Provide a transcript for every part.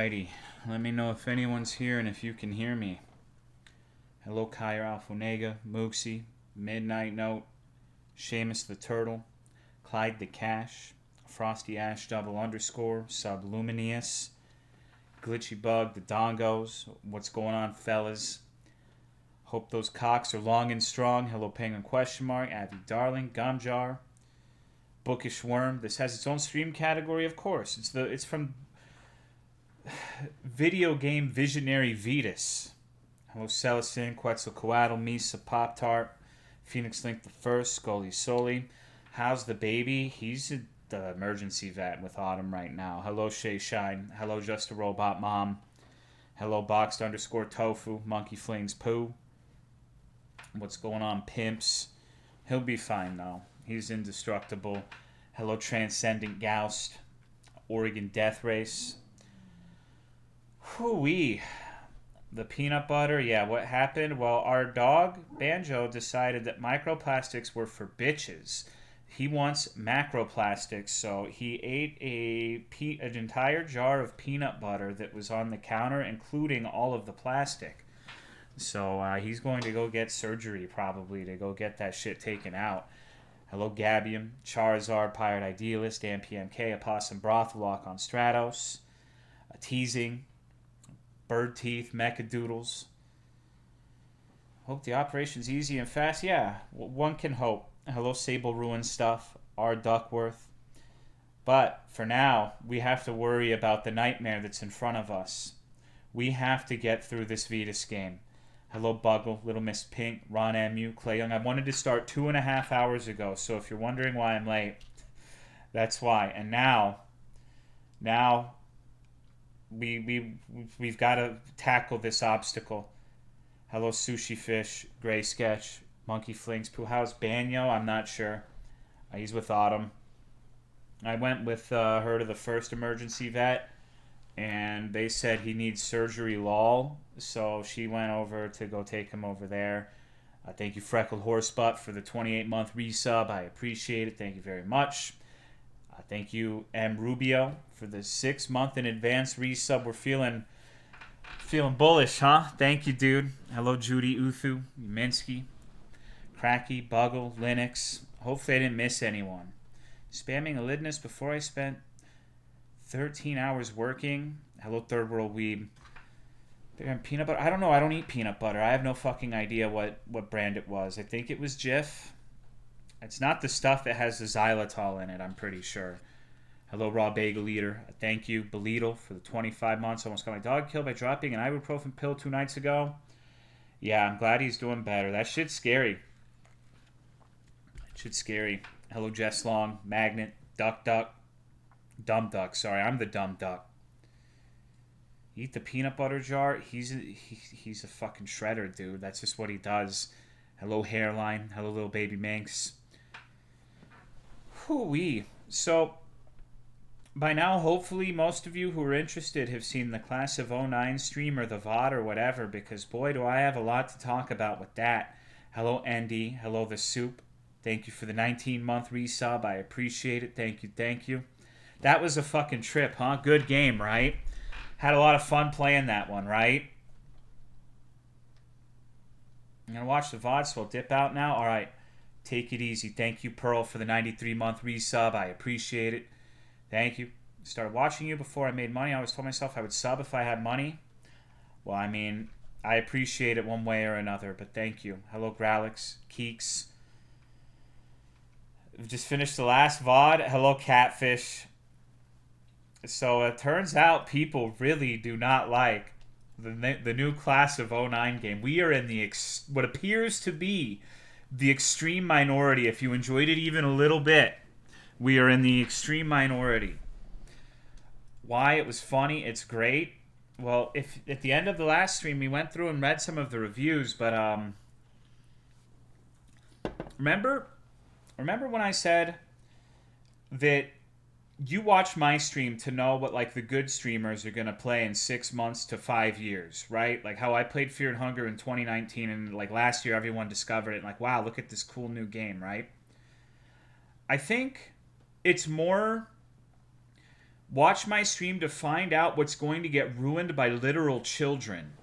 Alrighty, let me know if anyone's here and if you can hear me. Hello, Kyra Alfonega, Mooksy, Midnight Note, Seamus the Turtle, Clyde the Cash, Frosty Ash double underscore, Sublumineous, Glitchy Bug, the Dongos. What's going on, fellas? Hope those cocks are long and strong. Hello, Penguin question mark, Avi Darling, Gumjar, Bookish Worm. This has its own stream category, of course. It's from Video Game Visionary Vetus. Hello, Celestin, Quetzalcoatl, Misa, Pop Tart, Phoenix Link the First, Scully Soli. How's the baby? He's at the emergency vet with Autumn right now. Hello, Shay Shine. Hello, Just a Robot Mom. Hello, Boxed underscore Tofu, Monkey Flings Poo. What's going on, Pimps? He'll be fine, though. He's indestructible. Hello, Transcendent Goust, Oregon Death Race. Whoo-wee. The peanut butter, yeah, what happened? Well, our dog, Banjo, decided that microplastics were for bitches. He wants macroplastics, so he ate an entire jar of peanut butter that was on the counter, including all of the plastic. So he's going to go get surgery, probably, to go get that shit taken out. Hello, Gabium, Charizard, Pirate Idealist, DanPMK, Opossum Brothlock on Stratos, Teasing, Bird Teeth, Mechadoodles. Hope the operation's easy and fast. Yeah, one can hope. Hello, Sable Ruin Stuff, R. Duckworth. But for now, we have to worry about the nightmare that's in front of us. We have to get through this Vetus game. Hello, Buggle, Little Miss Pink, Ron MU, Clay Young. I wanted to start 2.5 hours ago, so if you're wondering why I'm late, that's why. And now we've got to tackle this obstacle. Hello, Sushi Fish, Gray Sketch, Monkey Flings, Pooh. How's Banyo? I'm not sure. He's with Autumn. I went with her to the first emergency vet, and they said he needs surgery, lol. So she went over to go take him over there. Thank you, Freckled Horsebutt, for the 28-month resub. I appreciate it. Thank you very much. Thank you, M. Rubio, for the 6-month in advance resub. We're feeling bullish, huh? Thank you, dude. Hello, Judy Uthu, Minsky, Cracky, Buggle, Linux. Hopefully I didn't miss anyone. Spamming a lidness before I spent 13 hours working. Hello, Third World Weeb. They're in peanut butter. I don't know. I don't eat peanut butter. I have no fucking idea what brand it was. I think it was Jif. It's not the stuff that has the xylitol in it, I'm pretty sure. Hello, Raw Bagel Eater. Thank you, Beliedle, for the 25 months. Almost got my dog killed by dropping an ibuprofen pill 2 nights ago. Yeah, I'm glad he's doing better. That shit's scary. That shit's scary. Hello, Jess Long, Magnet, Duck Duck. Dumb Duck, sorry. I'm the dumb duck. Eat the peanut butter jar. He's a fucking shredder, dude. That's just what he does. Hello, Hairline. Hello, Little Baby Manx. Hoo-wee. So, by now, hopefully, most of you who are interested have seen the Class of '09 stream or the VOD or whatever, because, boy, do I have a lot to talk about with that. Hello, Andy. Hello, The Soup. Thank you for the 19-month resub. I appreciate it. Thank you, thank you. That was a fucking trip, huh? Good game, right? Had a lot of fun playing that one, right? I'm going to watch the VOD, so I'll dip out now. All right. Take it easy. Thank you, Pearl, for the 93-month resub. I appreciate it. Thank you. Started watching you before I made money. I always told myself I would sub if I had money. Well, I mean, I appreciate it one way or another, but thank you. Hello, Gralix, Keeks. We've just finished the last VOD. Hello, Catfish. So it turns out people really do not like the new Class of '09 game. We are in what appears to be the extreme minority. If you enjoyed it even a little bit, we are in the extreme minority. Why? It was funny. It's great. Well, if at the end of the last stream we went through and read some of the reviews, but remember when I said that you watch my stream to know what like the good streamers are gonna play in 6 months to 5 years, right? Like how I played Fear and Hunger in 2019, and like last year everyone discovered it and like, wow, look at this cool new game, right? I think it's more Watch my stream to find out what's going to get ruined by literal children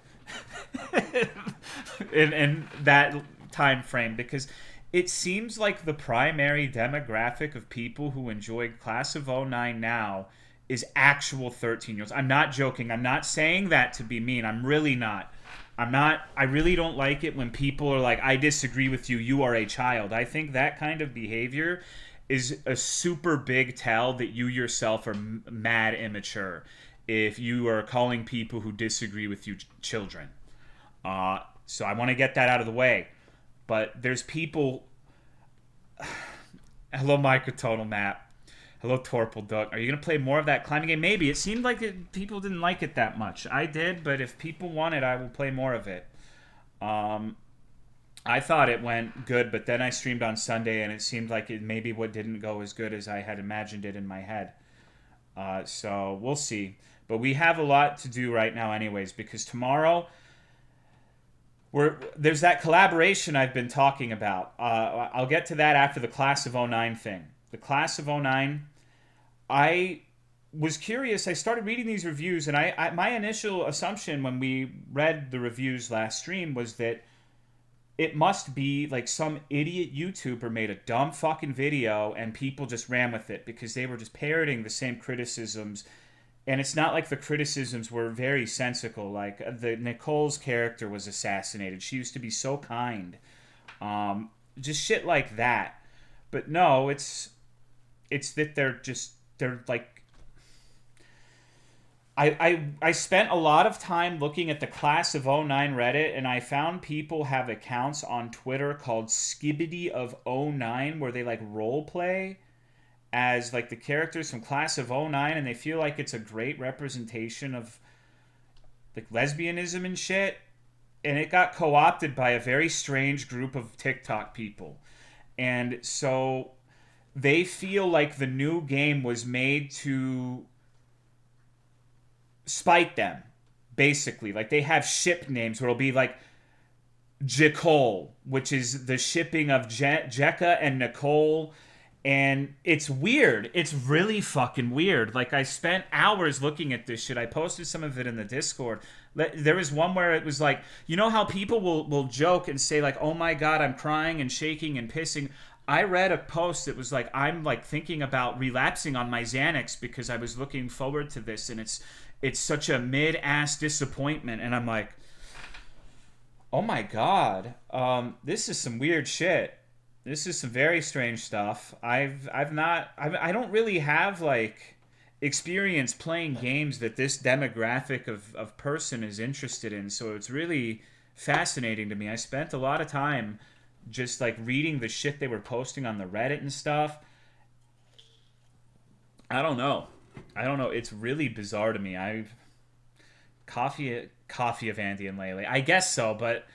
in that time frame, because it seems like the primary demographic of people who enjoy Class of '09 now is actual 13-year-olds. I'm not joking. I'm not saying that to be mean. I'm really not. I really don't like it when people are like, I disagree with you, you are a child. I think that kind of behavior is a super big tell that you yourself are mad immature if you are calling people who disagree with you children. So I want to get that out of the way. But there's people... Hello, Microtonal Map. Hello, Torpal Duck. Are you going to play more of that climbing game? Maybe. It seemed like people didn't like it that much. I did, but if people want it, I will play more of it. I thought it went good, but then I streamed on Sunday, and it seemed like it maybe what didn't go as good as I had imagined it in my head. So we'll see. But we have a lot to do right now anyways, because tomorrow... there's that collaboration I've been talking about. I'll get to that after the Class of '09 thing. The Class of '09, I was curious. I started reading these reviews, and my initial assumption when we read the reviews last stream was that it must be like some idiot YouTuber made a dumb fucking video and people just ran with it because they were just parroting the same criticisms. And it's not like the criticisms were very sensical. Like, Nicole's character was assassinated. She used to be so kind. Just shit like that. But no, it's that they're like... I spent a lot of time looking at the Class of '09 Reddit, and I found people have accounts on Twitter called Skibbity of '09, where they, like, role play as, like, the characters from Class of '09, and they feel like it's a great representation of, like, lesbianism and shit. And it got co-opted by a very strange group of TikTok people. And so they feel like the new game was made to spite them, basically. Like, they have ship names where it'll be like Jacole, which is the shipping of Jekka and Nicole. And it's weird. It's really fucking weird. Like, I spent hours looking at this shit. I posted some of it in the Discord. There was one where it was like, you know how people will joke and say, like, oh my god, I'm crying and shaking and pissing. I read a post that was like, I'm, like, thinking about relapsing on my Xanax because I was looking forward to this, and it's such a mid-ass disappointment. And I'm like, oh my god, this is some weird shit. This is some very strange stuff. I don't really have, like, experience playing games that this demographic of person is interested in, so it's really fascinating to me. I spent a lot of time just, like, reading the shit they were posting on the Reddit and stuff. I don't know. It's really bizarre to me. Coffee of Andy and Lele. I guess so, but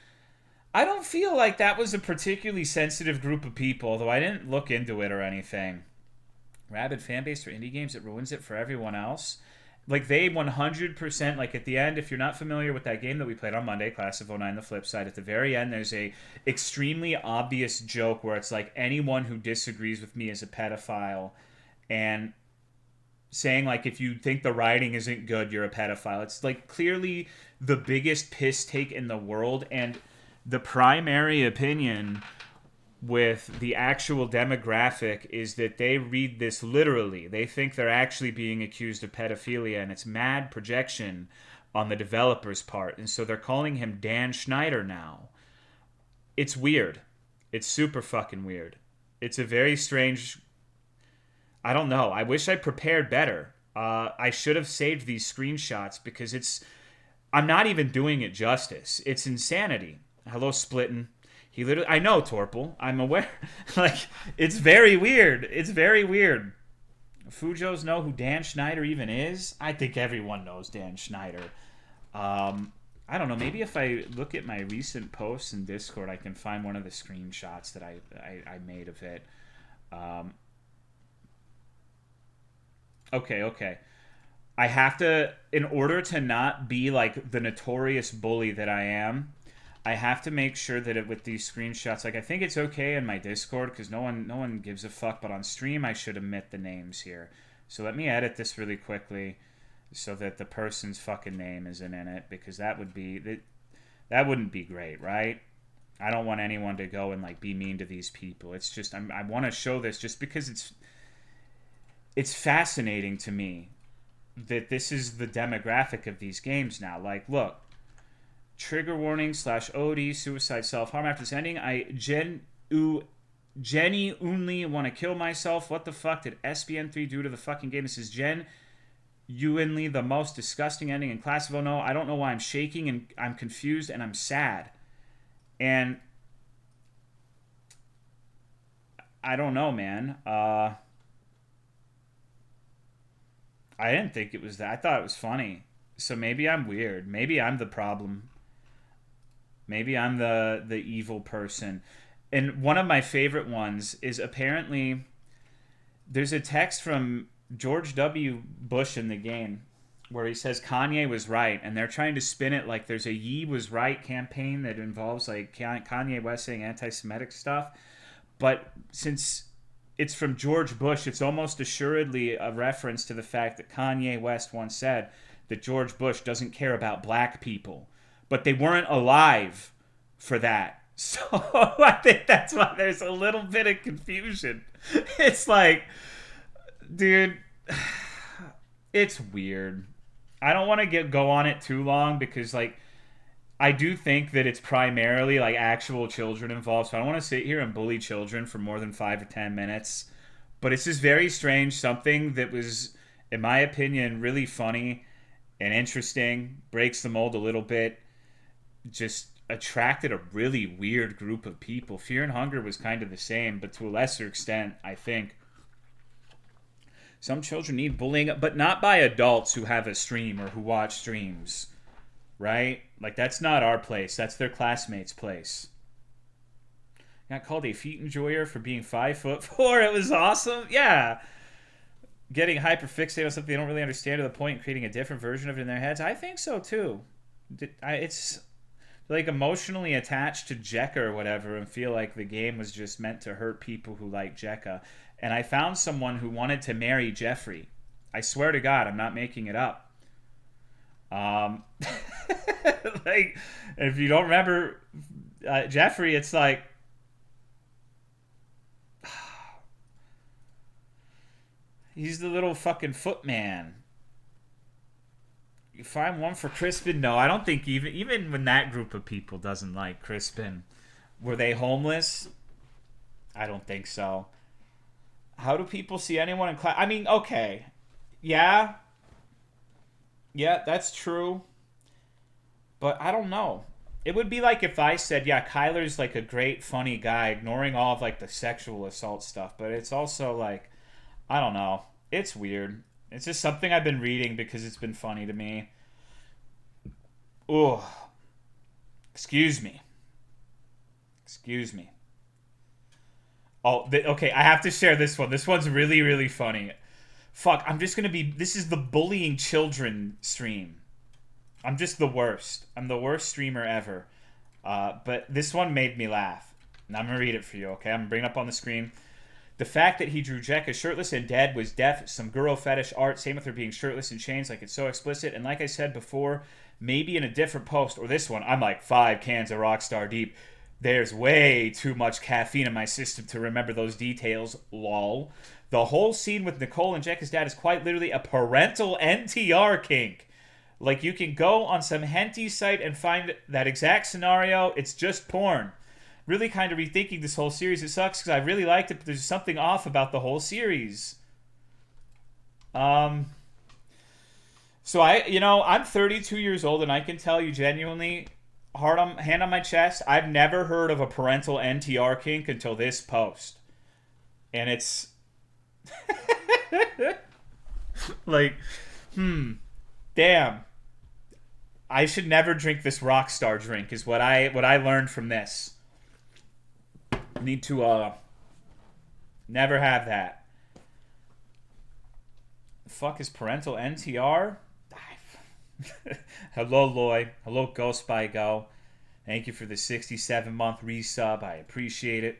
I don't feel like that was a particularly sensitive group of people, although I didn't look into it or anything. Rabid fanbase for indie games, it ruins it for everyone else. Like, they 100%, like, at the end, if you're not familiar with that game that we played on Monday, Class of '09, the flip side, at the very end, there's a extremely obvious joke where it's like, anyone who disagrees with me is a pedophile, and saying, like, if you think the writing isn't good, you're a pedophile. It's, like, clearly the biggest piss take in the world, and the primary opinion with the actual demographic is that they read this literally. They think they're actually being accused of pedophilia, and it's mad projection on the developer's part. And so they're calling him Dan Schneider now. It's weird. It's super fucking weird. It's a very strange... I don't know. I wish I prepared better. I should have saved these screenshots because I'm not even doing it justice. It's insanity. Hello, Splittin'. He literally... I know, Torpal. I'm aware. Like, it's very weird. It's very weird. Fujos know who Dan Schneider even is? I think everyone knows Dan Schneider. I don't know. Maybe if I look at my recent posts in Discord, I can find one of the screenshots that I made of it. Okay. I have to... In order to not be, like, the notorious bully that I am... I have to make sure that with these screenshots, like, I think it's okay in my Discord because no one gives a fuck, but on stream I should omit the names here. So let me edit this really quickly so that the person's fucking name isn't in it, because that wouldn't be great, right? I don't want anyone to go and like be mean to these people. It's just I want to show this just because it's fascinating to me that this is the demographic of these games now. Like, look, trigger warning /OD, suicide, self-harm. After this ending, I genuinely want to kill myself. What the fuck did SBN3 do to the fucking game? This is genuinely the most disgusting ending in Class of No. I don't know why I'm shaking, and I'm confused, and I'm sad. And I don't know, man. I didn't think it was that. I thought it was funny. So maybe I'm weird. Maybe I'm the problem. Maybe I'm the evil person. And one of my favorite ones is apparently there's a text from George W. Bush in the game where he says Kanye was right, and they're trying to spin it like there's a Ye was right campaign that involves like Kanye West saying anti-Semitic stuff. But since it's from George Bush, it's almost assuredly a reference to the fact that Kanye West once said that George Bush doesn't care about black people. But they weren't alive for that. So I think that's why there's a little bit of confusion. It's like, dude, it's weird. I don't want to go on it too long because, like, I do think that it's primarily, like, actual children involved. So I don't want to sit here and bully children for more than 5 or 10 minutes. But it's just very strange. Something that was, in my opinion, really funny and interesting, breaks the mold a little bit, just attracted a really weird group of people. Fear and Hunger was kind of the same, but to a lesser extent, I think. Some children need bullying, but not by adults who have a stream or who watch streams, right? Like, that's not our place. That's their classmates' place. Got called a feet enjoyer for being 5'4". It was awesome. Yeah. Getting hyperfixated on something they don't really understand to the point and creating a different version of it in their heads. I think so, too. It's like emotionally attached to Jekka or whatever and feel like the game was just meant to hurt people who like Jekka. And I found someone who wanted to marry Jeffrey. I swear to God, I'm not making it up. Like, if you don't remember Jeffrey, it's like, he's the little fucking footman. You find one for Crispin? No, I don't think even when that group of people doesn't like Crispin. Were they homeless? I don't think so. How do people see anyone in class? I mean, okay. Yeah. Yeah, that's true. But I don't know. It would be like if I said, yeah, Kyler's like a great, funny guy, ignoring all of like the sexual assault stuff. But it's also like, I don't know. It's weird. It's just something I've been reading because it's been funny to me. Oh. Excuse me. Oh, okay, I have to share this one. This one's really, really funny. Fuck, I'm just gonna be... This is the bullying children stream. I'm just the worst. I'm the worst streamer ever. But this one made me laugh. And I'm gonna read it for you, okay? I'm gonna bring it up on the screen. The fact that he drew Jekka shirtless and dead was deaf. Some girl fetish art. Same with her being shirtless in chains. Like, it's so explicit. And like I said before, maybe in a different post, or this one, I'm like 5 cans of Rockstar deep. There's way too much caffeine in my system to remember those details. Lol. The whole scene with Nicole and Jekka's dad is quite literally a parental NTR kink. Like, you can go on some henty site and find that exact scenario. It's just porn. Really kind of rethinking this whole series. It sucks because I really liked it, but there's something off about the whole series. So I'm 32 years old, and I can tell you genuinely, hand on my chest, I've never heard of a parental NTR kink until this post. And it's like, damn. I should never drink this Rockstar drink is what I learned from this. Need to never have that. The fuck is parental NTR? Hello, Lloyd. Hello, Ghost by Go. Thank you for the 67-month resub. I appreciate it.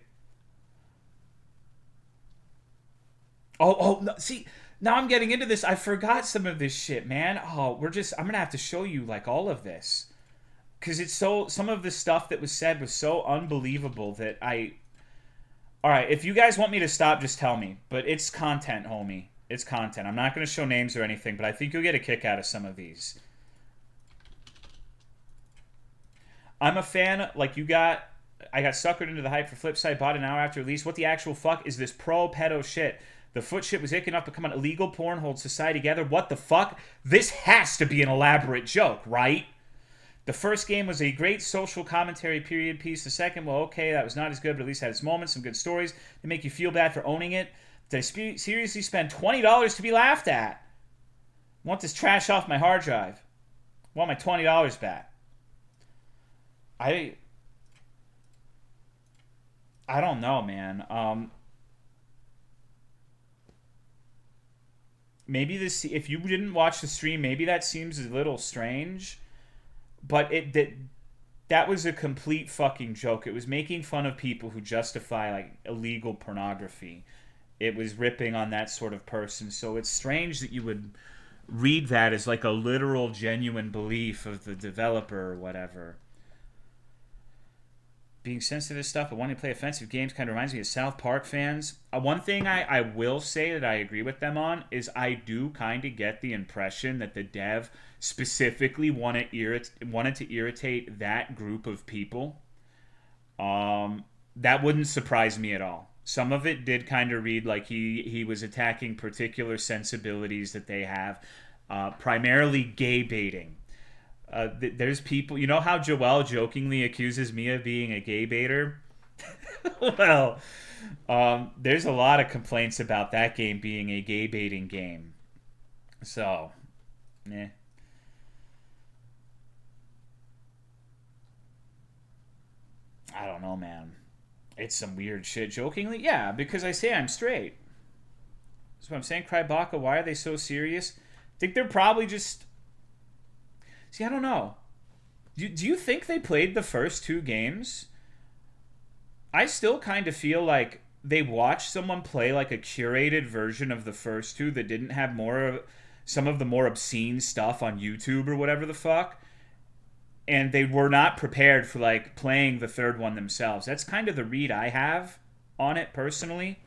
Oh, no, see, Now I'm getting into this. I forgot some of this shit, man. Oh, I'm gonna have to show you like all of this. Because it's so, some of the stuff that was said was so unbelievable that alright, if you guys want me to stop, just tell me. But it's content, homie. It's content. I'm not gonna show names or anything, but I think you'll get a kick out of some of these. I'm a fan, like I got suckered into the hype for Flipside, bought an hour after release. What the actual fuck is this pro-pedo shit? The foot shit was ick enough to come on illegal porn, hold society together. What the fuck? This has to be an elaborate joke, right? The first game was a great social commentary period piece. The second, well, okay, that was not as good, but at least had its moments, some good stories to make you feel bad for owning it. Did I seriously spend $20 to be laughed at? I want this trash off my hard drive. I want my $20 back. I don't know, man. Maybe this, if you didn't watch the stream, maybe that seems a little strange. But that was a complete fucking joke. It was making fun of people who justify like illegal pornography. It was ripping on that sort of person. So it's strange that you would read that as like a literal, genuine belief of the developer or whatever. Being sensitive to stuff, but wanting to play offensive games kind of reminds me of South Park fans. One thing I will say that I agree with them on is I do kind of get the impression that the dev specifically wanted to irritate that group of people. That wouldn't surprise me at all. Some of it did kind of read like he was attacking particular sensibilities that they have, primarily gay baiting. There's people, you know how Joel jokingly accuses me of being a gay baiter? Well, there's a lot of complaints about that game being a gay baiting game. So, eh. I don't know, man. It's some weird shit. Jokingly? Yeah, because I say I'm straight. That's what I'm saying. Krybaka, why are they so serious? I think they're probably just... See, I don't know. Do you think they played the first two games? I still kind of feel like they watched someone play like a curated version of the first two that didn't have some of the more obscene stuff on YouTube or whatever the fuck. And they were not prepared for like playing the third one themselves. That's kind of the read I have on it personally.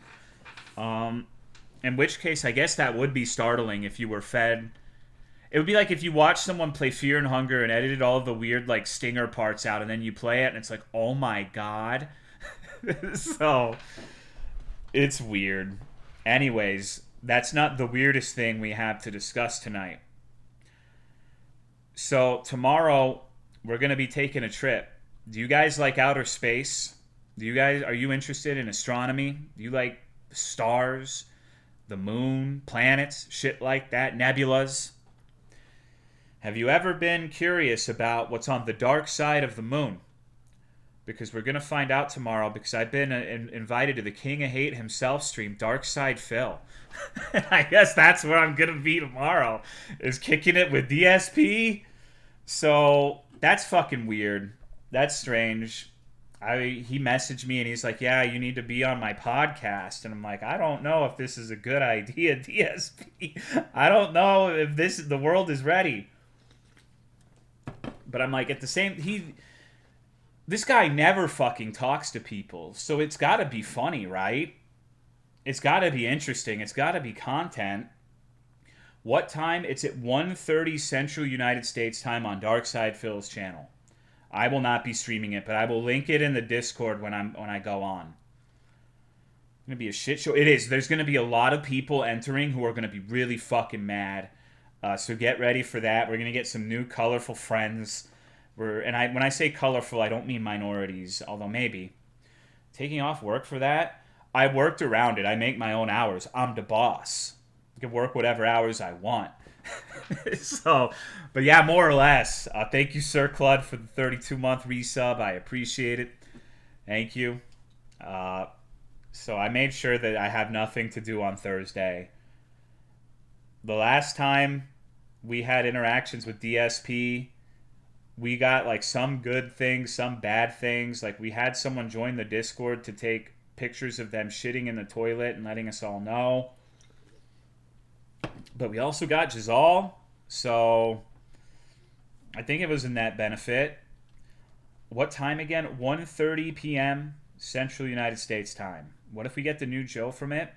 In which case, I guess that would be startling if you were fed... It would be like if you watch someone play Fear and Hunger and edited all of the weird like stinger parts out, and then you play it and it's like, oh my god. So it's weird. Anyways, that's not the weirdest thing we have to discuss tonight. So tomorrow we're going to be taking a trip. Do you guys like outer space? Are you interested in astronomy? Do you like stars, the moon, planets, shit like that, nebulas? Have you ever been curious about what's on the dark side of the moon? Because we're going to find out tomorrow, because I've been invited to the King of Hate himself stream, Dark Side Phil. I guess that's where I'm going to be tomorrow, is kicking it with DSP. So that's fucking weird. That's strange. He messaged me and he's like, yeah, you need to be on my podcast. And I'm like, I don't know if this is a good idea, DSP. I don't know if the world is ready. But I'm like, at the same... This guy never fucking talks to people, so it's gotta be funny, right? It's gotta be interesting. It's gotta be content. What time? It's at 1:30 Central United States time on Darkside Phil's channel. I will not be streaming it, but I will link it in the Discord when I go on. It's gonna be a shit show. It is. There's gonna be a lot of people entering who are gonna be really fucking mad. So get ready for that. We're gonna get some new colorful friends. When I say colorful, I don't mean minorities, although maybe. Taking off work for that? I worked around it. I make my own hours. I'm the boss. I can work whatever hours I want. But yeah, more or less. Thank you, Sir Clud, for the 32-month resub. I appreciate it. Thank you. So I made sure that I have nothing to do on Thursday. The last time we had interactions with DSP, we got like some good things, some bad things. Like we had someone join the Discord to take pictures of them shitting in the toilet and letting us all know. But we also got Giselle, so I think it was in that benefit. What time again? 1:30 p.m. Central United States time. What if we get the new Joe from it?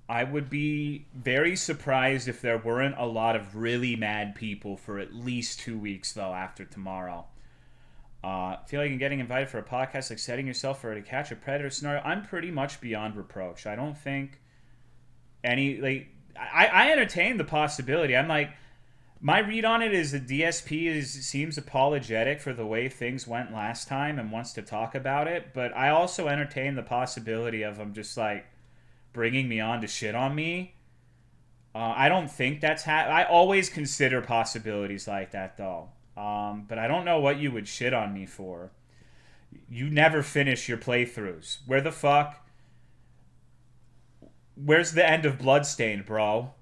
I would be very surprised if there weren't a lot of really mad people for at least 2 weeks, though, after tomorrow. Feel like I'm getting invited for a podcast like setting yourself for to catch a predator scenario. I'm pretty much beyond reproach. I don't think any, like, I entertain the possibility. I'm like, my read on it is the DSP seems apologetic for the way things went last time and wants to talk about it, but I also entertain the possibility of him just like bringing me on to shit on me. I don't think that's I always consider possibilities like that though, but I don't know what you would shit on me for. You never finish your playthroughs. Where the fuck? Where's the end of Bloodstained, bro?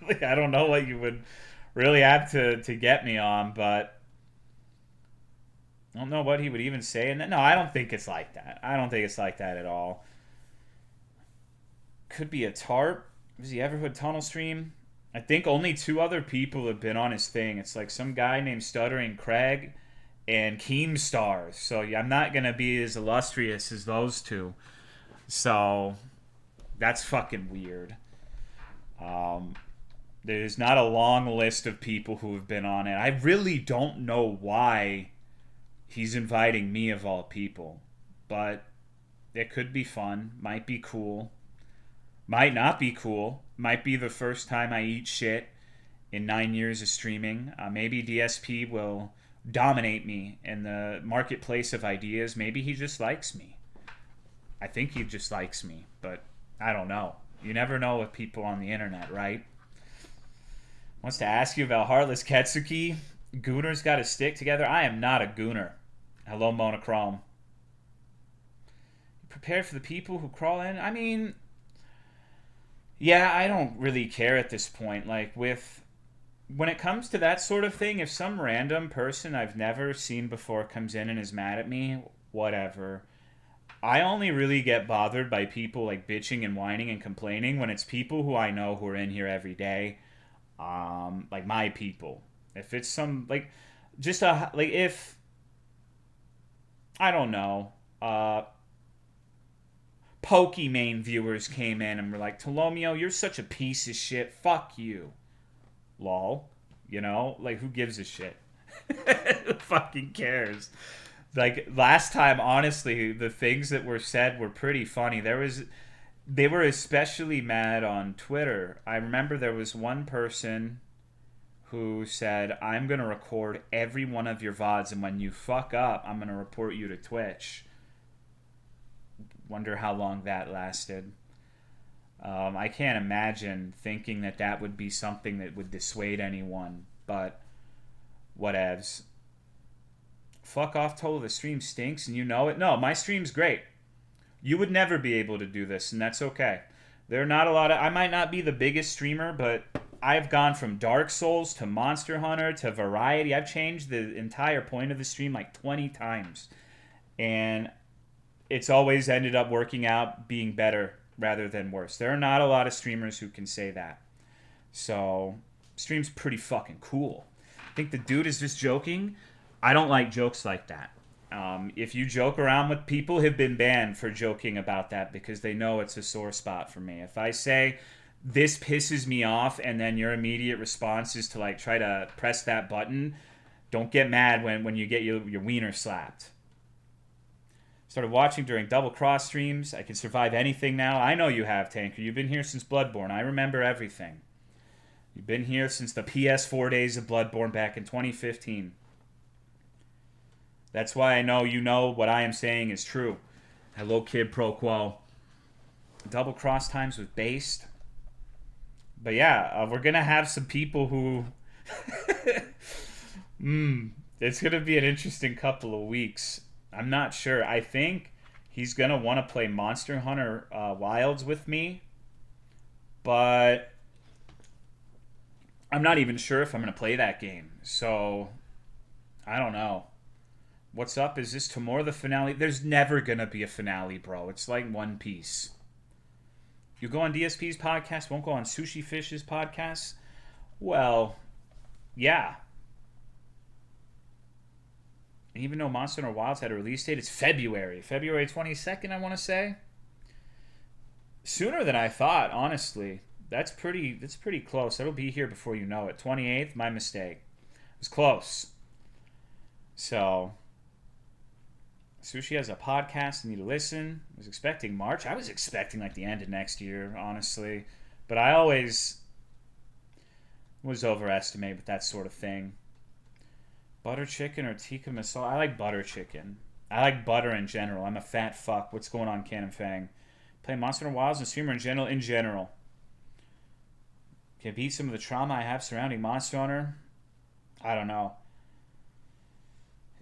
Like, I don't know what you would really have to get me on, but I don't know what he would even say. And no, I don't think it's like that. I don't think it's like that at all. Could be a tarp. Was he Everhood Tunnel Stream? I think only 2 other people have been on his thing. It's like some guy named Stuttering Craig and Keemstar. So I'm not going to be as illustrious as those 2. So that's fucking weird. There's not a long list of people who have been on it. I really don't know why he's inviting me of all people. But it could be fun. Might be cool. Might not be cool. Might be the first time I eat shit in 9 years of streaming. Maybe DSP will dominate me in the marketplace of ideas. Maybe he just likes me. I think he just likes me, but I don't know. You never know with people on the internet, right? Wants to ask you about Heartless Ketsuki. Gooners got to stick together. I am not a gooner. Hello, Monochrome. Prepared for the people who crawl in? I mean, yeah, I don't really care at this point. Like, when it comes to that sort of thing, if some random person I've never seen before comes in and is mad at me, whatever. I only really get bothered by people like bitching and whining and complaining when it's people who I know who are in here every day, like my people. If it's some like just a like if I don't know, Pokimane viewers came in and were like, Tolomeo, you're such a piece of shit. Fuck you, lol. You know, like who gives a shit? Who fucking cares? Like last time, honestly, the things that were said were pretty funny. They were especially mad on Twitter. I remember there was one person who said, I'm going to record every one of your VODs, and when you fuck up, I'm going to report you to Twitch. Wonder how long that lasted. I can't imagine thinking that would be something that would dissuade anyone, but whatevs. Fuck off, Tolo, the stream stinks and you know it. No, my stream's great. You would never be able to do this, and that's okay. There are not a lot of... I might not be the biggest streamer, but I've gone from Dark Souls to Monster Hunter to Variety. I've changed the entire point of the stream like 20 times. And it's always ended up working out being better rather than worse. There are not a lot of streamers who can say that. So, stream's pretty fucking cool. I think the dude is just joking. I don't like jokes like that. If you joke around with people, have been banned for joking about that because they know it's a sore spot for me. If I say this pisses me off and then your immediate response is to like try to press that button, don't get mad when you get your wiener slapped. Started watching during double cross streams. I can survive anything now. I know you have, Tanker. You've been here since Bloodborne. I remember everything. You've been here since the PS4 days of Bloodborne back in 2015. That's why I know you know what I am saying is true. Hello, Kid Pro Quo. Double cross times was based. But yeah, we're going to have some people who... it's going to be an interesting couple of weeks. I'm not sure. I think he's going to want to play Monster Hunter Wilds with me. But I'm not even sure if I'm going to play that game. So, I don't know. What's up? Is this tomorrow the finale? There's never gonna be a finale, bro. It's like One Piece. You go on DSP's podcast, won't go on Sushi Fish's podcast? Well, yeah. Even though Monster Hunter Wilds had a release date, it's February 22nd, I want to say. Sooner than I thought, honestly. That's pretty close. It'll be here before you know it. 28th, my mistake. It was close. So, Sushi has a podcast. You need to listen. I was expecting March. I was expecting like the end of next year, honestly. But I always was overestimated with that sort of thing. Butter chicken or tikka masala? I like butter chicken. I like butter in general. I'm a fat fuck. What's going on, Cannon Fang? Play Monster Hunter Wilds and streamer in general? In general. Can I beat some of the trauma I have surrounding Monster Hunter? I don't know.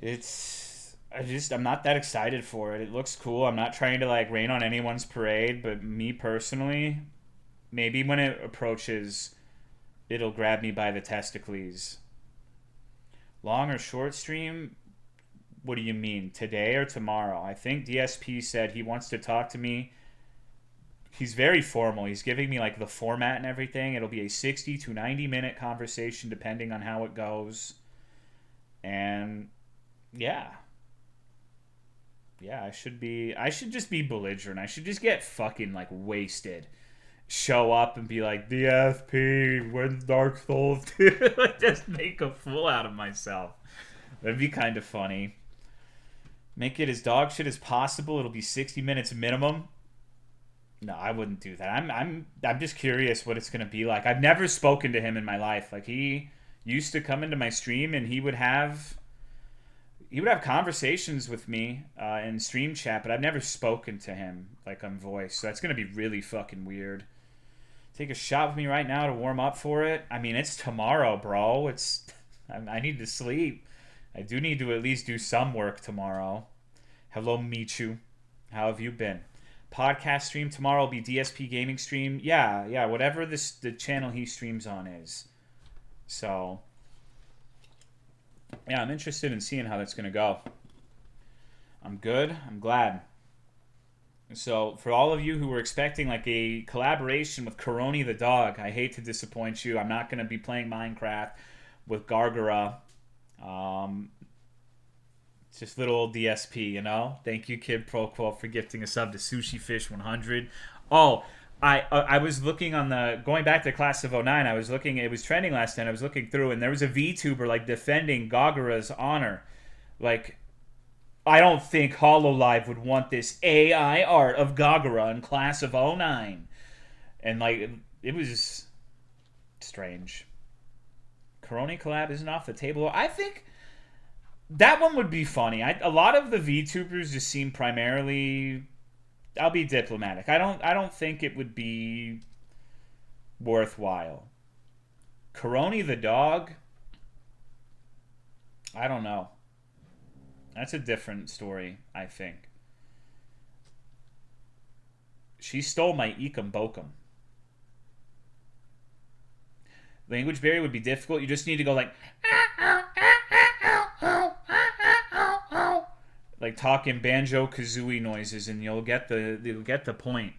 I'm not that excited for it. It looks cool. I'm not trying to like rain on anyone's parade, but me personally, maybe when it approaches, it'll grab me by the testicles. Long or short stream? What do you mean? Today or tomorrow? I think DSP said he wants to talk to me. He's very formal. He's giving me like the format and everything. It'll be a 60 to 90 minute conversation depending on how it goes. And yeah. Yeah, I should just be belligerent. I should just get fucking like wasted. Show up and be like, DSP, when's Dark Souls 2? Just make a fool out of myself. That'd be kind of funny. Make it as dog shit as possible. It'll be 60 minutes minimum. No, I wouldn't do that. I'm just curious what it's gonna be like. I've never spoken to him in my life. Like he used to come into my stream and he would have conversations with me in stream chat, but I've never spoken to him like on voice. So that's gonna be really fucking weird. Take a shot with me right now to warm up for it. I mean, it's tomorrow, bro. I need to sleep. I do need to at least do some work tomorrow. Hello, Michu. How have you been? Podcast stream tomorrow will be DSP gaming stream. Yeah, whatever the channel he streams on is. So, yeah, I'm interested in seeing how that's going to go. I'm good. I'm glad. So, for all of you who were expecting like a collaboration with Coroni the dog, I hate to disappoint you. I'm not going to be playing Minecraft with Gargara. It's just little old DSP, you know? Thank you, Kid Proquo, for gifting a sub to Sushi Fish 100. Oh, I was looking on the... Going back to Class of '09, I was looking... It was trending last night. I was looking through, and there was a VTuber, like, defending Gagara's honor. Like... I don't think HoloLive would want this AI art of Gagara in Class of '09. And, like, it was strange. Coroni collab isn't off the table. I think that one would be funny. A lot of the VTubers just seem primarily... I'll be diplomatic. I don't think it would be worthwhile. Coroni the dog? I don't know. That's a different story, I think. She stole my Ekum Bokum. Language barrier would be difficult. You just need to go like talking Banjo-Kazooie noises, and you'll get the point.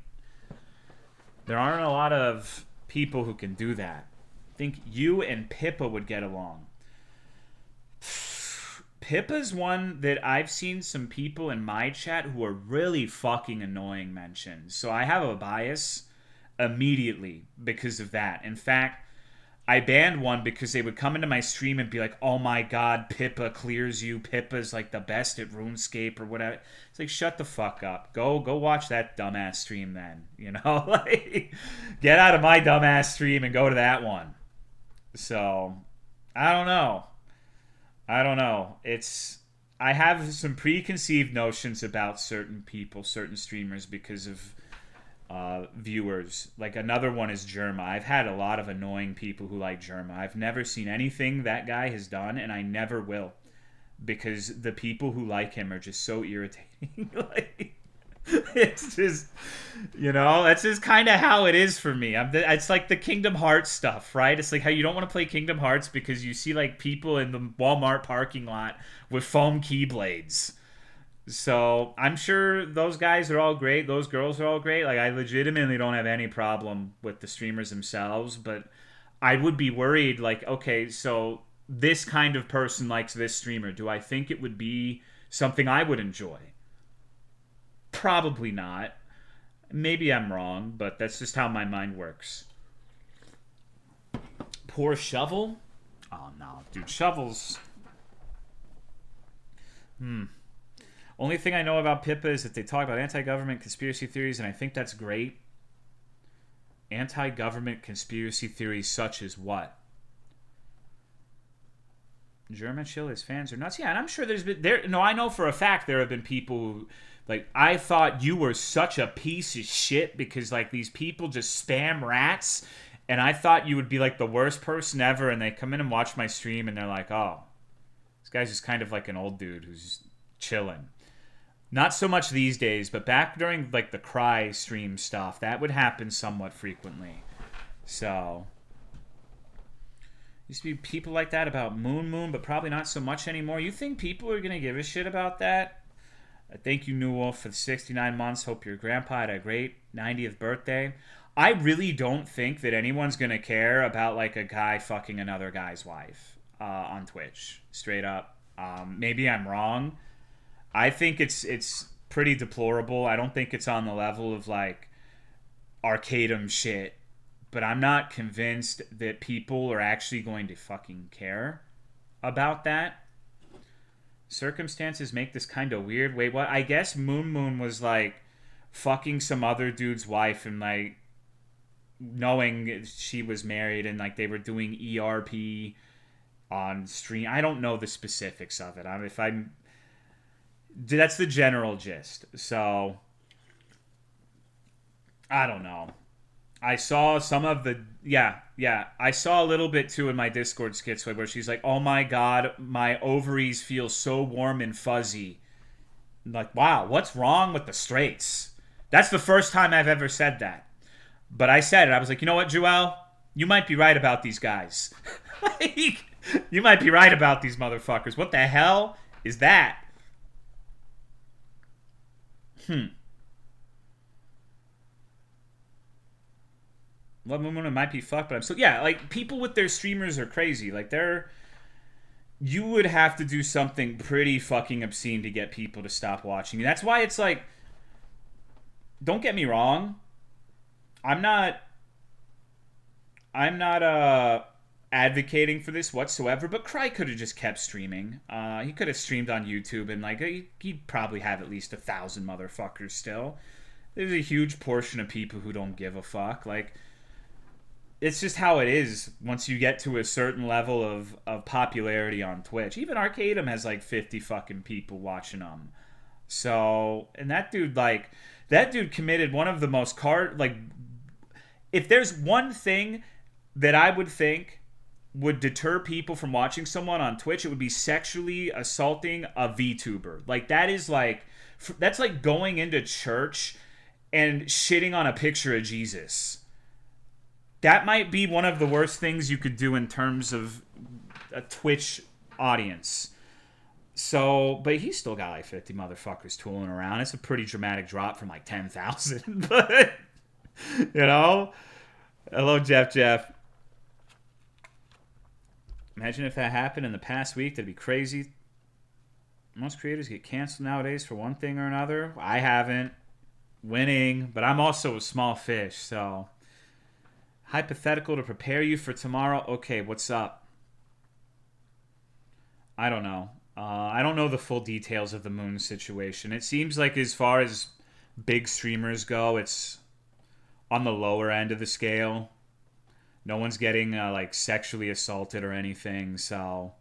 There aren't a lot of people who can do that. I think you and Pippa would get along. Pippa's one that I've seen some people in my chat who are really fucking annoying mention. So I have a bias immediately because of that. In fact, I banned one because they would come into my stream and be like, oh my god, Pippa clears you. Pippa's like the best at RuneScape or whatever. It's like, shut the fuck up. Go watch that dumbass stream then. You know? Like, get out of my dumbass stream and go to that one. So, I don't know. I have some preconceived notions about certain people, certain streamers because of viewers. Like another one is Germa. I've had a lot of annoying people who like Germa. I've never seen anything that guy has done, and I never will, because the people who like him are just so irritating. Like, It's just, that's just kind of how it is for me. It's like the Kingdom Hearts stuff, right? It's like how you don't want to play Kingdom Hearts because you see like people in the Walmart parking lot with foam keyblades. So I'm sure those guys are all great. Those girls are all great. Like I legitimately don't have any problem with the streamers themselves, but I would be worried. Like, okay, so this kind of person likes this streamer. Do I think it would be something I would enjoy? Probably not. Maybe I'm wrong, but that's just how my mind works. Poor Shovel? Oh no, dude, Shovel's. Only thing I know about Pippa is that they talk about anti-government conspiracy theories, and I think that's great. Anti-government conspiracy theories such as what? German Chile's fans are nuts. Yeah, and I'm sure there's been there. No, I know for a fact there have been people who, like, I thought you were such a piece of shit because like these people just spam rats, and I thought you would be like the worst person ever. And they come in and watch my stream, and they're like, oh, this guy's just kind of like an old dude who's just chilling. Not so much these days, but back during like the Cry stream stuff, that would happen somewhat frequently. So used to be people like that about Moon, but probably not so much anymore. You think people are gonna give a shit about that? Thank you, New Wolf, for the 69 months. Hope your grandpa had a great 90th birthday. I really don't think that anyone's gonna care about like a guy fucking another guy's wife on Twitch. Straight up. Maybe I'm wrong. I think it's pretty deplorable. I don't think it's on the level of like Arcadum shit, but I'm not convinced that people are actually going to fucking care about that. Circumstances make this kind of weird. Wait, what? I guess Moon was like fucking some other dude's wife and like knowing she was married and like they were doing ERP on stream. I don't know the specifics of it. That's the general gist. So I don't know. I saw some of the I saw a little bit too in my Discord skits where she's like, "Oh my god, my ovaries feel so warm and fuzzy." I'm like, wow, what's wrong with the straights? That's the first time I've ever said that. But I said it. I was like, you know what, Joel? You might be right about these guys. Like, you might be right about these motherfuckers. What the hell is that? Love Moon might be fucked, but I'm so like people with their streamers are crazy. Like you would have to do something pretty fucking obscene to get people to stop watching. That's why it's like, don't get me wrong, I'm not advocating for this whatsoever, but Cry could have just kept streaming. He could have streamed on YouTube and like he'd probably have at least 1,000 motherfuckers still. There's a huge portion of people who don't give a fuck. Like, it's just how it is once you get to a certain level of popularity on Twitch. Even Arcadum has like 50 fucking people watching them. So, and that dude committed one of the most if there's one thing that I would think would deter people from watching someone on Twitch, it would be sexually assaulting a VTuber. Like, that's like going into church and shitting on a picture of Jesus. That might be one of the worst things you could do in terms of a Twitch audience. So, but he's still got like 50 motherfuckers tooling around. It's a pretty dramatic drop from like 10,000. But, hello, Jeff. Imagine if that happened in the past week. That'd be crazy. Most creators get canceled nowadays for one thing or another. I haven't. Winning, but I'm also a small fish, so... Hypothetical to prepare you for tomorrow. Okay, what's up? I don't know. I don't know the full details of the Moon situation. It seems like as far as big streamers go, it's on the lower end of the scale. No one's getting like sexually assaulted or anything, so...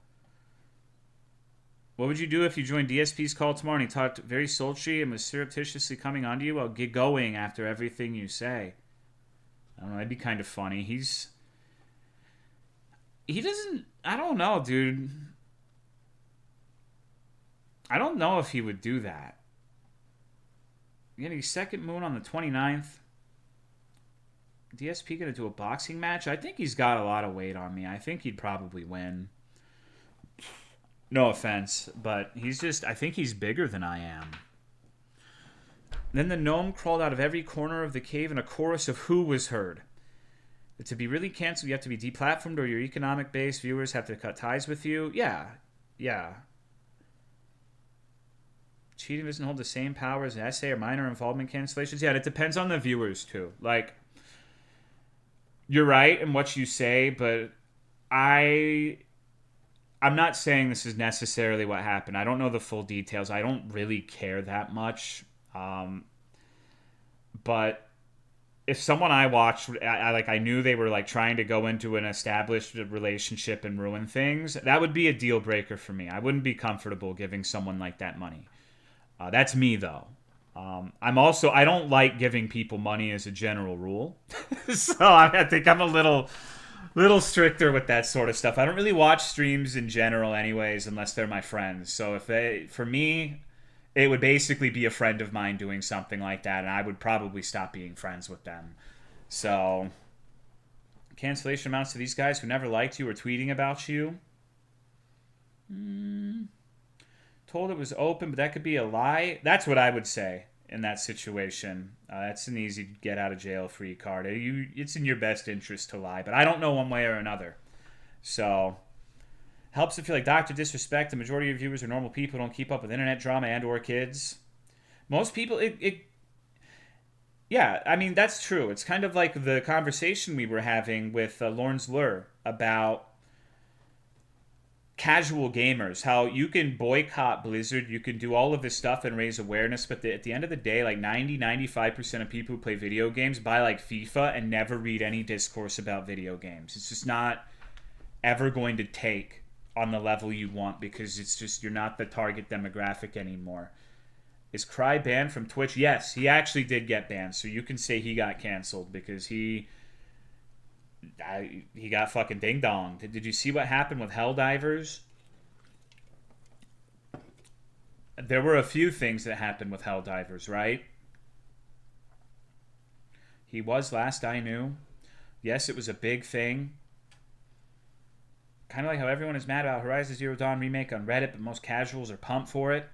What would you do if you joined DSP's call tomorrow and he talked very sultry and was surreptitiously coming onto you? Well, get going after everything you say. I don't know, that'd be kind of funny. He doesn't... I don't know, dude. I don't know if he would do that. getting second moon on the 29th. DSP going to do a boxing match? I think he's got a lot of weight on me. I think he'd probably win. No offense, but he's just... I think he's bigger than I am. Then the gnome crawled out of every corner of the cave and a chorus of who was heard. To be really canceled, you have to be deplatformed or your economic-based viewers have to cut ties with you. Yeah. Cheating doesn't hold the same power as an essay or minor involvement cancellations. Yeah, and it depends on the viewers, too. Like... You're right in what you say, but I'm not saying this is necessarily what happened. I don't know the full details. I don't really care that much. But if someone I watched, I knew they were like trying to go into an established relationship and ruin things, that would be a deal breaker for me. I wouldn't be comfortable giving someone like that money. That's me, though. I don't like giving people money as a general rule. So I think I'm a little stricter with that sort of stuff. I don't really watch streams in general anyways, unless they're my friends. So for me, it would basically be a friend of mine doing something like that, and I would probably stop being friends with them. So cancellation amounts to these guys who never liked you or tweeting about you. Told it was open, but that could be a lie. That's what I would say in that situation. That's an easy get out of jail free card. It's in your best interest to lie, but I don't know one way or another. So helps if you like Dr. Disrespect. The majority of viewers are normal people who don't keep up with internet drama and or kids. Most people, yeah, I mean, that's true. It's kind of like the conversation we were having with Lorn's Lure about casual gamers, how you can boycott Blizzard, you can do all of this stuff and raise awareness, but at the end of the day, like 95% of people who play video games buy like FIFA and never read any discourse about video games. It's just not ever going to take on the level you want because it's just, you're not the target demographic anymore. Is Cry banned from Twitch? Yes, he actually did get banned, so you can say he got canceled because he got fucking ding-donged. Did you see what happened with Helldivers? There were a few things that happened with Helldivers, right? He was, last I knew. Yes, it was a big thing. Kind of like how everyone is mad about Horizon Zero Dawn remake on Reddit, but most casuals are pumped for it.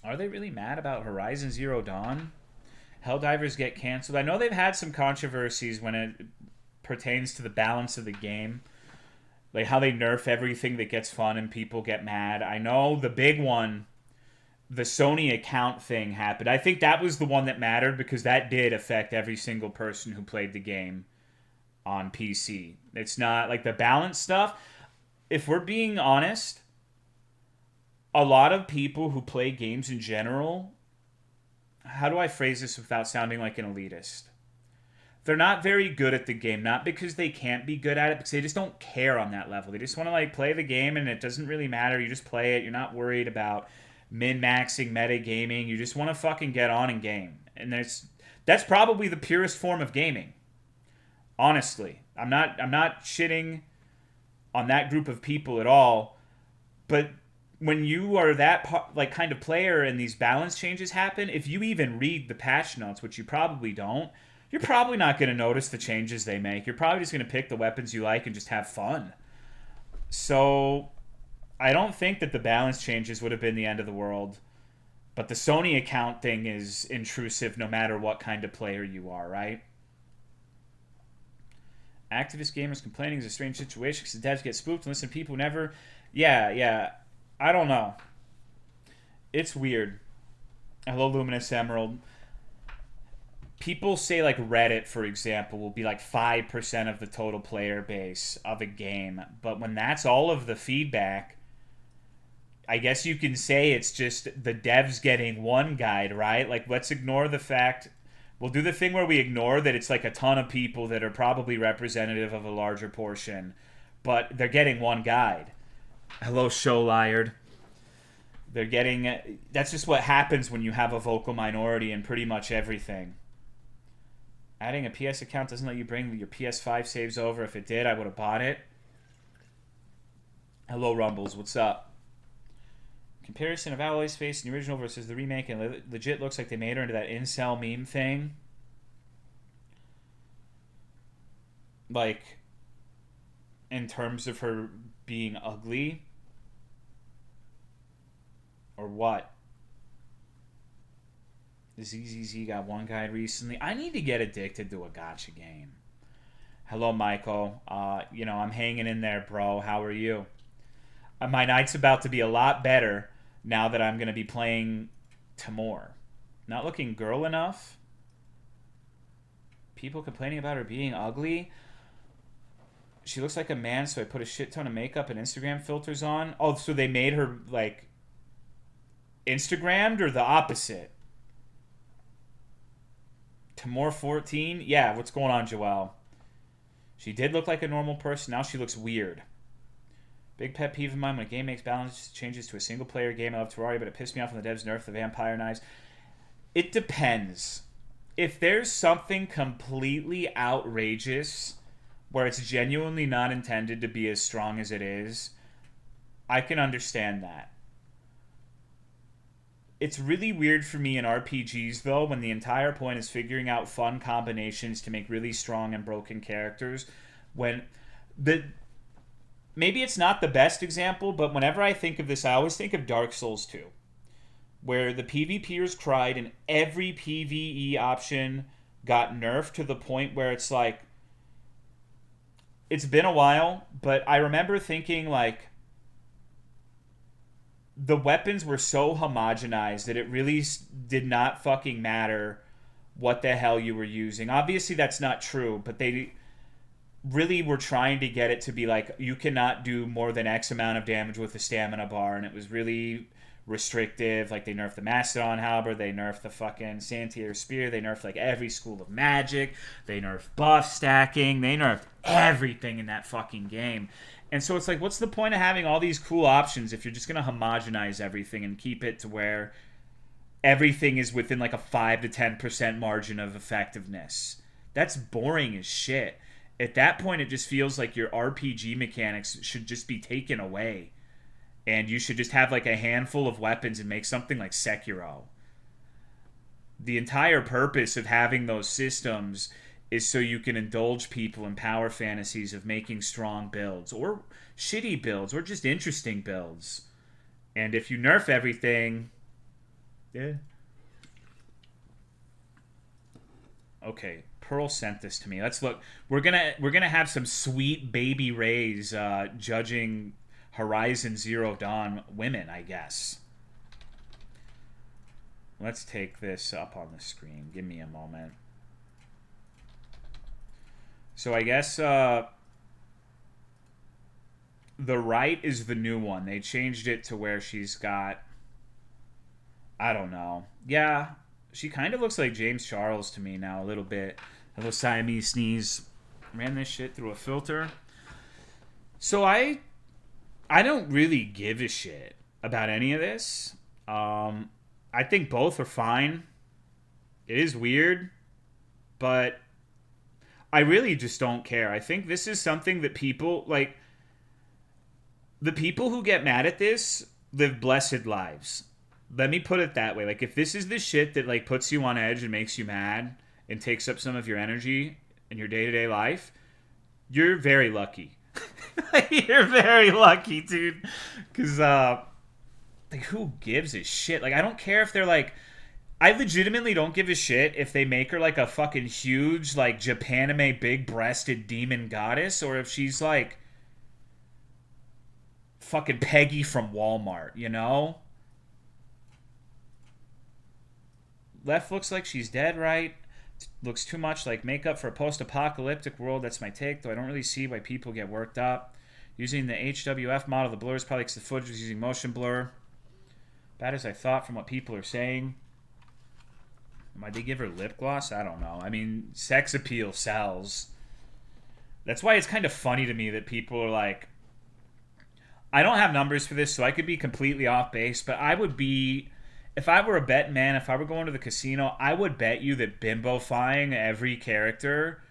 Are they really mad about Horizon Zero Dawn? Helldivers get canceled. I know they've had some controversies when it pertains to the balance of the game. Like how they nerf everything that gets fun and people get mad. I know the big one, the Sony account thing happened. I think that was the one that mattered because that did affect every single person who played the game on PC. It's not like the balance stuff. If we're being honest, a lot of people who play games in general, how do I phrase this without sounding like an elitist? They're not very good at the game, not because they can't be good at it, because they just don't care on that level. They just want to like play the game and it doesn't really matter. You just play it. You're not worried about min-maxing, meta-gaming. You just want to fucking get on and game. And that's probably the purest form of gaming. Honestly. I'm not shitting on that group of people at all, but when you are that like kind of player and these balance changes happen, if you even read the patch notes, which you probably don't, you're probably not going to notice the changes they make. You're probably just going to pick the weapons you like and just have fun. So I don't think that the balance changes would have been the end of the world. But the Sony account thing is intrusive no matter what kind of player you are, right? Activist gamers complaining is a strange situation because the devs get spooked and listen to people who never... Yeah. I don't know. It's weird. Hello, Luminous Emerald. People say, like, Reddit, for example, will be, like, 5% of the total player base of a game. But when that's all of the feedback, I guess you can say it's just the devs getting one guide, right? Like, let's ignore the fact... We'll do the thing where we ignore that it's, like, a ton of people that are probably representative of a larger portion. But they're getting one guide. Hello, Show Liard. They're getting... That's just what happens when you have a vocal minority in pretty much everything. Adding a PS account doesn't let you bring your PS5 saves over. If it did, I would have bought it. Hello, Rumbles. What's up? Comparison of Alloy's face in the original versus the remake, and legit looks like they made her into that incel meme thing. Like, in terms of her being ugly. Or what? The ZZZ got one guy recently. I need to get addicted to a gacha game. Hello, Michael. I'm hanging in there, bro. How are you? My night's about to be a lot better now that I'm going to be playing TIMORE. Not looking girl enough? People complaining about her being ugly? She looks like a man, so I put a shit ton of makeup and Instagram filters on. Oh, so they made her, like, Instagrammed, or the opposite? TIMORE 14? Yeah, what's going on, Joelle? She did look like a normal person. Now she looks weird. Big pet peeve of mine when a game makes balance changes to a single-player game. I love Terraria, but it pissed me off when the devs nerfed the vampire knives. It depends. If there's something completely outrageous where it's genuinely not intended to be as strong as it is, I can understand that. It's really weird for me in RPGs, though, when the entire point is figuring out fun combinations to make really strong and broken characters. Maybe it's not the best example, but whenever I think of this, I always think of Dark Souls 2, where the PvPers cried and every PvE option got nerfed to the point where it's like, it's been a while, but I remember thinking, like, the weapons were so homogenized that it really did not fucking matter what the hell you were using. Obviously, that's not true, but they really were trying to get it to be like, you cannot do more than X amount of damage with the stamina bar, and it was really restrictive. Like, they nerfed the Mastodon Halberd, they nerfed the fucking Santier Spear, they nerfed, like, every school of magic, they nerfed buff stacking, they nerfed everything in that fucking game. And so it's like, what's the point of having all these cool options if you're just going to homogenize everything and keep it to where everything is within like a 5 to 10% margin of effectiveness? That's boring as shit. At that point, it just feels like your RPG mechanics should just be taken away. And you should just have like a handful of weapons and make something like Sekiro. The entire purpose of having those systems is so you can indulge people in power fantasies of making strong builds, or shitty builds, or just interesting builds. And if you nerf everything... Yeah. Okay, Pearl sent this to me. Let's look. We're gonna have some sweet baby rays judging Horizon Zero Dawn women, I guess. Let's take this up on the screen. Give me a moment. So I guess the right is the new one. They changed it to where she's got... I don't know. Yeah, she kind of looks like James Charles to me now, a little bit. A little Siamese sneeze. Ran this shit through a filter. So I don't really give a shit about any of this. I think both are fine. It is weird, but I really just don't care. I think this is something that people, like, the people who get mad at this live blessed lives. Let me put it that way. Like, if this is the shit that, like, puts you on edge and makes you mad and takes up some of your energy in your day-to-day life, you're very lucky. You're very lucky, dude. Because, like, who gives a shit? Like, I don't care if they're, like... I legitimately don't give a shit if they make her, like, a fucking huge, like, Japanime big-breasted demon goddess, or if she's, like, fucking Peggy from Walmart, you know? Left looks like she's dead, right? Looks too much like makeup for a post-apocalyptic world. That's my take, though I don't really see why people get worked up. Using the HWF model, the blur is probably because the footage was using motion blur. Bad as I thought from what people are saying. Why'd they give her lip gloss? I don't know. I mean, sex appeal sells. That's why it's kind of funny to me that people are like... I don't have numbers for this, so I could be completely off base, but I would be... If I were a bet man, if I were going to the casino, I would bet you that bimbofying every character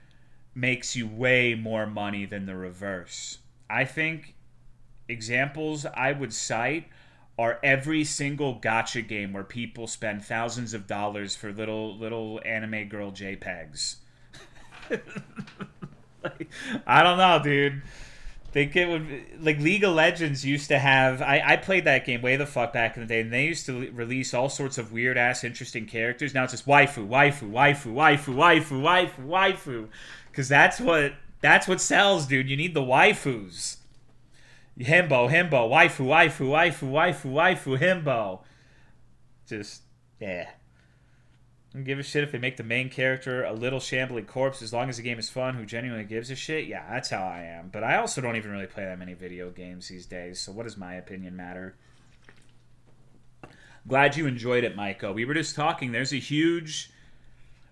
makes you way more money than the reverse. I think examples I would cite are every single gacha game where people spend thousands of dollars for little anime girl JPEGs. Like, I don't know, dude. Think it would, like, League of Legends used to have. I played that game way the fuck back in the day, and they used to release all sorts of weird ass interesting characters. Now it's just waifu, waifu, waifu, waifu, waifu, waifu, waifu, because that's what sells, dude. You need the waifus. Himbo, himbo, waifu, waifu, waifu, waifu, waifu, himbo. Just, yeah. I don't give a shit if they make the main character a little shambling corpse, as long as the game is fun. Who genuinely gives a shit? Yeah, that's how I am. But I also don't even really play that many video games these days, so what does my opinion matter? Glad you enjoyed it, Maiko. We were just talking. There's a huge...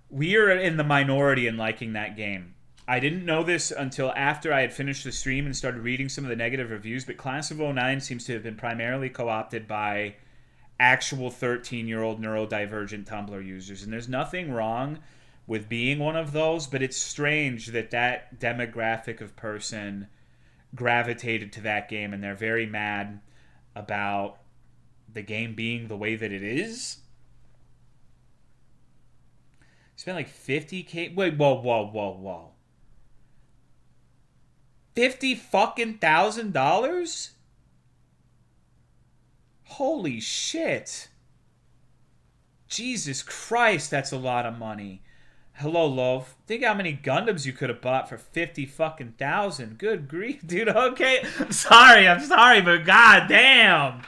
We are in the minority in liking that game. I didn't know this until after I had finished the stream and started reading some of the negative reviews, but Class of '09 seems to have been primarily co-opted by actual 13-year-old neurodivergent Tumblr users. And there's nothing wrong with being one of those, but it's strange that that demographic of person gravitated to that game, and they're very mad about the game being the way that it is. Spent like $50K. Wait, whoa. $50,000? Holy shit. Jesus Christ, that's a lot of money. Hello, Love. Think how many Gundams you could have bought for $50,000. Good grief, dude. Okay. I'm sorry, but god damn.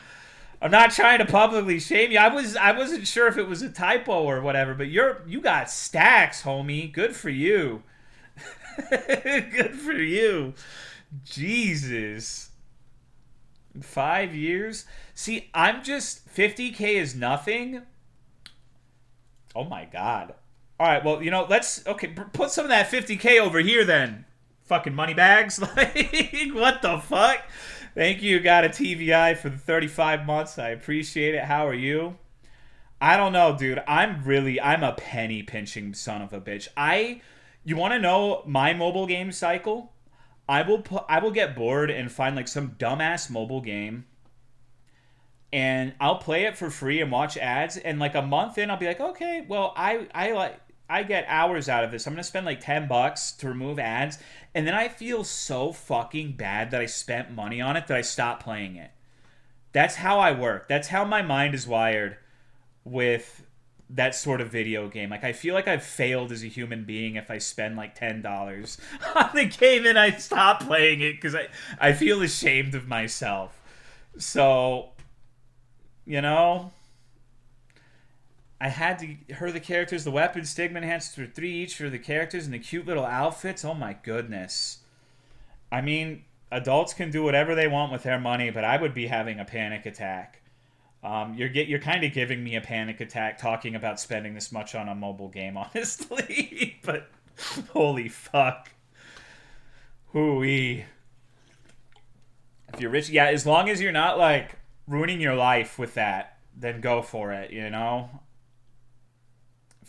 I'm not trying to publicly shame you. I wasn't sure if it was a typo or whatever, but you got stacks, homie. Good for you. Good for you. Jesus. 5 years? See, I'm just... $50K is nothing. Oh my god. Alright, well, let's... Okay, put some of that $50K over here then. Fucking money bags. Like, what the fuck? Thank you, got a TVI for the 35 months. I appreciate it. How are you? I don't know, dude. I'm a penny pinching son of a bitch. You want to know my mobile game cycle? I will get bored and find like some dumbass mobile game, and I'll play it for free and watch ads, and like a month in I'll be like, okay, well I get hours out of this. I'm gonna spend like $10 to remove ads, and then I feel so fucking bad that I spent money on it that I stop playing it. That's how I work. That's how my mind is wired with that sort of video game. Like, I feel like I've failed as a human being if I spend like $10 on the game and I stop playing it because I feel ashamed of myself. So, I had to her the characters, the weapons, stigma enhanced for 3 each for the characters, and the cute little outfits. Oh my goodness. I mean, adults can do whatever they want with their money, but I would be having a panic attack. You're kind of giving me a panic attack talking about spending this much on a mobile game, honestly. But holy fuck. Hooey. If you're rich, yeah, as long as you're not like ruining your life with that, then go for it,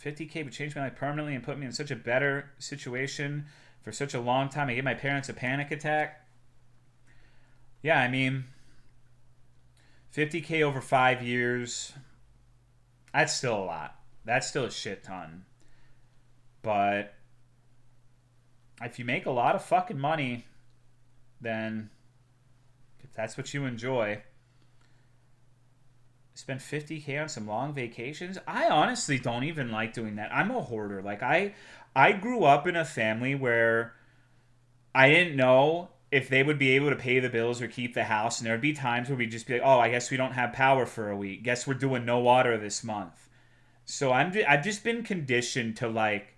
50K would change my life permanently and put me in such a better situation for such a long time. I gave my parents a panic attack. Yeah, I mean, 50K over 5 years, that's still a lot. That's still a shit ton. But if you make a lot of fucking money, then if that's what you enjoy, spend 50K on some long vacations. I honestly don't even like doing that. I'm a hoarder. Like, I grew up in a family where I didn't know if they would be able to pay the bills or keep the house, and there would be times where we'd just be like, oh, I guess we don't have power for a week. Guess we're doing no water this month. So I've just been conditioned to, like,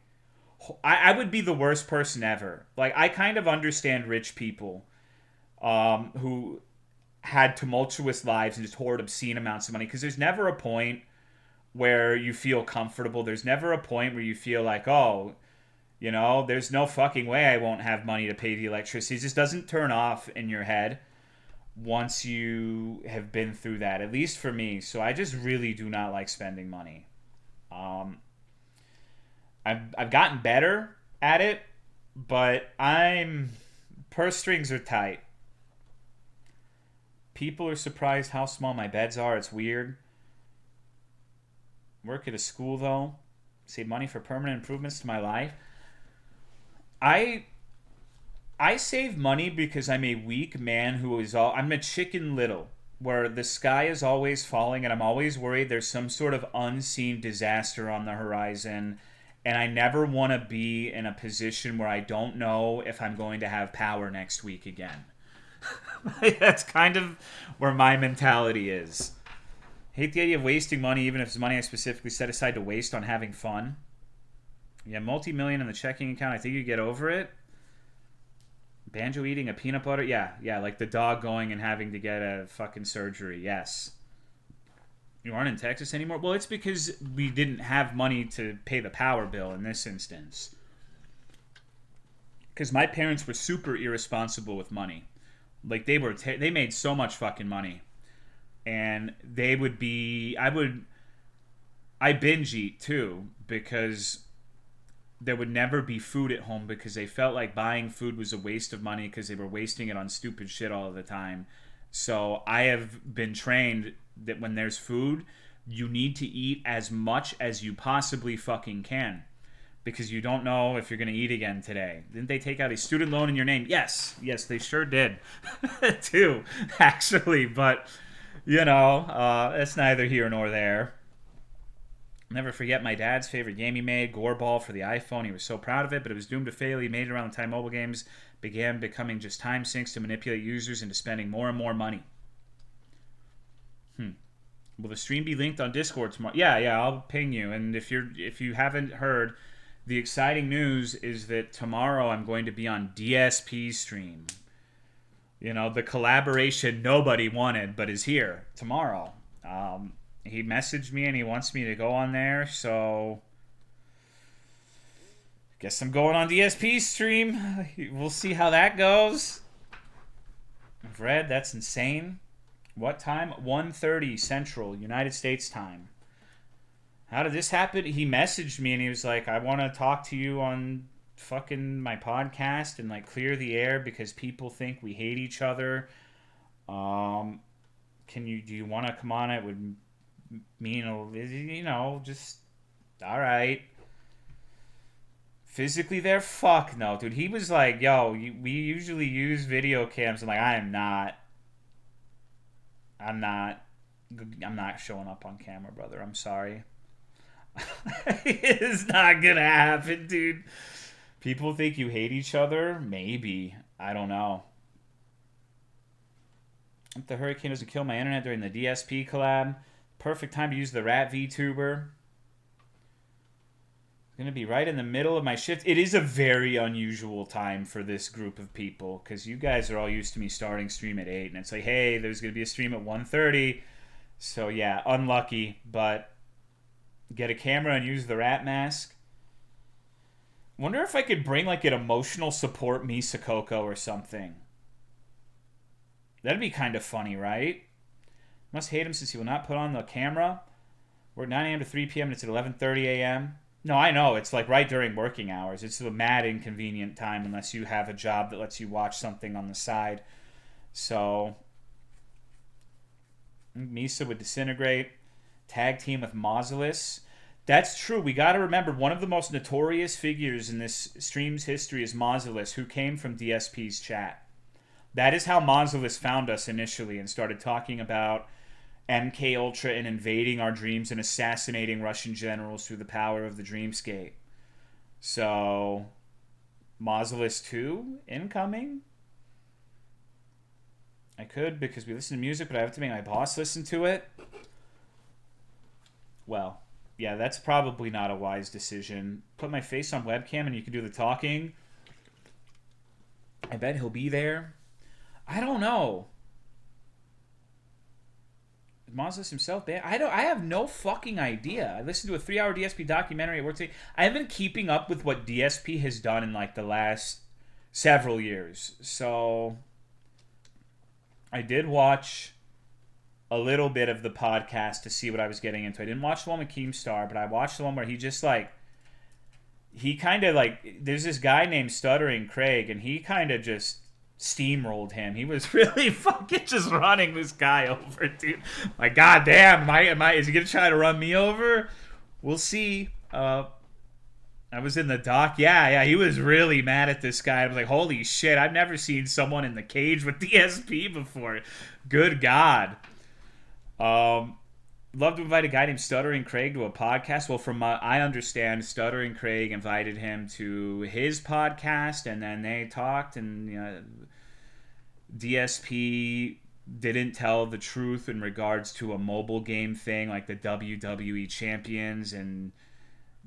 I would be the worst person ever. Like, I kind of understand rich people who had tumultuous lives and just hoard obscene amounts of money, because there's never a point where you feel comfortable. There's never a point where you feel like, oh, there's no fucking way I won't have money to pay the electricity. It just doesn't turn off in your head once you have been through that, at least for me. So I just really do not like spending money. I've gotten better at it, but purse strings are tight. People are surprised how small my beds are. It's weird. Work at a school, though. Save money for permanent improvements to my life. I save money because I'm a weak man I'm a Chicken Little, where the sky is always falling and I'm always worried there's some sort of unseen disaster on the horizon, and I never want to be in a position where I don't know if I'm going to have power next week again. That's kind of where my mentality is. Hate the idea of wasting money, even if it's money I specifically set aside to waste on having fun. Yeah, multi-million in the checking account. I think you get over it. Banjo eating a peanut butter. Yeah, like the dog going and having to get a fucking surgery. Yes. You aren't in Texas anymore? Well, it's because we didn't have money to pay the power bill in this instance. Because my parents were super irresponsible with money. Like, they made so much fucking money. And they would be... I binge eat, too, because there would never be food at home because they felt like buying food was a waste of money because they were wasting it on stupid shit all the time. So I have been trained that when there's food, you need to eat as much as you possibly fucking can, because you don't know if you're going to eat again today. Didn't they take out a student loan in your name? Yes, they sure did. Too, actually. But, it's neither here nor there. Never forget my dad's favorite game he made, Goreball for the iPhone. He was so proud of it, but it was doomed to fail. He made it around the time mobile games began becoming just time sinks to manipulate users into spending more and more money. Will the stream be linked on Discord tomorrow? Yeah, I'll ping you. And if you haven't heard, the exciting news is that tomorrow I'm going to be on DSP's stream. The collaboration nobody wanted, but is here tomorrow. He messaged me and he wants me to go on there, so guess I'm going on DSP's stream. We'll see how that goes. I've read that's insane. What time? 1:30 Central, United States time. How did this happen? He messaged me and he was like, I want to talk to you on fucking my podcast and like clear the air because people think we hate each other. Do you want to come on? It would mean, just all right. Physically there? Fuck no, dude. He was like, yo, we usually use video cams. I'm like, I'm not showing up on camera, brother. I'm sorry. It's not gonna happen, dude. People think you hate each other? Maybe. I don't know. If the hurricane doesn't kill my internet during the DSP collab, perfect time to use the Rat VTuber. It's going to be right in the middle of my shift. It is a very unusual time for this group of people because you guys are all used to me starting stream at 8. And it's like, hey, there's going to be a stream at 1:30. So, yeah, unlucky. But get a camera and use the rat mask. Wonder if I could bring like an emotional support Misakoko or something. That'd be kind of funny, right? Must hate him since he will not put on the camera. We're at 9 a.m. to 3 p.m. and it's at 11:30 a.m. No, I know. It's like right during working hours. It's a mad inconvenient time unless you have a job that lets you watch something on the side. So, Misa would disintegrate. Tag team with Mausolus. That's true. We got to remember one of the most notorious figures in this stream's history is Mausolus, who came from DSP's chat. That is how Mausolus found us initially and started talking about MK Ultra and invading our dreams and assassinating Russian generals through the power of the dreamscape. So, Mausolus 2 incoming? I could because we listen to music, but I have to make my boss listen to it. Well, yeah, that's probably not a wise decision. Put my face on webcam and you can do the talking. I bet he'll be there. I don't know. Is Mausolus himself banned? I have no fucking idea. I listened to a 3-hour DSP documentary at work today. I have been keeping up with what DSP has done in like the last several years. So I did watch a little bit of the podcast to see what I was getting into. I didn't watch the one with Keemstar, but I watched the one where he just like, he kind of like, there's this guy named Stuttering Craig, and he kind of just steamrolled him. He was really fucking just running this guy over, dude. My goddamn, is he gonna try to run me over? We'll see. I was in the dock. Yeah, he was really mad at this guy. I was like, holy shit, I've never seen someone in the cage with DSP before. Good God. Love to invite a guy named Stuttering Craig to a podcast. Well, from I understand, Stuttering Craig invited him to his podcast, and then they talked, and DSP didn't tell the truth in regards to a mobile game thing like the WWE Champions, and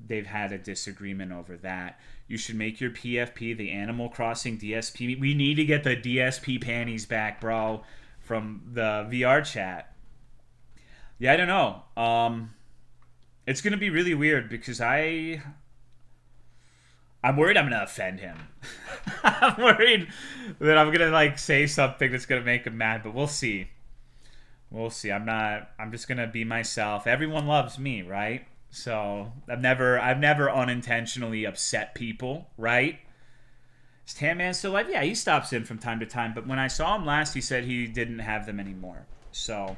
they've had a disagreement over that. You should make your PFP the Animal Crossing DSP. We need to get the DSP panties back, bro, from the VR chat. Yeah, I don't know. It's going to be really weird because I'm worried I'm going to offend him. I'm worried that I'm going to like say something that's going to make him mad, but we'll see. We'll see. I'm just going to be myself. Everyone loves me, right? So I've never unintentionally upset people, right? Is Tan Man still alive? Yeah, he stops in from time to time, but when I saw him last, he said he didn't have them anymore. So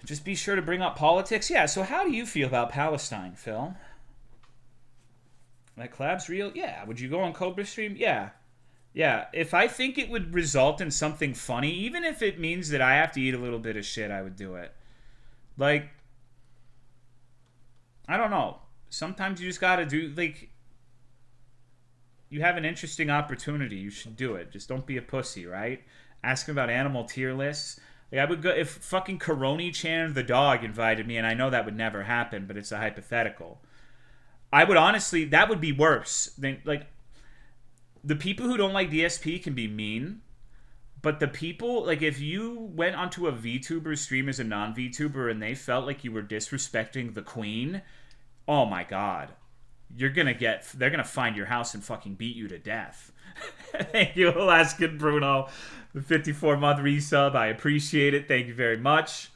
just be sure to bring up politics. Yeah, so how do you feel about Palestine, Phil? That collab's real? Yeah. Would you go on Cobra Stream? Yeah. Yeah. If I think it would result in something funny, even if it means that I have to eat a little bit of shit, I would do it. Like, I don't know. Sometimes you just gotta do, like, you have an interesting opportunity. You should do it. Just don't be a pussy, right? Asking about animal tier lists. Like, I would go, if fucking Coroni Chan the dog invited me, and I know that would never happen, but it's a hypothetical. I would honestly, that would be worse than, like, the people who don't like DSP can be mean, but the people, like, if you went onto a VTuber stream as a non-VTuber and they felt like you were disrespecting the queen, oh my god. They're gonna find your house and fucking beat you to death. Thank you, Alaskan Bruno. The 54-month resub. I appreciate it. Thank you very much.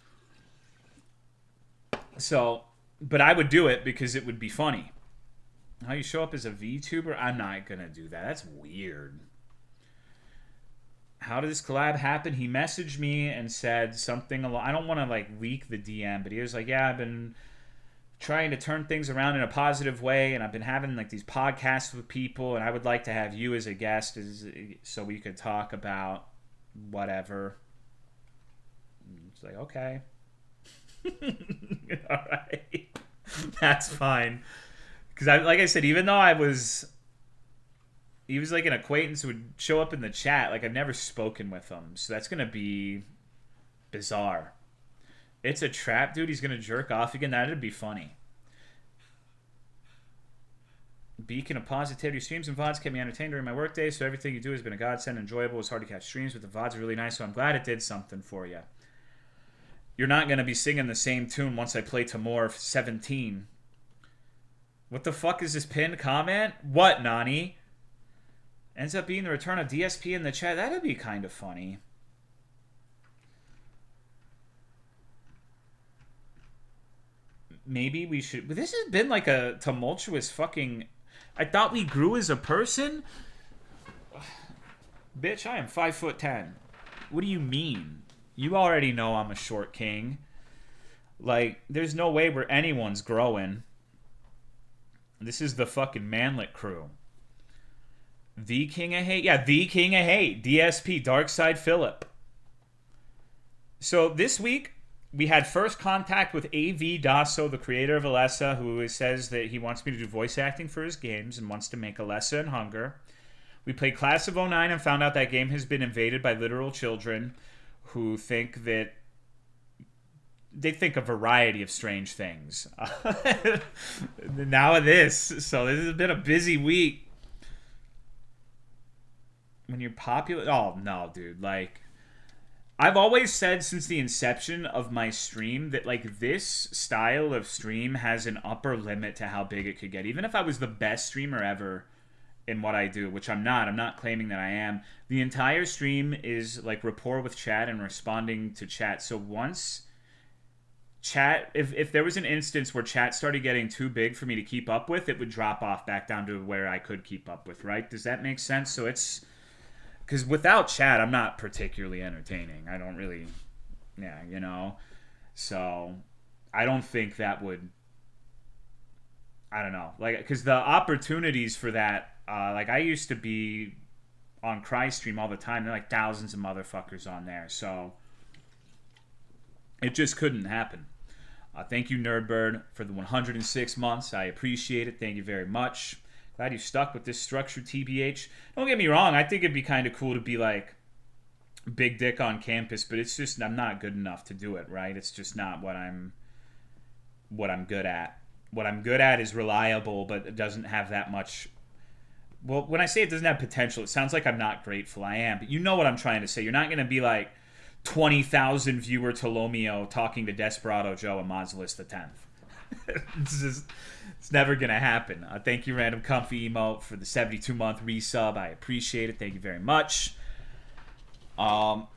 So, but I would do it because it would be funny. How you show up as a VTuber? I'm not gonna do that. That's weird. How did this collab happen? He messaged me and said something I don't want to like leak the DM, but he was like, yeah, I've been trying to turn things around in a positive way, and I've been having like these podcasts with people, and I would like to have you as a guest so we could talk about whatever. It's like, okay. All right. That's fine. Because like I said, even though he was like an acquaintance who would show up in the chat, like I've never spoken with him, so that's gonna be bizarre. It's a trap, dude. He's gonna jerk off again. That'd be funny. Beacon of positivity. Streams and VODs kept me entertained during my workday, so everything you do has been a godsend, enjoyable. It's hard to catch streams, but the VODs are really nice, so I'm glad it did something for you. You're not gonna be singing the same tune once I play TIMORE 17. What the fuck is this pinned comment? What, Nani? Ends up being the return of DSP in the chat. That'd be kind of funny. Maybe we should... But this has been like a tumultuous fucking... I thought we grew as a person? Bitch, I am 5'10". What do you mean? You already know I'm a short king. Like, there's no way where anyone's growing. This is the fucking manlet crew. The King of Hate? Yeah, The King of Hate. DSP, Darkside Phillip. So this week, we had first contact with A.V. Dasso, the creator of Alessa, who says that he wants me to do voice acting for his games and wants to make Alessa and Hunger. We played Class of '09 and found out that game has been invaded by literal children who think that... They think a variety of strange things. Now this. So this has been a busy week. When you're popular... Oh, no, dude. Like... I've always said since the inception of my stream that, like, this style of stream has an upper limit to how big it could get. Even if I was the best streamer ever in what I do, which I'm not claiming that I am, the entire stream is, like, rapport with chat and responding to chat. So once chat... If there was an instance where chat started getting too big for me to keep up with, it would drop off back down to where I could keep up with, right? Does that make sense? So it's... Because without chat, I'm not particularly entertaining. I don't really, yeah, you know. So I don't think that would. I don't know, like, because the opportunities for that, like, I used to be on CryStream all the time. There are like thousands of motherfuckers on there, so it just couldn't happen. Thank you, Nerdbird, for the 106 months. I appreciate it. Thank you very much. Glad you stuck with this structured TBH. Don't get me wrong. I think it'd be kind of cool to be like big dick on campus, but it's just I'm not good enough to do it. Right? It's just not what I'm good at. What I'm good at is reliable, but it doesn't have that much. Well, when I say it doesn't have potential, it sounds like I'm not grateful. I am, but you know what I'm trying to say. You're not going to be like 20,000 viewer Tolomeo talking to Desperado Joe and Mausolus the 10th. It's never gonna happen. Thank you, Random Comfy Emote, for the 72-month resub. I appreciate it. Thank you very much. Man,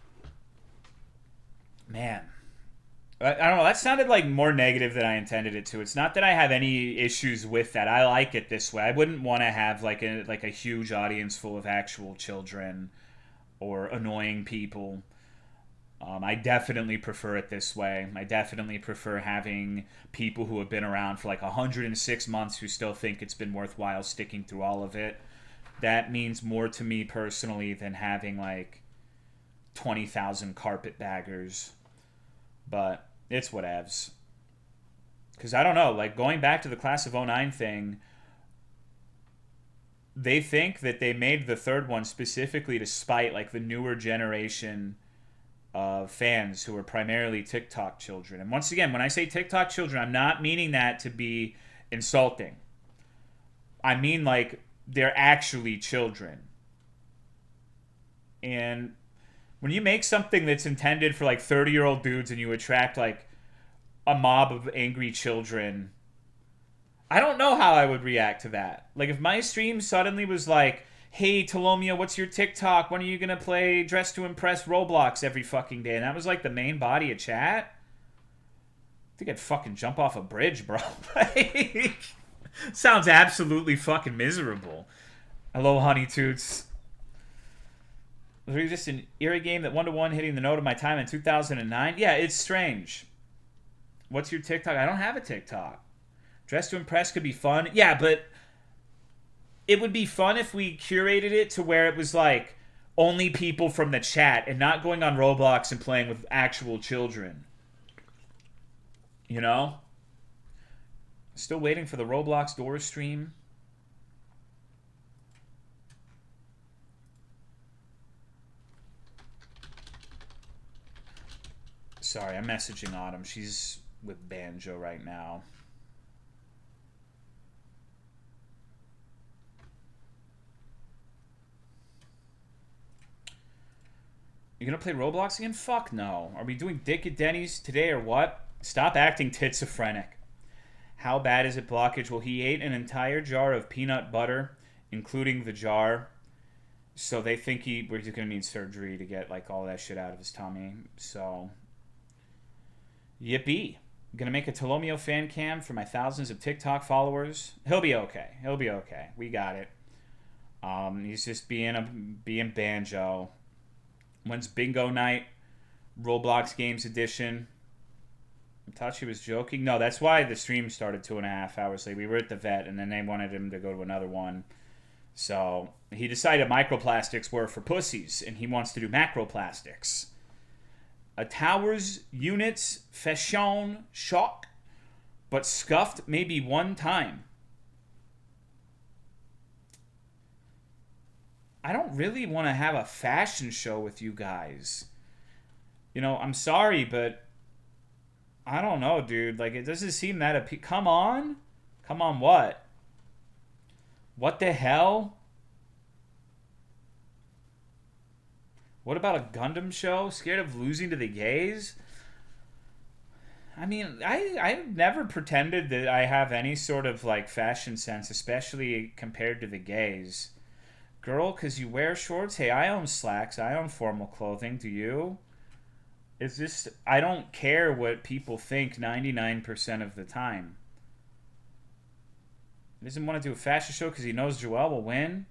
I don't know. That sounded like more negative than I intended it to. It's not that I have any issues with that. I like it this way. I wouldn't want to have like a huge audience full of actual children or annoying people. I definitely prefer it this way. I definitely prefer having people who have been around for like 106 months who still think it's been worthwhile sticking through all of it. That means more to me personally than having like 20,000 carpetbaggers. But it's whatevs. Because I don't know, like going back to the class of '09 thing, they think that they made the third one specifically to spite like the newer generation of fans who are primarily TikTok children. And once again, when I say TikTok children, I'm not meaning that to be insulting. I mean like they're actually children. And when you make something that's intended for like 30-year-old dudes and you attract like a mob of angry children, I don't know how I would react to that. Like if my stream suddenly was like, hey, Tolomeo, what's your TikTok? When are you going to play Dress to Impress Roblox every fucking day? And that was like the main body of chat. I think I'd fucking jump off a bridge, bro. Sounds absolutely fucking miserable. Hello, Honey Toots. Was it just an era game that 1-to-1 hitting the note of my time in 2009? Yeah, it's strange. What's your TikTok? I don't have a TikTok. Dress to Impress could be fun. Yeah, but it would be fun if we curated it to where it was like only people from the chat and not going on Roblox and playing with actual children. You know? Still waiting for the Roblox Doors stream. Sorry, I'm messaging Autumn. She's with Banjo right now. You gonna play Roblox again? Fuck no. Are we doing Dick at Denny's today or what? Stop acting titsophrenic. How bad is it, blockage? Well, he ate an entire jar of peanut butter, including the jar. So they think he's gonna need surgery to get like all that shit out of his tummy. So, yippee. I'm gonna make a Tolomeo fan cam for my thousands of TikTok followers. He'll be okay. He'll be okay. We got it. He's just being Banjo. When's bingo night? Roblox Games Edition. I thought she was joking. No, that's why the stream started 2.5 hours late. We were at the vet, and then they wanted him to go to another one. So he decided microplastics were for pussies, and he wants to do macroplastics. A tower's units fashion shock, but scuffed maybe one time. I don't really want to have a fashion show with you guys. You know, I'm sorry, but I don't know, dude. Like, it doesn't seem that come on? Come on what? What the hell? What about a Gundam show? Scared of losing to the gays? I mean, I've never pretended that I have any sort of, like, fashion sense, especially compared to the gays. Girl, because you wear shorts? Hey, I own slacks. I own formal clothing. Do you? It's just, I don't care what people think 99% of the time. He doesn't want to do a fashion show because he knows Joel will win.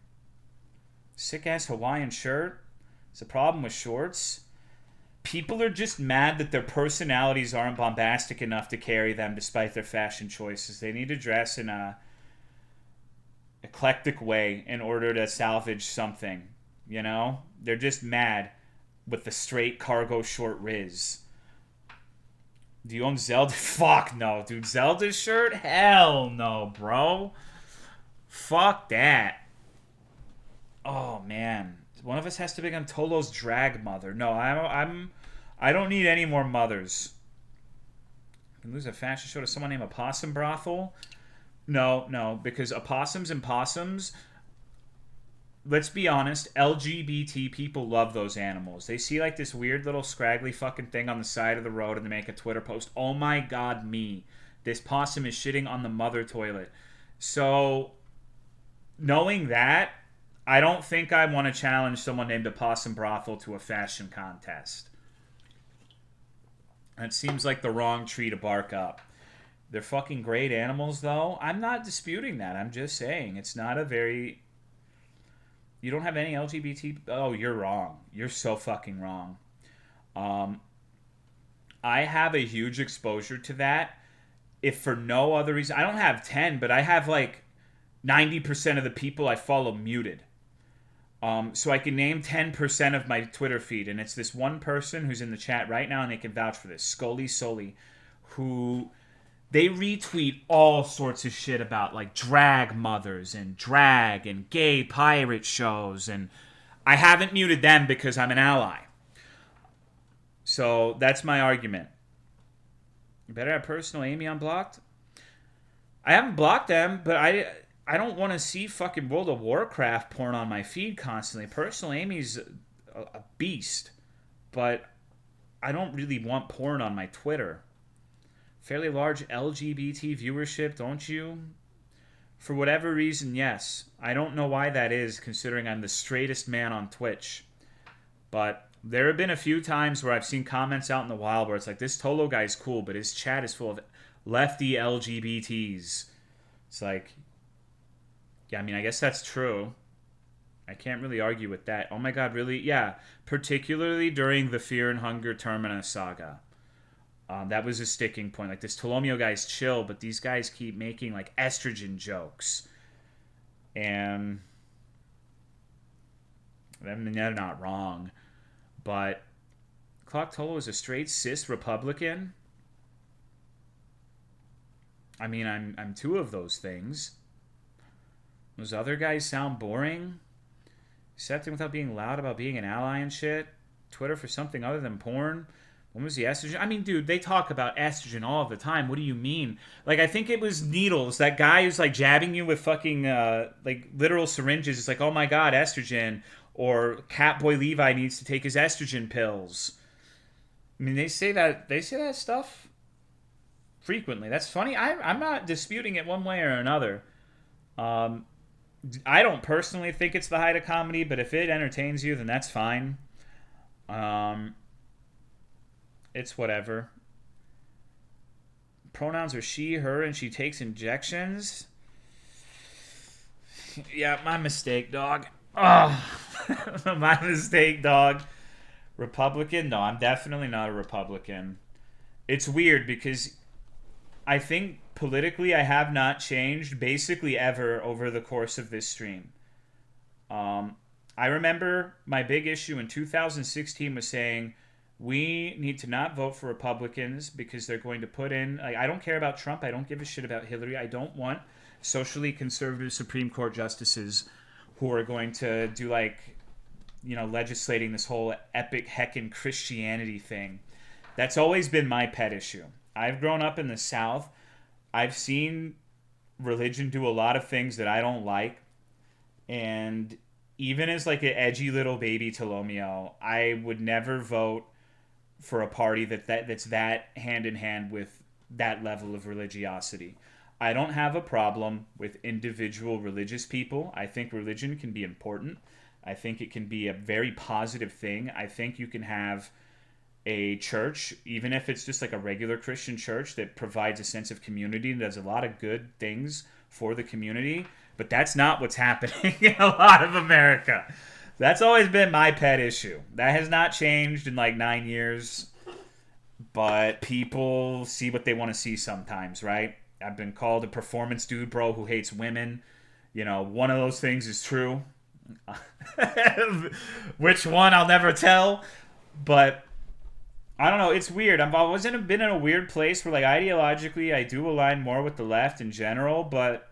Sick-ass Hawaiian shirt. It's a problem with shorts. People are just mad that their personalities aren't bombastic enough to carry them despite their fashion choices. They need to dress in a eclectic way in order to salvage something, you know? They're just mad with the straight cargo short Riz. Do you own Zelda? Fuck no, dude. Zelda's shirt? Hell no, bro. Fuck that. Oh, man. One of us has to become Tolo's drag mother. No, I don't need any more mothers. I can lose a fashion show to someone named Opossum Brothel. No, because opossums and possums, let's be honest, LGBT people love those animals. They see like this weird little scraggly fucking thing on the side of the road and they make a Twitter post. Oh my god, me. This possum is shitting on the mother toilet. So, knowing that, I don't think I want to challenge someone named Opossum Brothel to a fashion contest. That seems like the wrong tree to bark up. They're fucking great animals, though. I'm not disputing that. I'm just saying it's not a very... You don't have any LGBT... Oh, you're wrong. You're so fucking wrong. I have a huge exposure to that. If for no other reason... I don't have 10, but I have like 90% of the people I follow muted. So I can name 10% of my Twitter feed, and it's this one person who's in the chat right now, and they can vouch for this, Scully Sully, who they retweet all sorts of shit about like drag mothers and drag and gay pirate shows, and I haven't muted them because I'm an ally. So that's my argument. You better have personal Amy unblocked. I haven't blocked them, but I don't want to see fucking World of Warcraft porn on my feed constantly. Personal Amy's a beast, but I don't really want porn on my Twitter. Fairly large LGBT viewership, don't you? For whatever reason, yes. I don't know why that is, considering I'm the straightest man on Twitch. But there have been a few times where I've seen comments out in the wild where it's like, this Tolo guy's cool, but his chat is full of lefty LGBTs. It's like... Yeah, I mean, I guess that's true. I can't really argue with that. Oh my god, really? Yeah, particularly during the Fear and Hunger Terminus saga. That was a sticking point. Like, this Tolomeo guy's chill, but these guys keep making, like, estrogen jokes. And... I mean, they're not wrong. But... Clock Tolo is a straight cis Republican? I mean, I'm two of those things. Those other guys sound boring. Accepting without being loud about being an ally and shit. Twitter for something other than porn. When was the estrogen? I mean, dude, they talk about estrogen all the time. What do you mean? Like, I think it was Needles. That guy who's, like, jabbing you with fucking, like, literal syringes. It's like, oh my god, estrogen. Or Catboy Levi needs to take his estrogen pills. I mean, they say that stuff frequently. That's funny. I'm not disputing it one way or another. I don't personally think it's the height of comedy, but if it entertains you, then that's fine. It's whatever. Pronouns are she, her, and she takes injections. Yeah, my mistake, dog. Oh, my mistake, dog. Republican? No, I'm definitely not a Republican. It's weird because I think politically I have not changed basically ever over the course of this stream. I remember my big issue in 2016 was saying we need to not vote for Republicans because they're going to put in... Like, I don't care about Trump. I don't give a shit about Hillary. I don't want socially conservative Supreme Court justices who are going to do, like, you know, legislating this whole epic heckin' Christianity thing. That's always been my pet issue. I've grown up in the South. I've seen religion do a lot of things that I don't like. And even as like an edgy little baby Tolomeo, I would never vote for a party that's that hand in hand with that level of religiosity. I don't have a problem with individual religious people. I think religion can be important. I think it can be a very positive thing. I think you can have a church, even if it's just like a regular Christian church that provides a sense of community and does a lot of good things for the community. But that's not what's happening in a lot of America. That's always been my pet issue. That has not changed in like 9 years. But people see what they want to see sometimes, right? I've been called a performance dude, bro, who hates women. You know, one of those things is true. Which one, I'll never tell. But I don't know. It's weird. I've always been in a weird place where, like, ideologically, I do align more with the left in general, but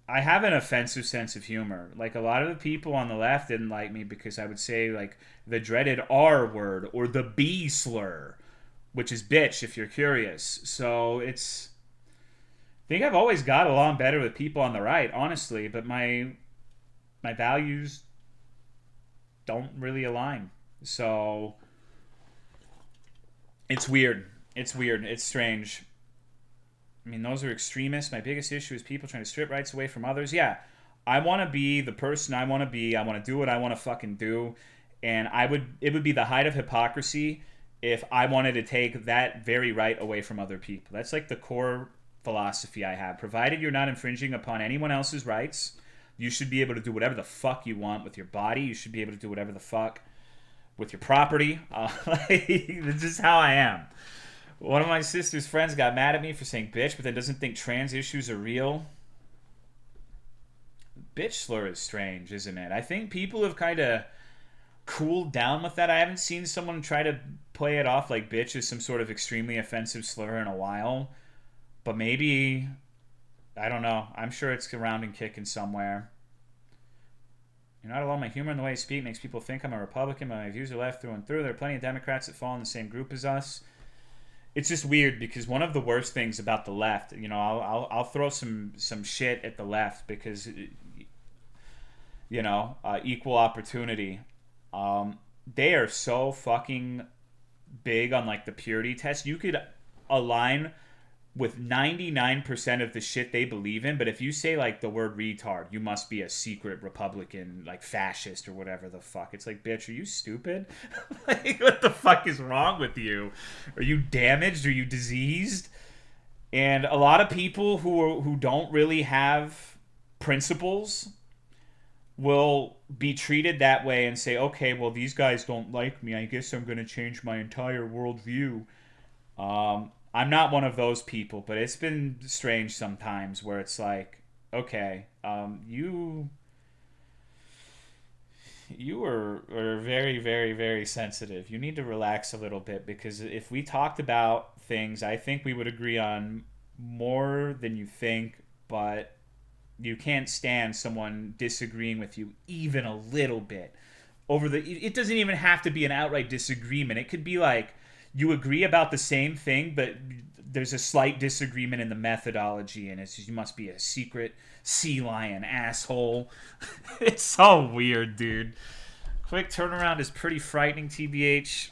I have an offensive sense of humor. Like, a lot of the people on the left didn't like me because I would say, like, the dreaded R word or the B slur, which is bitch if you're curious. So it's. I think I've always got along better with people on the right, honestly, but my values don't really align. So it's weird. It's weird. It's strange. I mean, those are extremists. My biggest issue is people trying to strip rights away from others. Yeah, I want to be the person I want to be. I want to do what I want to fucking do. And it would be the height of hypocrisy if I wanted to take that very right away from other people. That's like the core philosophy I have. Provided you're not infringing upon anyone else's rights, you should be able to do whatever the fuck you want with your body. You should be able to do whatever the fuck with your property. This is how I am. One of my sister's friends got mad at me for saying bitch, but then doesn't think trans issues are real. Bitch slur is strange, isn't it? I think people have kind of cooled down with that. I haven't seen someone try to play it off like bitch is some sort of extremely offensive slur in a while. But maybe, I don't know. I'm sure it's around and kicking somewhere. You're not alone. My humor and the way I speak makes people think I'm a Republican, but my views are left through and through. There are plenty of Democrats that fall in the same group as us. It's just weird because one of the worst things about the left, you know, I'll throw some shit at the left because, you know, equal opportunity. They are so fucking big on like the purity test. You could align with 99% of the shit they believe in, but if you say like the word retard, you must be a secret Republican, like fascist or whatever the fuck. It's like, bitch, are you stupid? Like, what the fuck is wrong with you? Are you damaged? Are you diseased? And a lot of people who don't really have principles will be treated that way and say, okay, well, these guys don't like me. I guess I'm going to change my entire worldview. I'm not one of those people, but it's been strange sometimes where it's like, okay, you are very, very, very sensitive. You need to relax a little bit because if we talked about things, I think we would agree on more than you think, but you can't stand someone disagreeing with you even a little bit. It doesn't even have to be an outright disagreement. It could be like, you agree about the same thing, but there's a slight disagreement in the methodology, and it's just, you must be a secret sea lion asshole. It's so weird, dude. Quick turnaround is pretty frightening, TBH.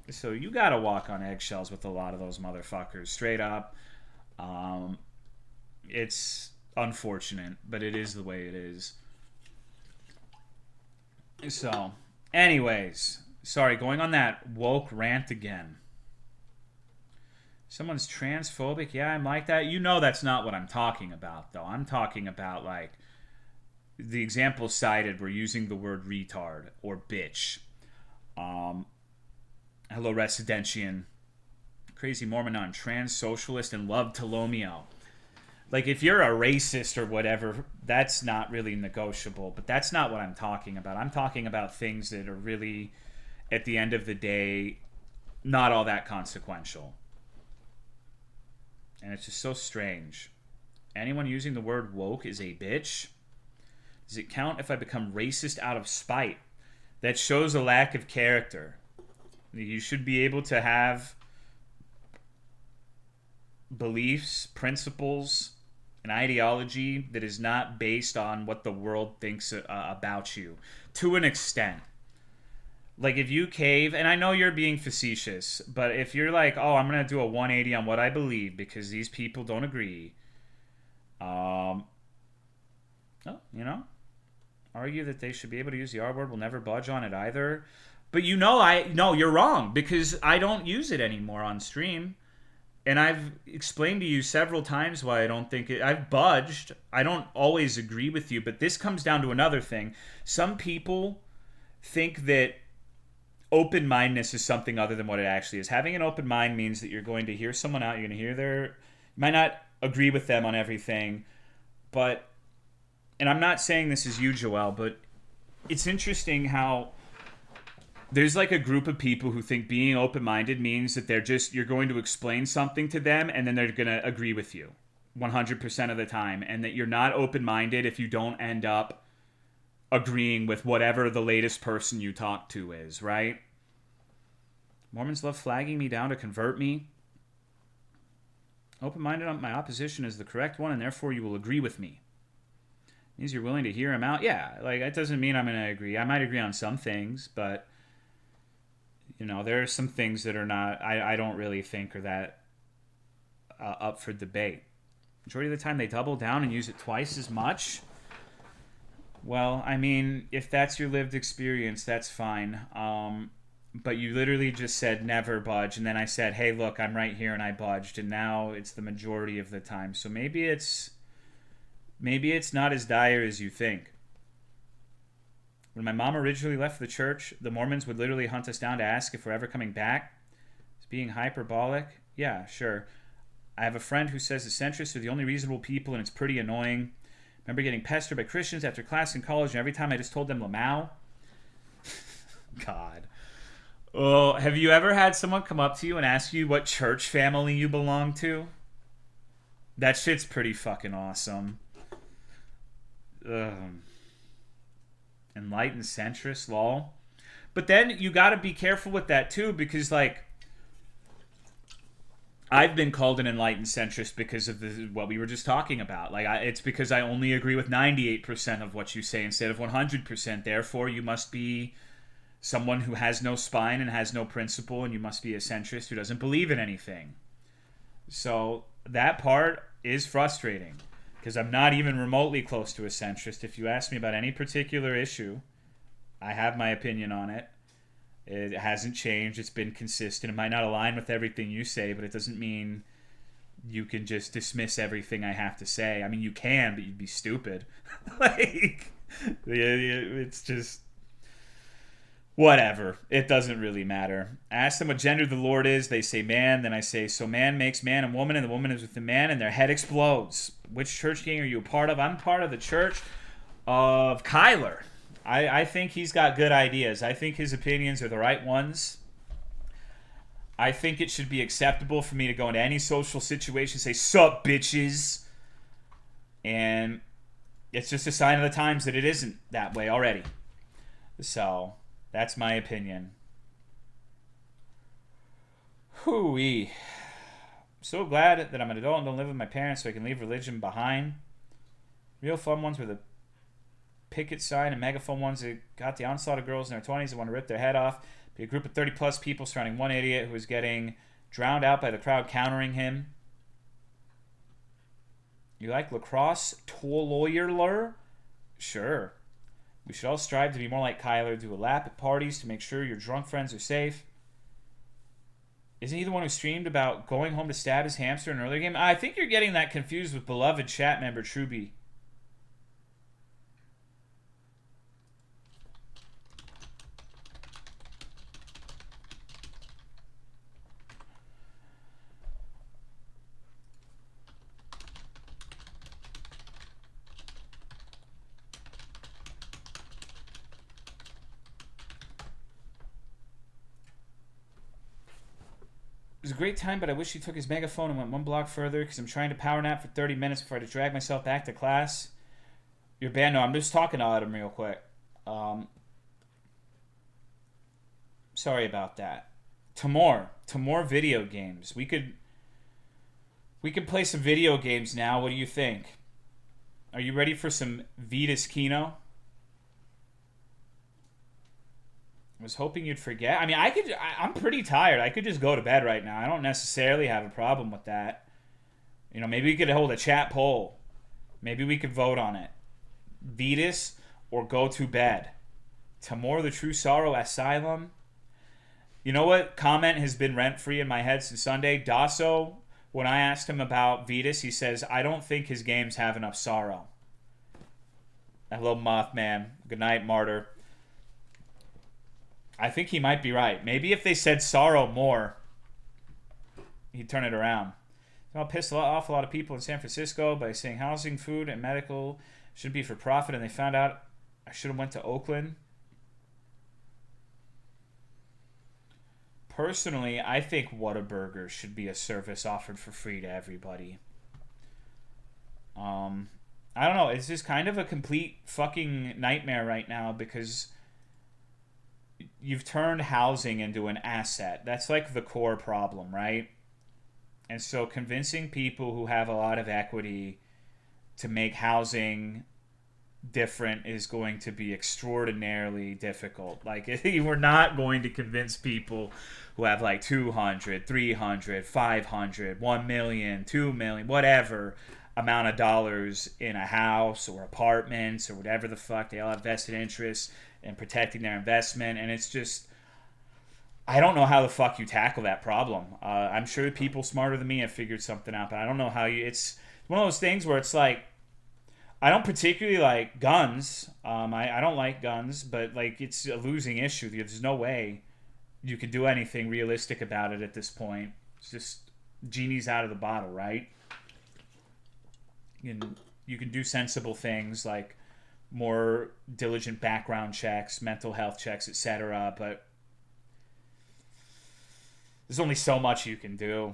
So you gotta walk on eggshells with a lot of those motherfuckers, straight up. It's unfortunate, but it is the way it is. So, anyways, sorry, going on that woke rant again. Someone's transphobic. Yeah, I'm like that. You know that's not what I'm talking about, though. I'm talking about, like, the examples cited were using the word retard or bitch. Hello, Residentian. Crazy Mormon on trans socialist and love Tolomeo. Like, if you're a racist or whatever, that's not really negotiable. But that's not what I'm talking about. I'm talking about things that are really, at the end of the day, not all that consequential. And it's just so strange. Anyone using the word woke is a bitch? Does it count if I become racist out of spite? That shows a lack of character. You should be able to have beliefs, principles, an ideology that is not based on what the world thinks about you, to an extent. Like, if you cave, and I know you're being facetious, but if you're like, oh, I'm going to do a 180 on what I believe because these people don't agree, you know, argue that they should be able to use the R word, will never budge on it either. But no, you're wrong because I don't use it anymore on stream. And I've explained to you several times why I don't think it. I've budged. I don't always agree with you, but this comes down to another thing. Some people think that open-mindedness is something other than what it actually is. Having an open mind means that you're going to hear someone out, you're going to hear you might not agree with them on everything, but, and I'm not saying this is you, Joel, but it's interesting how there's like a group of people who think being open-minded means that you're going to explain something to them and then they're going to agree with you 100% of the time, and that you're not open-minded if you don't end up agreeing with whatever the latest person you talk to is, right? Mormons love flagging me down to convert me. Open-minded on my opposition is the correct one, and therefore you will agree with me. It means you're willing to hear him out. Yeah, like that doesn't mean I'm going to agree. I might agree on some things, but you know, there are some things that are not, I don't really think are that up for debate. Majority of the time they double down and use it twice as much. Well, I mean, if that's your lived experience, that's fine. But you literally just said never budge, and then I said, hey, look, I'm right here, and I budged, and now it's the majority of the time. So maybe it's not as dire as you think. When my mom originally left the church, the Mormons would literally hunt us down to ask if we're ever coming back. It's being hyperbolic. Yeah, sure. I have a friend who says the centrists are the only reasonable people, and it's pretty annoying. Remember getting pestered by Christians after class in college, and every time I just told them Lamau. God. Oh, have you ever had someone come up to you and ask you what church family you belong to? That shit's pretty fucking awesome. Enlightened centrist, lol. But then you gotta be careful with that too, because like I've been called an enlightened centrist because of what we were just talking about. Like, it's because I only agree with 98% of what you say instead of 100%. Therefore, you must be someone who has no spine and has no principle, and you must be a centrist who doesn't believe in anything. So that part is frustrating because I'm not even remotely close to a centrist. If you ask me about any particular issue, I have my opinion on it. It hasn't changed. It's been consistent. It might not align with everything you say, but it doesn't mean you can just dismiss everything I have to say. I mean, you can, but you'd be stupid. Like, it's just whatever. It doesn't really matter. I ask them what gender the Lord is. They say man. Then I say, so man makes man and woman, and the woman is with the man, and their head explodes. Which church gang are you a part of? I'm part of the church of Kyler. I think he's got good ideas. I think his opinions are the right ones. I think it should be acceptable for me to go into any social situation and say, sup, bitches. And it's just a sign of the times that it isn't that way already. So, that's my opinion. Hoo-wee. So glad that I'm an adult and don't live with my parents so I can leave religion behind. Real fun ones were the picket sign and megaphone ones that got the onslaught of girls in their 20s that want to rip their head off. Be a group of 30 plus people surrounding one idiot who is getting drowned out by the crowd countering him. You like lacrosse? Tolomeo? Sure. We should all strive to be more like Kyler. Do a lap at parties to make sure your drunk friends are safe. Isn't he the one who streamed about going home to stab his hamster in an earlier game? I think you're getting that confused with beloved chat member Truby. It was a great time, but I wish he took his megaphone and went one block further because I'm trying to power nap for 30 minutes before I had to drag myself back to class. Your band, no, I'm just talking to Autumn real quick. Sorry about that. TIMORE video games. We could play some video games now. What do you think? Are you ready for some Vitas Kino? I was hoping you'd forget. I mean, I'm pretty tired. I could just go to bed right now. I don't necessarily have a problem with that. You know, maybe we could hold a chat poll. Maybe we could vote on it. Vitas or go to bed. TIMORE the True Sorrow Asylum. You know what comment has been rent-free in my head since Sunday? Dasso, when I asked him about Vitas, he says, I don't think his games have enough sorrow. Hello, Mothman. Good night, Martyr. I think he might be right. Maybe if they said sorrow more, he'd turn it around. I'll piss off a lot of people in San Francisco by saying housing, food, and medical should be for profit, and they found out I should have went to Oakland. Personally, I think Whataburger should be a service offered for free to everybody. I don't know. It's just kind of a complete fucking nightmare right now because you've turned housing into an asset. That's like the core problem, right? And so convincing people who have a lot of equity to make housing different is going to be extraordinarily difficult. Like, we're not going to convince people who have like 200, 300, 500, 1 million, 2 million, whatever amount of dollars in a house or apartments or whatever the fuck. They all have vested interests in protecting their investment. And it's just, I don't know how the fuck you tackle that problem. I'm sure people smarter than me have figured something out, but I don't know how you. It's one of those things where it's like, I don't particularly like guns. I don't like guns, but like it's a losing issue. There's no way you could do anything realistic about it at this point. It's just genie's out of the bottle, right? You can do sensible things like more diligent background checks, mental health checks, etc. But there's only so much you can do.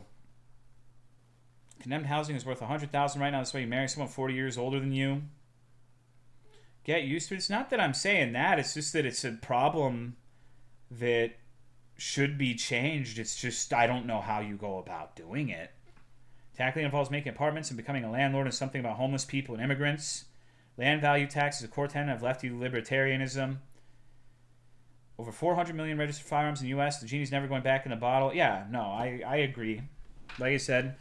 Condemned housing is worth $100,000 right now. That's why you marry someone 40 years older than you. Get used to it. It's not that I'm saying that. It's just that it's a problem that should be changed. It's just I don't know how you go about doing it. Tackling involves making apartments and becoming a landlord, and something about homeless people and immigrants. Land value tax is a core tenet of lefty libertarianism. Over 400 million registered firearms in the U.S. The genie's never going back in the bottle. Yeah, no, I agree. Like I said,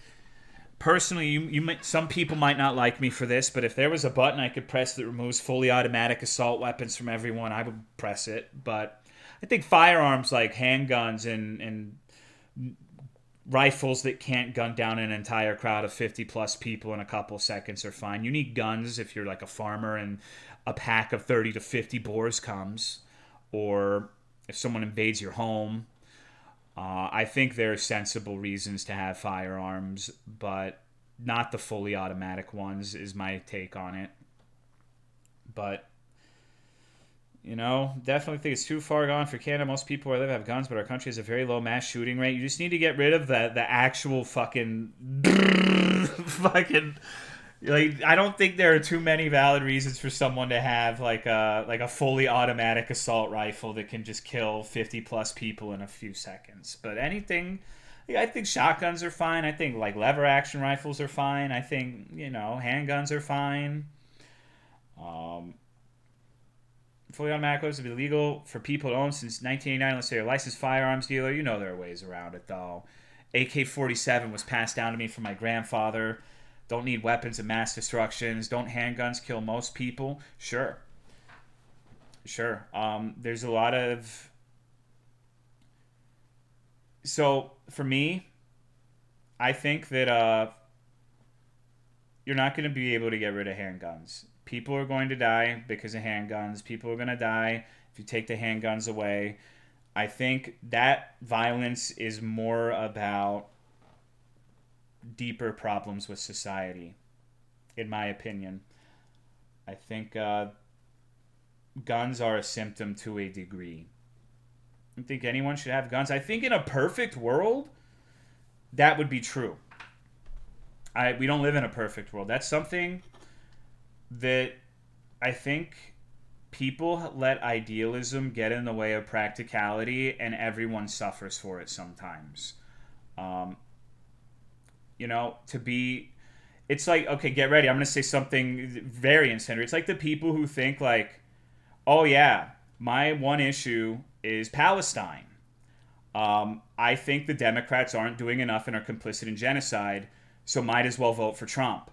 personally, you might, some people might not like me for this, but if there was a button I could press that removes fully automatic assault weapons from everyone, I would press it. But I think firearms like handguns and rifles that can't gun down an entire crowd of 50 plus people in a couple seconds are fine. You need guns if you're like a farmer and a pack of 30 to 50 boars comes, or if someone invades your home. I think there are sensible reasons to have firearms, but not the fully automatic ones is my take on it. But, you know, definitely think it's too far gone for Canada. Most people where I live have guns, but our country has a very low mass shooting rate. You just need to get rid of the actual fucking like, I don't think there are too many valid reasons for someone to have like a fully automatic assault rifle that can just kill 50 plus people in a few seconds. But anything, I think shotguns are fine. I think like lever action rifles are fine. I think, you know, handguns are fine. Fully automatic weapons have been legal for people to own since 1989 unless they're a licensed firearms dealer. You know there are ways around it, though. AK-47 was passed down to me from my grandfather. Don't need weapons of mass destructions. Don't handguns kill most people? Sure. There's a lot of... So, for me, I think that you're not going to be able to get rid of handguns. People are going to die because of handguns. People are going to die if you take the handguns away. I think that violence is more about deeper problems with society, in my opinion. I think guns are a symptom to a degree. I don't think anyone should have guns. I think in a perfect world, that would be true. We don't live in a perfect world. That's something that I think people let idealism get in the way of practicality, and everyone suffers for it sometimes. You know, it's like, okay, get ready. I'm going to say something very incendiary. It's like the people who think like, oh yeah, my one issue is Palestine. I think the Democrats aren't doing enough and are complicit in genocide, so might as well vote for Trump.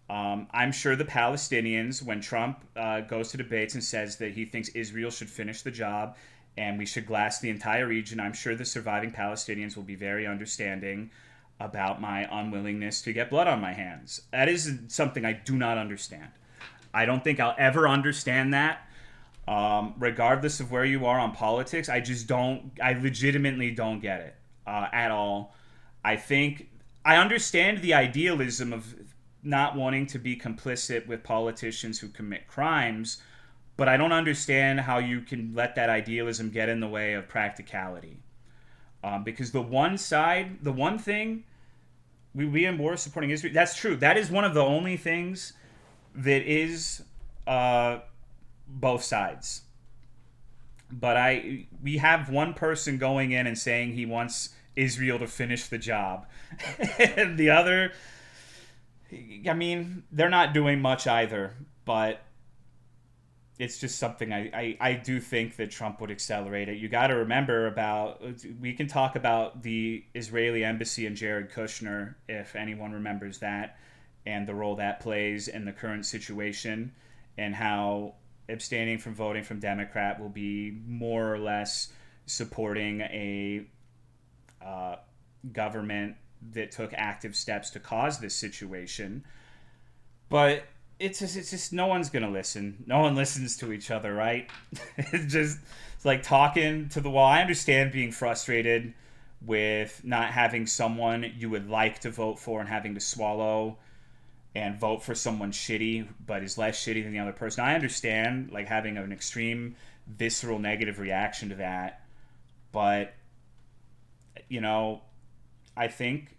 I'm sure the Palestinians, when Trump goes to debates and says that he thinks Israel should finish the job and we should glass the entire region, I'm sure the surviving Palestinians will be very understanding about my unwillingness to get blood on my hands. That is something I do not understand. I don't think I'll ever understand that. Regardless of where you are on politics, I legitimately don't get it at all. I understand the idealism of not wanting to be complicit with politicians who commit crimes, but I don't understand how you can let that idealism get in the way of practicality. Because the one thing, we in war supporting Israel, that's true. That is one of the only things that is both sides. But we have one person going in and saying he wants Israel to finish the job. And the other, I mean, they're not doing much either, but it's just something I do think that Trump would accelerate it. You got to remember we can talk about the Israeli embassy and Jared Kushner, if anyone remembers that, and the role that plays in the current situation, and how abstaining from voting from Democrat will be more or less supporting a government that took active steps to cause this situation. But it's just no one's gonna listen. No one listens to each other, right? It's like talking to the wall. I understand being frustrated with not having someone you would like to vote for and having to swallow and vote for someone shitty but is less shitty than the other person. I understand like having an extreme visceral negative reaction to that, but I think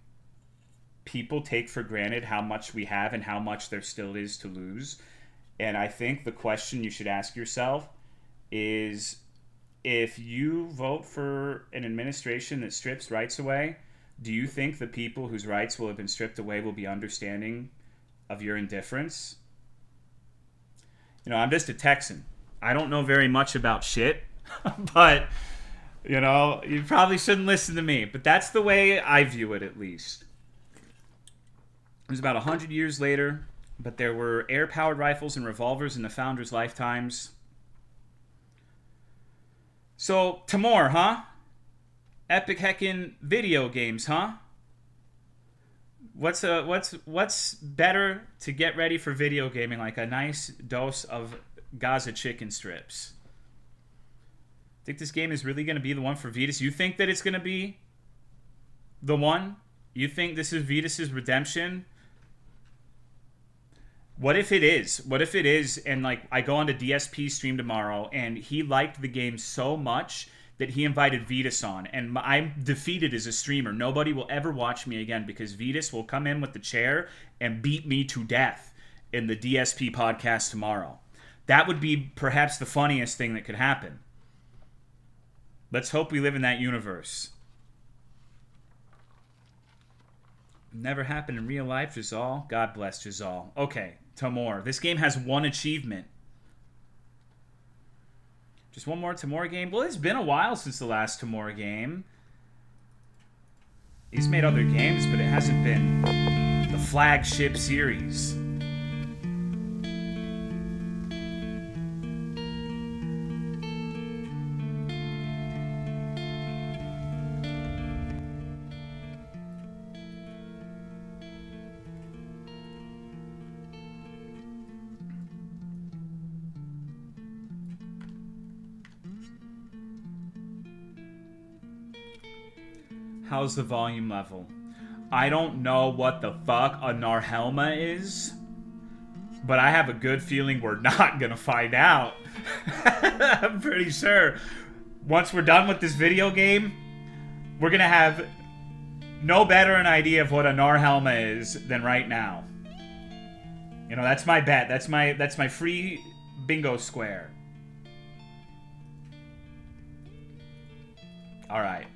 people take for granted how much we have and how much there still is to lose. And I think the question you should ask yourself is, if you vote for an administration that strips rights away, do you think the people whose rights will have been stripped away will be understanding of your indifference? I'm just a Texan. I don't know very much about shit, but you probably shouldn't listen to me. But that's the way I view it, at least. It was about 100 years later, but there were air-powered rifles and revolvers in the founders' lifetimes. So, TIMORE, huh? Epic heckin' video games, huh? What's better to get ready for video gaming like a nice dose of Gaza chicken strips? Think this game is really going to be the one for Vetus? You think that it's going to be the one? You think this is Vetus's redemption? What if it is? What if it is, and like I go on to DSP stream tomorrow, and he liked the game so much that he invited Vetus on, and I'm defeated as a streamer. Nobody will ever watch me again because Vetus will come in with the chair and beat me to death in the DSP podcast tomorrow. That would be perhaps the funniest thing that could happen. Let's hope we live in that universe. Never happened in real life, Jazal. God bless Jazal. Okay, TIMORE. This game has one achievement. Just one more TIMORE game? Well, it's been a while since the last TIMORE game. He's made other games, but it hasn't been the flagship series. How's the volume level? I don't know what the fuck a NARHELMA is, but I have a good feeling we're not gonna find out. I'm pretty sure once we're done with this video game, we're gonna have no better an idea of what a NARHELMA is than right now. That's my bet. That's my free bingo square. All right.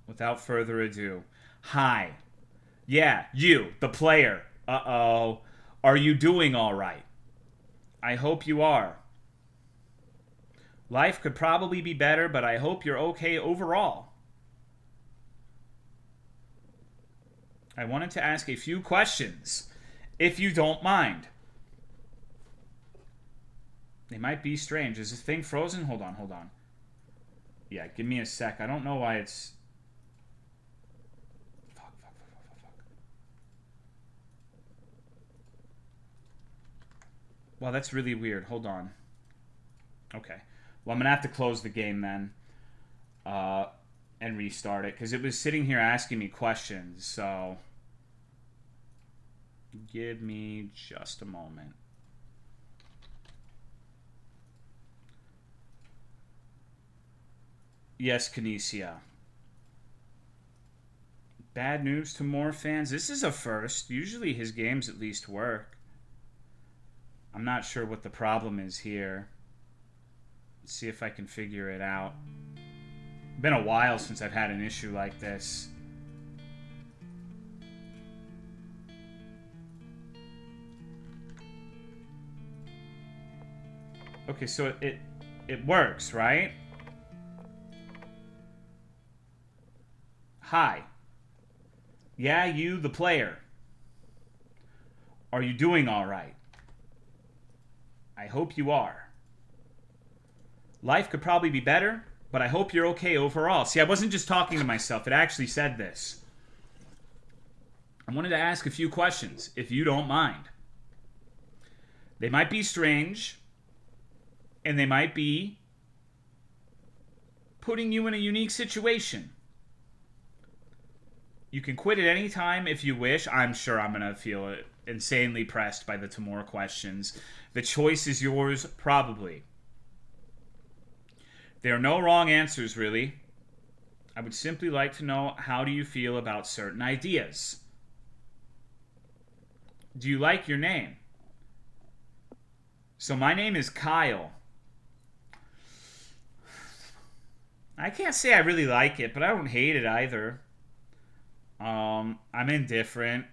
Without further ado, hi. Yeah, you, the player. Uh-oh. Are you doing all right? I hope you are. Life could probably be better, but I hope you're okay overall. I wanted to ask a few questions, if you don't mind. They might be strange. Is this thing frozen? Hold on. Yeah, give me a sec. I don't know why it's... Wow, that's really weird. Hold on. Okay. Well, I'm going to have to close the game then and restart it because it was sitting here asking me questions. So give me just a moment. Yes, Kinesia. Bad news to more fans. This is a first. Usually his games at least work. I'm not sure what the problem is here. Let's see if I can figure it out. It's been a while since I've had an issue like this. Okay, so it works, right? Hi. Yeah, you, the player. Are you doing all right? I hope you are. Life could probably be better, but I hope you're okay overall. See, I wasn't just talking to myself. It actually said this. I wanted to ask a few questions, if you don't mind. They might be strange, and they might be putting you in a unique situation. You can quit at any time if you wish. I'm sure I'm going to feel insanely pressed by the TIMORE questions. The choice is yours, probably. There are no wrong answers, really. I would simply like to know, how do you feel about certain ideas? Do you like your name? So my name is Kyle. I can't say I really like it, but I don't hate it either. I'm indifferent.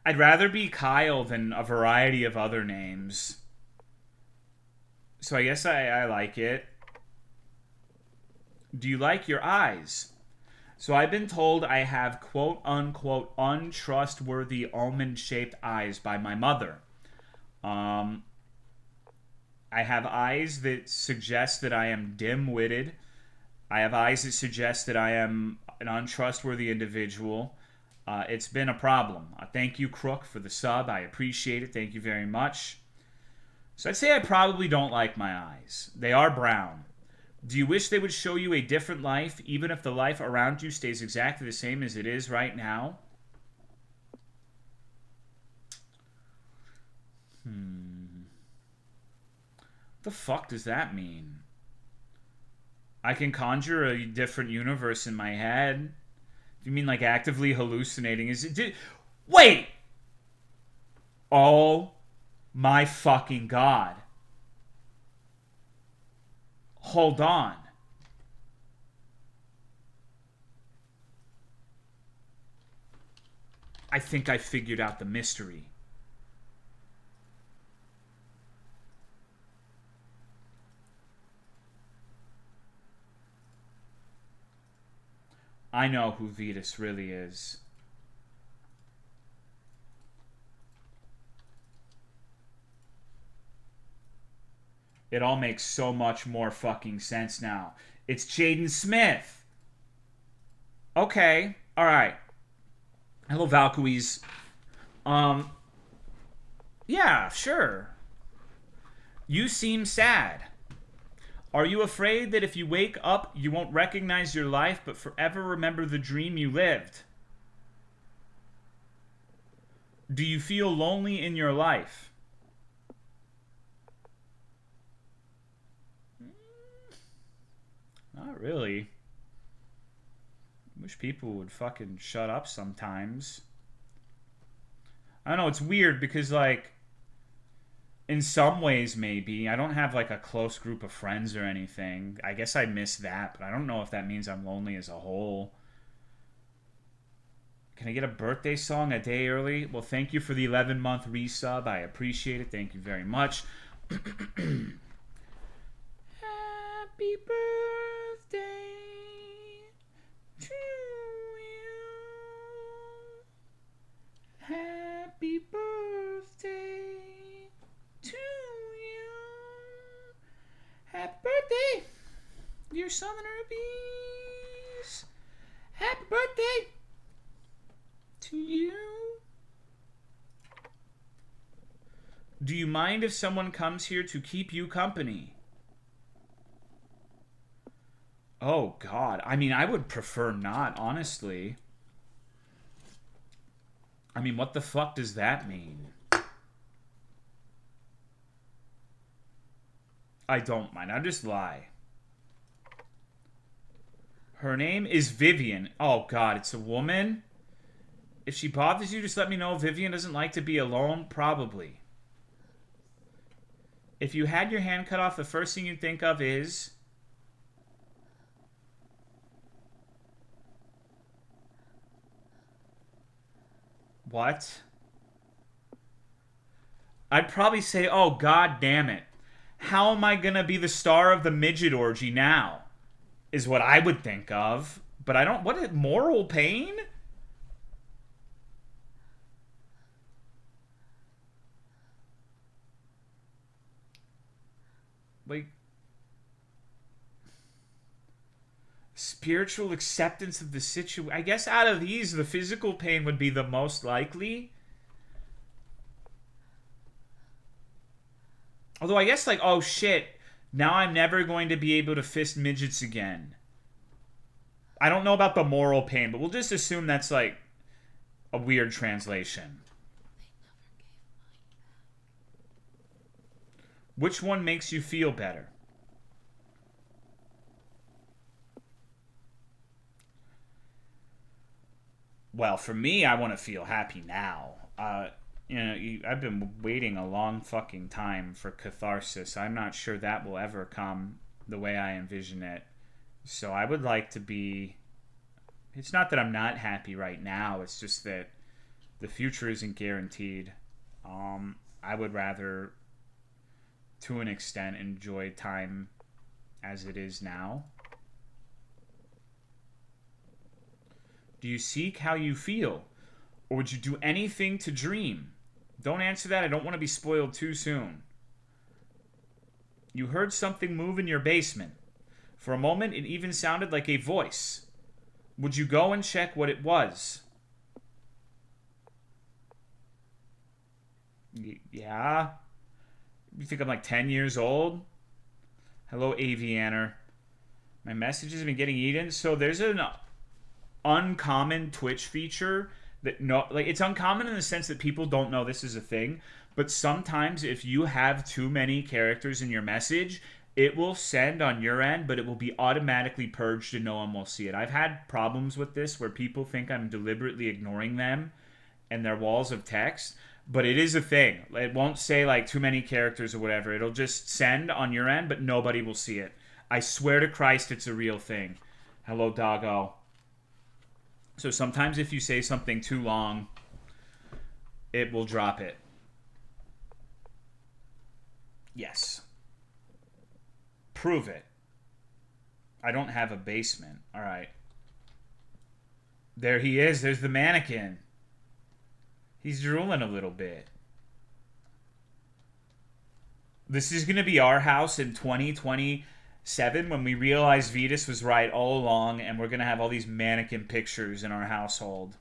I'd rather be Kyle than a variety of other names. So I guess I like it. Do you like your eyes? So I've been told I have quote-unquote untrustworthy almond-shaped eyes by my mother. I have eyes that suggest that I am dim-witted. I have eyes that suggest that I am an untrustworthy individual. It's been a problem. Thank you, Crook, for the sub. I appreciate it. Thank you very much. So I'd say I probably don't like my eyes. They are brown. Do you wish they would show you a different life, even if the life around you stays exactly the same as it is right now? What the fuck does that mean? I can conjure a different universe in my head. You mean like actively hallucinating? Is it? Wait! Oh my fucking god. Hold on. I think I figured out the mystery. I know who Vetus really is. It all makes so much more fucking sense now. It's Jaden Smith. Okay. Alright. Hello, Valkyries. Yeah, sure. You seem sad. Are you afraid that if you wake up, you won't recognize your life, but forever remember the dream you lived? Do you feel lonely in your life? Not really. I wish people would fucking shut up sometimes. I don't know, it's weird because, like, in some ways, maybe. I don't have, like, a close group of friends or anything. I guess I miss that, but I don't know if that means I'm lonely as a whole. Can I get a birthday song a day early? Well, thank you for the 11-month resub. I appreciate it. Thank you very much. Happy birthday to you. Happy birthday to you. Happy birthday, dear Summoner Bees. Happy birthday to you. Do you mind if someone comes here to keep you company? Oh, God. I mean, I would prefer not, honestly. I mean, what the fuck does that mean? I don't mind. I'll just lie. Her name is Vivian. Oh, God, it's a woman? If she bothers you, just let me know. Vivian doesn't like to be alone? Probably. If you had your hand cut off, the first thing you'd think of is... What? I'd probably say, oh, God damn it. How am I gonna be the star of the midget orgy now? Is what I would think of. But I don't... What is moral pain? Like... Spiritual acceptance of the situation. I guess out of these, the physical pain would be the most likely. Although I guess, like, oh shit, now I'm never going to be able to fist midgets again. I don't know about the moral pain, but we'll just assume that's, like, a weird translation. Which one makes you feel better? Well, for me, I want to feel happy now. You know, I've been waiting a long fucking time for catharsis. I'm not sure that will ever come the way I envision it. So I would like to be... It's not that I'm not happy right now. It's just that the future isn't guaranteed. I would rather, to an extent, enjoy time as it is now. Do you seek how you feel? Or would you do anything to dream? Don't answer that. I don't want to be spoiled too soon. You heard something move in your basement. For a moment, it even sounded like a voice. Would you go and check what it was? Yeah? You think I'm like 10 years old? Hello, Avianer. My messages have been getting eaten. So there's an uncommon Twitch feature that it's uncommon in the sense that people don't know this is a thing, but sometimes if you have too many characters in your message, it will send on your end, but it will be automatically purged and no one will see it. I've had problems with this where people think I'm deliberately ignoring them and their walls of text, but it is a thing. It won't say like too many characters or whatever. It'll just send on your end, but nobody will see it. I swear to Christ, it's a real thing. Hello, doggo. So sometimes if you say something too long, it will drop it. Yes. Prove it. I don't have a basement. All right. There he is. There's the mannequin. He's drooling a little bit. This is going to be our house in 2027 when we realize Vetus was right all along and we're going to have all these mannequin pictures in our household.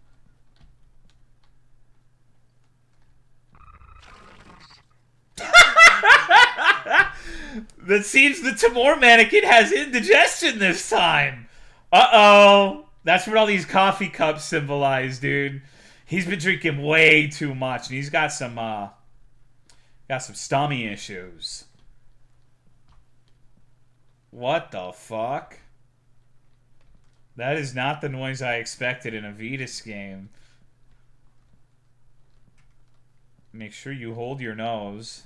That seems the TIMORE mannequin has indigestion this time. Uh-oh. That's what all these coffee cups symbolize, dude. He's been drinking way too much, and he's got some stomach issues. What the fuck? That is not the noise I expected in a Vetus game. Make sure you hold your nose.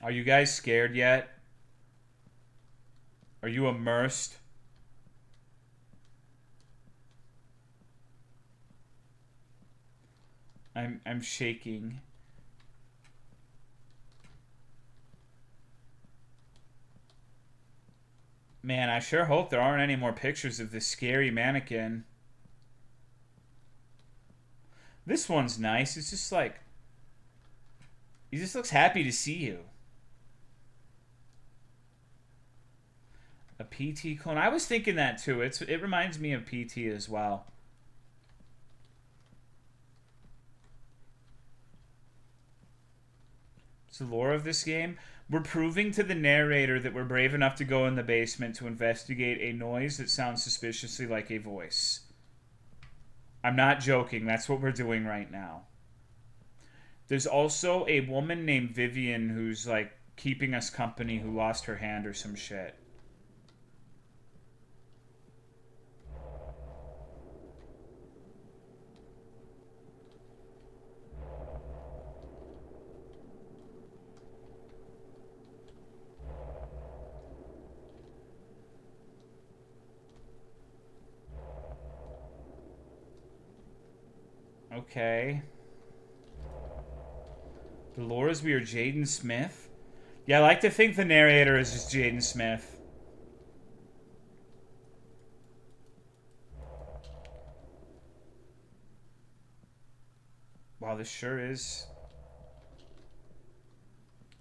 Are you guys scared yet? Are you immersed? I'm shaking. Man, I sure hope there aren't any more pictures of this scary mannequin. This one's nice. It's just like, he just looks happy to see you. A PT clone. I was thinking that too. It reminds me of PT as well. It's the lore of this game. We're proving to the narrator that we're brave enough to go in the basement to investigate a noise that sounds suspiciously like a voice. I'm not joking. That's what we're doing right now. There's also a woman named Vivian who's like keeping us company who lost her hand or some shit. Okay. The lore is we are Jaden Smith. Yeah, I like to think the narrator is just Jaden Smith. Wow, this sure is...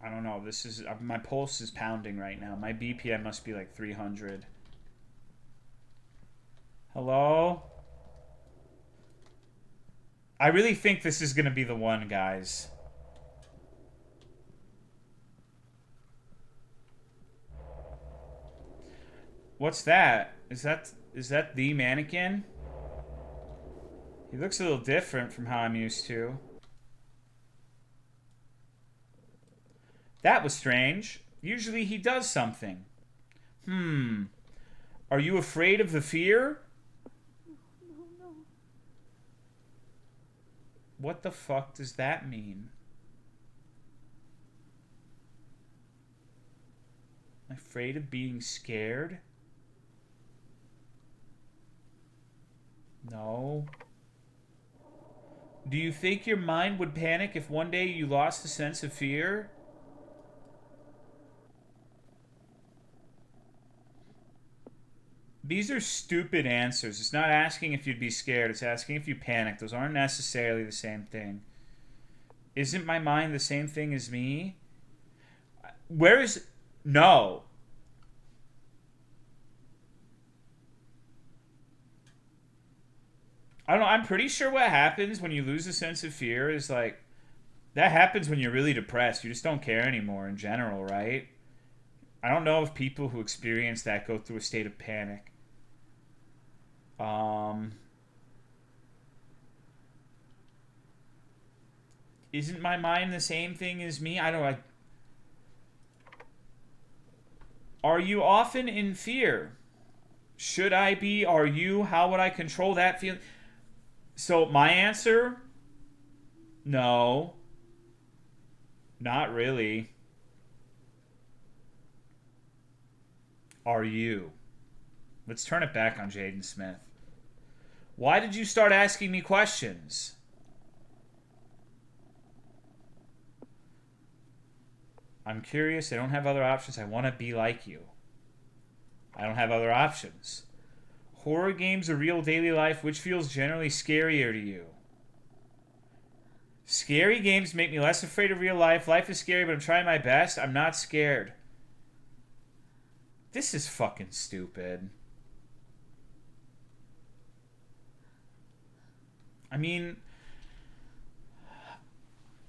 I don't know. This is... my pulse is pounding right now. My BPM must be like 300. Hello? I really think this is going to be the one, guys. What's that? Is that the mannequin? He looks a little different from how I'm used to. That was strange. Usually he does something. Are you afraid of the fear? No. What the fuck does that mean? Afraid of being scared? No. Do you think your mind would panic if one day you lost the sense of fear? These are stupid answers. It's not asking if you'd be scared. It's asking if you panic. Those aren't necessarily the same thing. Isn't my mind the same thing as me? Where is... No. I don't know. I'm pretty sure what happens when you lose a sense of fear is like... That happens when you're really depressed. You just don't care anymore in general, right? I don't know if people who experience that go through a state of panic. Isn't my mind the same thing as me? I don't like... Are you often in fear? Should I be? Are you? How would I control that feeling? So my answer, no. Not really. Are you? Let's turn it back on Jaden Smith. Why did you start asking me questions? I'm curious. I don't have other options. I want to be like you. I don't have other options. Horror games or real daily life, which feels generally scarier to you? Scary games make me less afraid of real life. Life is scary, but I'm trying my best. I'm not scared. This is fucking stupid. I mean,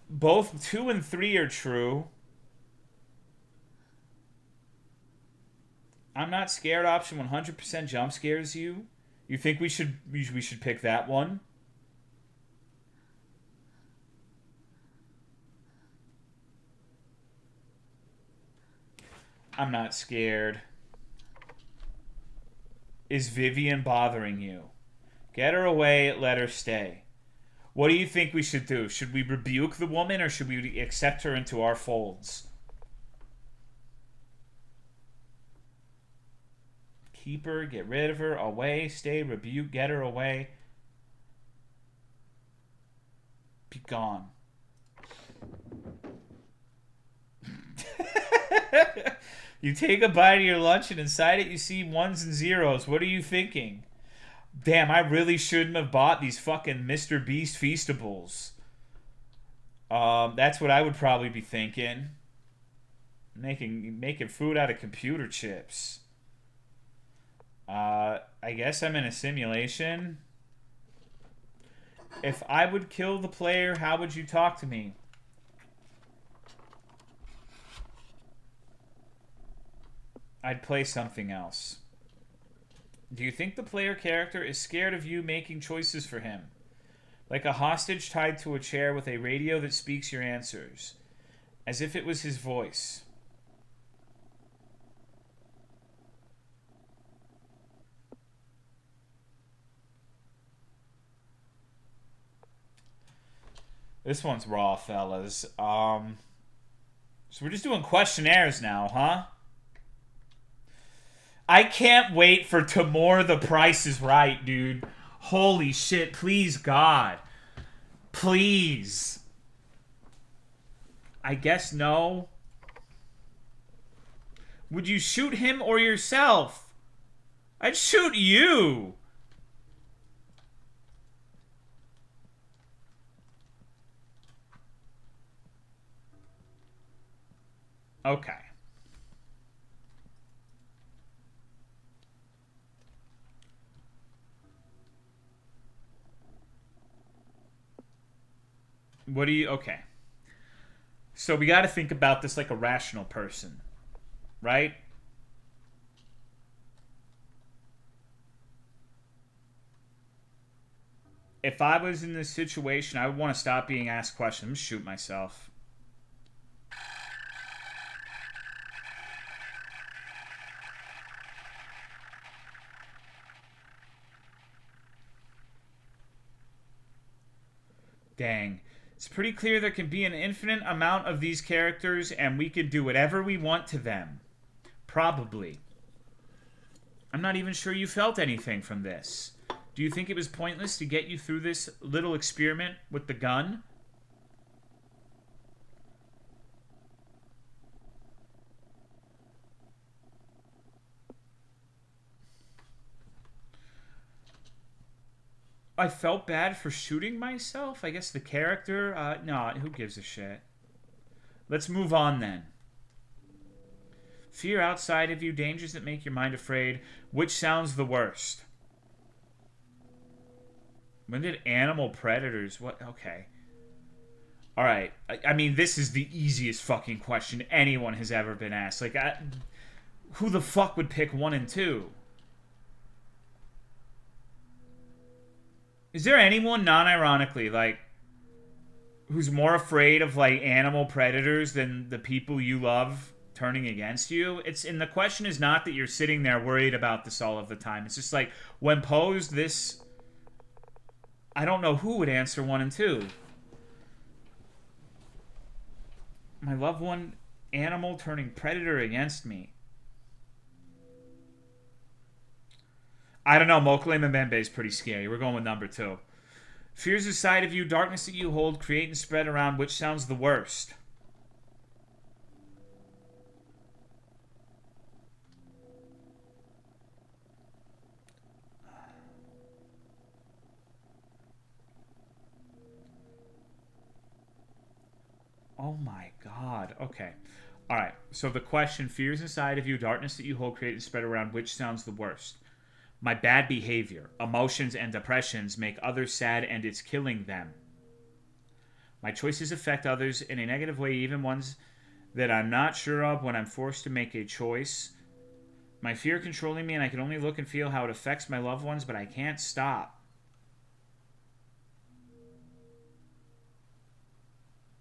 both 2 and 3 are true. I'm not scared option 100% jump scares you. You think we should pick that one? I'm not scared. Is Vivian bothering you? Get her away, let her stay. What do you think we should do? Should we rebuke the woman or should we accept her into our folds? Keep her, get rid of her, away, stay, rebuke, get her away. Be gone. You take a bite of your lunch and inside it you see ones and zeros. What are you thinking? Damn, I really shouldn't have bought these fucking Mr. Beast Feastables. That's what I would probably be thinking. Making food out of computer chips. I guess I'm in a simulation. If I would kill the player, how would you talk to me? I'd play something else. Do you think the player character is scared of you making choices for him? Like a hostage tied to a chair with a radio that speaks your answers. As if it was his voice. This one's raw, fellas. So we're just doing questionnaires now, huh? I can't wait for TIMORE The Price is Right, dude. Holy shit, please, God. Please. I guess no. Would you shoot him or yourself? I'd shoot you. Okay. What do you... Okay. So we got to think about this like a rational person, right? If I was in this situation, I would want to stop being asked questions. I'm shoot myself. Dang. It's pretty clear there can be an infinite amount of these characters and we could do whatever we want to them. Probably. I'm not even sure you felt anything from this. Do you think it was pointless to get you through this little experiment with the gun? I felt bad for shooting myself? I guess the character? No, who gives a shit? Let's move on then. Fear outside of you, dangers that make your mind afraid. Which sounds the worst? When did animal predators... What? Okay. Alright. I mean, this is the easiest fucking question anyone has ever been asked. Like, who the fuck would pick 1 and 2? Is there anyone, non-ironically, like, who's more afraid of, like, animal predators than the people you love turning against you? And the question is not that you're sitting there worried about this all of the time. It's just like, when posed this, I don't know who would answer 1 and 2. My loved one, animal turning predator against me. I don't know. Mokle Mbembe is pretty scary. We're going with number 2. Fears inside of you, darkness that you hold, create and spread around. Which sounds the worst? Oh my God. Okay. All right. So the question, fears inside of you, darkness that you hold, create and spread around. Which sounds the worst? My bad behavior, emotions, and depressions make others sad and it's killing them. My choices affect others in a negative way, even ones that I'm not sure of when I'm forced to make a choice. My fear controlling me and I can only look and feel how it affects my loved ones, but I can't stop.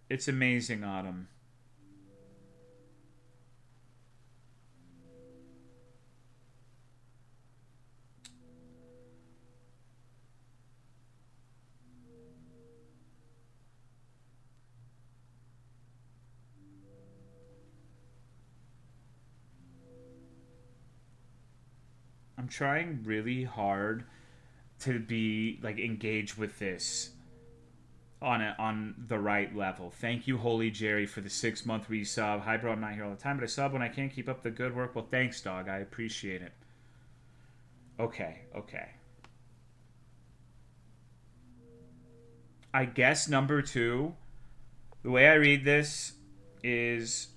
It's amazing, Autumn. I'm trying really hard to be like engaged with this on the right level. Thank you, Holy Jerry, for the 6-month resub. Hi, bro. I'm not here all the time, but I sub when I can't keep up the good work. Well, thanks, dog. I appreciate it. Okay. I guess number 2, the way I read this is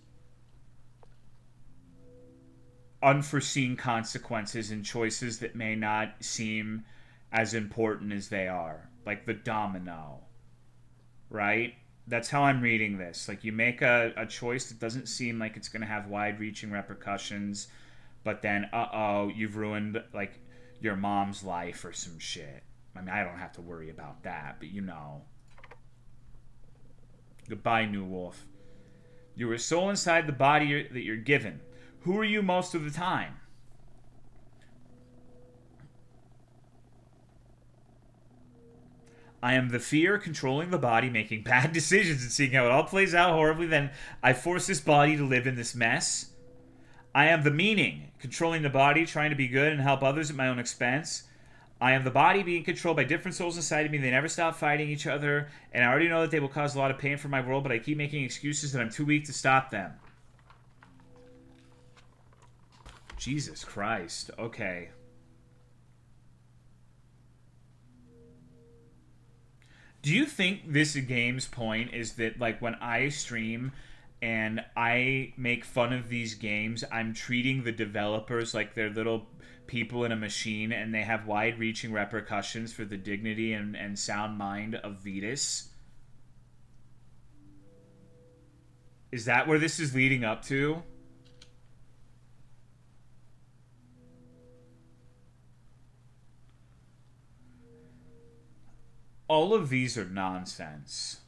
unforeseen consequences and choices that may not seem as important as they are. Like the domino, right? That's how I'm reading this. Like you make a choice that doesn't seem like it's going to have wide-reaching repercussions, but then, uh-oh, you've ruined, like, your mom's life or some shit. I mean, I don't have to worry about that, but you know. Goodbye, New Wolf. You are a soul inside the body that you're given. Who are you most of the time? I am the fear controlling the body, making bad decisions and seeing how it all plays out horribly. Then I force this body to live in this mess. I am the meaning, controlling the body, trying to be good and help others at my own expense. I am the body being controlled by different souls inside of me. They never stop fighting each other, and I already know that they will cause a lot of pain for my world, but I keep making excuses that I'm too weak to stop them. Jesus Christ. Okay. Do you think this game's point is that, like, when I stream and I make fun of these games, I'm treating the developers like they're little people in a machine and they have wide-reaching repercussions for the dignity and sound mind of Vetus? Is that where this is leading up to? All of these are nonsense.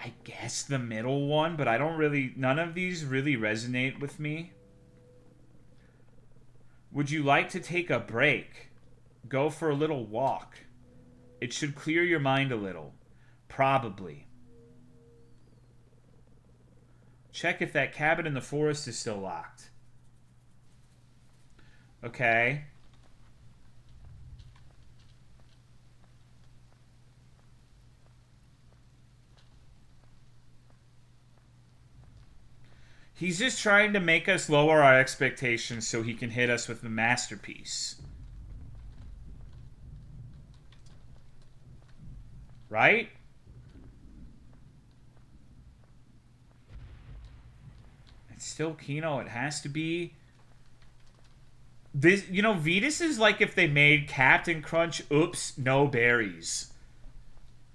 I guess the middle one, but I don't really... None of these really resonate with me. Would you like to take a break? Go for a little walk. It should clear your mind a little. Probably. Check if that cabin in the forest is still locked. Okay. He's just trying to make us lower our expectations so he can hit us with the masterpiece. Right? It's still Kino. It has to be. This, you know, Vetus is like if they made Captain Crunch, oops, no berries.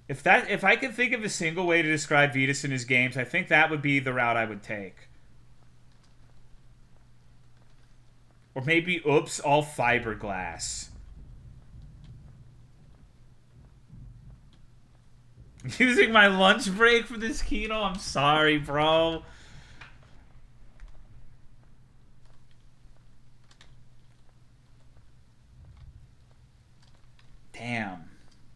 If I could think of a single way to describe Vetus in his games, I think that would be the route I would take. Or maybe, oops, all fiberglass. Using my lunch break for this Kino? I'm sorry, bro. Damn.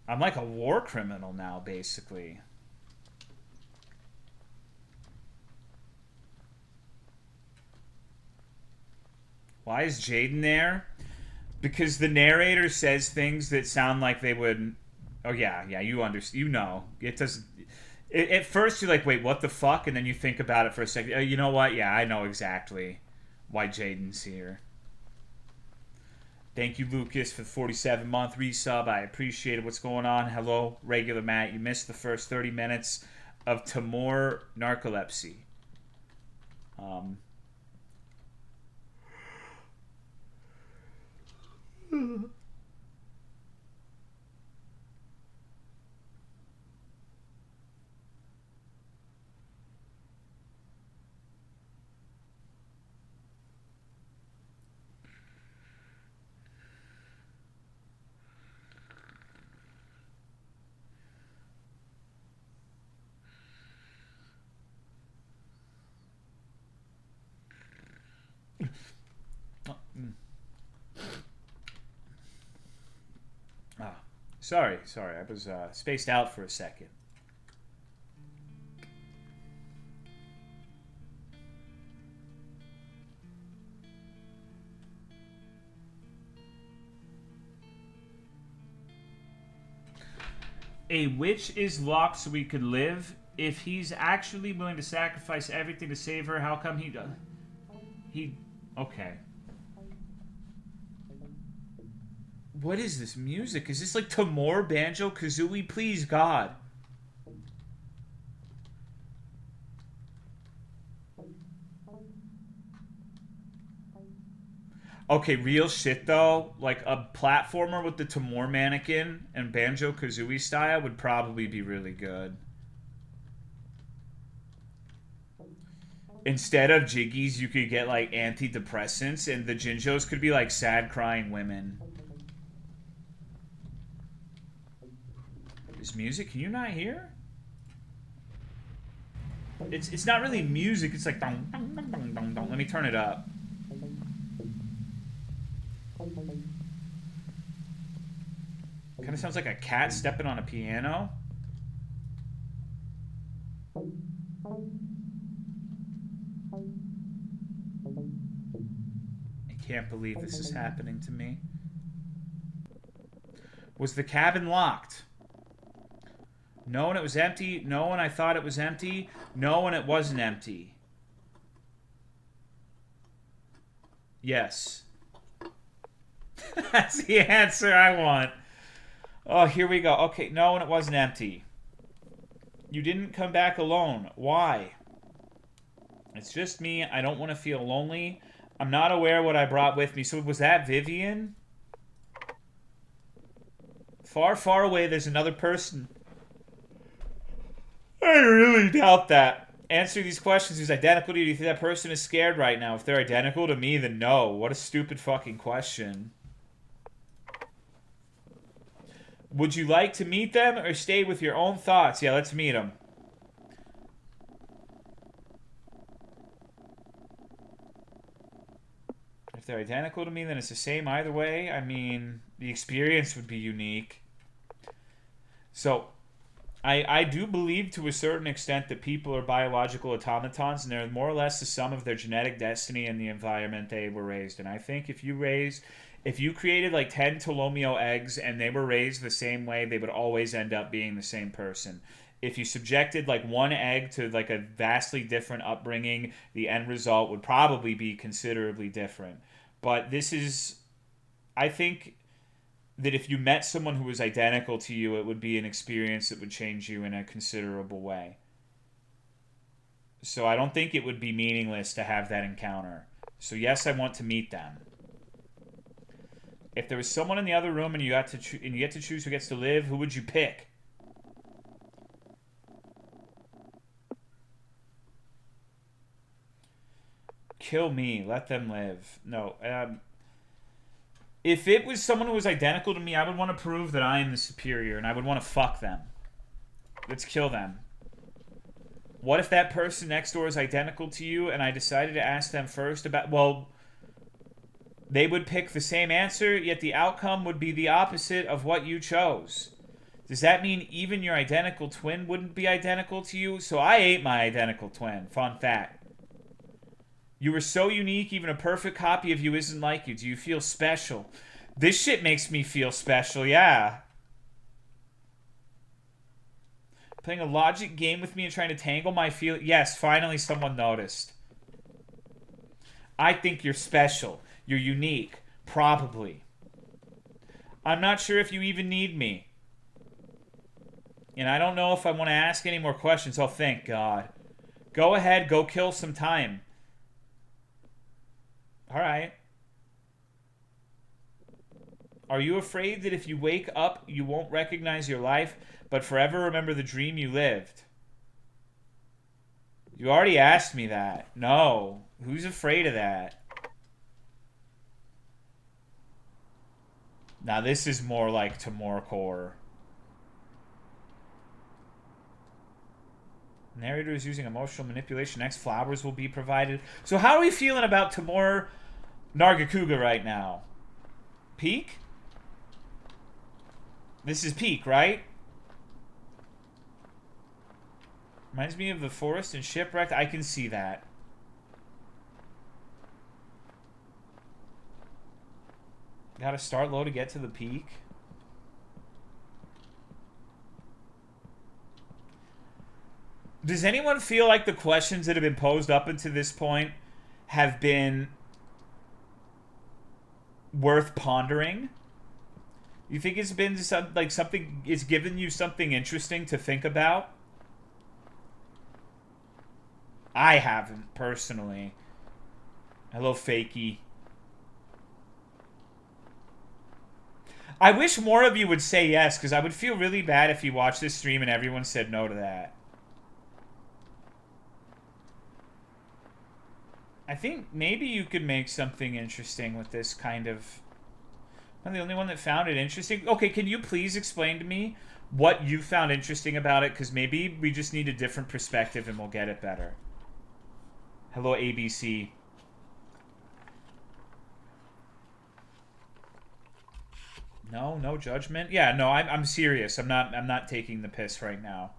I'm like a war criminal now, basically. Why is Jaden there? Because the narrator says things that sound like they would... Oh, yeah, you understand. You know. It doesn't... At first, you're like, wait, what the fuck? And then you think about it for a second. Oh, you know what? Yeah, I know exactly why Jaden's here. Thank you, Lucas, for the 47-month resub. I appreciate it. What's going on? Hello, regular Matt. You missed the first 30 minutes of TIMORE narcolepsy. Sorry. I was spaced out for a second. A witch is locked so we could live. if he's actually willing to sacrifice everything to save her, how come he does? Okay. What is this music? Is this like Timore, Banjo, Kazooie? Please, God. Okay, real shit though. Like a platformer with the Timore mannequin and Banjo Kazooie style would probably be really good. Instead of jiggies, you could get like antidepressants, and the Jinjos could be like sad crying women. This music, can you not hear? It's not really music. It's like dong dong dong dong dong dong. Let me turn it up. Kind of sounds like a cat stepping on a piano. I can't believe this is happening to me. Was the cabin locked? No, and it was empty. No, and I thought it was empty. No, and it wasn't empty. Yes. That's the answer I want. Oh, here we go. Okay, no, and it wasn't empty. You didn't come back alone. Why? It's just me. I don't want to feel lonely. I'm not aware what I brought with me. So was that Vivian? Far, far away, there's another person. I really doubt that. Answer these questions. Who's identical to you? Do you think that person is scared right now? If they're identical to me, then no. What a stupid fucking question. Would you like to meet them or stay with your own thoughts? Yeah, let's meet them. If they're identical to me, then it's the same either way. I mean, the experience would be unique. So, I do believe to a certain extent that people are biological automatons, and they're more or less the sum of their genetic destiny and the environment they were raised in. I think if you created like 10 Tolomeo eggs and they were raised the same way, they would always end up being the same person. If you subjected like one egg to like a vastly different upbringing, the end result would probably be considerably different. But this is, I think that if you met someone who was identical to you, it would be an experience that would change you in a considerable way. So I don't think it would be meaningless to have that encounter. So yes, I want to meet them. If there was someone in the other room and you get to choose who gets to live, who would you pick? Kill me. Let them live. No. If it was someone who was identical to me, I would want to prove that I am the superior, and I would want to fuck them. Let's kill them. What if that person next door is identical to you, and I decided to ask them first about... Well, they would pick the same answer, yet the outcome would be the opposite of what you chose. Does that mean even your identical twin wouldn't be identical to you? So I ate my identical twin. Fun fact. You were so unique, even a perfect copy of you isn't like you. Do you feel special? This shit makes me feel special, yeah. Playing a logic game with me and trying to tangle my feelings. Yes, finally someone noticed. I think you're special. You're unique. Probably. I'm not sure if you even need me. And I don't know if I want to ask any more questions. Oh, thank God. Go ahead, go kill some time. Alright. Are you afraid that if you wake up, you won't recognize your life, but forever remember the dream you lived? You already asked me that. No. Who's afraid of that? Now this is more like Timore core. Narrator is using emotional manipulation. Next flowers will be provided. So how are we feeling about Timore Nargacuga right now? Peak? This is peak, right? Reminds me of the forest and shipwrecked. I can see that. Gotta start low to get to the peak. Does anyone feel like the questions that have been posed up until this point have been worth pondering? You think it's been like something, it's given you something interesting to think about? I haven't, personally. Hello, Fakey. I wish more of you would say yes, because I would feel really bad if you watched this stream and everyone said no to that. I think maybe you could make something interesting with this kind of... I'm the only one that found it interesting. Okay, can you please explain to me what you found interesting about it? Because maybe we just need a different perspective and we'll get it better. Hello, ABC. No, no judgment. Yeah, no, I'm serious. I'm not taking the piss right now.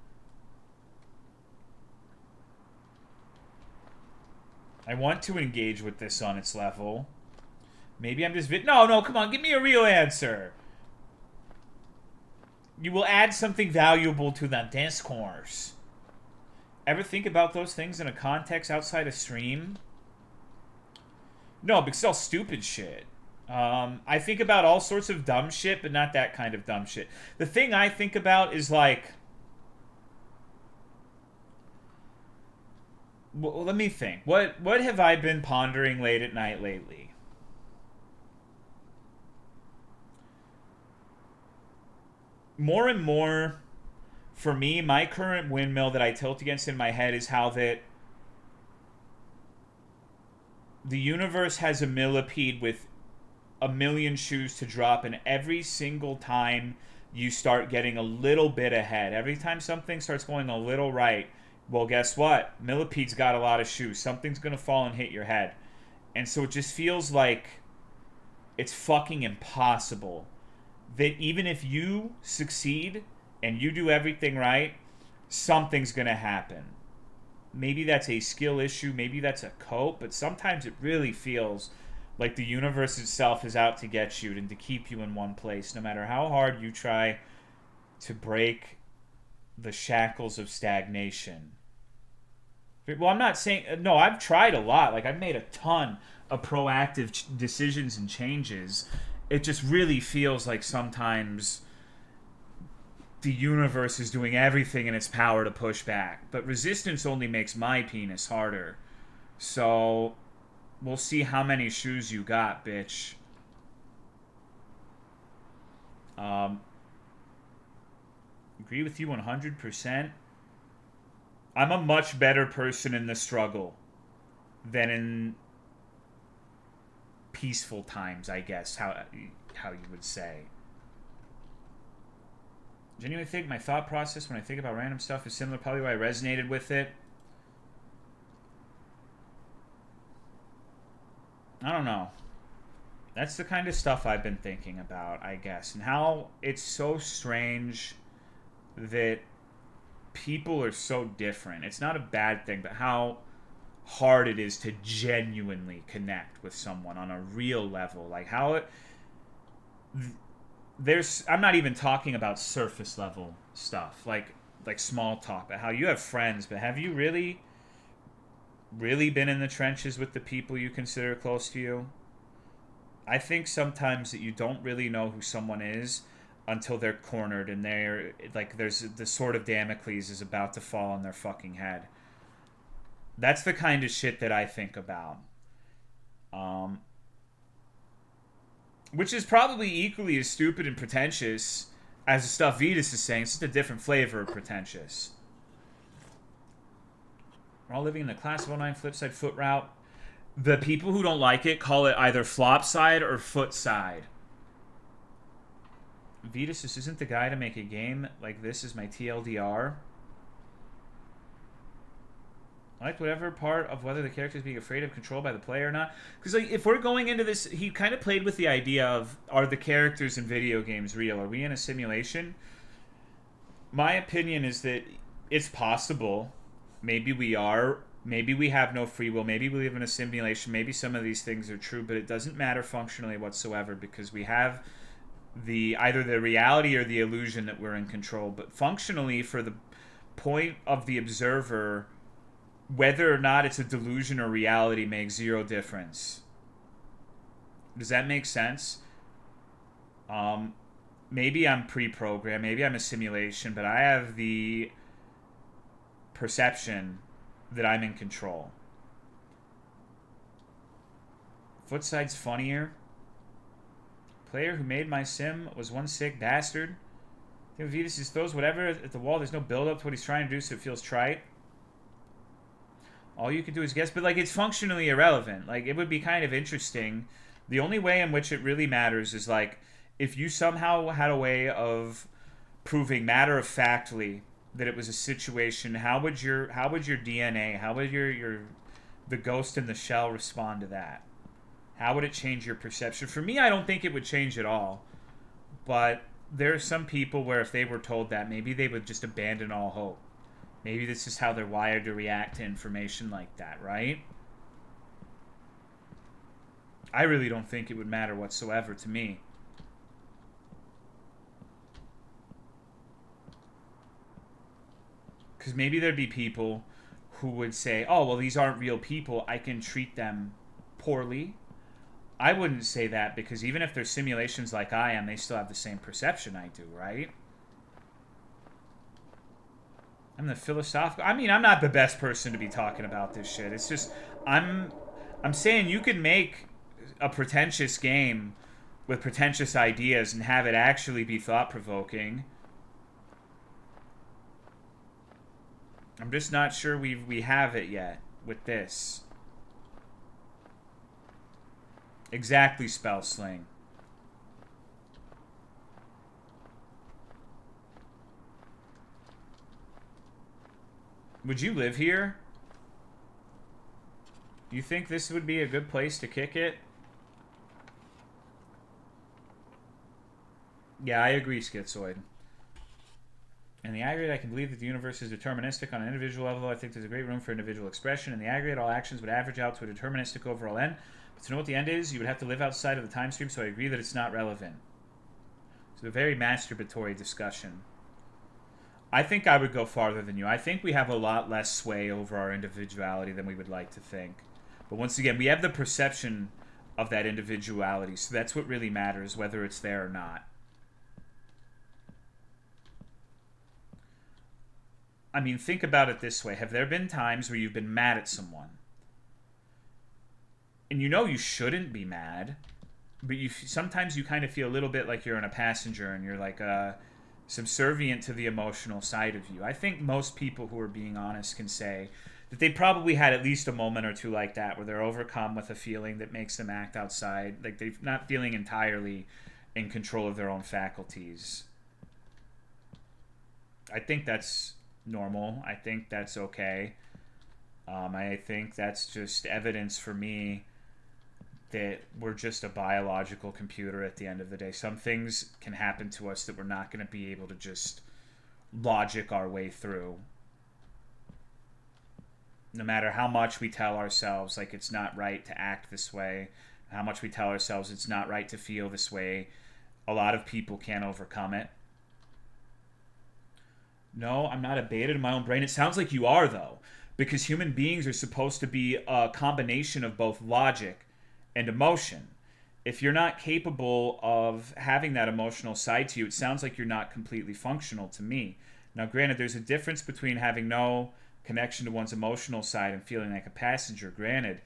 I want to engage with this on its level. Maybe I'm just... No, come on, give me a real answer. You will add something valuable to the discourse. Ever think about those things in a context outside a stream? No, because it's all stupid shit. I think about all sorts of dumb shit, but not that kind of dumb shit. The thing I think about is like... Well, let me think. What have I been pondering late at night lately? More and more, for me, my current windmill that I tilt against in my head is how that the universe has a millipede with a million shoes to drop, and every single time you start getting a little bit ahead, every time something starts going a little right, well, guess what? Millipede's got a lot of shoes. Something's going to fall and hit your head. And so it just feels like it's fucking impossible that even if you succeed and you do everything right, something's going to happen. Maybe that's a skill issue. Maybe that's a cope. But sometimes it really feels like the universe itself is out to get you and to keep you in one place, no matter how hard you try to break the shackles of stagnation. Well, I'm not saying... No, I've tried a lot. Like, I've made a ton of proactive decisions and changes. It just really feels like sometimes the universe is doing everything in its power to push back. But resistance only makes my penis harder. So, we'll see how many shoes you got, bitch. Agree with you 100%. I'm a much better person in the struggle than in peaceful times, I guess, how you would say. Genuinely think my thought process when I think about random stuff is similar, probably why I resonated with it. I don't know. That's the kind of stuff I've been thinking about, I guess, and how it's so strange that people are so different. It's not a bad thing, but how hard it is to genuinely connect with someone on a real level. Like how it... I'm not even talking about surface level stuff, like small talk, but how you have friends, but have you really been in the trenches with the people you consider close to you? I think sometimes that you don't really know who someone is until they're cornered and they're like, there's the sword of Damocles is about to fall on their fucking head. That's the kind of shit that I think about. Which is probably equally as stupid and pretentious as the stuff Vetus is saying. It's just a different flavor of pretentious. We're all living in the class of 09 flipside foot route. The people who don't like it call it either flop side or foot side. Vetus, this isn't the guy to make a game like this is my TLDR. I liked whatever part of whether the character is being afraid of control by the player or not. Because like, if we're going into this, he kind of played with the idea of, are the characters in video games real? Are we in a simulation? My opinion is that it's possible. Maybe we are. Maybe we have no free will. Maybe we live in a simulation. Maybe some of these things are true, but it doesn't matter functionally whatsoever because we have either the reality or the illusion that we're in control. But functionally, for the point of the observer, whether or not it's a delusion or reality, makes zero difference. Does that make sense? Maybe I'm pre-programmed, maybe I'm a simulation, but I have the perception that I'm in control. Footside's funnier. Player who made my sim was one sick bastard. I think VODs just throws whatever at the wall. There's no build-up to what he's trying to do, so it feels trite. All you can do is guess, but like it's functionally irrelevant. Like it would be kind of interesting. The only way in which it really matters is like if you somehow had a way of proving matter-of-factly that it was a situation. How would your DNA, how would your the ghost in the shell respond to that? How would it change your perception? For me, I don't think it would change at all. But there are some people where if they were told that, maybe they would just abandon all hope. Maybe this is how they're wired to react to information like that, right? I really don't think it would matter whatsoever to me. Because maybe there'd be people who would say, oh, well, these aren't real people. I can treat them poorly. I wouldn't say that because even if they're simulations like I am, they still have the same perception I do, right? I'm the philosophical... I mean, I'm not the best person to be talking about this shit. It's just, I'm saying you can make a pretentious game with pretentious ideas and have it actually be thought-provoking. I'm just not sure we have it yet with this. Exactly, spell sling. Would you live here? Do you think this would be a good place to kick it? Yeah, I agree, Schizoid. In the aggregate, I can believe that the universe is deterministic on an individual level. I think there's a great room for individual expression. In the aggregate, all actions would average out to a deterministic overall end. But to know what the end is, you would have to live outside of the time stream, so I agree that it's not relevant. It's a very masturbatory discussion. I think I would go farther than you. I think we have a lot less sway over our individuality than we would like to think. But once again, we have the perception of that individuality, so that's what really matters, whether it's there or not. I mean, think about it this way. Have there been times where you've been mad at someone? And you know you shouldn't be mad, but sometimes you kind of feel a little bit like you're in a passenger and you're like subservient to the emotional side of you. I think most people who are being honest can say that they probably had at least a moment or two like that where they're overcome with a feeling that makes them act outside, like they're not feeling entirely in control of their own faculties. I think that's normal. I think that's okay. I think that's just evidence for me that we're just a biological computer at the end of the day. Some things can happen to us that we're not going to be able to just logic our way through. No matter how much we tell ourselves like it's not right to act this way, how much we tell ourselves it's not right to feel this way, a lot of people can't overcome it. No, I'm not abated in my own brain. It sounds like you are, though, because human beings are supposed to be a combination of both logic and emotion. If you're not capable of having that emotional side to you, it sounds like you're not completely functional to me. Now, granted, there's a difference between having no connection to one's emotional side and feeling like a passenger, granted.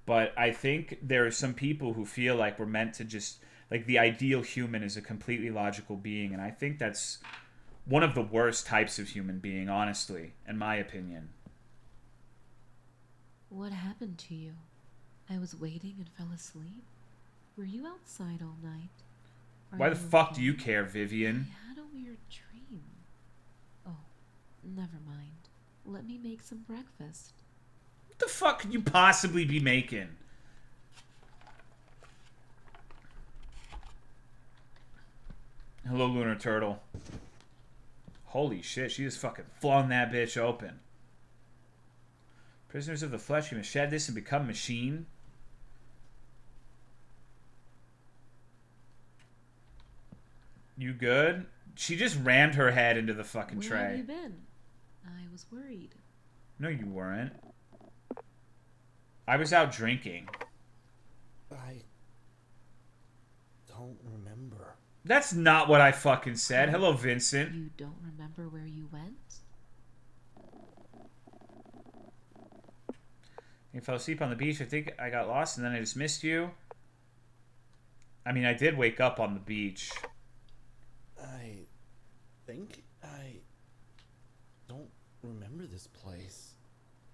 But I think there are some people who feel like we're meant to just, like the ideal human is a completely logical being, and I think that's one of the worst types of human being, honestly, in my opinion. What happened to you? I was waiting and fell asleep. Were you outside all night? Why the fuck do you care, Vivian? I had a weird dream. Oh, never mind. Let me make some breakfast. What the fuck could you possibly be making? Hello, Lunar Turtle. Holy shit, she just fucking flung that bitch open. Prisoners of the flesh, you must shed this and become machine. You good? She just rammed her head into the fucking tray. Where have you been? I was worried. No, you weren't. I was out drinking. I don't remember. That's not what I fucking said. Hello, Vincent. You don't remember where you went? You fell asleep on the beach. I think I got lost and then I just missed you. I mean, I did wake up on the beach. I think I don't remember this place.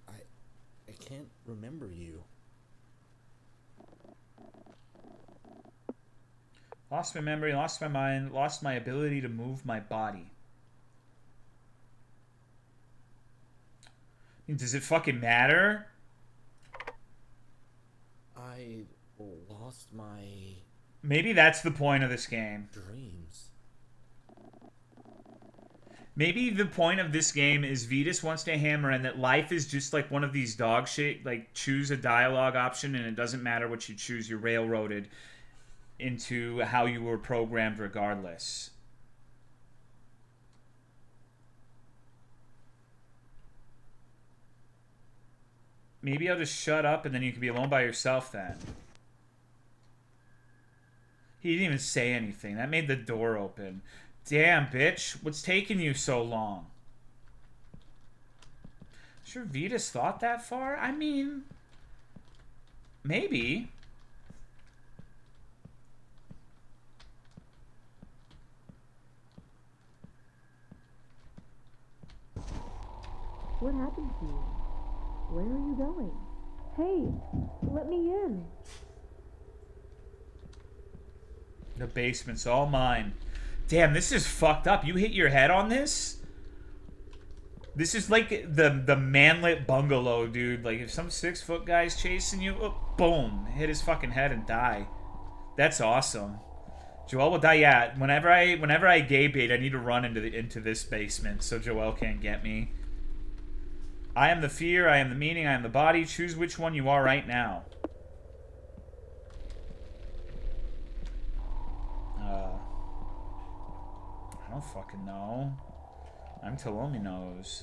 I can't remember you. Lost my memory, lost my mind, lost my ability to move my body. I mean, does it fucking matter? I lost my Maybe that's the point of this game. dreams. Maybe the point of this game is Vetus wants to hammer in that life is just like one of these dog shit, like choose a dialogue option and it doesn't matter what you choose, you're railroaded into how you were programmed regardless. Maybe I'll just shut up and then you can be alone by yourself then. He didn't even say anything. That made the door open. Damn, bitch. What's taking you so long? Sure Vetus thought that far? I mean, maybe. What happened to you? Where are you going? Hey, let me in. The basement's all mine. Damn, this is fucked up. You hit your head on this? This is like the manlet bungalow, dude. Like, if some 6-foot guy's chasing you, oh, boom, hit his fucking head and die. That's awesome. Joel will die. Yeah, whenever I gay bait, I need to run into this basement so Joel can't get me. I am the fear, I am the meaning, I am the body. Choose which one you are right now. I don't fucking know. I'm Tolomeo.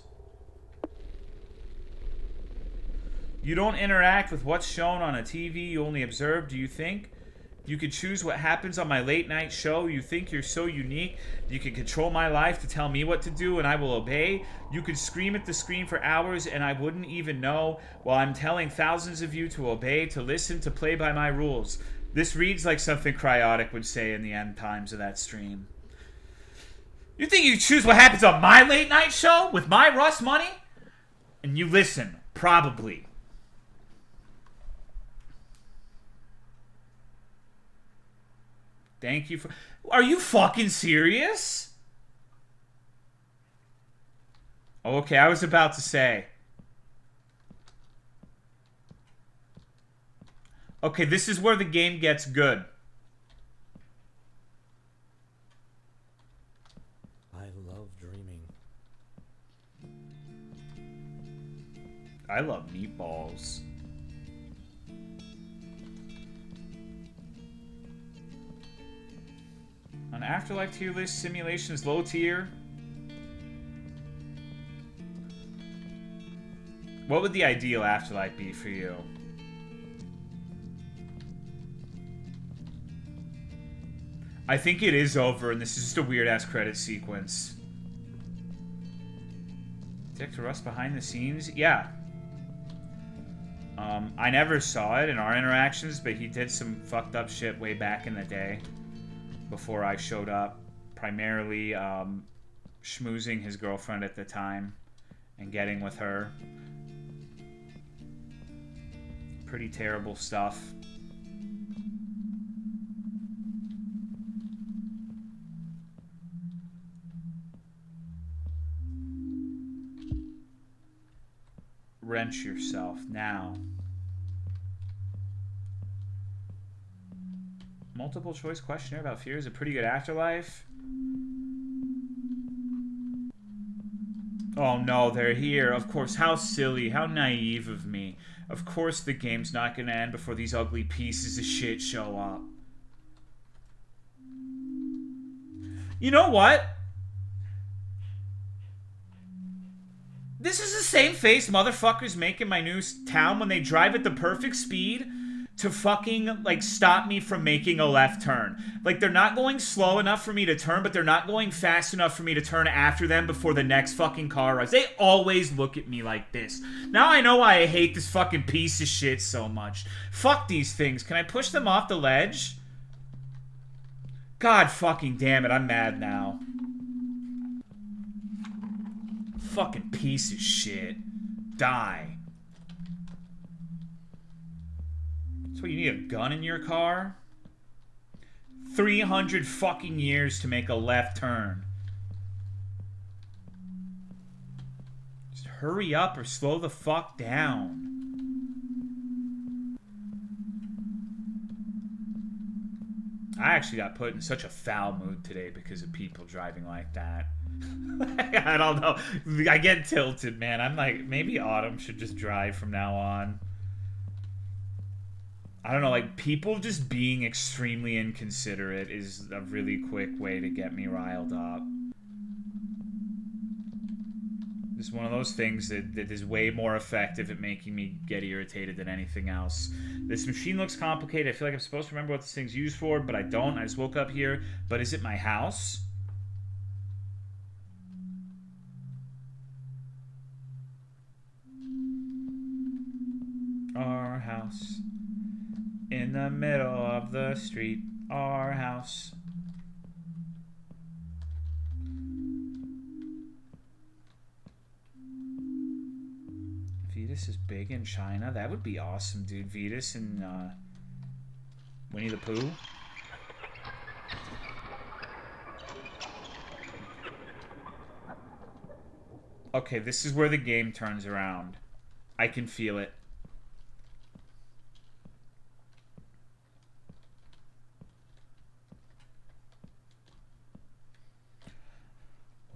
You don't interact with what's shown on a TV, you only observe. Do you think you could choose what happens on my late night show? You think you're so unique you can control my life to tell me what to do and I will obey? You could scream at the screen for hours and I wouldn't even know while I'm telling thousands of you to obey, to listen, to play by my rules. This reads like something Cryotic would say in the end times of that stream. You think you choose what happens on my late night show with my Russ money? And you listen, probably. Thank you for... Are you fucking serious? Oh, okay, I was about to say. Okay, this is where the game gets good. I love dreaming. I love meatballs. On Afterlife tier list, simulations low tier. What would the ideal Afterlife be for you? I think it is over, and this is just a weird-ass credit sequence. Dick to Russ behind the scenes? Yeah. I never saw it in our interactions, but he did some fucked up shit way back in the day. Before I showed up. Primarily, schmoozing his girlfriend at the time. And getting with her. Pretty terrible stuff. Wrench yourself now. Multiple choice questionnaire about fear is a pretty good afterlife. Oh no, they're here. Of course, how silly, how naive of me. Of course the game's not gonna end before these ugly pieces of shit show up. You know what? This is the same face motherfuckers make in my new town when they drive at the perfect speed to fucking, like, stop me from making a left turn. Like, they're not going slow enough for me to turn, but they're not going fast enough for me to turn after them before the next fucking car arrives. They always look at me like this. Now I know why I hate this fucking piece of shit so much. Fuck these things. Can I push them off the ledge? God fucking damn it, I'm mad now. Fucking piece of shit. Die. So you need a gun in your car? 300 fucking years to make a left turn. Just hurry up or slow the fuck down. I actually got put in such a foul mood today because of people driving like that. I don't know. I get tilted, man. I'm like, maybe Autumn should just drive from now on. I don't know, like, people just being extremely inconsiderate is a really quick way to get me riled up. It's one of those things that is way more effective at making me get irritated than anything else. This machine looks complicated. I feel like I'm supposed to remember what this thing's used for, but I don't. I just woke up here. But is it my house? Our house. In the middle of the street, our house. Vetus is big in China? That would be awesome, dude. Vetus and Winnie the Pooh. Okay, this is where the game turns around. I can feel it.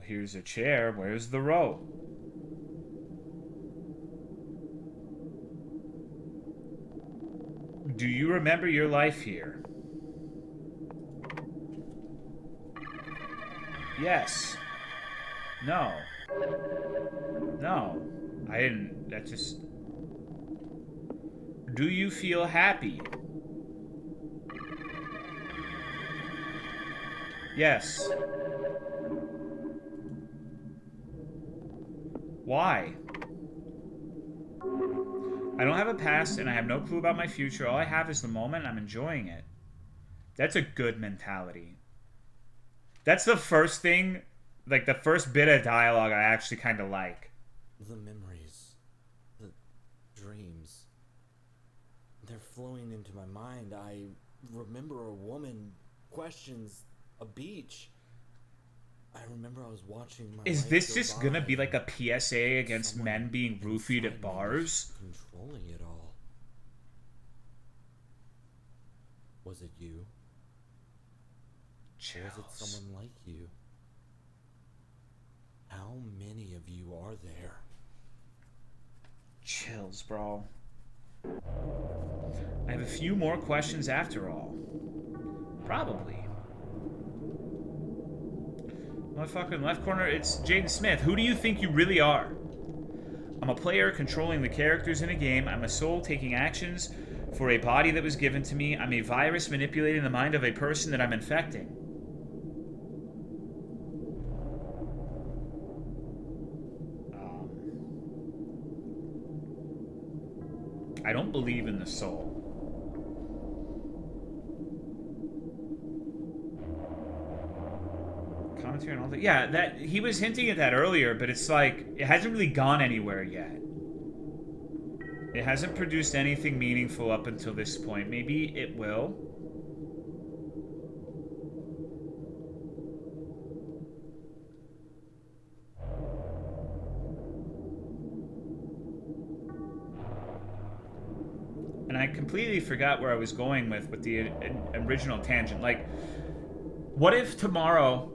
Here's a chair. Where's the row? Do you remember your life here? Yes. No. No. I didn't. That just... Do you feel happy? Yes. Why? I don't have a past and I have no clue about my future. All I have is the moment and I'm enjoying it. That's a good mentality. That's the first thing, like the first bit of dialogue I actually kind of like. The memories, the dreams, they're flowing into my mind. I remember a woman questions a beach. I remember I was watching my Is life this go just by gonna be like a PSA against someone men being roofied at inside me bars? was controlling it all. Was it you? Chills. Or was it someone like you? How many of you are there? Chills, bro. I have a few more questions after all. Probably. Motherfucker in the left corner, it's Jaden Smith. Who do you think you really are? I'm a player controlling the characters in a game. I'm a soul taking actions for a body that was given to me. I'm a virus manipulating the mind of a person that I'm infecting. I don't believe in the soul. Commentary and all that. Yeah, that he was hinting at that earlier, but it's like it hasn't really gone anywhere yet. It hasn't produced anything meaningful up until this point. Maybe it will. And I completely forgot where I was going with the original tangent. Like, what if tomorrow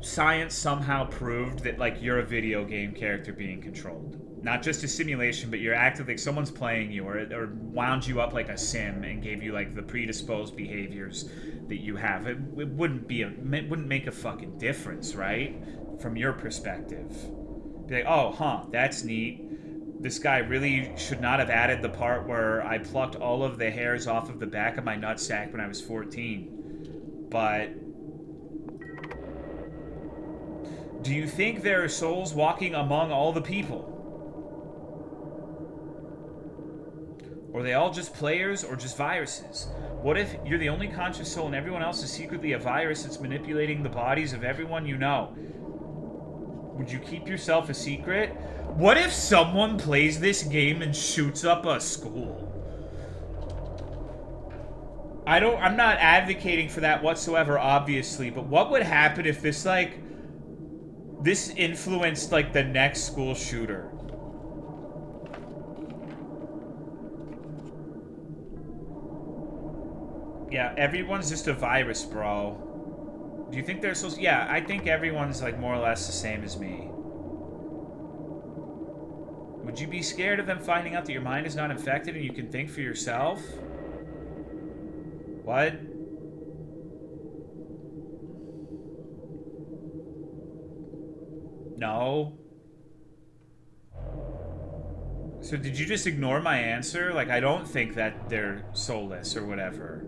science somehow proved that, like, you're a video game character being controlled? Not just a simulation, but you're actively, like, someone's playing you or wound you up like a sim and gave you, like, the predisposed behaviors that you have. It wouldn't make a fucking difference, right? from your perspective. Be like, oh, huh, that's neat. This guy really should not have added the part where I plucked all of the hairs off of the back of my nutsack when I was 14. But do you think there are souls walking among all the people? Or are they all just players or just viruses? What if you're the only conscious soul and everyone else is secretly a virus that's manipulating the bodies of everyone you know? Would you keep yourself a secret? What if someone plays this game and shoots up a school? I'm not advocating for that whatsoever, obviously, but what would happen if this, like, this influenced, like, the next school shooter? Yeah, everyone's just a virus, bro. Do you think they're so... Yeah, I think everyone's, like, more or less the same as me. Would you be scared of them finding out that your mind is not infected and you can think for yourself? What? No. So did you just ignore my answer? Like, I don't think that they're soulless or whatever.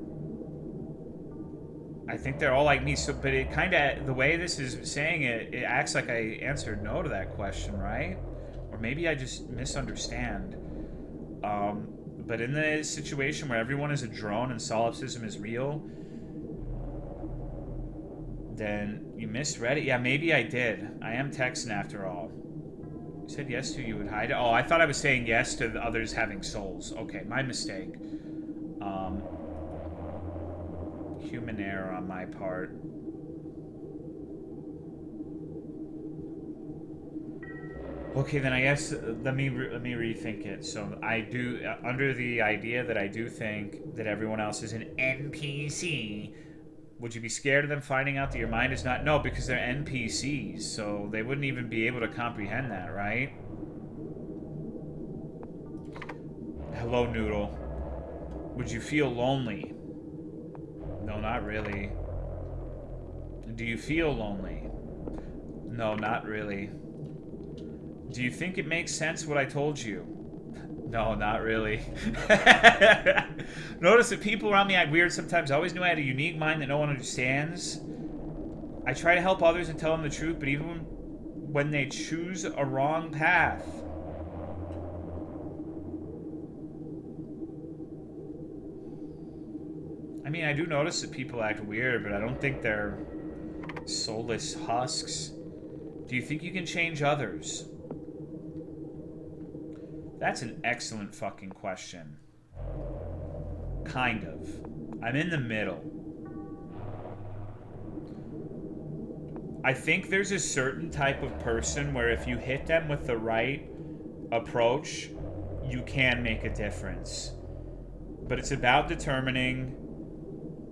I think they're all like me, so, but it kind of, the way this is saying it, it acts like I answered no to that question, right? Or maybe I just misunderstand. But in the situation where everyone is a drone and solipsism is real, then you misread it. Yeah, maybe I did. I am texting after all. You said yes to you would hide it. Oh, I thought I was saying yes to the others having souls. Okay, my mistake. Human error on my part. Okay, then I guess let me rethink it. So I do, under the idea that I do think that everyone else is an NPC. Would you be scared of them finding out that your mind is not? No, because they're NPCs, so they wouldn't even be able to comprehend that, right? Hello, Noodle. Would you feel lonely? No, not really. Do you feel lonely? No, not really. Do you think it makes sense what I told you? No, not really. Notice that people around me act weird sometimes. I always knew I had a unique mind that no one understands. I try to help others and tell them the truth, but even when they choose a wrong path. I mean, I do notice that people act weird, but I don't think they're soulless husks. Do you think you can change others? That's an excellent fucking question. Kind of. I'm in the middle. I think there's a certain type of person where if you hit them with the right approach, you can make a difference. But it's about determining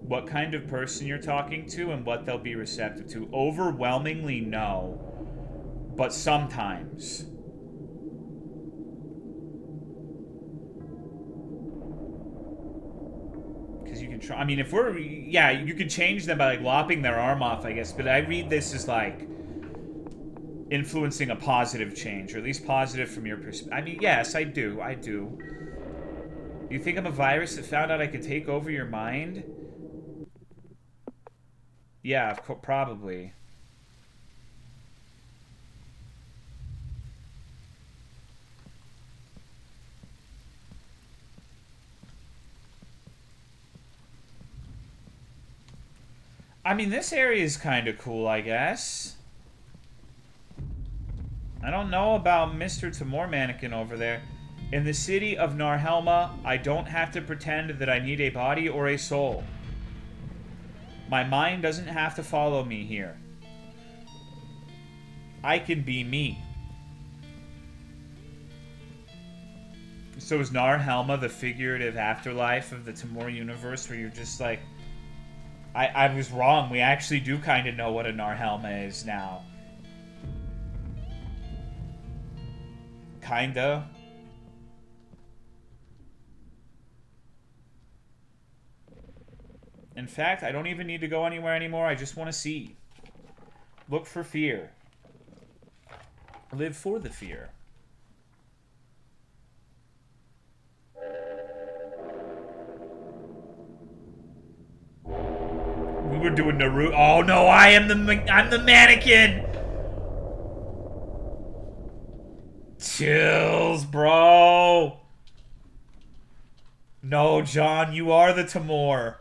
what kind of person you're talking to and what they'll be receptive to. Overwhelmingly, no. But sometimes. Because you can try... I mean, if we're... Yeah, you could change them by, like, lopping their arm off, I guess. But I read this as, like, influencing a positive change. Or at least positive from your perspective. I mean, yes, I do. I do. You think I'm a virus that found out I could take over your mind? Yeah, of course, probably. I mean, this area is kind of cool, I guess. I don't know about Mr. Timore Mannequin over there. In the city of NARHELMA, I don't have to pretend that I need a body or a soul. My mind doesn't have to follow me here. I can be me. So is NARHELMA the figurative afterlife of the Timore universe where you're just like... I was wrong. We actually do kind of know what a NARHELMA is now. Kinda. In fact, I don't even need to go anywhere anymore. I just want to see. Look for fear. Live for the fear. We were doing Naruto. Oh no, I'm the mannequin. Chills, bro. No, John, you are the TIMORE.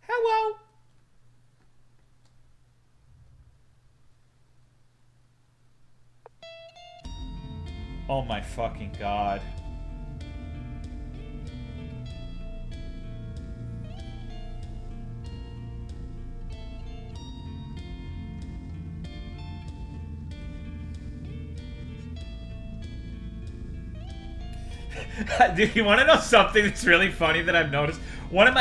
Hello. Oh my fucking god. Dude, you want to know something that's really funny that I've noticed? One of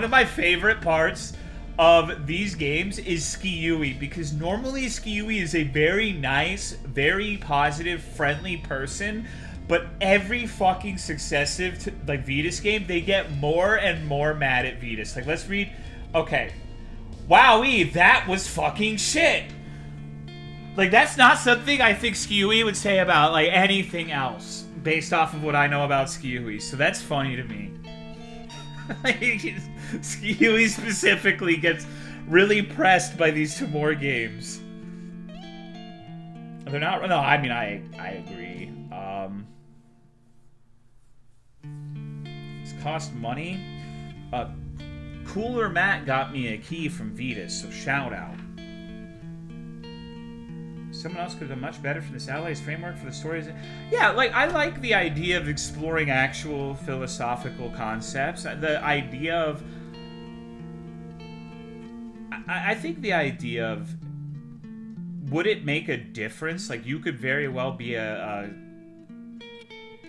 my favorite parts of these games is Skiyui, because normally Skiyui is a very nice, very positive, friendly person, but every fucking successive Vetus game, they get more and more mad at Vetus. Like, let's read. Okay, wowie, that was fucking shit. Like, that's not something I think Skiyui would say about like anything else, based off of what I know about Skiyui. So that's funny to me. Skiyui specifically gets really pressed by these TIMORE games. They're not. No, I mean I agree. It's cost money. Cooler Matt got me a key from Vetus, so shout out. Someone else could have done much better for this Allies framework for the stories. Yeah, like, I like the idea of exploring actual philosophical concepts. The idea of... I think the idea of... Would it make a difference? Like, you could very well be a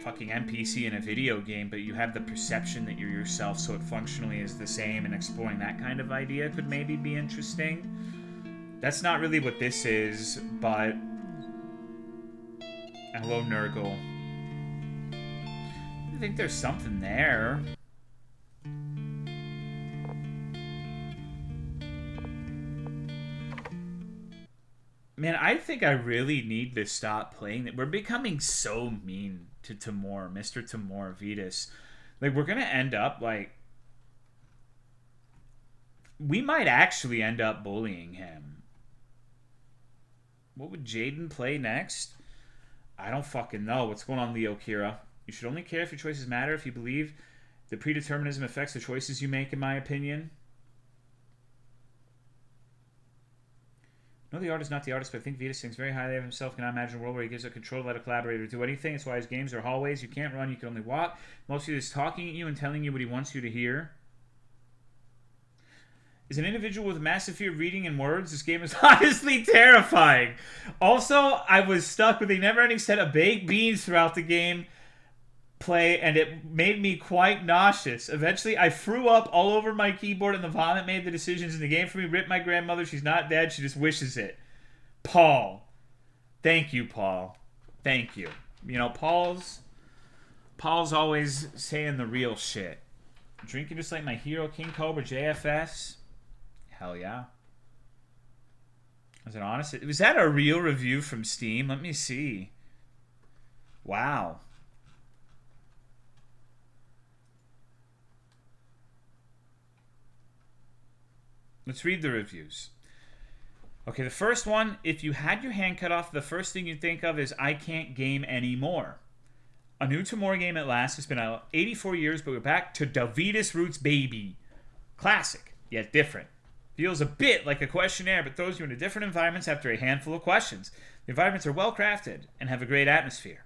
fucking NPC in a video game, but you have the perception that you're yourself, so it functionally is the same, and exploring that kind of idea could maybe be interesting. That's not really what this is, but... Hello, Nurgle. I think there's something there. Man, I think I really need to stop playing it. We're becoming so mean to TIMORE, Mr. TIMORE, Vetus. Like, we're gonna end up, like... We might actually end up bullying him. What would Jaden play next? I don't fucking know. What's going on, Leo Kira? You should only care if your choices matter if you believe the predeterminism affects the choices you make, in my opinion. No, the artist is not the artist, but I think Vetus thinks very highly of himself. Cannot imagine a world where he gives a control to let a collaborator do anything. That's why his games are hallways. You can't run, you can only walk. Mostly he's talking at you and telling you what he wants you to hear. Is an individual with a massive fear of reading and words. This game is honestly terrifying. Also, I was stuck with a never-ending set of baked beans throughout the game play, and it made me quite nauseous. Eventually, I threw up all over my keyboard, and the vomit made the decisions in the game for me. Rip my grandmother. She's not dead. She just wishes it. Paul. Thank you, Paul. Thank you. You know, Paul's always saying the real shit. Drinking just like my hero, King Cobra, JFS. Hell yeah. Was it honest? Was that a real review from Steam? Let me see. Wow. Let's read the reviews. Okay, the first one, if you had your hand cut off, the first thing you'd think of is, I can't game anymore. A new TIMORE game at last. It's been 84 years, but we're back to Vetus roots, baby. Classic, yet different. Feels a bit like a questionnaire, but throws you into different environments after a handful of questions. The environments are well crafted and have a great atmosphere.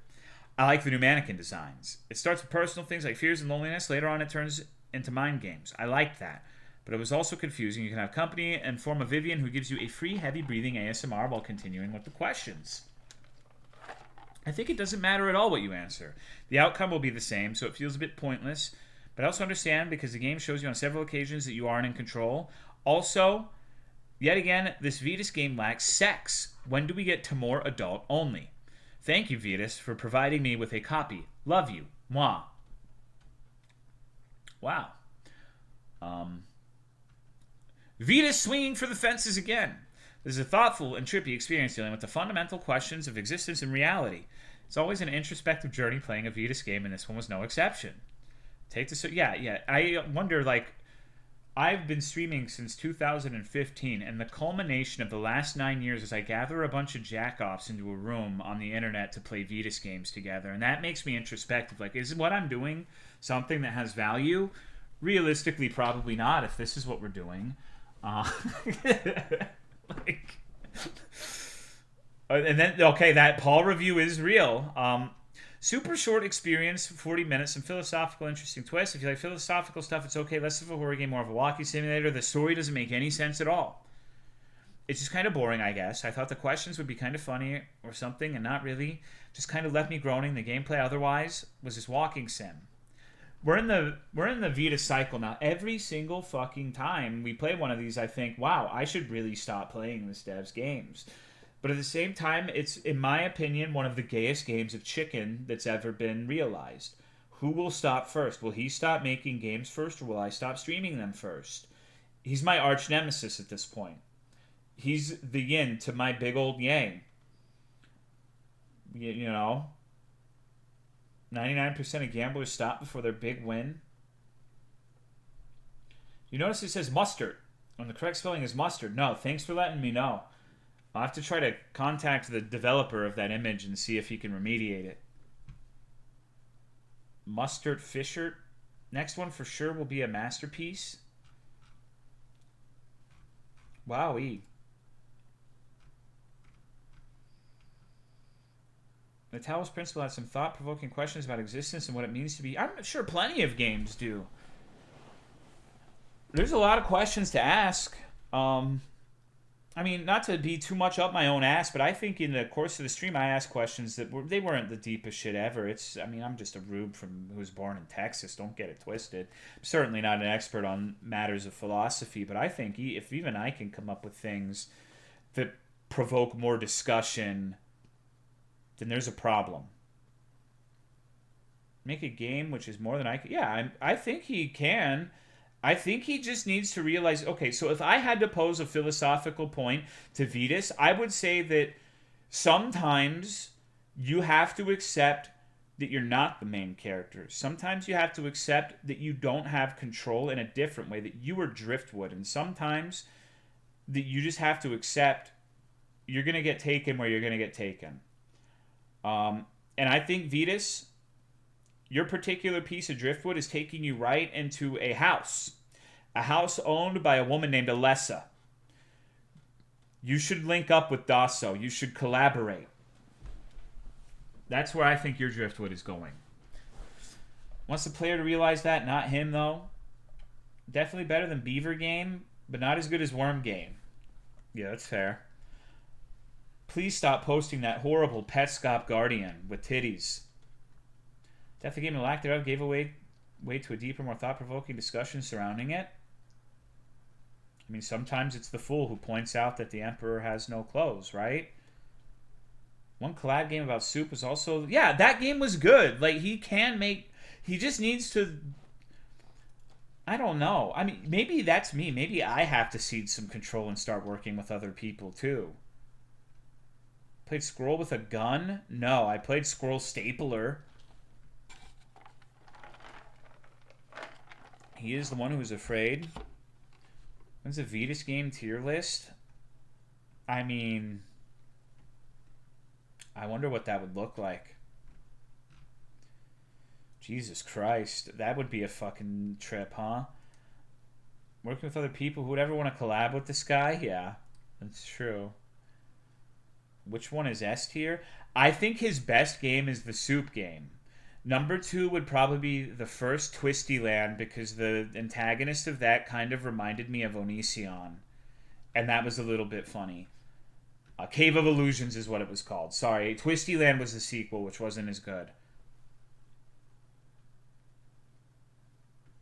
I like the new mannequin designs. It starts with personal things like fears and loneliness. Later on, it turns into mind games. I like that. But it was also confusing. You can have company and form a Vivian who gives you a free, heavy-breathing ASMR while continuing with the questions. I think it doesn't matter at all what you answer. The outcome will be the same, so it feels a bit pointless. But I also understand because the game shows you on several occasions that you aren't in control. Also, yet again, this Vetus game lacks sex. When do we get TIMORE adult only? Thank you, Vetus, for providing me with a copy. Love you. Mwah. Wow. Vetus swinging for the fences again. This is a thoughtful and trippy experience dealing with the fundamental questions of existence and reality. It's always an introspective journey playing a Vetus game, and this one was no exception. Take this. Yeah. I wonder, like, I've been streaming since 2015, and the culmination of the last 9 years is I gather a bunch of jackoffs into a room on the internet to play Vetus games together, and that makes me introspective. Like, is what I'm doing something that has value? Realistically, probably not. If this is what we're doing, like, and then okay, that Paul review is real. Super short experience, 40 minutes, some philosophical, interesting twists. If you like philosophical stuff, it's okay. Less of a horror game, more of a walking simulator. The story doesn't make any sense at all. It's just kind of boring, I guess. I thought the questions would be kind of funny or something, and not really. Just kind of left me groaning. The gameplay otherwise was just walking sim. We're in the Vita cycle now. Every single fucking time we play one of these, I think, wow, I should really stop playing this dev's games. But at the same time, it's, in my opinion, one of the gayest games of chicken that's ever been realized. Who will stop first? Will he stop making games first, or will I stop streaming them first? He's my arch nemesis at this point. He's the yin to my big old yang. You know? 99% of gamblers stop before their big win. You notice it says mustard. And the correct spelling is mustard. No, thanks for letting me know. I'll have to try to contact the developer of that image and see if he can remediate it. Mustard Fisher. Next one for sure will be a masterpiece. Wowee. The Talos Principle has some thought-provoking questions about existence and what it means to be. I'm sure plenty of games do. There's a lot of questions to ask. I mean, not to be too much up my own ass, but I think in the course of the stream I asked questions that they weren't the deepest shit ever. I'm just a rube who was born in Texas. Don't get it twisted. I'm certainly not an expert on matters of philosophy, but I think if even I can come up with things that provoke more discussion, then there's a problem. Make a game which is more than I can. Yeah, I think he can. I think he just needs to realize, okay, so if I had to pose a philosophical point to Vetus, I would say that sometimes you have to accept that you're not the main character. Sometimes you have to accept that you don't have control in a different way, that you are driftwood. And sometimes that you just have to accept you're going to get taken where you're going to get taken. And I think Vetus, your particular piece of driftwood is taking you right into a house owned by a woman named Alessa. You should link up with Dasso. You should collaborate. That's where I think your driftwood is going. Wants the player to realize that, not him, though. Definitely better than Beaver Game, but not as good as Worm Game. Yeah, that's fair. Please stop posting that horrible Petscop Guardian with titties. Death the Game and lack thereof gave away to a deeper, more thought-provoking discussion surrounding it. I mean, sometimes it's the fool who points out that the Emperor has no clothes, right? One collab game about soup was also... Yeah, that game was good. Like, he just needs to... I don't know. I mean, maybe that's me. Maybe I have to cede some control and start working with other people, too. Played Squirrel with a gun? No, I played Squirrel Stapler. He is the one who's afraid. When's the Vetus game tier list? I mean, I wonder what that would look like. Jesus Christ. That would be a fucking trip, huh? Working with other people who would ever want to collab with this guy? Yeah, that's true. Which one is S tier? I think his best game is the soup game. Number 2 would probably be the first Twisty Land, because the antagonist of that kind of reminded me of Onision. And that was a little bit funny. Cave of Illusions is what it was called. Sorry, Twisty Land was the sequel, which wasn't as good.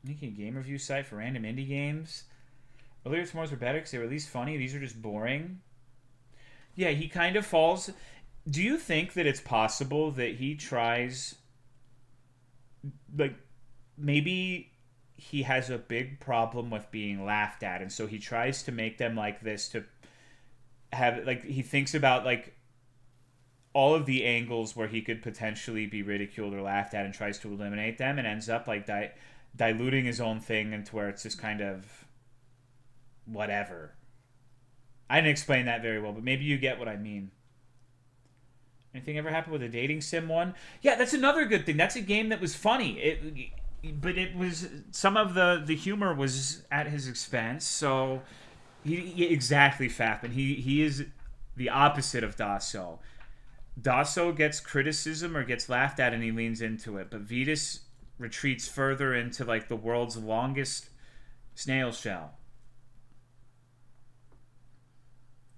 Making a game review site for random indie games. Earlier Tomorrows were better because they were at least funny. These are just boring. Yeah, he kind of falls... Do you think that it's possible that he tries... Like, maybe he has a big problem with being laughed at, and so he tries to make them like this to have, like, he thinks about, like, all of the angles where he could potentially be ridiculed or laughed at and tries to eliminate them and ends up, like, diluting his own thing into where it's just kind of whatever. I didn't explain that very well, but maybe you get what I mean. Anything ever happened with a dating sim one? Yeah, that's another good thing. That's a game that was funny. But it was, some of the humor was at his expense. So he exactly, Fap, and he is the opposite of Dasso. Dasso gets criticism or gets laughed at and he leans into it, but Vetus retreats further into, like, the world's longest snail shell.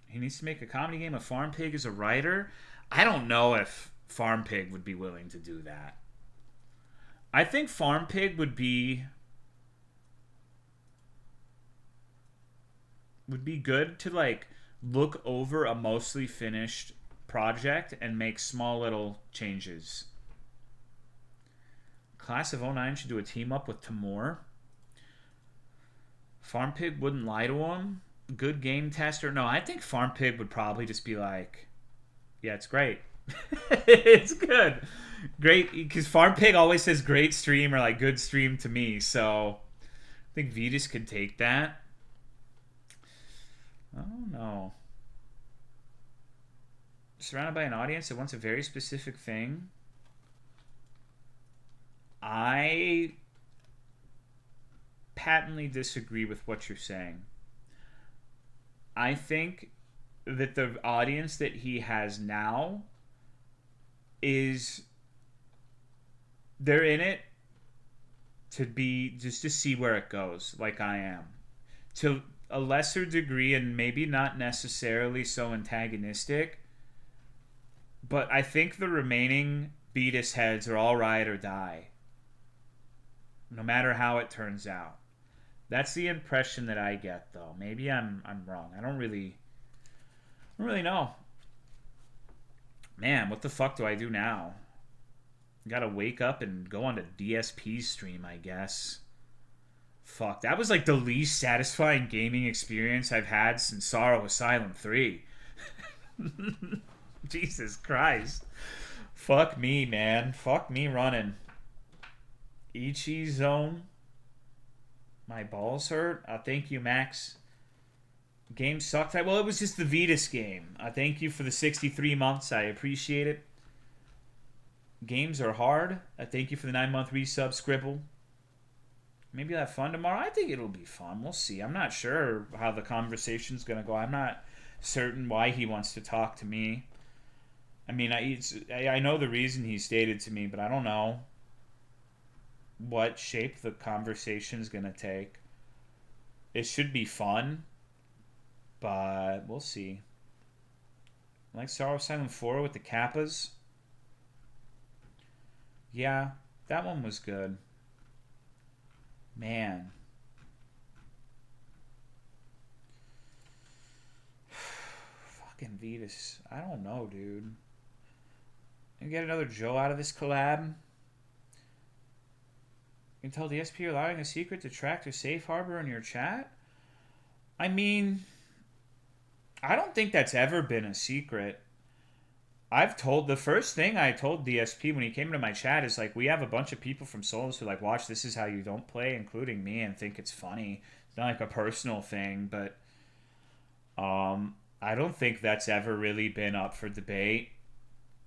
He needs to make a comedy game of Farm Pig as a writer. I don't know if Farm Pig would be willing to do that. I think Farm Pig would be good to, like, look over a mostly finished project and make small little changes. Class of 09 should do a team up with TIMORE. Farm Pig wouldn't lie to him. Good game tester. No, I think Farm Pig would probably just be like, yeah, it's great. It's good. Great, because Farm Pig always says great stream or, like, good stream to me, so I think Vetus could take that. I don't know. Surrounded by an audience that wants a very specific thing. I patently disagree with what you're saying. I think that the audience that he has now is, they're in it to be, just to see where it goes, like I am. To a lesser degree, and maybe not necessarily so antagonistic, but I think the remaining Vetus heads are all ride or die, no matter how it turns out. That's the impression that I get, though. Maybe I'm wrong. I don't really know. Man, what the fuck do I do now? Gotta wake up and go on to DSP's stream, I guess. Fuck, that was, like, the least satisfying gaming experience I've had since Sorrow Asylum 3. Jesus Christ. Fuck me, man. Fuck me running. Ichi zone. My balls hurt. Thank you, Max. Game sucked. Well, it was just the Vetus game. Thank you for the 63 months. I appreciate it. Games are hard. Thank you for the 9-month resub, Scribble. Maybe you'll have fun tomorrow. I think it'll be fun. We'll see. I'm not sure how the conversation's going to go. I'm not certain why he wants to talk to me. I mean, I know the reason he stated to me, but I don't know what shape the conversation's going to take. It should be fun, but we'll see. Like Sorrow Silent 4 with the Kappas. Yeah, that one was good. Man. Fucking Vetus. I don't know, dude. And get another Joe out of this collab. You can tell DSP you're allowing a secret to track their safe harbor in your chat? I mean, I don't think that's ever been a secret. The first thing I told DSP when he came into my chat is, like, we have a bunch of people from Souls who, like, watch This Is How You Don't Play, including me, and think it's funny. It's not, like, a personal thing, but I don't think that's ever really been up for debate.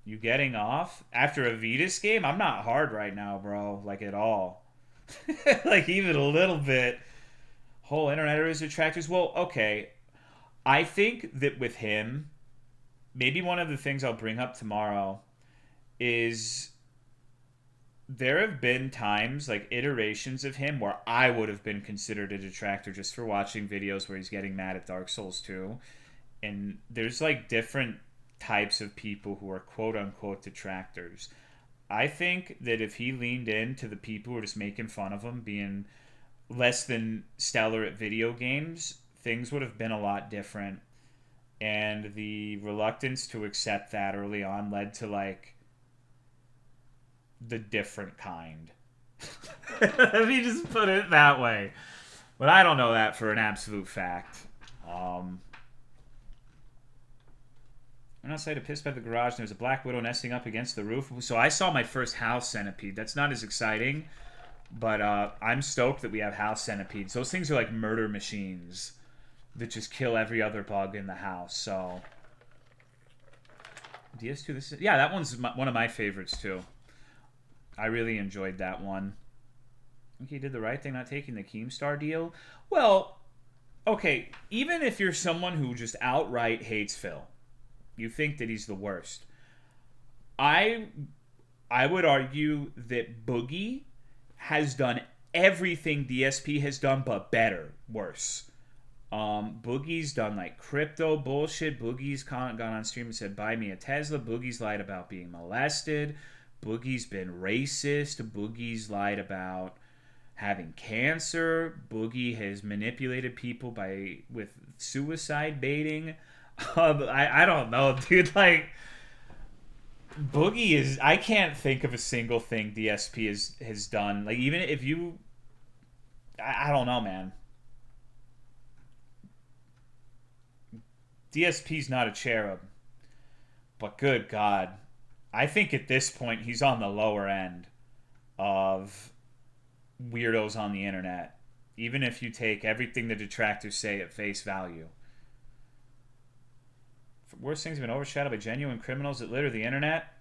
You getting off? After a Vetus game? I'm not hard right now, bro. Like, at all. Like, even a little bit. Whole internet is detractors. Well, okay. I think that with him, maybe one of the things I'll bring up tomorrow is there have been times, like iterations of him, where I would have been considered a detractor just for watching videos where he's getting mad at Dark Souls 2. And there's, like, different types of people who are quote-unquote detractors. I think that if he leaned into the people who are just making fun of him being less than stellar at video games, things would have been a lot different. And the reluctance to accept that early on led to, like, the different kind. Let me just put it that way. But I don't know that for an absolute fact. Went outside to piss by the garage, and there was a black widow nesting up against the roof. So I saw my first house centipede. That's not as exciting, but I'm stoked that we have house centipedes. Those things are like murder machines that just kill every other bug in the house. So DS2, this is, yeah, that one's one of my favorites too. I really enjoyed that one. I think he did the right thing not taking the Keemstar deal. Well, okay, even if you're someone who just outright hates Phil, you think that he's the worst, I would argue that Boogie has done everything DSP has done, but better, worse. Boogie's done like crypto bullshit. Boogie's gone on stream and said, buy me a Tesla. Boogie's lied about being molested. Boogie's been racist. Boogie's lied about having cancer. Boogie has manipulated people with suicide baiting. I don't know, dude. Like, Boogie is... I can't think of a single thing DSP has done. Like, even if you... I don't know, man. DSP's not a cherub. But good God. I think at this point he's on the lower end of weirdos on the internet. Even if you take everything the detractors say at face value. Worst things have been overshadowed by genuine criminals that litter the internet.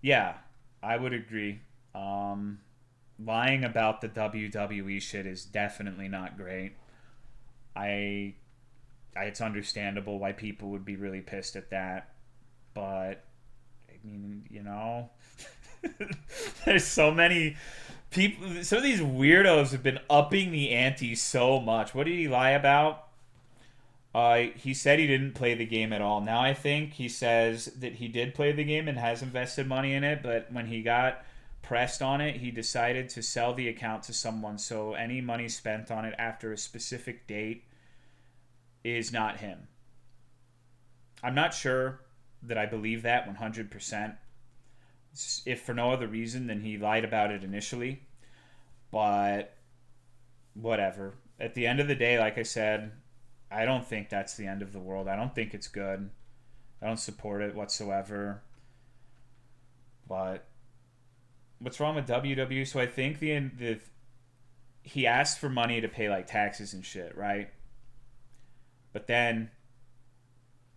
Yeah, I would agree. Lying about the WWE shit is definitely not great. It's understandable why people would be really pissed at that, but I mean, you know, there's so many people. Some of these weirdos have been upping the ante so much. What did he lie about? He said he didn't play the game at all. Now I think he says that he did play the game and has invested money in it, but when he got pressed on it, he decided to sell the account to someone, so any money spent on it after a specific date is not him. I'm not sure that I believe that 100%. If for no other reason than he lied about it initially. But whatever. At the end of the day, like I said, I don't think that's the end of the world. I don't think it's good. I don't support it whatsoever. But what's wrong with WWE? So I think he asked for money to pay like taxes and shit, right? But then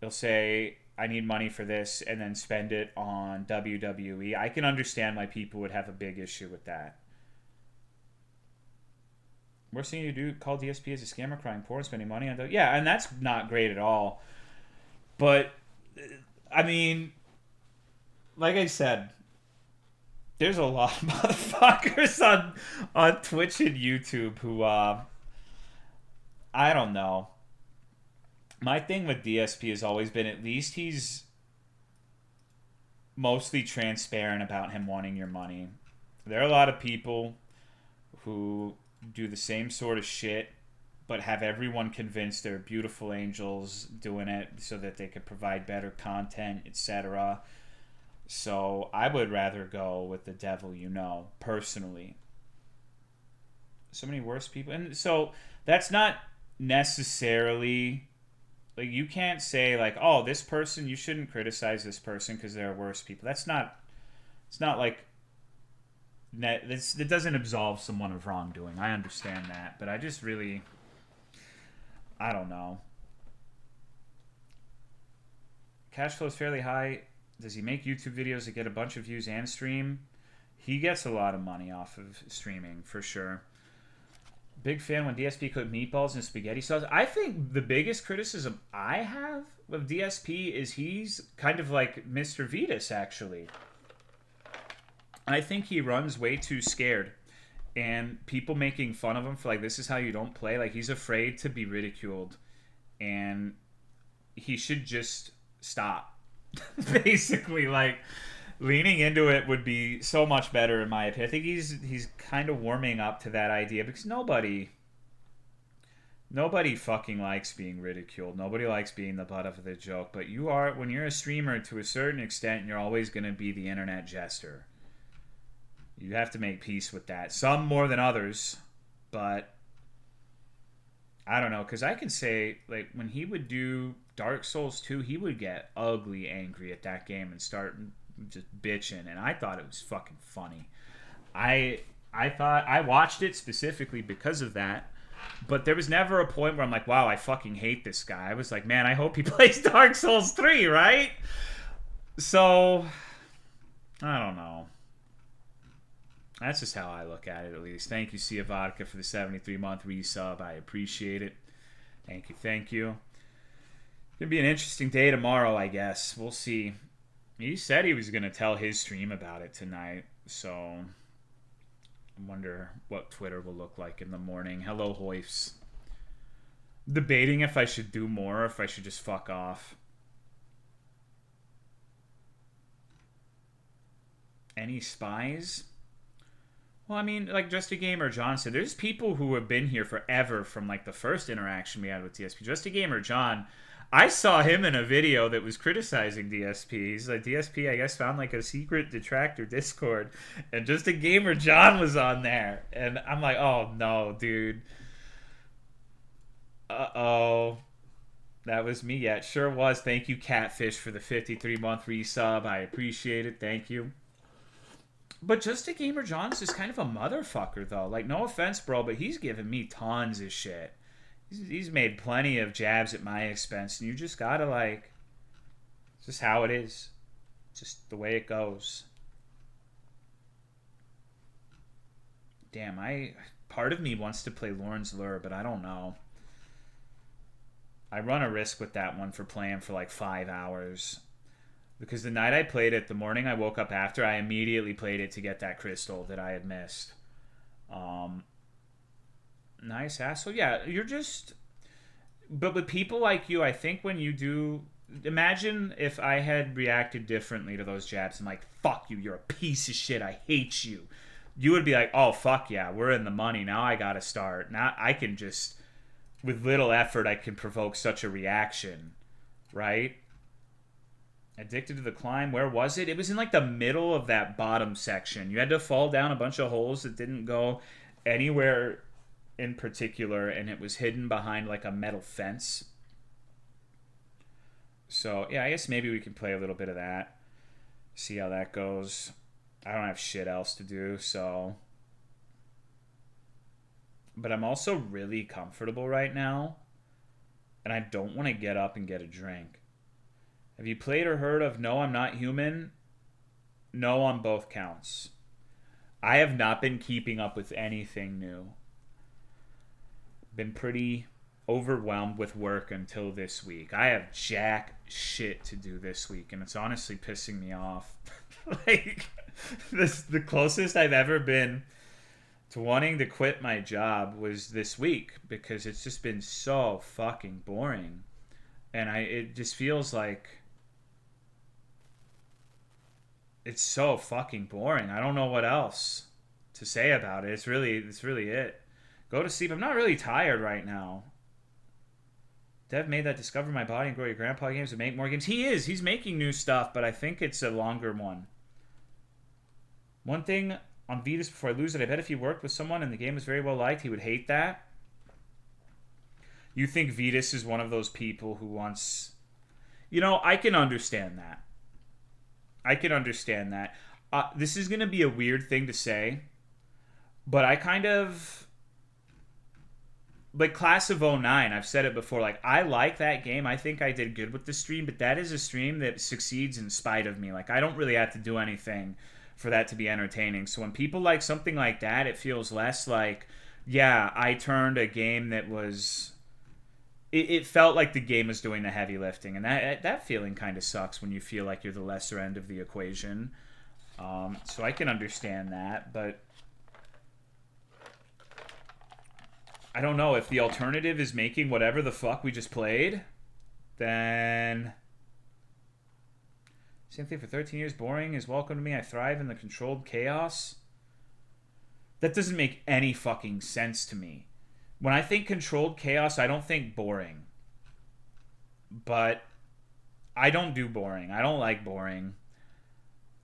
he'll say, I need money for this, and then spend it on WWE. I can understand why people would have a big issue with that. Worst thing you do, call DSP as a scammer, crying poor, and spending money on... Yeah, and that's not great at all. But, I mean, like I said, there's a lot of motherfuckers on Twitch and YouTube who, I don't know. My thing with DSP has always been, at least he's mostly transparent about him wanting your money. There are a lot of people who do the same sort of shit, but have everyone convinced they're beautiful angels doing it so that they could provide better content, etc. So I would rather go with the devil you know, personally. So many worse people. And so that's not necessarily... Like, you can't say, like, oh, this person, you shouldn't criticize this person because they're worse people. That's not... It's not like... It doesn't absolve someone of wrongdoing. I understand that. But I just really... I don't know. Cash flow is fairly high. Does he make YouTube videos that get a bunch of views and stream? He gets a lot of money off of streaming, for sure. Big fan when DSP cooked meatballs and spaghetti sauce. I think the biggest criticism I have of DSP is he's kind of like Mr. Vetus, actually. I think he runs way too scared. And people making fun of him for, like, this is how you don't play. Like, he's afraid to be ridiculed. And he should just stop. Basically, like, leaning into it would be so much better, in my opinion. I think he's kind of warming up to that idea because nobody fucking likes being ridiculed. Nobody likes being the butt of the joke. But when you're a streamer, to a certain extent, you're always going to be the internet jester. You have to make peace with that. Some more than others, but I don't know, because I can say, like, when he would do Dark Souls 2, he would get ugly angry at that game and start just bitching, and I thought it was fucking funny. I I thought I watched it specifically because of that, but there was never a point where I'm like, wow, I fucking hate this guy. I was like, man, I hope he plays Dark Souls 3, right? So, I don't know. That's just how I look at it, at least. Thank you, Sia Vodka, for the 73-month resub. I appreciate it. Thank you, thank you. It's going to be an interesting day tomorrow, I guess. We'll see. He said he was going to tell his stream about it tonight, so I wonder what Twitter will look like in the morning. Hello, Hoifs. Debating if I should do more or if I should just fuck off. Any spies? Well, I mean, like Just a Gamer John said, there's people who have been here forever from like the first interaction we had with DSP. Just a Gamer John, I saw him in a video that was criticizing DSP. He's like, DSP, I guess, found like a secret detractor Discord, and Just a Gamer John was on there. And I'm like, oh no, dude. Uh-oh. That was me. Yeah, it sure was. Thank you, Catfish, for the 53-month resub. I appreciate it. Thank you. But Just a Gamer John's just kind of a motherfucker, though. Like, no offense, bro, but he's given me tons of shit. He's made plenty of jabs at my expense, and you just gotta, like... It's just how it is. Just the way it goes. Damn, part of me wants to play Lorn's Lure, but I don't know. I run a risk with that one for playing for, like, 5 hours. Because the night I played it, the morning I woke up after, I immediately played it to get that crystal that I had missed. Nice asshole. Yeah, you're just... But with people like you, I think when you do... Imagine if I had reacted differently to those jabs and like, fuck you, you're a piece of shit, I hate you. You would be like, oh, fuck yeah, we're in the money, now I gotta start. Now I can just... With little effort, I can provoke such a reaction. Right? Addicted to the Climb, where was it? It was in like the middle of that bottom section. You had to fall down a bunch of holes that didn't go anywhere in particular, and it was hidden behind like a metal fence. So, yeah, I guess maybe we can play a little bit of that. See how that goes. I don't have shit else to do, so... But I'm also really comfortable right now, and I don't want to get up and get a drink. Have you played or heard of No, I'm Not Human? No on both counts. I have not been keeping up with anything new. Been pretty overwhelmed with work until this week. I have jack shit to do this week, and it's honestly pissing me off. Like, the closest I've ever been to wanting to quit my job was this week, because it's just been so fucking boring. And it just feels like... It's so fucking boring. I don't know what else to say about it. It's really it. Go to sleep. I'm not really tired right now. Dev made that Discover My Body and Grow Your Grandpa games and make more games. He is. He's making new stuff, but I think it's a longer one. One thing on Vetus before I lose it, I bet if he worked with someone and the game was very well liked, he would hate that. You think Vetus is one of those people who wants... You know, I can understand that. This is going to be a weird thing to say, but I kind of... Like, Class of '09, I've said it before, like, I like that game. I think I did good with the stream, but that is a stream that succeeds in spite of me. Like, I don't really have to do anything for that to be entertaining. So when people like something like that, it feels less like, yeah, I turned a game that was... It felt like the game was doing the heavy lifting, and that feeling kind of sucks when you feel like you're the lesser end of the equation. So I can understand that, but I don't know. If the alternative is making whatever the fuck we just played, then... Same thing for 13 years. Boring is welcome to me. I thrive in the controlled chaos. That doesn't make any fucking sense to me. When I think controlled chaos, I don't think boring. But I don't do boring. I don't like boring.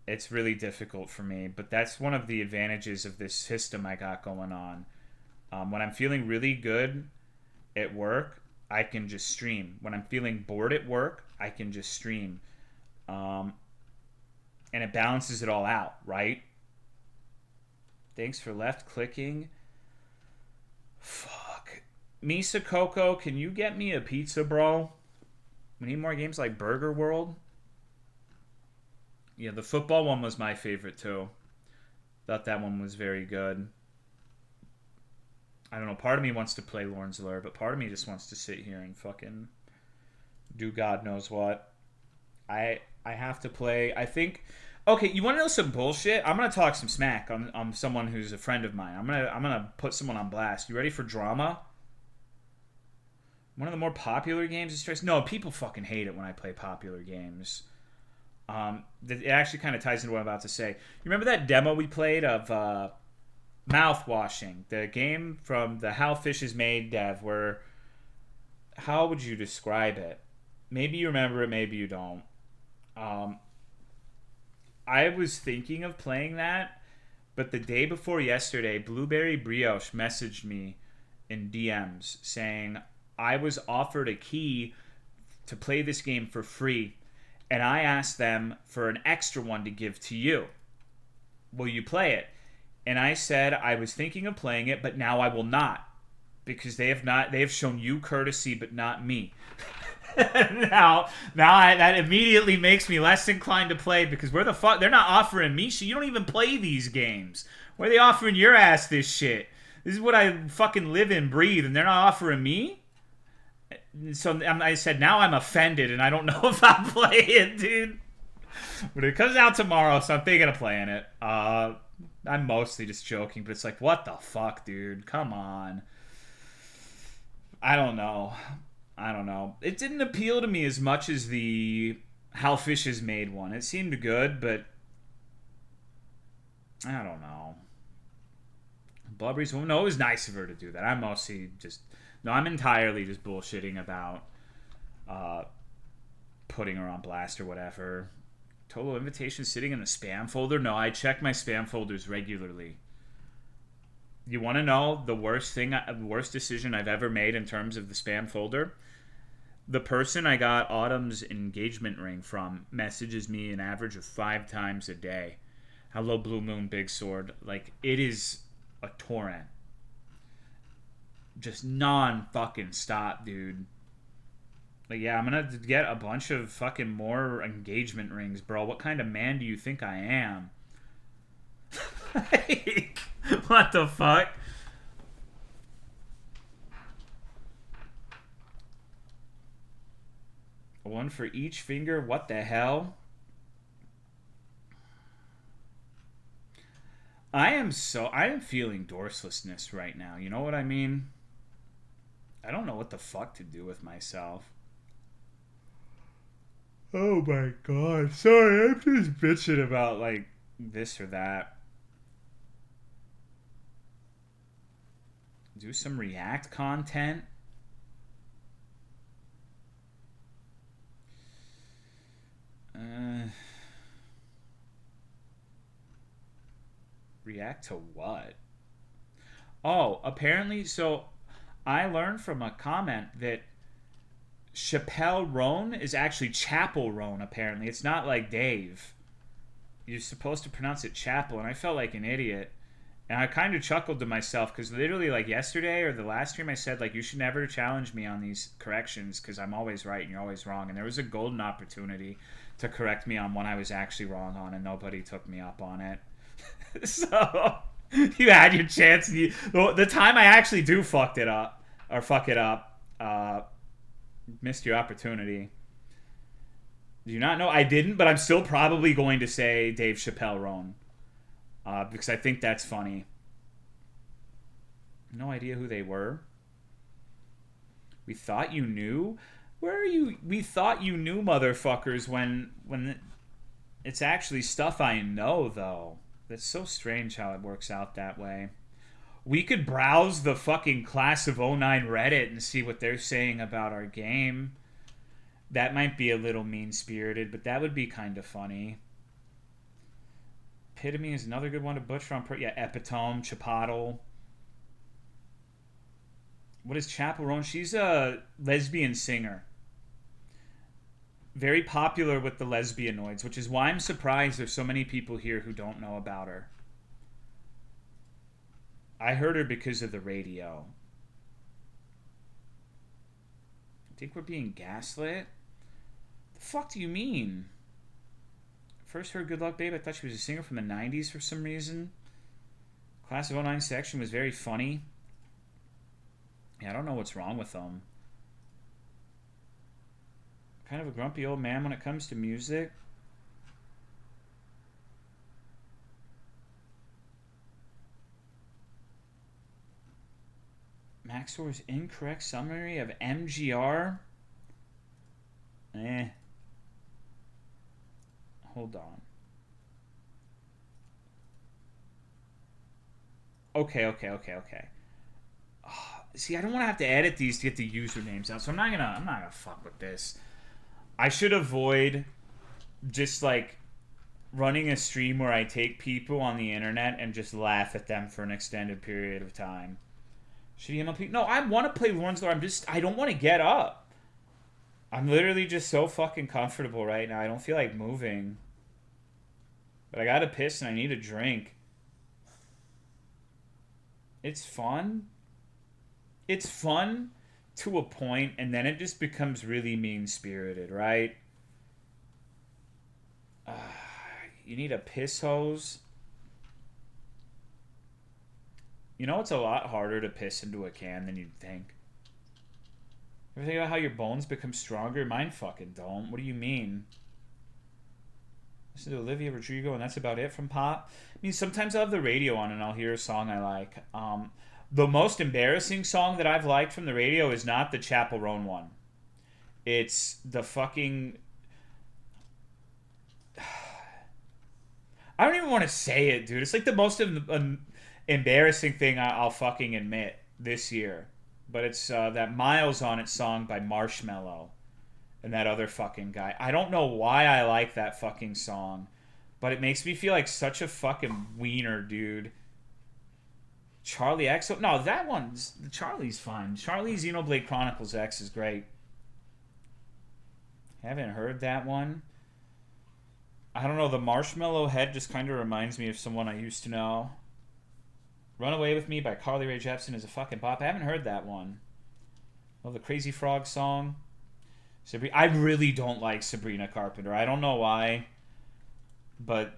It's really difficult for me. But that's one of the advantages of this system I got going on. When I'm feeling really good at work, I can just stream. When I'm feeling bored at work, I can just stream. And it balances it all out, right? Thanks for left clicking. Fuck. Misa Coco, can you get me a pizza, bro? We need more games like Burger World. Yeah, the football one was my favorite too. Thought that one was very good. I don't know, part of me wants to play Lorn's Lure, but part of me just wants to sit here and fucking do God knows what. I have to play. I think. Okay, you want to know some bullshit? I'm gonna talk some smack on someone who's a friend of mine. I'm gonna put someone on blast. You ready for drama? One of the more popular games is stress. No, people fucking hate it when I play popular games. It actually kind of ties into what I'm about to say. You remember that demo we played of Mouthwashing, the game from the How Fish Is Made dev, where, how would you describe it? Maybe you remember it, maybe you don't. I was thinking of playing that, but the day before yesterday, Blueberry Brioche messaged me in DMs saying I was offered a key to play this game for free, and I asked them for an extra one to give to you. Will you play it? And I said I was thinking of playing it, but now I will not, because they have shown you courtesy, but not me. now that immediately makes me less inclined to play, because where the fuck, they're not offering me shit. You don't even play these games. Where are they offering your ass this shit? This is what I fucking live and breathe, and they're not offering me? So I said, now I'm offended, and I don't know if I'll play it, dude. But it comes out tomorrow, so I'm thinking of playing it. I'm mostly just joking, but it's like, what the fuck, dude? Come on. I don't know. It didn't appeal to me as much as the How Fish Is Made one. It seemed good, but I don't know. Blubbery's, well, no, it was nice of her to do that. I'm mostly just... No, I'm entirely just bullshitting about putting her on blast or whatever. Total invitation sitting in the spam folder? No, I check my spam folders regularly. You want to know the worst decision I've ever made in terms of the spam folder? The person I got Autumn's engagement ring from messages me an average of 5 times a day. Hello, Blue Moon, Big Sword. Like, it is a torrent. Just non-fucking stop, dude. Like, yeah, I'm gonna get a bunch of fucking more engagement rings, bro. What kind of man do you think I am? What the fuck? One for each finger? What the hell? I am feeling dorselessness right now. You know what I mean? I don't know what the fuck to do with myself. Oh my god. Sorry, I'm just bitching about, like, this or that. Do some React content. React to what? Oh, apparently, so I learned from a comment that Chappelle Roan is actually Chapel Roan, apparently. It's not like Dave. You're supposed to pronounce it Chapel, and I felt like an idiot. And I kind of chuckled to myself, because literally, like, yesterday or the last stream I said, like, you should never challenge me on these corrections, because I'm always right and you're always wrong. And there was a golden opportunity to correct me on one I was actually wrong on, and nobody took me up on it. So, you had your chance. And the time I actually do fuck it up, missed your opportunity. Do you not know? I didn't, but I'm still probably going to say Dave Chappelle Roan. Because I think that's funny. No idea who they were. We thought you knew? Where are you? We thought you knew, motherfuckers, when it's actually stuff I know, though. That's so strange how it works out that way. We could browse the fucking Class of '09 Reddit and see what they're saying about our game. That might be a little mean-spirited, but that would be kind of funny. Epitome is another good one to butcher on. Yeah, Epitome, Chipotle. What is Chapel Roan? She's a lesbian singer. Very popular with the lesbianoids, which is why I'm surprised there's so many people here who don't know about her. I heard her because of the radio. I think we're being gaslit? The fuck do you mean? First heard Good Luck Babe, I thought she was a singer from the 90s for some reason. Class of '09 section was very funny. Yeah, I don't know what's wrong with them. Kind of a grumpy old man when it comes to music. Maxwell's incorrect summary of MGR? Hold on. Okay. See, I don't want to have to edit these to get the usernames out, so I'm not gonna fuck with this. I should avoid just like running a stream where I take people on the internet and just laugh at them for an extended period of time. Shitty MLP. No, I want to play Lorn's Lore. I don't want to get up. I'm literally just so fucking comfortable right now. I don't feel like moving. But I gotta piss and I need a drink. It's fun. It's fun to a point, and then it just becomes really mean-spirited, right? You need a piss hose. You know, it's a lot harder to piss into a can than you'd think. Ever think about how your bones become stronger? Mine fucking don't. What do you mean? Listen to Olivia Rodrigo, and that's about it from pop. I mean, sometimes I'll have the radio on and I'll hear a song I like. The most embarrassing song that I've liked from the radio is not the Chapel Roan one. It's the fucking... I don't even want to say it, dude. It's like the most embarrassing thing I'll fucking admit this year. But it's that Miles on It song by Marshmello and that other fucking guy. I don't know why I like that fucking song, but it makes me feel like such a fucking wiener, dude. Charlie X? No, that one's... Charlie's fine. Charlie's Xenoblade Chronicles X is great. Haven't heard that one. I don't know, the Marshmallow Head just kind of reminds me of someone I used to know. Run Away With Me by Carly Rae Jepsen is a fucking bop. I haven't heard that one. Love the Crazy Frog song. I really don't like Sabrina Carpenter. I don't know why, but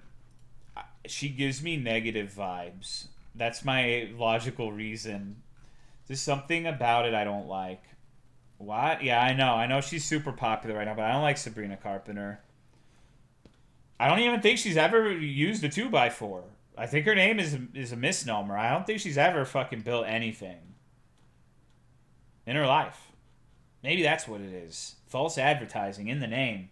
she gives me negative vibes. That's my logical reason. There's something about it I don't like. What? Yeah, I know. I know she's super popular right now, but I don't like Sabrina Carpenter. I don't even think she's ever used a 2x4. I think her name is a misnomer. I don't think she's ever fucking built anything in her life. Maybe that's what it is. False advertising in the name.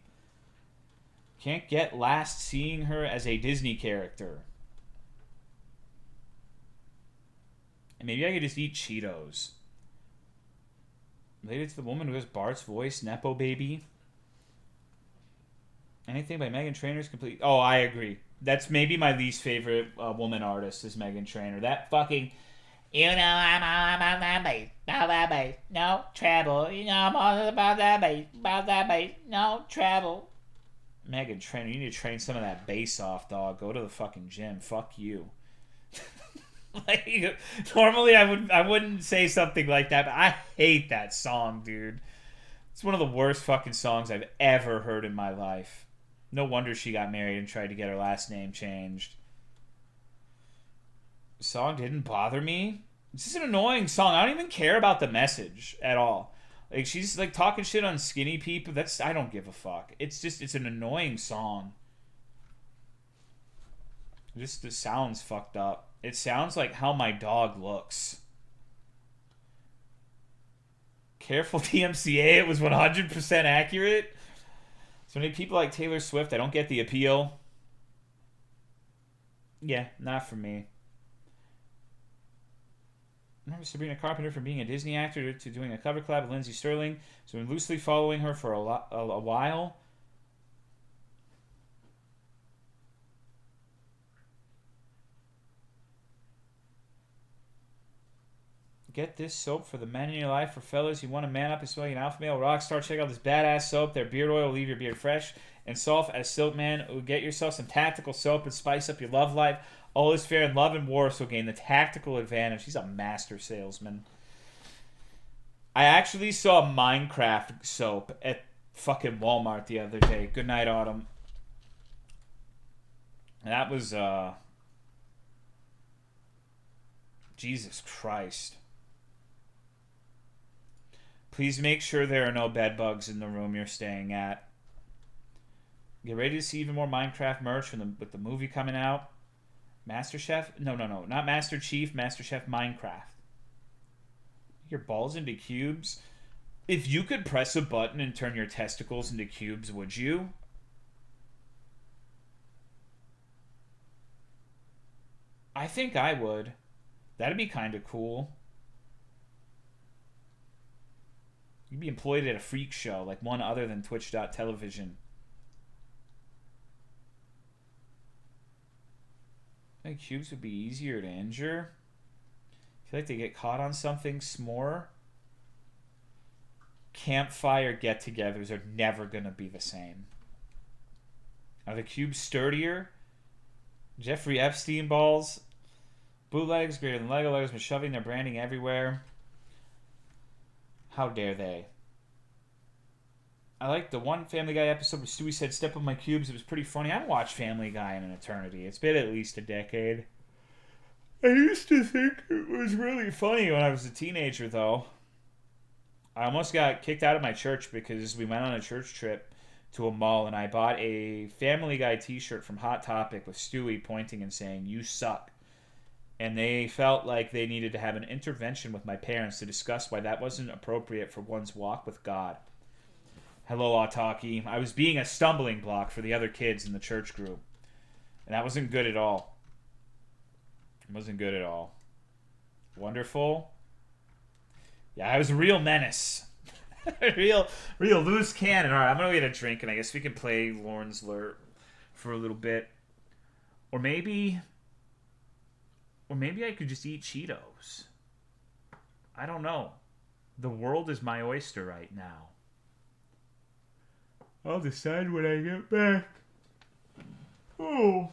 Can't get last seeing her as a Disney character. And maybe I could just eat Cheetos. Related to the woman who has Bart's voice, Nepo Baby. Anything by Meghan Trainor's complete... Oh, I agree. That's maybe my least favorite woman artist is Meghan Trainor. That fucking... You know I'm all about that bass, no treble. You know I'm all about that bass, no treble. Meghan Trainor, you need to train some of that bass off, dog. Go to the fucking gym. Fuck you. Like, normally I wouldn't say something like that, but I hate that song, dude. It's one of the worst fucking songs I've ever heard in my life. No wonder she got married and tried to get her last name changed. The song didn't bother me. It's just an annoying song. I don't even care about the message at all. Like, she's like talking shit on skinny people. I don't give a fuck. It's an annoying song. Just the sounds fucked up. It sounds like how my dog looks. Careful DMCA, it was 100% accurate. So many people like Taylor Swift, I don't get the appeal. Yeah, not for me. I remember Sabrina Carpenter from being a Disney actor to doing a cover collab with Lindsey Sterling. So I've been loosely following her for a while. Get this soap for the men in your life. For fellas, you want to man up and smell like an alpha male rock star. Check out this badass soap. Their beard oil will leave your beard fresh and soft as silk, man. Get yourself some tactical soap and spice up your love life. All is fair in love and war, so gain the tactical advantage. He's a master salesman. I actually saw Minecraft soap at fucking Walmart the other day. Good night, Autumn. That was, Jesus Christ. Please make sure there are no bed bugs in the room you're staying at. Get ready to see even more Minecraft merch with the movie coming out. Master Chef? No. Not Master Chief. Master Chef Minecraft. Your balls into cubes? If you could press a button and turn your testicles into cubes, would you? I think I would. That'd be kind of cool. You'd be employed at a freak show, like one other than Twitch.television. I think cubes would be easier to injure. I feel like they get caught on something. S'more. Campfire get-togethers are never going to be the same. Are the cubes sturdier? Jeffrey Epstein balls? Bootlegs greater than Lego. Legos been shoving their branding everywhere. How dare they? I like the one Family Guy episode where Stewie said, "Step on my cubes." It was pretty funny. I haven't watched Family Guy in an eternity. It's been at least a decade. I used to think it was really funny when I was a teenager, though. I almost got kicked out of my church because we went on a church trip to a mall and I bought a Family Guy t-shirt from Hot Topic with Stewie pointing and saying, "You suck." And they felt like they needed to have an intervention with my parents to discuss why that wasn't appropriate for one's walk with God. Hello, Autaki. I was being a stumbling block for the other kids in the church group. And that wasn't good at all. It wasn't good at all. Wonderful. Yeah, I was a real menace. real loose cannon. All right, I'm going to get a drink, and I guess we can play Lorn's Lure for a little bit. Or maybe I could just eat Cheetos. I don't know. The world is my oyster right now. I'll decide when I get back. Oh.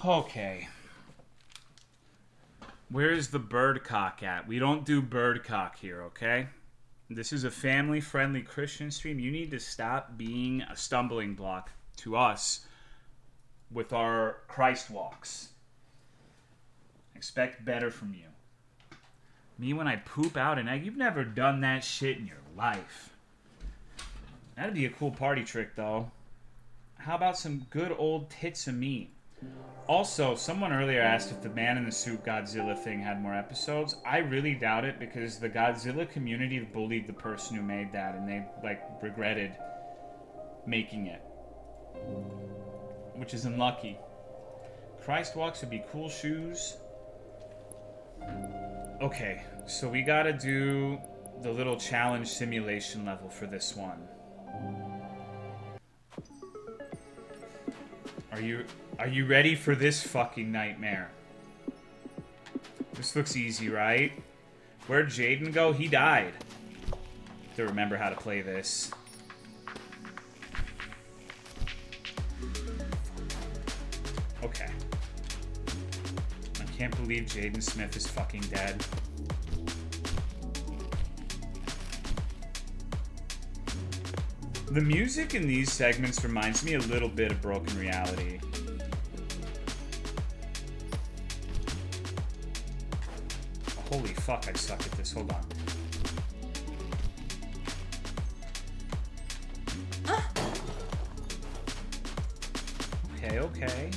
Okay. Where's the birdcock at? We don't do birdcock here, okay? This is a family-friendly Christian stream. You need to stop being a stumbling block to us with our Christ walks. Expect better from you. Me when I poop out an egg? You've never done that shit in your life. That'd be a cool party trick, though. How about some good old tits of meat? Also, someone earlier asked if the Man in the Suit Godzilla thing had more episodes. I really doubt it because the Godzilla community bullied the person who made that and they, like, regretted making it. Which is unlucky. Christ walks would be cool shoes. Okay, so we gotta do the little challenge simulation level for this one. Are you ready for this fucking nightmare? This looks easy, right? Where'd Jaden go? He died. To remember how to play this. Okay. I can't believe Jaden Smith is fucking dead. The music in these segments reminds me a little bit of Broken Reality. Holy fuck, I suck at this. Hold on. Okay, okay.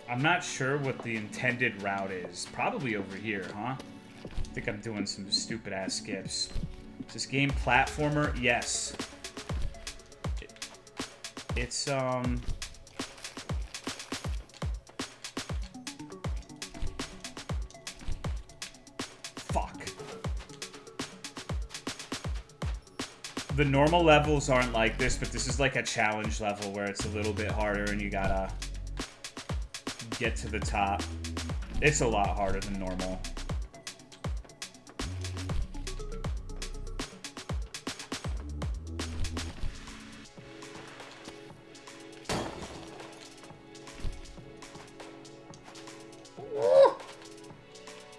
I'm not sure what the intended route is. Probably over here, huh? I think I'm doing some stupid-ass skips. Is this game platformer? Yes. It's, fuck. The normal levels aren't like this, but this is like a challenge level where it's a little bit harder and you gotta get to the top. It's a lot harder than normal.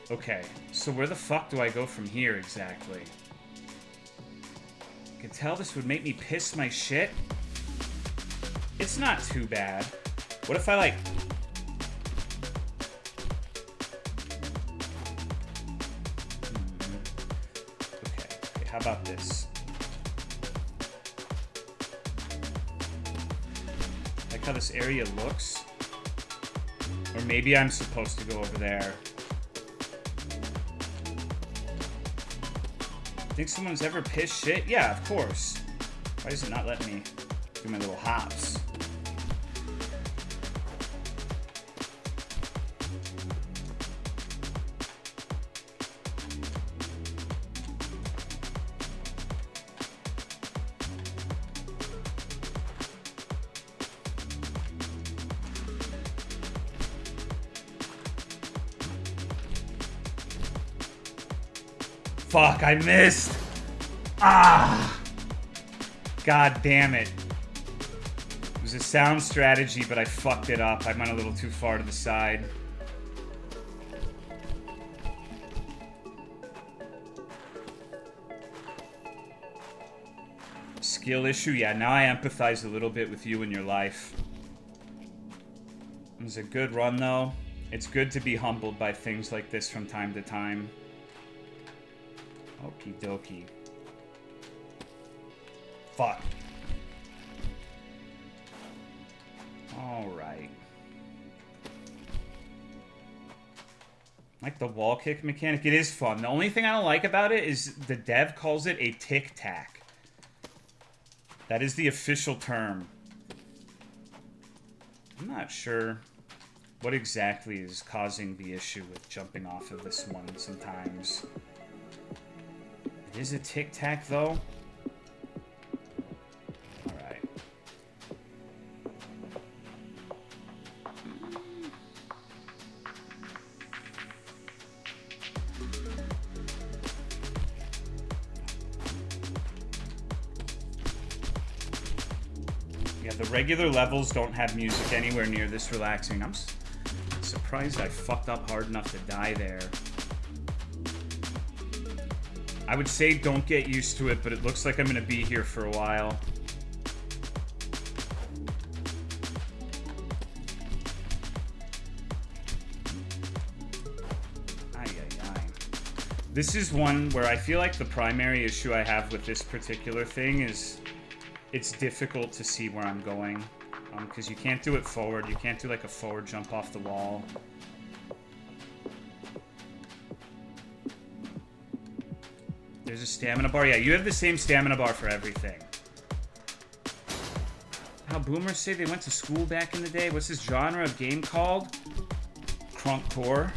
Okay, so where the fuck do I go from here exactly? I can tell this would make me piss my shit. It's not too bad. What if I like... Okay, how about this? Like how this area looks? Or maybe I'm supposed to go over there. Think someone's ever pissed shit? Yeah, of course. Why does it not let me do my little hops? Fuck, I missed! Ah! God damn it. It was a sound strategy, but I fucked it up. I went a little too far to the side. Skill issue? Yeah, now I empathize a little bit with you in your life. It was a good run, though. It's good to be humbled by things like this from time to time. Okie dokie. Fuck. Alright. Like the wall kick mechanic, it is fun. The only thing I don't like about it is the dev calls it a tic-tac. That is the official term. I'm not sure what exactly is causing the issue with jumping off of this one sometimes. It is a tic-tac, though. Alright. the regular levels don't have music anywhere near this relaxing. I'm surprised I fucked up hard enough to die there. I would say don't get used to it, but it looks like I'm gonna be here for a while. This is one where I feel like the primary issue I have with this particular thing is it's difficult to see where I'm going. Because you can't do it forward. You can't do like a forward jump off the wall. There's a stamina bar. Yeah, you have the same stamina bar for everything. How boomers say they went to school back in the day. What's this genre of game called? Crunkcore.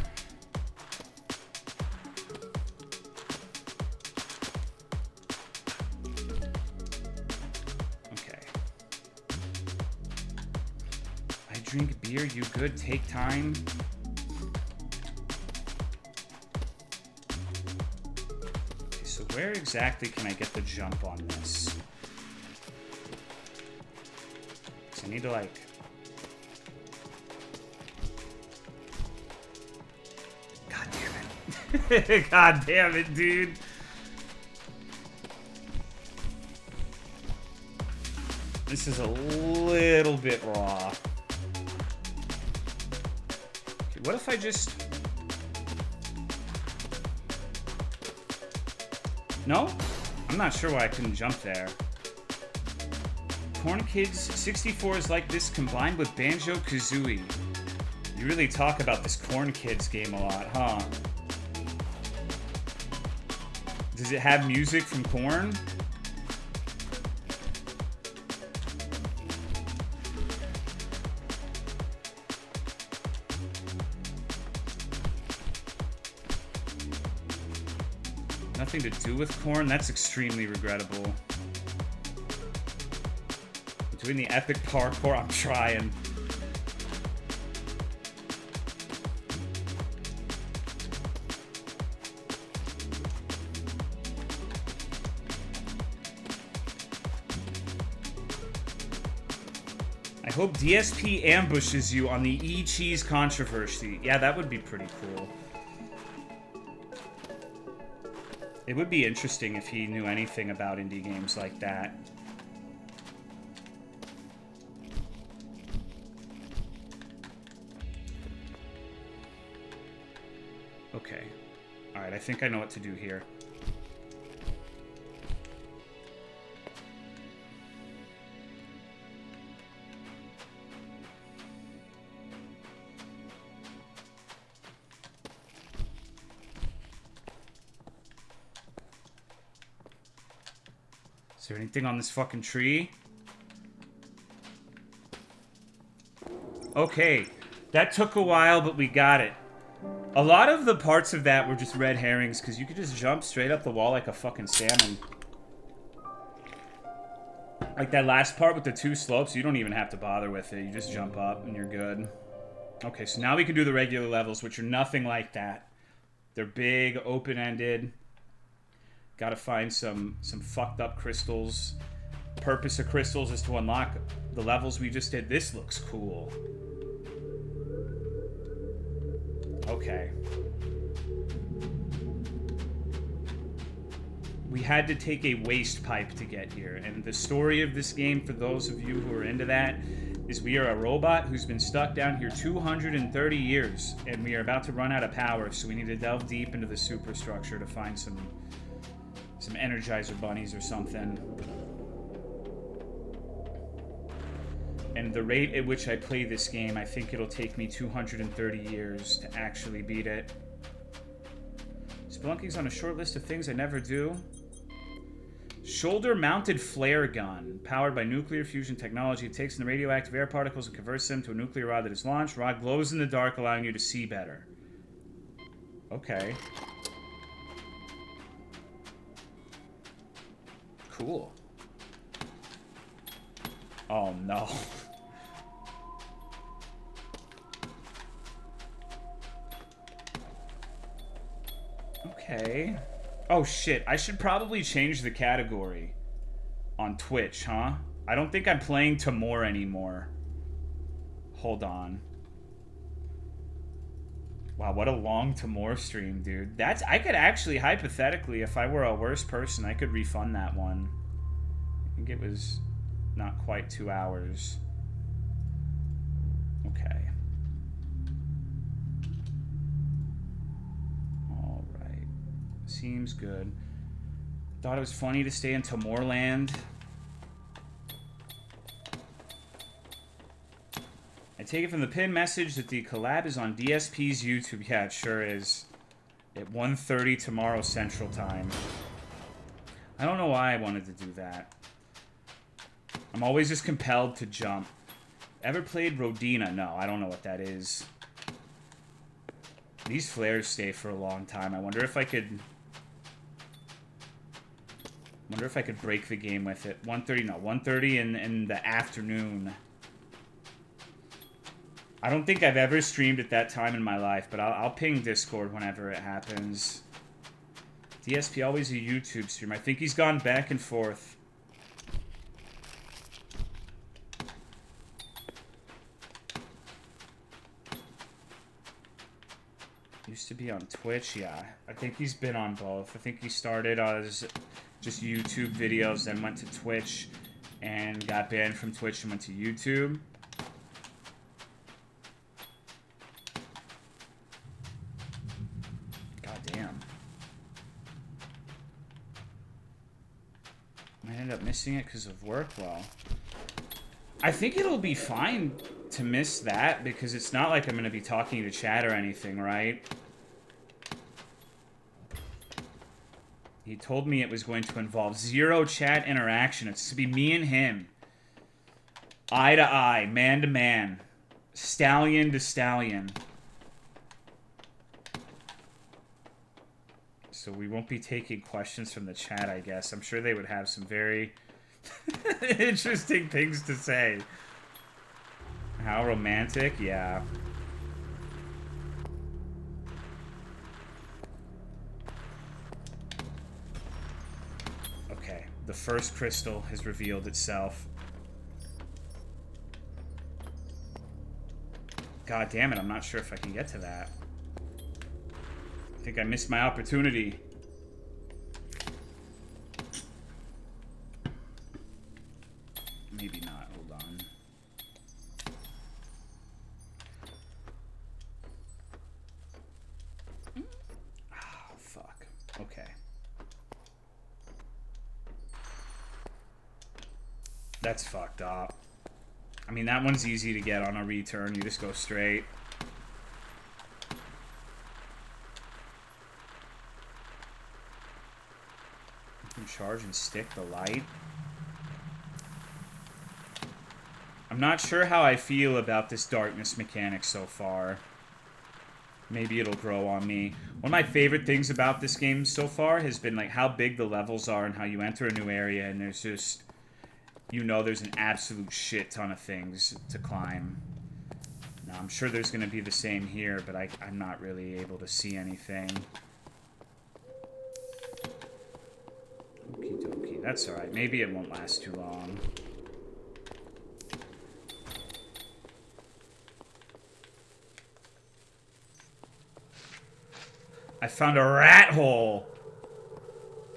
Drink beer, you good? Take time. Okay, so where exactly can I get the jump on this? So I need to like... God damn it. God damn it, dude. This is a little bit raw. What if I just... No? I'm not sure why I couldn't jump there. Corn Kids 64 is like this combined with Banjo-Kazooie. You really talk about this Corn Kids game a lot, huh? Does it have music from Corn? Nothing to do with Corn? That's extremely regrettable. Doing the epic parkour, I'm trying. I hope DSP ambushes you on the E-Cheese controversy. Yeah, that would be pretty cool. It would be interesting if he knew anything about indie games like that. Okay. Alright, I think I know what to do here. Is there anything on this fucking tree? Okay, that took a while, but we got it. A lot of the parts of that were just red herrings, because you could just jump straight up the wall like a fucking salmon. Like that last part with the two slopes, you don't even have to bother with it. You just jump up and you're good. Okay, so now we can do the regular levels, which are nothing like that. They're big, open-ended. Gotta find some fucked up crystals. Purpose of crystals is to unlock the levels we just did. This looks cool. Okay. We had to take a waste pipe to get here. And the story of this game, for those of you who are into that, is we are a robot who's been stuck down here 230 years. And we are about to run out of power, so we need to delve deep into the superstructure to find some Energizer bunnies or something. And the rate at which I play this game, I think it'll take me 230 years to actually beat it. Spelunking's on a short list of things I never do. Shoulder-mounted flare gun, powered by nuclear fusion technology. It takes in the radioactive air particles and converts them to a nuclear rod that is launched. Rod glows in the dark, allowing you to see better. Okay. Cool. Oh no. Okay. Oh shit, I should probably change the category on Twitch, huh? I don't think I'm playing TIMORE anymore. Hold on. Wow, what a long TIMORE stream, dude. That's... I could actually, hypothetically, if I were a worse person, I could refund that one. I think it was not quite 2 hours. Okay. Alright. Seems good. Thought it was funny to stay in Tomorrowland. I take it from the pinned message that the collab is on DSP's YouTube. Yeah, it sure is. At 1:30 tomorrow Central Time. I don't know why I wanted to do that. I'm always just compelled to jump. Ever played Rodina? No, I don't know what that is. These flares stay for a long time. I wonder if I could... break the game with it. 1:30, no. 1:30 in the afternoon. I don't think I've ever streamed at that time in my life, but I'll ping Discord whenever it happens. DSP always a YouTube stream. I think he's gone back and forth. Used to be on Twitch, yeah. I think he's been on both. I think he started as just YouTube videos, then went to Twitch and got banned from Twitch and went to YouTube. God damn. I ended up missing it because of work. Well, I think it'll be fine to miss that because it's not like I'm going to be talking to chat or anything, right? He told me it was going to involve 0 chat interaction. It's to be me and him. Eye to eye, man to man. Stallion to stallion. So we won't be taking questions from the chat, I guess. I'm sure they would have some very interesting things to say. How romantic? Yeah. Okay, the first crystal has revealed itself. God damn it, I'm not sure if I can get to that. I think I missed my opportunity. Maybe not. Hold on. Oh, fuck. Okay. That's fucked up. I mean, that one's easy to get on a return. You just go straight. Charge and stick the light. I'm not sure how I feel about this darkness mechanic so far. Maybe it'll grow on me. One of my favorite things about this game so far has been like how big the levels are and how you enter a new area and there's just, you know, there's an absolute shit ton of things to climb. Now, I'm sure there's going to be the same here, but I'm not really able to see anything. Okie dokie, that's alright. Maybe it won't last too long. I found a rat hole!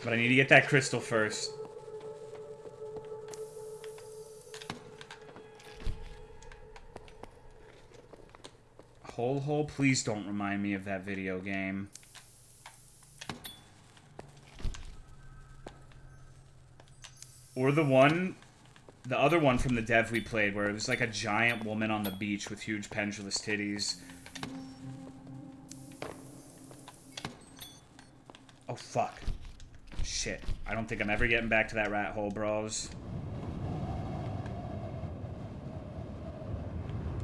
But I need to get that crystal first. Hole, please don't remind me of that video game. Or the other one from the dev we played, where it was like a giant woman on the beach with huge pendulous titties. Oh, fuck. Shit. I don't think I'm ever getting back to that rat hole, bros.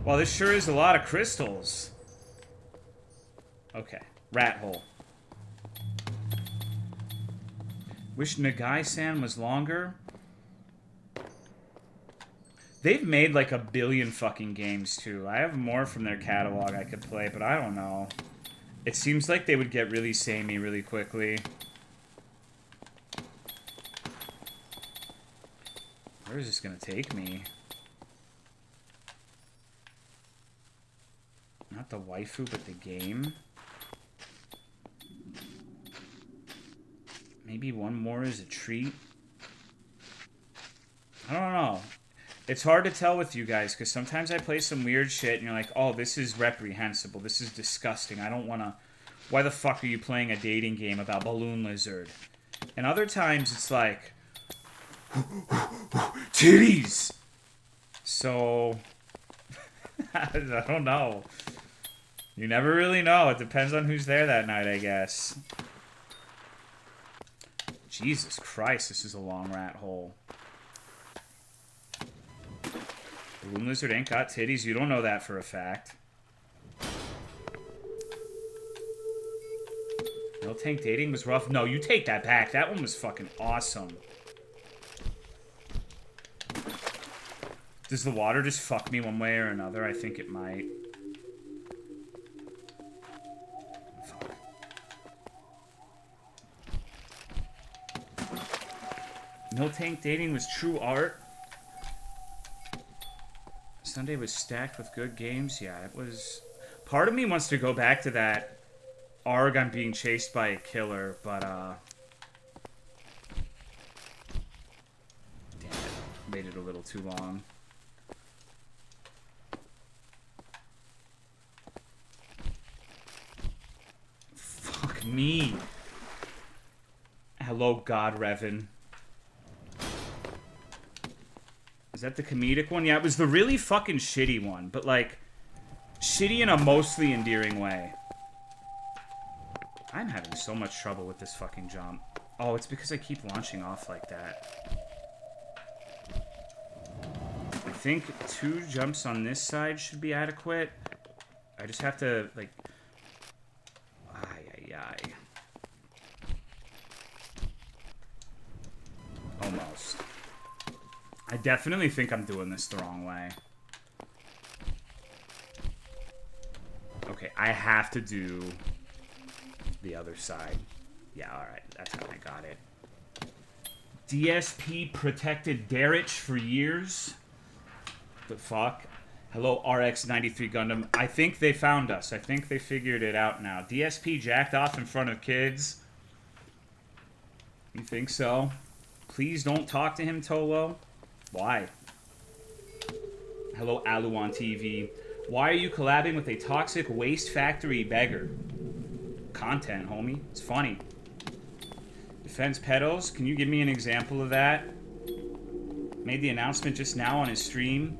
Well, this sure is a lot of crystals. Okay. Rat hole. Wish Nagai-san was longer. They've made like 1 billion fucking games, too. I have more from their catalog I could play, but I don't know. It seems like they would get really samey really quickly. Where is this gonna take me? Not the waifu, but the game. Maybe one more is a treat. I don't know. It's hard to tell with you guys, because sometimes I play some weird shit, and you're like, oh, this is reprehensible. This is disgusting. I don't want to... Why the fuck are you playing a dating game about Balloon Lizard? And other times, it's like... titties! So... I don't know. You never really know. It depends on who's there that night, I guess. Jesus Christ, this is a long rat hole. Balloon Lizard ain't got titties. You don't know that for a fact. No Tank Dating was rough. No, you take that back. That one was fucking awesome. Does the water just fuck me one way or another? I think it might. Fuck. No Tank Dating was true art. Sunday was stacked with good games. Yeah, it was... Part of me wants to go back to that arg I'm being chased by a killer, but, damn it. Made it a little too long. Fuck me. Hello, God, Revan. Is that the comedic one? Yeah, it was the really fucking shitty one, but, like, shitty in a mostly endearing way. I'm having so much trouble with this fucking jump. Oh, it's because I keep launching off like that. I think 2 jumps on this side should be adequate. I just have to, like... Ay, ay, ay. Almost. I definitely think I'm doing this the wrong way. Okay, I have to do the other side. Yeah, alright. That's how I got it. DSP protected Darich for years. The fuck? Hello, RX-93 Gundam. I think they found us. I think they figured it out now. DSP jacked off in front of kids. You think so? Please don't talk to him, Tolo. Why? Hello, Aluan TV. Why are you collabing with a toxic waste factory beggar? Content, homie. It's funny. Defense pedos. Can you give me an example of that? Made the announcement just now on his stream.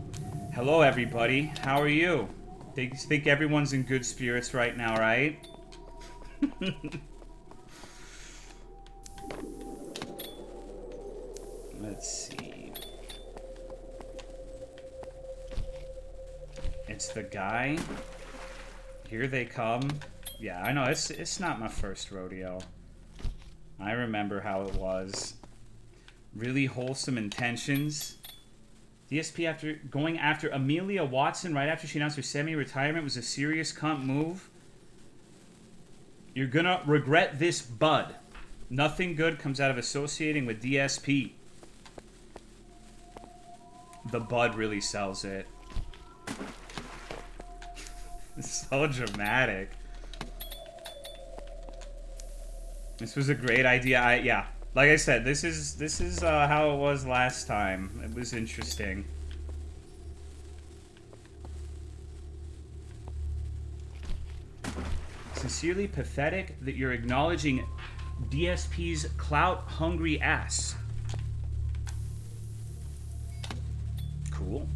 Hello, everybody. How are you? Think everyone's in good spirits right now, right? Let's see. It's the guy. Here they come. Yeah, I know. It's not my first rodeo. I remember how it was. Really wholesome intentions. DSP after going after Amelia Watson right after she announced her semi-retirement was a serious cunt move. You're gonna regret this, bud. Nothing good comes out of associating with DSP. The bud really sells it. It's so dramatic. This was a great idea. Yeah, like I said, this is how it was last time. It was interesting. Sincerely pathetic that you're acknowledging DSP's clout-hungry ass. Cool.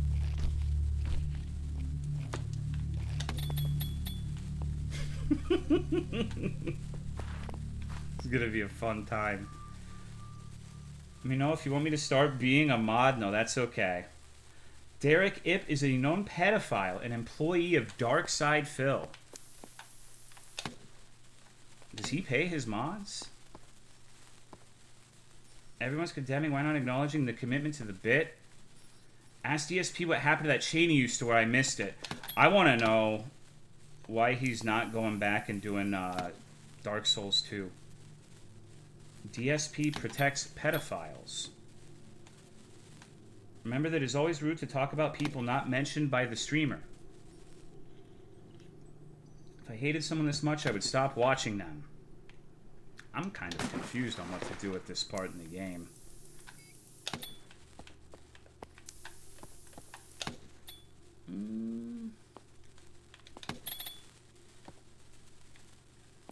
It's gonna be a fun time. Let me know if you want me to start being a mod. No, that's okay. Derek Ip is a known pedophile, an employee of Dark Side Phil. Does he pay his mods? Everyone's condemning. Why not acknowledging the commitment to the bit? Ask DSP what happened to that chain he used to where I missed it. I want to know why he's not going back and doing Dark Souls 2. DSP protects pedophiles. Remember that it's always rude to talk about people not mentioned by the streamer. If I hated someone this much, I would stop watching them. I'm kind of confused on what to do with this part in the game.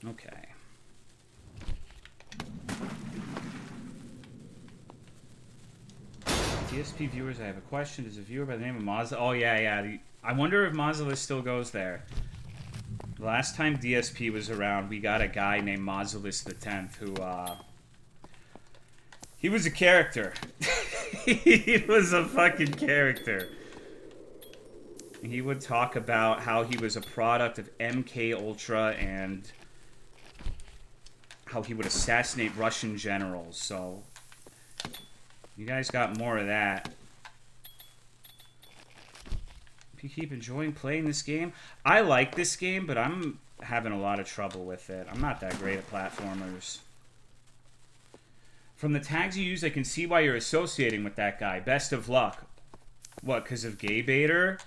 Okay. DSP viewers, I have a question. There's a viewer by the name of Mazda. Oh, yeah. I wonder if Mazda still goes there. The last time DSP was around, we got a guy named Mausolus the 10th who, he was a character. He was a fucking character. He would talk about how he was a product of MK Ultra and how he would assassinate Russian generals. So, you guys got more of that. If you keep enjoying playing this game, I like this game, but I'm having a lot of trouble with it. I'm not that great at platformers. From the tags you use, I can see why you're associating with that guy. Best of luck. What, because of Gay Baiter?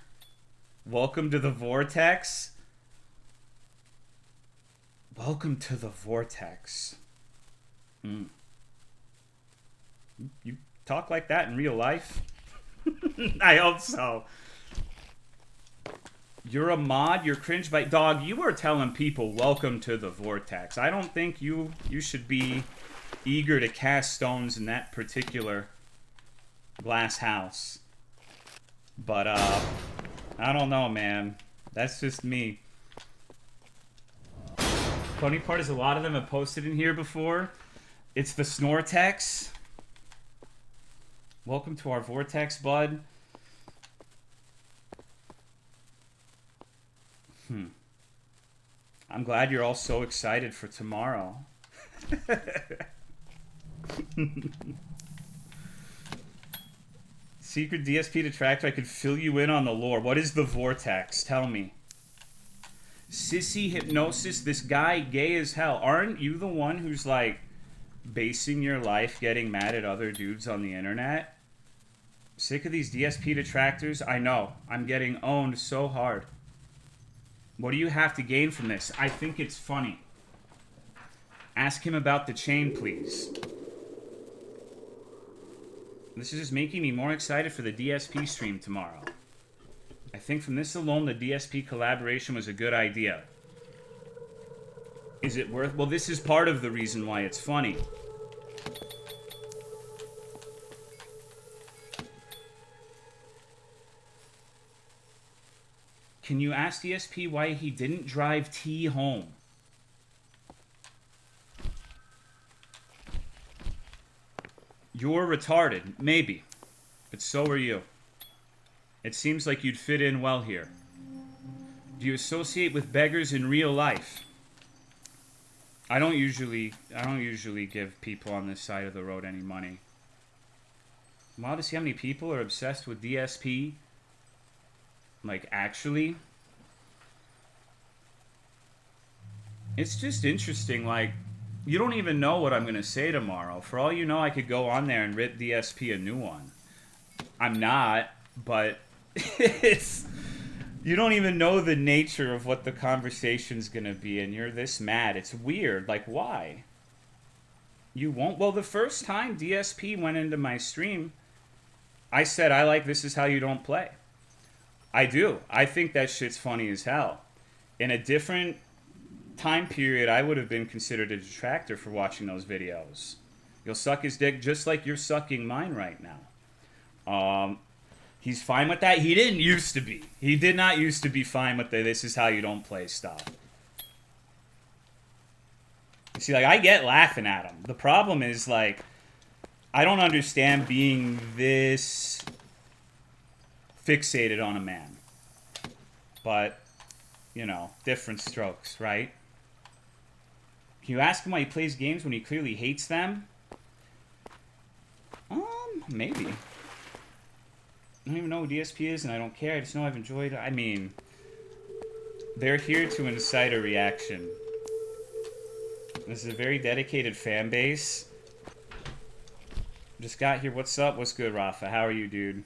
Welcome to the Vortex? Welcome to the Vortex. You talk like that in real life? I hope so. You're a mod, you're cringe by... Dog, you are telling people welcome to the Vortex. I don't think you should be eager to cast stones in that particular glass house. But, I don't know, man. That's just me. Funny part is a lot of them have posted in here before. It's the Snortex. Welcome to our Vortex, bud. I'm glad you're all so excited for tomorrow. Secret DSP detractor, I could fill you in on the lore. What is the Vortex? Tell me. Sissy Hypnosis, this guy gay as hell. Aren't you the one who's like basing your life getting mad at other dudes on the internet? Sick of these DSP detractors? I know. I'm getting owned so hard. What do you have to gain from this? I think it's funny. Ask him about the chain, please. This is just making me more excited for the DSP stream tomorrow. I think from this alone, the DSP collaboration was a good idea. Is it worth... Well, this is part of the reason why it's funny. Can you ask DSP why he didn't drive T home? You're retarded. Maybe. But so are you. It seems like you'd fit in well here. Do you associate with beggars in real life? I don't usually give people on this side of the road any money. Wow, to see how many people are obsessed with DSP. Like, actually. It's just interesting, like, you don't even know what I'm going to say tomorrow. For all you know, I could go on there and rip DSP a new one. I'm not, but it's... You don't even know the nature of what the conversation's going to be, and you're this mad. It's weird. Like, why? You won't? Well, the first time DSP went into my stream, I said, I like This Is How You Don't Play. I do. I think that shit's funny as hell. In a different time period, I would have been considered a detractor for watching those videos. You'll suck his dick just like you're sucking mine right now. He's fine with that. He didn't used to be. He did not used to be fine with the This Is How You Don't Play stuff. You see, like, I get laughing at him. The problem is, like, I don't understand being this fixated on a man. But, you know, different strokes, right? Can you ask him why he plays games when he clearly hates them? Maybe. I don't even know who DSP is, and I don't care. I just know I've enjoyed it. I mean, they're here to incite a reaction. This is a very dedicated fan base. Just got here. What's up? What's good, Rafa? How are you, dude?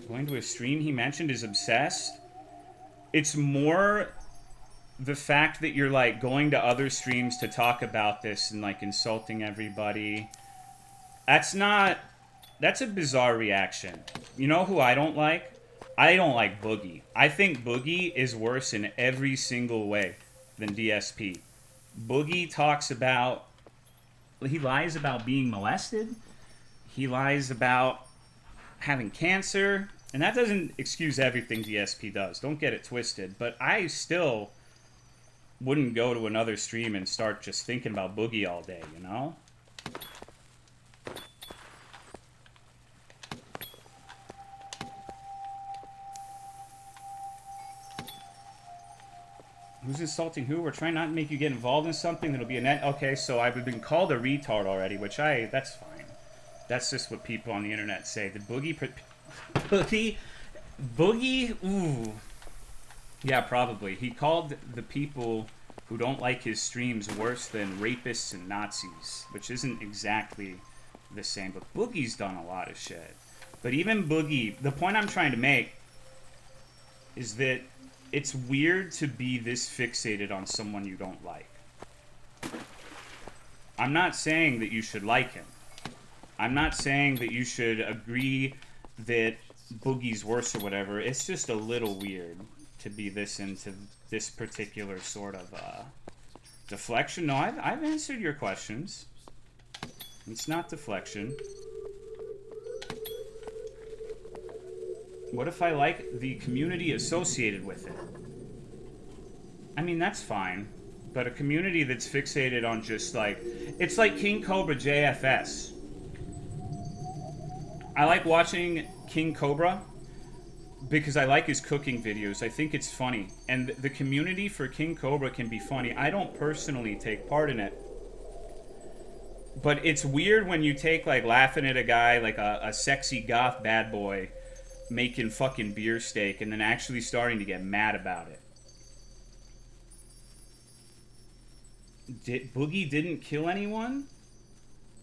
Going to a stream he mentioned is obsessed. It's more the fact that you're like going to other streams to talk about this and like insulting everybody. That's a bizarre reaction. You know who I don't like? I don't like Boogie. I think Boogie is worse in every single way than DSP. Boogie talks about, he lies about being molested. He lies about having cancer. And that doesn't excuse everything DSP does. Don't get it twisted. But I still wouldn't go to another stream and start just thinking about Boogie all day, you know? Who's insulting who? We're trying not to make you get involved in something that'll be a net. Okay, so I've been called a retard already, which that's fine. That's just what people on the internet say. The Boogie, ooh. Yeah, probably. He called the people who don't like his streams worse than rapists and Nazis, which isn't exactly the same. But Boogie's done a lot of shit. But even Boogie, the point I'm trying to make is that it's weird to be this fixated on someone you don't like. I'm not saying that you should like him. I'm not saying that you should agree that Boogie's worse or whatever. It's just a little weird to be this into this particular sort of deflection. No, I've answered your questions. It's not deflection. What if I like the community associated with it? I mean, that's fine. But a community that's fixated on just like... It's like King Cobra JFS. I like watching King Cobra because I like his cooking videos. I think it's funny. And the community for King Cobra can be funny. I don't personally take part in it. But it's weird when you take, like, laughing at a guy, like a sexy goth bad boy making fucking beer steak and then actually starting to get mad about it. Boogie didn't kill anyone?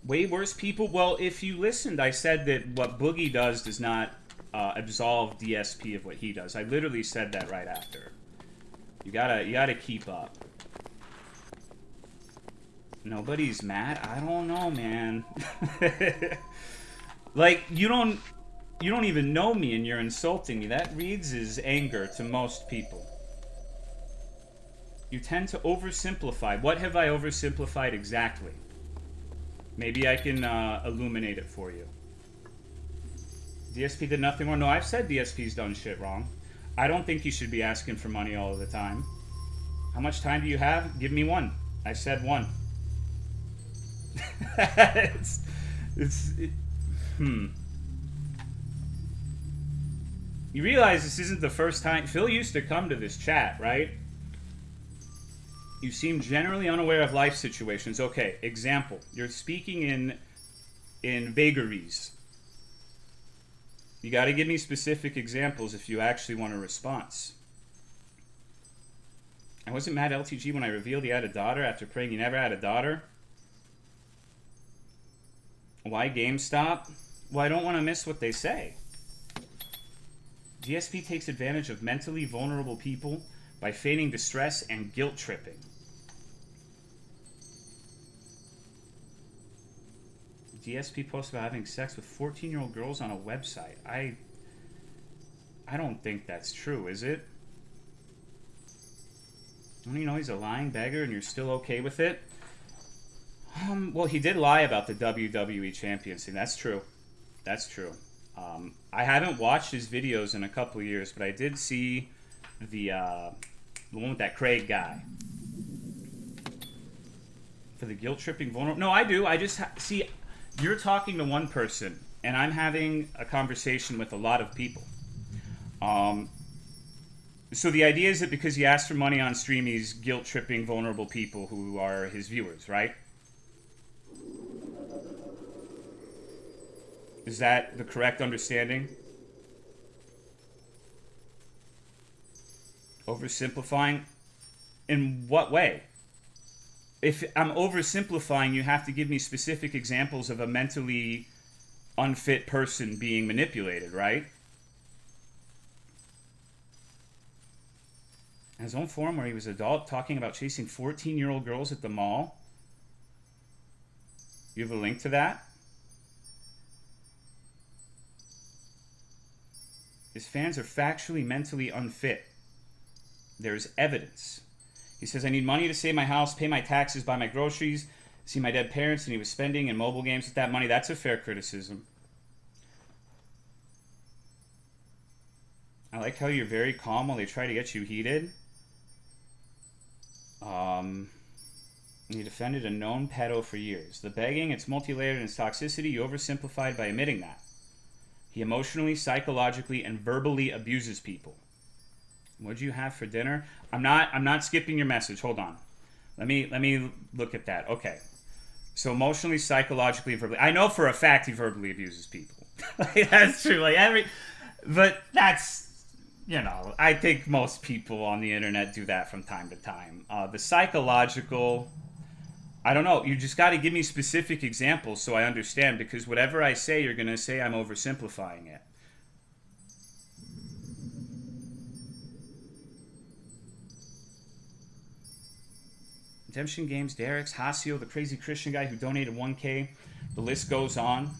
Way worse people? Well, if you listened, I said that what Boogie does not absolve DSP of what he does. I literally said that right after. You gotta keep up. Nobody's mad? I don't know, man. Like, you don't even know me and you're insulting me. That reads as anger to most people. You tend to oversimplify. What have I oversimplified exactly? Maybe I can illuminate it for you. DSP did nothing wrong. No, I've said DSP's done shit wrong. I don't think you should be asking for money all of the time. How much time do you have? Give me one. I said one. You realize this isn't the first time... Phil used to come to this chat, right? You seem generally unaware of life situations. Okay, example. You're speaking in vagaries. You got to give me specific examples if you actually want a response. I wasn't mad at LTG when I revealed he had a daughter after praying he never had a daughter. Why GameStop? Well, I don't want to miss what they say. DSP takes advantage of mentally vulnerable people by feigning distress and guilt tripping. DSP posts about having sex with 14-year-old girls on a website. I don't think that's true, is it? Don't you know he's a lying beggar and you're still okay with it? Well, he did lie about the WWE Champions thing. That's true. That's true. I haven't watched his videos in a couple of years, but I did see the one with that Craig guy. For the guilt-tripping vulnerable... No, I do. I just... See, you're talking to one person, and I'm having a conversation with a lot of people. So the idea is that because he asked for money on stream, he's guilt-tripping vulnerable people who are his viewers, right? Is that the correct understanding? Oversimplifying? In what way? If I'm oversimplifying, you have to give me specific examples of a mentally unfit person being manipulated, right? His own forum where he was an adult talking about chasing 14-year-old girls at the mall. You have a link to that? His fans are factually mentally unfit. There's evidence. He says, I need money to save my house, pay my taxes, buy my groceries, see my dead parents, and he was spending in mobile games with that money. That's a fair criticism. I like how you're very calm while they try to get you heated. He defended a known pedo for years. The begging, it's multi-layered in its toxicity. You oversimplified by admitting that. He emotionally, psychologically, and verbally abuses people. What'd you have for dinner? I'm not skipping your message. Hold on. Let me look at that. Okay. So emotionally, psychologically, and verbally. I know for a fact he verbally abuses people. That's true. But that's, I think most people on the internet do that from time to time. The psychological, I don't know. You just got to give me specific examples so I understand, because whatever I say, you're going to say I'm oversimplifying it. Redemption Games, Derek's, Hasio, the crazy Christian guy who donated 1K. The list goes on.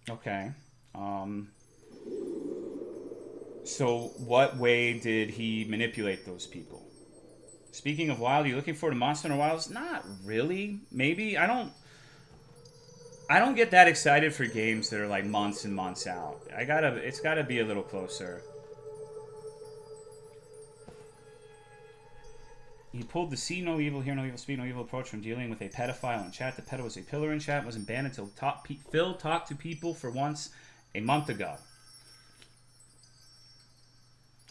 Okay. So what way did he manipulate those people? Speaking of Wild, are you looking forward to Monster Hunter Wilds? Not really. Maybe. I don't get that excited for games that are like months and months out. It's gotta be a little closer. He pulled the see no evil, hear no evil, speak no evil approach from dealing with a pedophile in chat. The pedo was a pillar in chat, wasn't banned until Phil talked to people for once a month ago.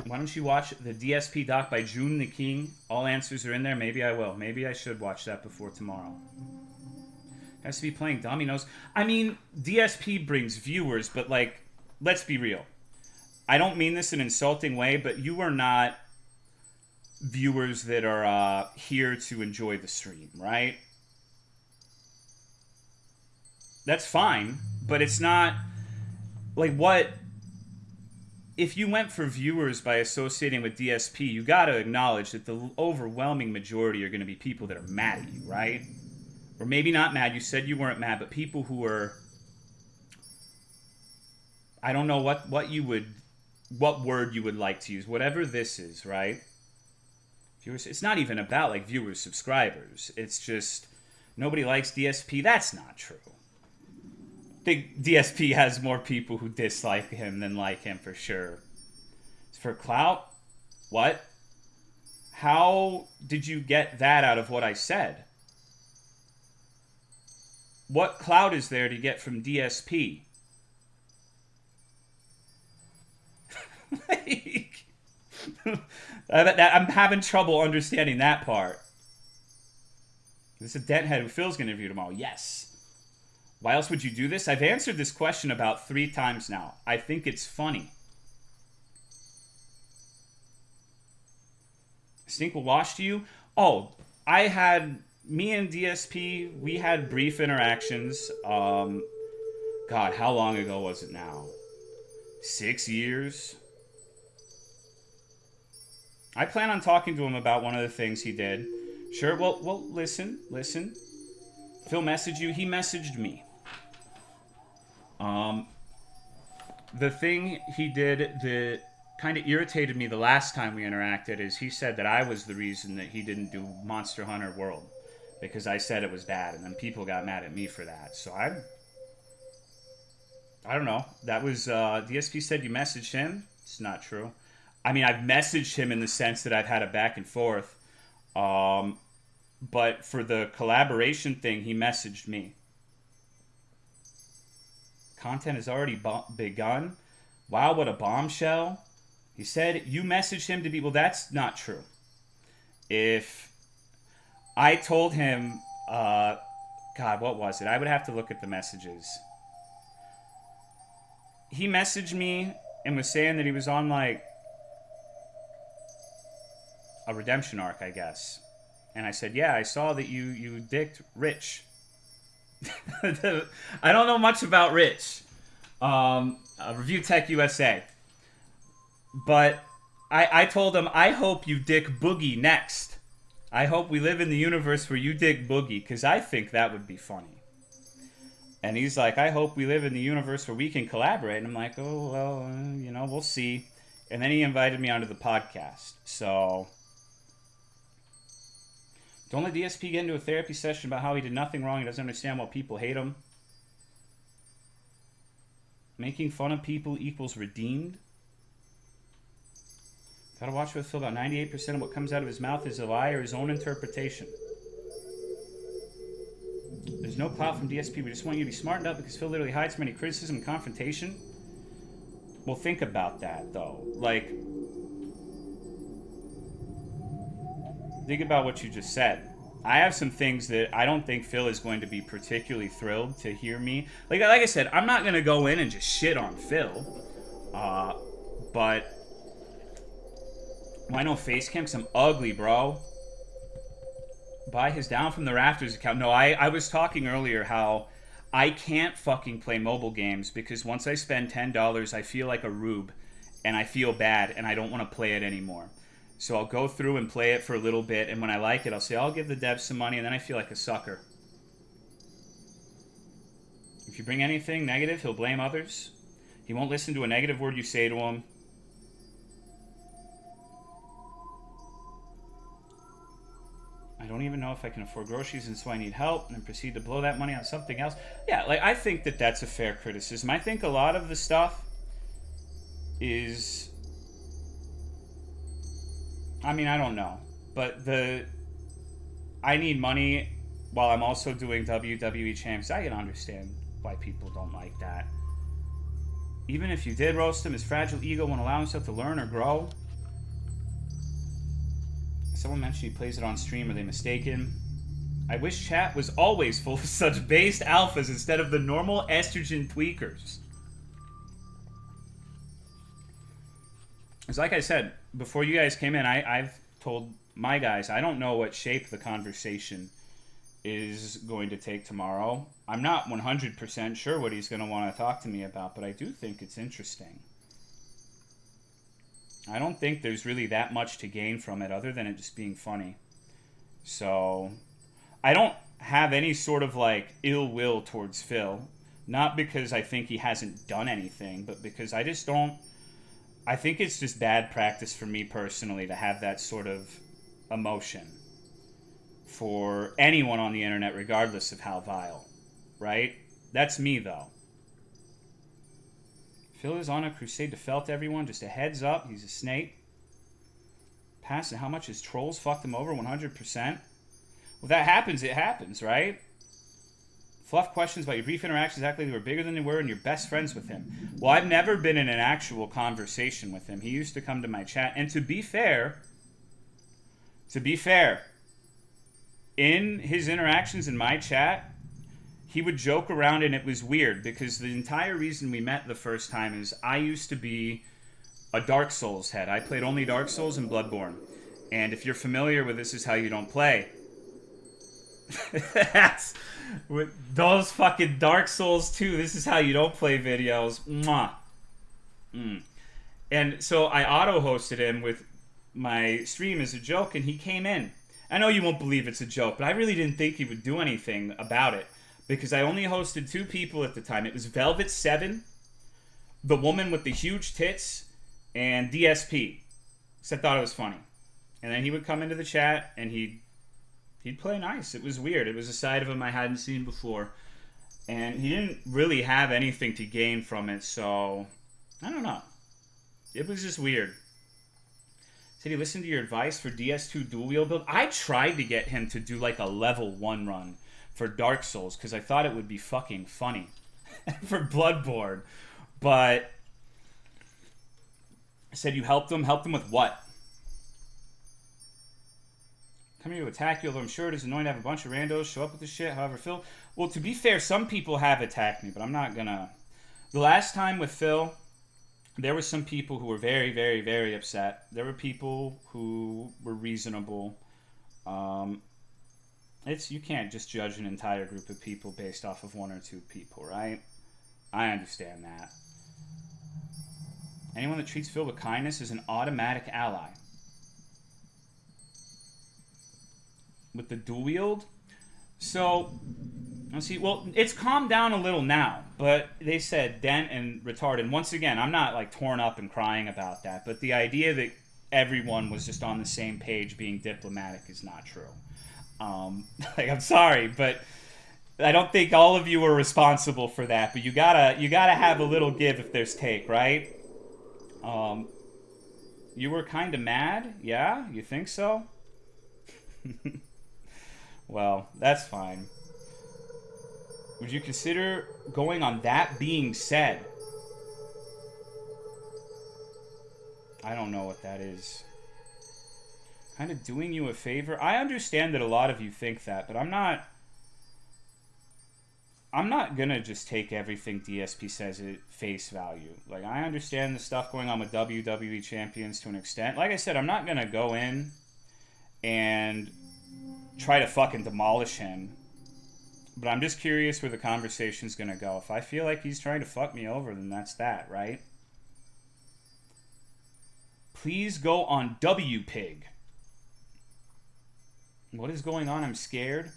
Why don't you watch the DSP doc by June the King? All answers are in there. Maybe I will. Maybe I should watch that before tomorrow. Has to be playing dominoes. I mean, DSP brings viewers, but like, let's be real. I don't mean this in an insulting way, but you are not viewers that are here to enjoy the stream, right? That's fine, but it's not like what if you went for viewers by associating with DSP, you got to acknowledge that the overwhelming majority are going to be people that are mad at you, right? Or maybe not mad. You said you weren't mad, but people who are, I don't know what word you would like to use, whatever this is, right? Viewers, it's not even about like viewers, subscribers. It's just nobody likes DSP. That's not true. I think DSP has more people who dislike him than like him for sure. For clout? What? How did you get that out of what I said? What clout is there to get from DSP? I'm having trouble understanding that part. This is a denthead who Phil's going to interview tomorrow. Yes. Why else would you do this? I've answered this question about 3 times now. I think it's funny. Stink will wash to you? Oh, me and DSP, we had brief interactions. God, how long ago was it now? 6 years? I plan on talking to him about one of the things he did. Sure, well, listen. Phil messaged you, he messaged me. The thing he did that kind of irritated me the last time we interacted is he said that I was the reason that he didn't do Monster Hunter World. Because I said it was bad, and then people got mad at me for that. So I don't know. That was, DSP said you messaged him. It's not true. I mean, I've messaged him in the sense that I've had a back and forth. But for the collaboration thing, he messaged me. Content has already begun. Wow, what a bombshell. He said you messaged him to be... Well, that's not true. If I told him... God, what was it? I would have to look at the messages. He messaged me and was saying that he was on, like, a redemption arc, I guess. And I said, yeah, I saw that you dicked Rich. I don't know much about Rich. Review Tech USA. But I told him, I hope you dick Boogie next. I hope we live in the universe where you dick Boogie, because I think that would be funny. And he's like, I hope we live in the universe where we can collaborate. And I'm like, oh, well, we'll see. And then he invited me onto the podcast. So don't let DSP get into a therapy session about how he did nothing wrong. He doesn't understand why people hate him. Making fun of people equals redeemed. Gotta watch with Phil. About 98% of what comes out of his mouth is a lie or his own interpretation. There's no clout from DSP. We just want you to be smartened up because Phil literally hides from any criticism and confrontation. Well, think about that, though. Like, think about what you just said. I have some things that I don't think Phil is going to be particularly thrilled to hear me. Like I said, I'm not going to go in and just shit on Phil. But I know face cam because I'm ugly, bro. Buy his Down from the Rafters account. No, I was talking earlier how I can't fucking play mobile games because once I spend $10, I feel like a rube and I feel bad and I don't want to play it anymore. So I'll go through and play it for a little bit, and when I like it, I'll say, I'll give the devs some money, and then I feel like a sucker. If you bring anything negative, he'll blame others. He won't listen to a negative word you say to him. I don't even know if I can afford groceries, and so I need help, and then proceed to blow that money on something else. Yeah, like, I think that that's a fair criticism. I think a lot of the stuff is... I mean, I don't know. But I need money while I'm also doing WWE Champs. I can understand why people don't like that. Even if you did roast him, his fragile ego won't allow himself to learn or grow. Someone mentioned he plays it on stream. Are they mistaken? I wish chat was always full of such based alphas instead of the normal estrogen tweakers. It's like I said, before you guys came in, I've told my guys, I don't know what shape the conversation is going to take tomorrow. I'm not 100% sure what he's going to want to talk to me about, but I do think it's interesting. I don't think there's really that much to gain from it other than it just being funny. So, I don't have any sort of, like, ill will towards Phil. Not because I think he hasn't done anything, but because I just don't... I think it's just bad practice for me personally to have that sort of emotion for anyone on the internet, regardless of how vile, right? That's me, though. Phil is on a crusade to felt everyone. Just a heads up, he's a snake. Past and how much his trolls fucked him over 100%. Well, that happens, it happens, right? Fluff questions about your brief interactions acting like they were bigger than they were and you're best friends with him. Well, I've never been in an actual conversation with him. He used to come to my chat. And to be fair, in his interactions in my chat, he would joke around and it was weird because the entire reason we met the first time is I used to be a Dark Souls head. I played only Dark Souls and Bloodborne. And if you're familiar with This Is How You Don't Play, that's... with those fucking Dark Souls 2, This Is How You Don't Play videos. Mwah. And so I auto-hosted him with my stream as a joke, and he came in. I know you won't believe it's a joke, but I really didn't think he would do anything about it, because I only hosted 2 people at the time. It was Velvet7, the woman with the huge tits, and DSP. So I thought it was funny. And then he would come into the chat, and he'd play nice. It was weird. It was a side of him I hadn't seen before. And he didn't really have anything to gain from it, so... I don't know. It was just weird. Said he listened to your advice for DS2 dual wheel build. I tried to get him to do like a level 1 run for Dark Souls, because I thought it would be fucking funny. For Bloodborne. But... I said you helped him? Helped him with what? Coming to attack you, although I'm sure it is annoying to have a bunch of randos show up with this shit. However, Phil... Well, to be fair, some people have attacked me, but I'm not gonna... The last time with Phil, there were some people who were very, very, very upset. There were people who were reasonable. You can't just judge an entire group of people based off of 1 or 2 people, right? I understand that. Anyone that treats Phil with kindness is an automatic ally. With the dual wield? So, let's see. Well, it's calmed down a little now, but they said dent and retarded. And once again, I'm not like torn up and crying about that, but the idea that everyone was just on the same page being diplomatic is not true. Like, I'm sorry, but I don't think all of you are responsible for that. But you gotta have a little give if there's take, right? You were kind of mad, yeah? You think so? Well, that's fine. Would you consider going on that being said? I don't know what that is. Kind of doing you a favor? I understand that a lot of you think that, but I'm not gonna just take everything DSP says at face value. Like, I understand the stuff going on with WWE champions to an extent. Like I said, I'm not gonna go in and try to fucking demolish him. But I'm just curious where the conversation's gonna go. If I feel like he's trying to fuck me over, then that's that, right? Please go on WPIG. What is going on? I'm scared.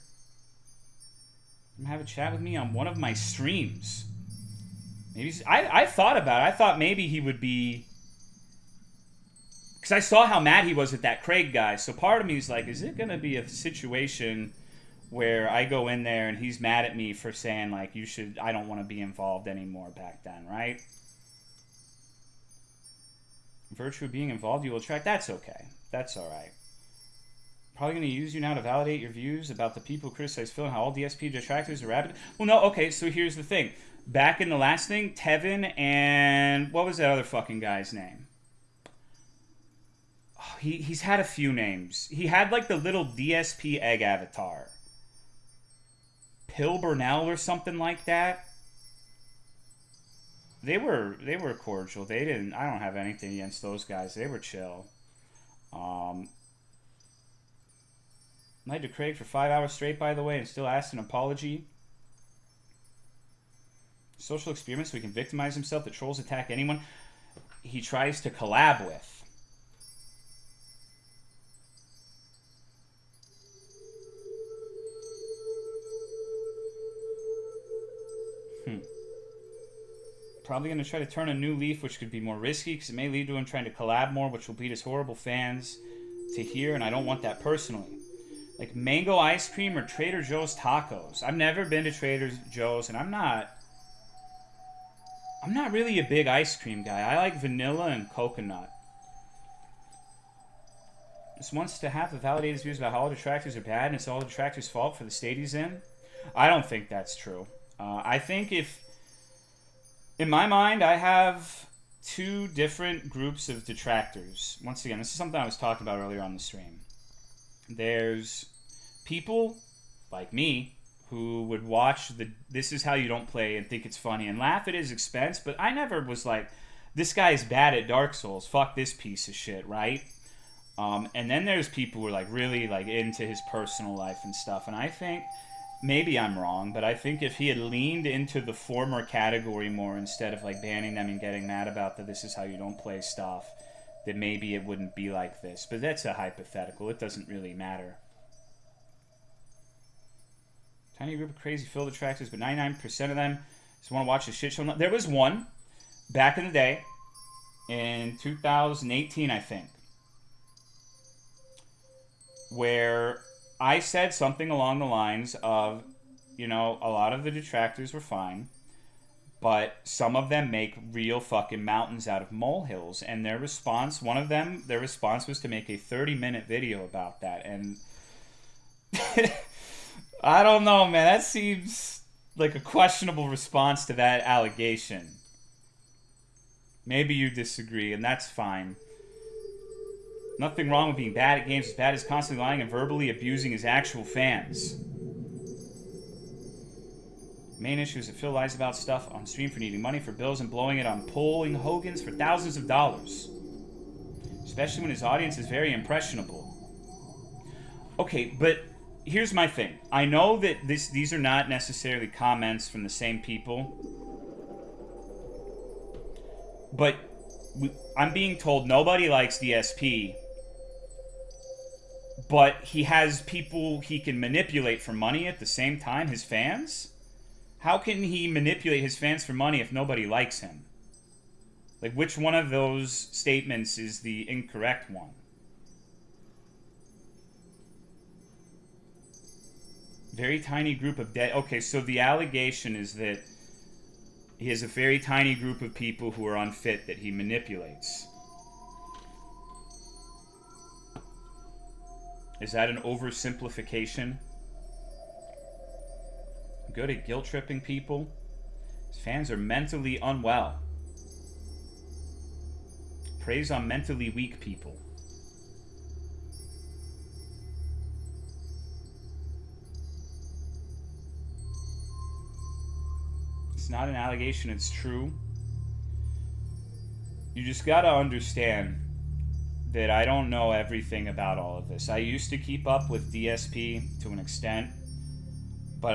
Have a chat with me on one of my streams. Maybe I thought about it. I thought maybe he would be, because I saw how mad he was at that Craig guy. So part of me is like, is it gonna be a situation where I go in there and he's mad at me for saying like, I don't want to be involved anymore back then, right? Virtue of being involved, you will attract. That's okay. That's all right. Probably going to use you now to validate your views about the people who criticize Phil and how all DSP detractors are rabid. Well, no, okay, so here's the thing. Back in the last thing, Tevin and... what was that other fucking guy's name? Oh, he's had a few names. He had, like, the little DSP egg avatar. Pill Burnell or something like that. They were cordial. They didn't... I don't have anything against those guys. They were chill. Lied to Craig for 5 hours straight, by the way, and still asked an apology. Social experiments so he can victimize himself. The trolls attack anyone he tries to collab with. Probably going to try to turn a new leaf, which could be more risky, because it may lead to him trying to collab more, which will beat his horrible fans to hear, and I don't want that personally. Like mango ice cream or Trader Joe's tacos. I've never been to Trader Joe's, and I'm not really a big ice cream guy. I like vanilla and coconut. Just wants to have to validate his views about how all detractors are bad and it's all the detractors' fault for the state he's in. I don't think that's true. I think in my mind, I have two different groups of detractors. Once again, this is something I was talking about earlier on the stream. There's people like me who would watch the This Is How You Don't Play and think it's funny and laugh at his expense, but I never was like, this guy's bad at Dark Souls, fuck this piece of shit, right? And then there's people who are like really like into his personal life and stuff, and I think, maybe I'm wrong, but I think if he had leaned into the former category more instead of like banning them and getting mad about the This Is How You Don't Play stuff, that maybe it wouldn't be like this. But that's a hypothetical. It doesn't really matter. Tiny group of crazy Phil detractors, but 99% of them just want to watch the shit show. There was one back in the day, in 2018, I think, where I said something along the lines of, you know, a lot of the detractors were fine, but some of them make real fucking mountains out of molehills. And their response, their response was to make a 30-minute video about that. And I don't know, man. That seems like a questionable response to that allegation. Maybe you disagree, and that's fine. Nothing wrong with being bad at games as bad as constantly lying and verbally abusing his actual fans. Main issue is that Phil lies about stuff on stream for needing money for bills and blowing it on polling Hogan's for thousands of dollars. Especially when his audience is very impressionable. Okay, but here's my thing. I know that these are not necessarily comments from the same people. But I'm being told nobody likes DSP, but he has people he can manipulate for money at the same time, his fans? How can he manipulate his fans for money if nobody likes him? Like, which one of those statements is the incorrect one? Very tiny group of dead. Okay, so the allegation is that he has a very tiny group of people who are unfit that he manipulates. Is that an oversimplification? Good at guilt-tripping people. His fans are mentally unwell. Preys on mentally weak people. It's not an allegation, it's true. You just gotta understand that I don't know everything about all of this. I used to keep up with DSP to an extent, but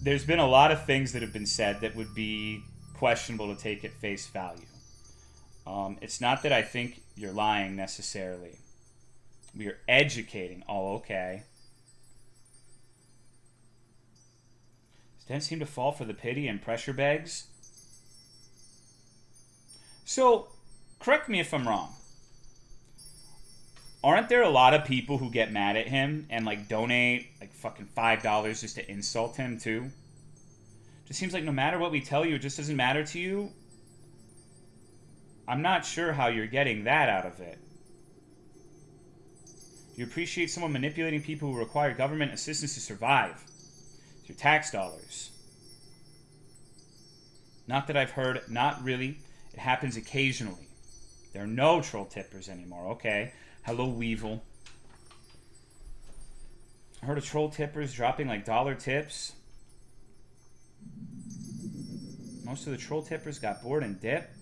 there's been a lot of things that have been said that would be questionable to take at face value. It's not that I think you're lying necessarily. We are educating. Oh, okay. Doesn't seem to fall for the pity and pressure begs. So, correct me if I'm wrong. Aren't there a lot of people who get mad at him and like donate like fucking $5 just to insult him too? Just seems like no matter what we tell you, it just doesn't matter to you. I'm not sure how you're getting that out of it. You appreciate someone manipulating people who require government assistance to survive. It's your tax dollars. Not that I've heard, not really. It happens occasionally. There are no troll tippers anymore. Okay. Hello, Weevil. I heard of troll tippers dropping like dollar tips. Most of the troll tippers got bored and dipped.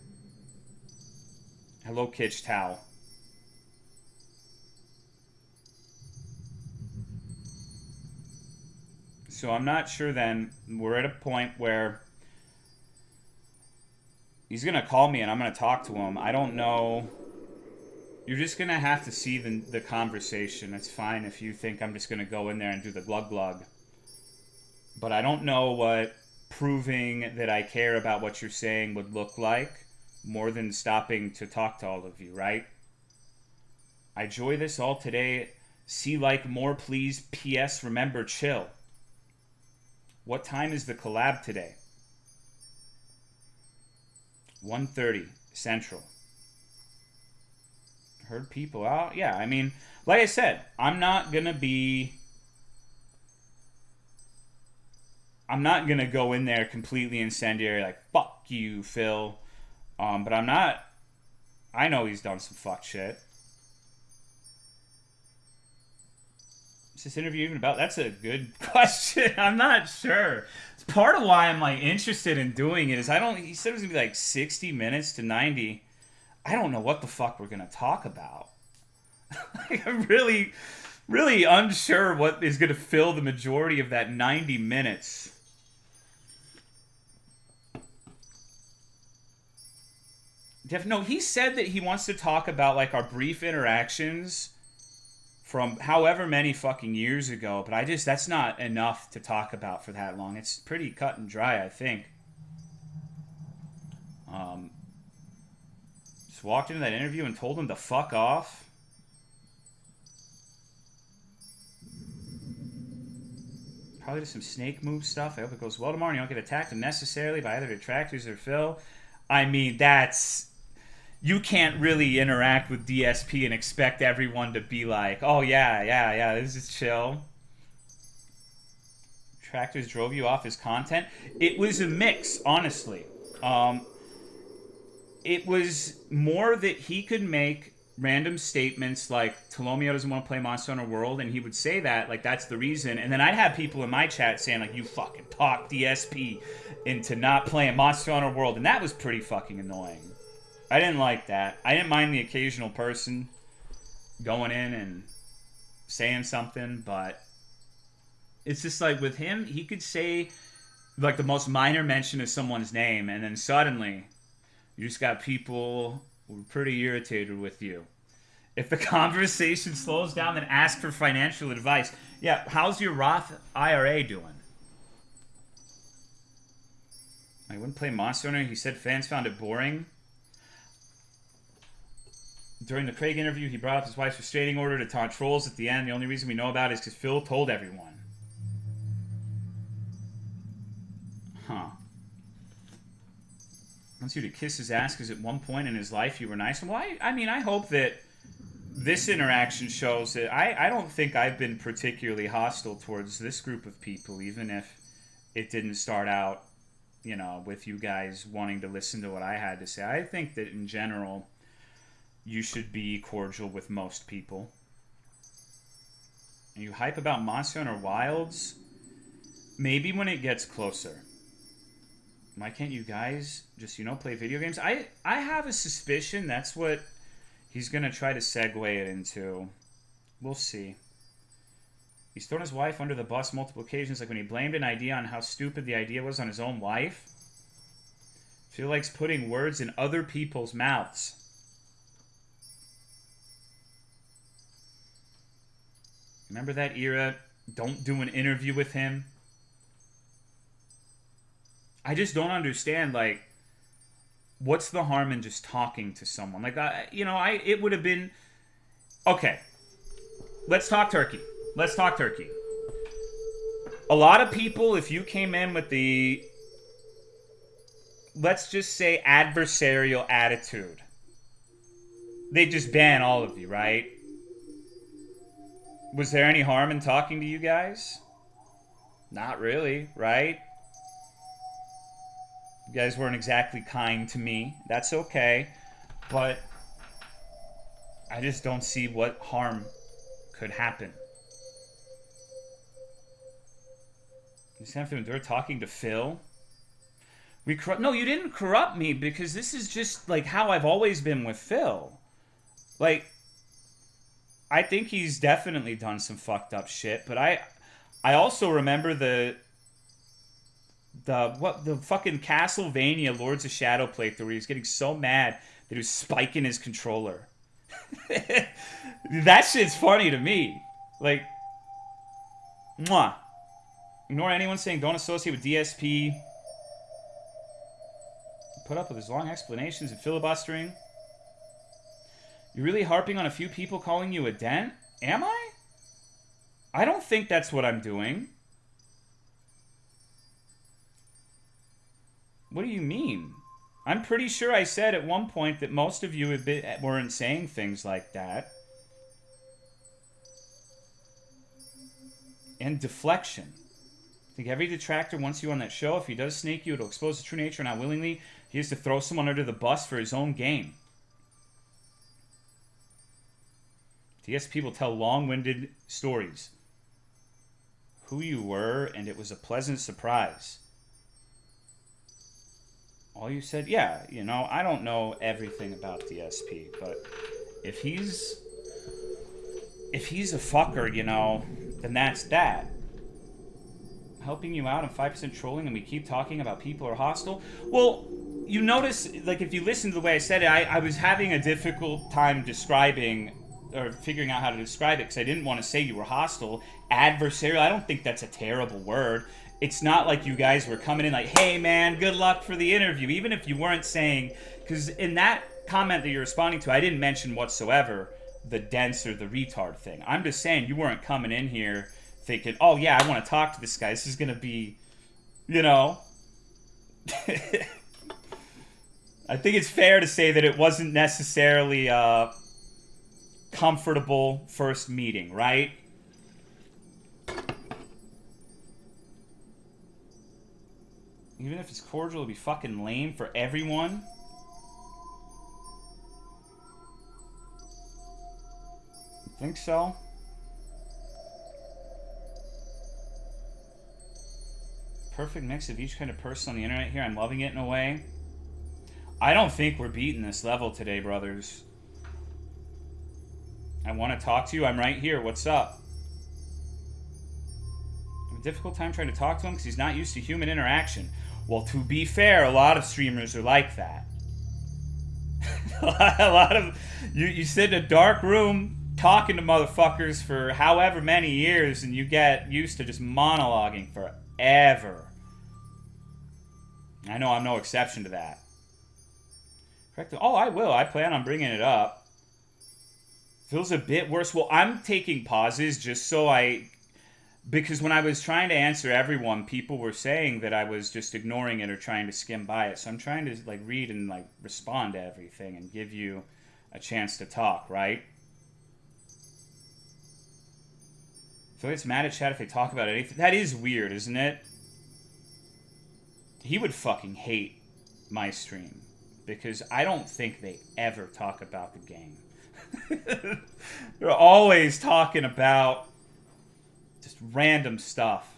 Hello, Kitsch Towel. So I'm not sure then. We're at a point where he's going to call me and I'm going to talk to him. I don't know. You're just going to have to see the conversation. It's fine if you think I'm just going to go in there and do the glug glug. But I don't know what proving that I care about what you're saying would look like more than stopping to talk to all of you, right? I enjoy this all today. See like more please. P.S. Remember chill. What time is the collab today? 1:30 Central. Heard people out. Yeah, I mean, like I said, I'm not going to go in there completely incendiary like, fuck you, Phil. But I'm not... I know he's done some fuck shit. Is this interview even about? That's a good question. I'm not sure. It's part of why I'm like interested in doing it is he said it was gonna be like 60 minutes to 90. I don't know what the fuck we're gonna talk about. I'm really, really unsure what is gonna fill the majority of that 90 minutes. No, he said that he wants to talk about like our brief interactions from however many fucking years ago, but that's not enough to talk about for that long. It's pretty cut and dry, I think. Just walked into that interview and told him to fuck off. Probably just some snake move stuff. I hope it goes well tomorrow and you don't get attacked unnecessarily by either detractors or Phil. I mean, you can't really interact with DSP and expect everyone to be like, oh, yeah, this is chill. Tractors drove you off his content. It was a mix, honestly. It was more that he could make random statements like, Tolomeo doesn't want to play Monster Hunter World, and he would say that, like, that's the reason. And then I'd have people in my chat saying, like, you fucking talk DSP into not playing Monster Hunter World, and that was pretty fucking annoying. I didn't like that. I didn't mind the occasional person going in and saying something, but it's just like with him, he could say like the most minor mention of someone's name, and then suddenly You just got people who are pretty irritated with you. If the conversation slows down, then ask for financial advice. Yeah, how's your Roth IRA doing? I wouldn't play Monster Hunter. He said fans found it boring. During the Craig interview, he brought up his wife's restraining order to taunt trolls at the end. The only reason we know about it is because Phil told everyone. Huh. Wants you to kiss his ass because at one point in his life you were nice. Well, I mean, I hope that this interaction shows that I don't think I've been particularly hostile towards this group of people, even if it didn't start out, you know, with you guys wanting to listen to what I had to say. I think that in general, you should be cordial with most people. And you hype about Monster Hunter Wilds? Maybe when it gets closer. Why can't you guys just, you know, play video games? I have a suspicion that's what he's going to try to segue it into. We'll see. He's thrown his wife under the bus multiple occasions, like when he blamed an idea on how stupid the idea was on his own wife. Feel like putting words in other people's mouths. Remember that era? Don't do an interview with him. I just don't understand, like, what's the harm in just talking to someone? Like, it would have been... Okay. Let's talk turkey. Let's talk turkey. A lot of people, if you came in with the, let's just say, adversarial attitude, they just ban all of you, right? Was there any harm in talking to you guys? Not really, right? You guys weren't exactly kind to me. That's okay. But I just don't see what harm could happen. You just have to endure talking to Phil? No, you didn't corrupt me, because this is just like how I've always been with Phil. Like, I think he's definitely done some fucked up shit, but I also remember the fucking Castlevania Lords of Shadow playthrough where he was getting so mad that he was spiking his controller. That shit's funny to me. Like, mwah. Ignore anyone saying don't associate with DSP. Put up with his long explanations and filibustering. You're really harping on a few people calling you a dent? Am I? I don't think that's what I'm doing. What do you mean? I'm pretty sure I said at one point that most of you weren't saying things like that. And deflection. I think every detractor wants you on that show. If he does snake you, it'll expose his true nature, not willingly. He has to throw someone under the bus for his own gain. DSP will tell long-winded stories. Who you were, and it was a pleasant surprise. All you said, yeah, you know, I don't know everything about DSP, but if he's a fucker, you know, then that's that. Helping you out and 5% trolling, and we keep talking about people are hostile. Well, you notice, like, if you listen to the way I said it, I was having a difficult time describing or figuring out how to describe it because I didn't want to say you were hostile. Adversarial, I don't think that's a terrible word. It's not like you guys were coming in like, hey man, good luck for the interview. Even if you weren't saying, because in that comment that you're responding to, I didn't mention whatsoever the dense or the retard thing. I'm just saying you weren't coming in here thinking, oh yeah, I want to talk to this guy. This is going to be, you know. I think it's fair to say that it wasn't necessarily a comfortable first meeting, right? Even if it's cordial, it'll be fucking lame for everyone. You think so? Perfect mix of each kind of person on the internet here. I'm loving it in a way. I don't think we're beating this level today, brothers. I want to talk to you. I'm right here. What's up? I have a difficult time trying to talk to him because he's not used to human interaction. Well, to be fair, a lot of streamers are like that. A lot of you sit in a dark room talking to motherfuckers for however many years, and you get used to just monologuing forever. I know I'm no exception to that. Correct? Oh, I will. I plan on bringing it up. Feels a bit worse. Well, I'm taking pauses just so because when I was trying to answer everyone, people were saying that I was just ignoring it or trying to skim by it. So I'm trying to like read and like respond to everything and give you a chance to talk, right? I feel like it's mad at chat if they talk about anything. That is weird, isn't it? He would fucking hate my stream because I don't think they ever talk about the game. They're always talking about just random stuff.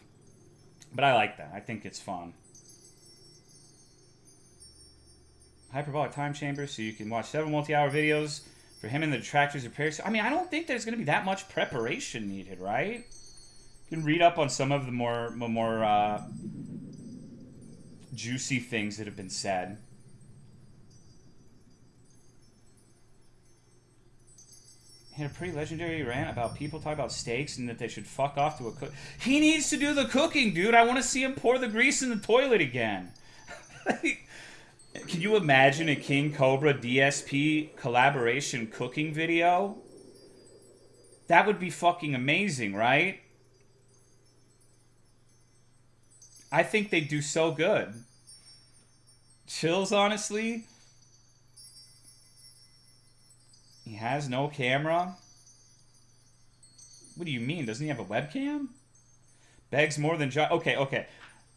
But I like that. I think it's fun. Hyperbolic time chamber, so you can watch 7 multi-hour videos for him and the detractors repairs. I mean, I don't think there's going to be that much preparation needed, right? You can read up on some of the more juicy things that have been said. He had a pretty legendary rant about people talking about steaks and that they should fuck off to a cook. He needs to do the cooking, dude. I want to see him pour the grease in the toilet again. Can you imagine a King Cobra DSP collaboration cooking video? That would be fucking amazing, right? I think they do so good. Chills, honestly. He has no camera. What do you mean? Doesn't he have a webcam? Begs more than Josh. Okay.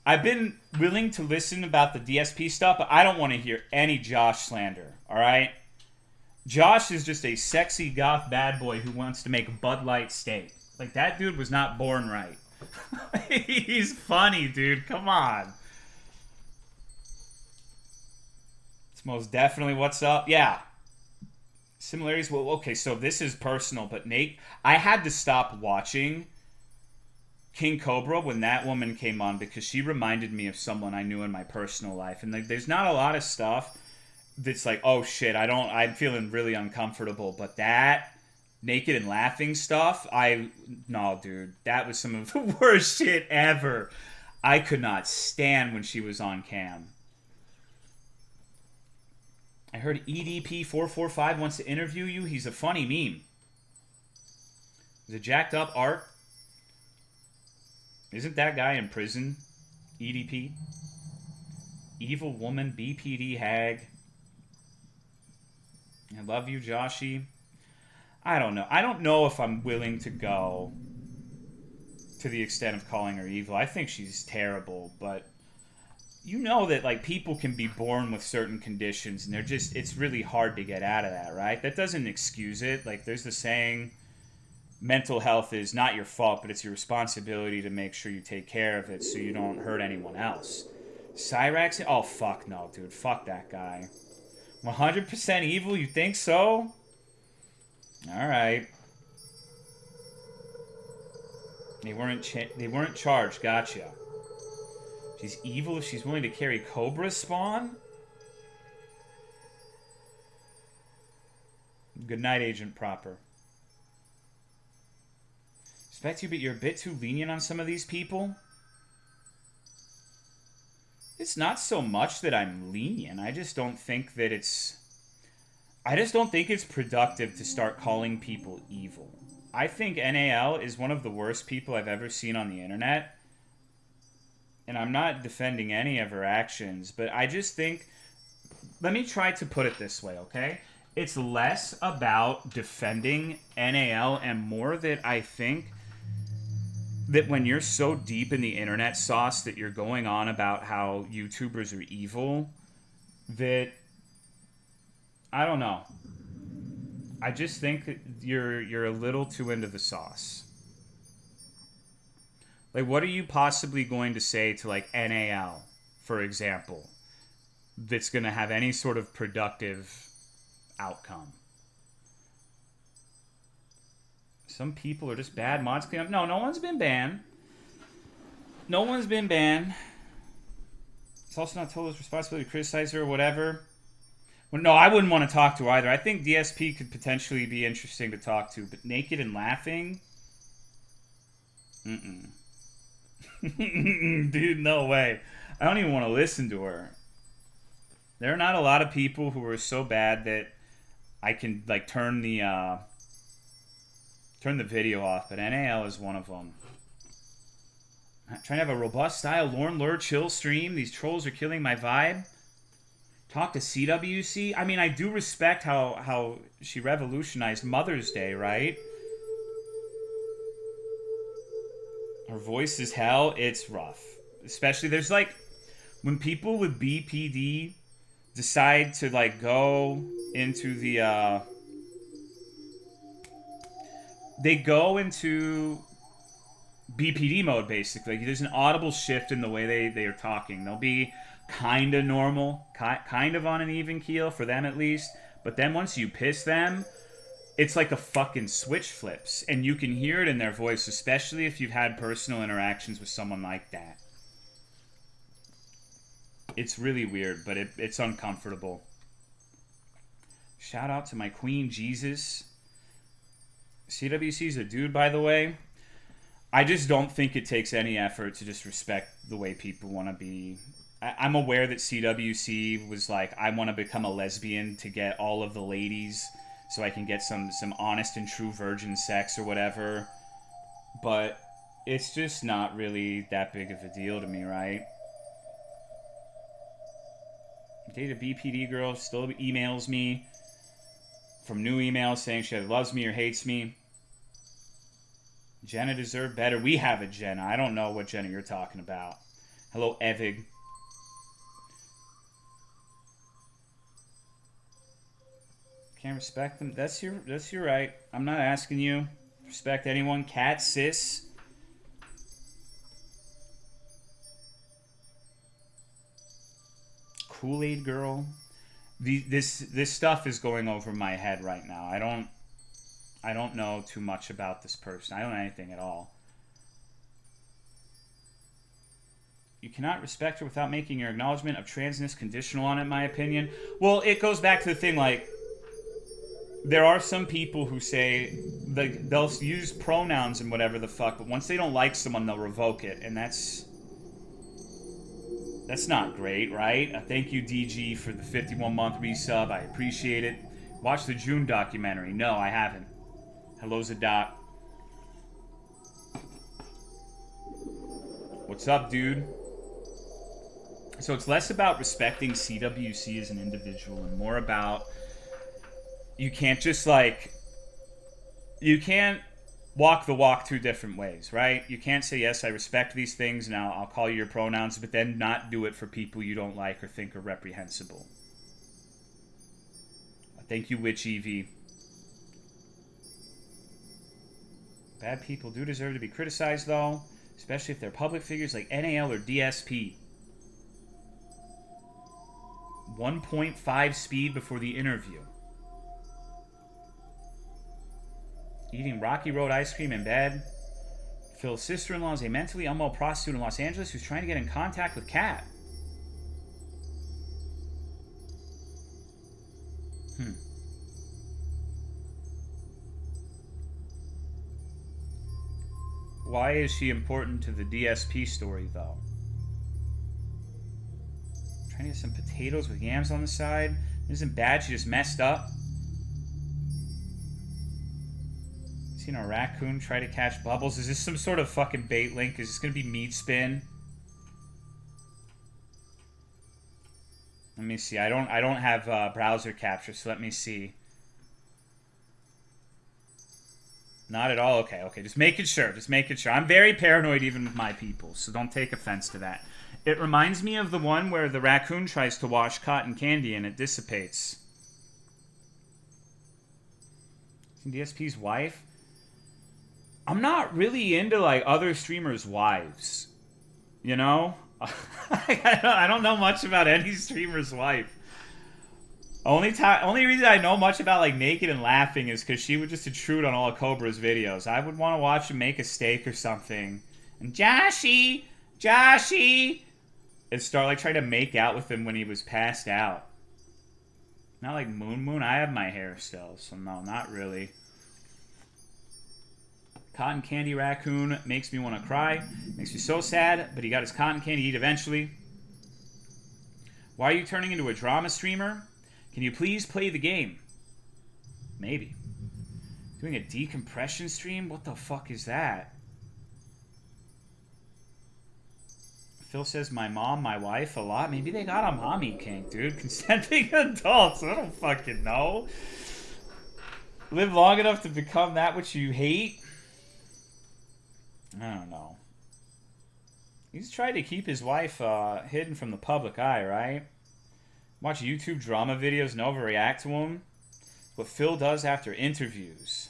I've been willing to listen about the DSP stuff, but I don't want to hear any Josh slander, alright? Josh is just a sexy goth bad boy who wants to make Bud Light steak. Like, that dude was not born right. He's funny, dude. Come on. It's most definitely what's up. Yeah. Similarities. Well, okay, so this is personal, but Nate, I had to stop watching King Cobra when that woman came on because she reminded me of someone I knew in my personal life. And like, there's not a lot of stuff that's like, oh shit, I'm feeling really uncomfortable. But that naked and laughing stuff, no, dude, that was some of the worst shit ever. I could not stand when she was on cam. I heard EDP445 wants to interview you. He's a funny meme. He's a jacked up art. Isn't that guy in prison? EDP? Evil woman, BPD hag. I love you, Joshy. I don't know. I don't know if I'm willing to go to the extent of calling her evil. I think she's terrible, but you know that like people can be born with certain conditions and it's really hard to get out of that, right? That doesn't excuse it. Like there's the saying, mental health is not your fault, but it's your responsibility to make sure you take care of it so you don't hurt anyone else. Cyrax? Oh, fuck no, dude. Fuck that guy. 100% evil? You think so? Alright. They weren't charged. Gotcha. She's evil if she's willing to carry Cobra spawn? Good night, Agent Proper. Respect you, but you're a bit too lenient on some of these people. It's not so much that I'm lenient. I just don't think that it's productive to start calling people evil. I think NAL is one of the worst people I've ever seen on the internet. And I'm not defending any of her actions, but I just think, let me try to put it this way, okay? It's less about defending NAL and more that I think that when you're so deep in the internet sauce that you're going on about how YouTubers are evil, that, I don't know. I just think that you're a little too into the sauce. Like, what are you possibly going to say to, like, NAL, for example, that's going to have any sort of productive outcome? Some people are just bad mods. No one's been banned. No one's been banned. It's also not Tolo's responsibility to criticize her or whatever. Well, no, I wouldn't want to talk to her either. I think DSP could potentially be interesting to talk to, but naked and laughing? Mm-mm. Dude, no way. I don't even want to listen to her. There are not a lot of people who are so bad that I can, like, turn the video off, but NAL is one of them. I'm trying to have a robust style Lorn Lure chill stream. These trolls are killing my vibe. Talk to CWC. I mean, I do respect how she revolutionized Mother's Day, right? Her voice is hell. It's rough. Especially, there's like, when people with BPD decide to like go into the, they go into BPD mode, basically. There's an audible shift in the way they are talking. They'll be kind of normal, kind of on an even keel, for them at least. But then once you piss them, it's like a fucking switch flips. And you can hear it in their voice, especially if you've had personal interactions with someone like that. It's really weird, but it's uncomfortable. Shout out to my queen, Jesus. CWC's a dude, by the way. I just don't think it takes any effort to just respect the way people want to be. I'm aware that CWC was like, I want to become a lesbian to get all of the ladies so I can get some honest and true virgin sex or whatever. But it's just not really that big of a deal to me, right? Date a BPD girl, still emails me from new emails saying she either loves me or hates me. Jenna deserved better. We have a Jenna. I don't know what Jenna you're talking about. Hello, Evig. Can't respect them. That's your right. I'm not asking you. Respect anyone. Cat, sis. Kool-Aid girl. This stuff is going over my head right now. I don't know too much about this person. I don't know anything at all. You cannot respect her without making your acknowledgement of transness conditional on it, in my opinion. Well, it goes back to the thing, like, there are some people who say, they'll use pronouns and whatever the fuck, but once they don't like someone, they'll revoke it, and that's not great, right? Thank you, DG, for the 51-month resub. I appreciate it. Watch the June documentary. No, I haven't. Hello, Zadok. What's up, dude? So it's less about respecting CWC as an individual and more about, you can't just like, you can't walk the walk two different ways, right? You can't say, yes, I respect these things, and I'll call you your pronouns, but then not do it for people you don't like or think are reprehensible. Thank you, Witch Evie. Bad people do deserve to be criticized, though, especially if they're public figures like NAL or DSP. 1.5 speed before the interview. Eating Rocky Road ice cream in bed. Phil's sister-in-law is a mentally unwell prostitute in Los Angeles who's trying to get in contact with Kat. Why is she important to the DSP story, though? Trying to get some potatoes with yams on the side. It isn't bad, she just messed up. Seen a raccoon try to catch bubbles. Is this some sort of fucking bait link? Is this gonna be meat spin? Let me see. I don't have browser capture, so let me see. Not at all. Okay. Just making sure. I'm very paranoid even with my people, so don't take offense to that. It reminds me of the one where the raccoon tries to wash cotton candy and it dissipates. DSP's wife? I'm not really into, like, other streamers' wives. You know? I don't know much about any streamer's wife. Only reason I know much about, like, Naked and Laughing is because she would just intrude on all of Cobra's videos. I would want to watch him make a steak or something. And Joshy! And start, like, trying to make out with him when he was passed out. Not like Moon. I have my hair still, so no, not really. Cotton candy raccoon makes me want to cry. Makes me so sad, but he got his cotton candy to eat eventually. Why are you turning into a drama streamer? Can you please play the game? Maybe. Doing a decompression stream? What the fuck is that? Phil says my mom, my wife, a lot. Maybe they got a mommy kink, dude. Consenting adults. I don't fucking know. Live long enough to become that which you hate? I don't know. He's tried to keep his wife hidden from the public eye, right? Watch YouTube drama videos and overreact to them. What Phil does after interviews.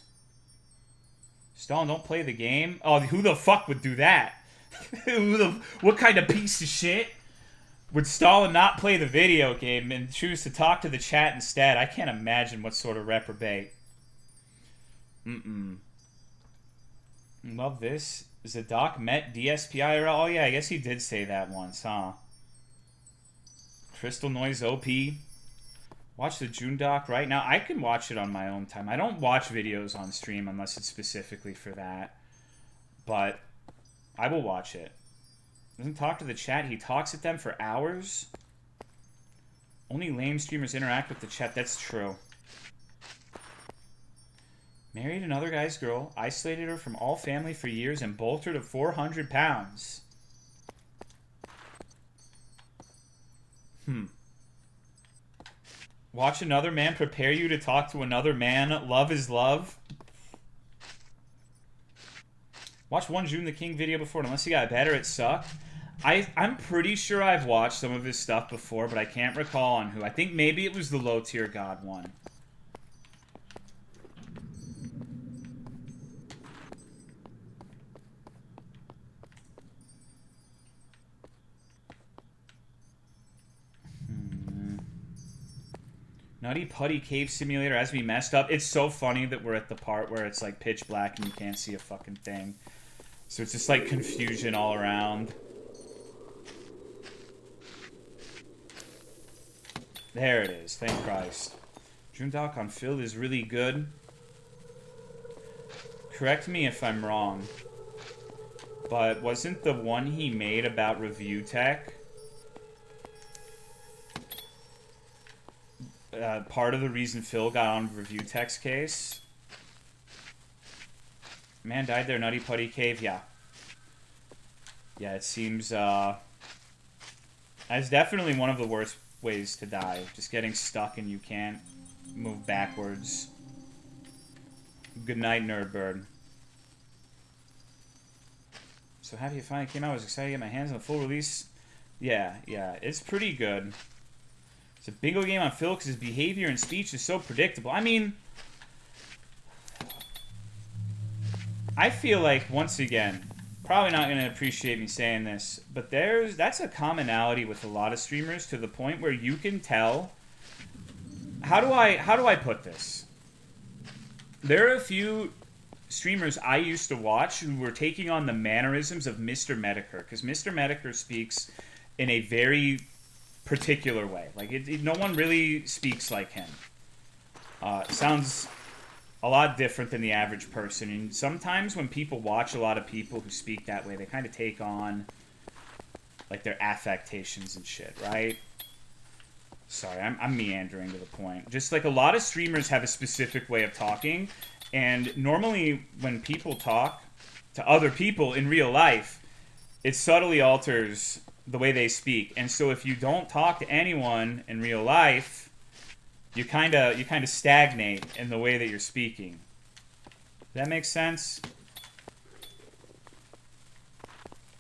Stalin, don't play the game? Oh, who the fuck would do that? What kind of piece of shit would Stalin not play the video game and choose to talk to the chat instead? I can't imagine what sort of reprobate. Love this. Zadok met DSPI. Oh yeah, I guess he did say that once, huh? Crystal Noise OP. Watch the June doc right now. I can watch it on my own time. I don't watch videos on stream unless it's specifically for that. But I will watch it. Doesn't talk to the chat. He talks at them for hours. Only lame streamers interact with the chat. That's true. Married another guy's girl. Isolated her from all family for years and bulked her to 400 pounds. Watch another man prepare you to talk to another man. Love is love. Watch one June the King video before, and unless he got better, it sucked. I'm pretty sure I've watched some of his stuff before, but I can't recall on who. I think maybe it was the low tier god one. Nutty Putty Cave Simulator as we messed up. It's so funny that we're at the part where it's like pitch black and you can't see a fucking thing. So it's just like confusion all around. There it is. Thank Christ. Jundoc on Phil is really good. Correct me if I'm wrong. But wasn't the one he made about review tech part of the reason Phil got on review tech's case? Man died there, Nutty Putty Cave. Yeah, it seems that's definitely one of the worst ways to die. Just getting stuck and you can't move backwards. Good night, Nerdbird. So happy it finally came out. I was excited to get my hands on the full release. Yeah, it's pretty good. It's a bingo game on Phil because his behavior and speech is so predictable. I mean, I feel like, once again, probably not going to appreciate me saying this, but that's a commonality with a lot of streamers to the point where you can tell. How do I put this? There are a few streamers I used to watch who were taking on the mannerisms of Mr. Medicare, because Mr. Medicare speaks in a very particular way. Like, no one really speaks like him. Sounds a lot different than the average person. And sometimes when people watch a lot of people who speak that way, they kind of take on, like, their affectations and shit, right? Sorry, I'm meandering to the point. Just, like, a lot of streamers have a specific way of talking. And normally when people talk to other people in real life, it subtly alters the way they speak. And so if you don't talk to anyone in real life, you kind of stagnate in the way that you're speaking. That makes sense?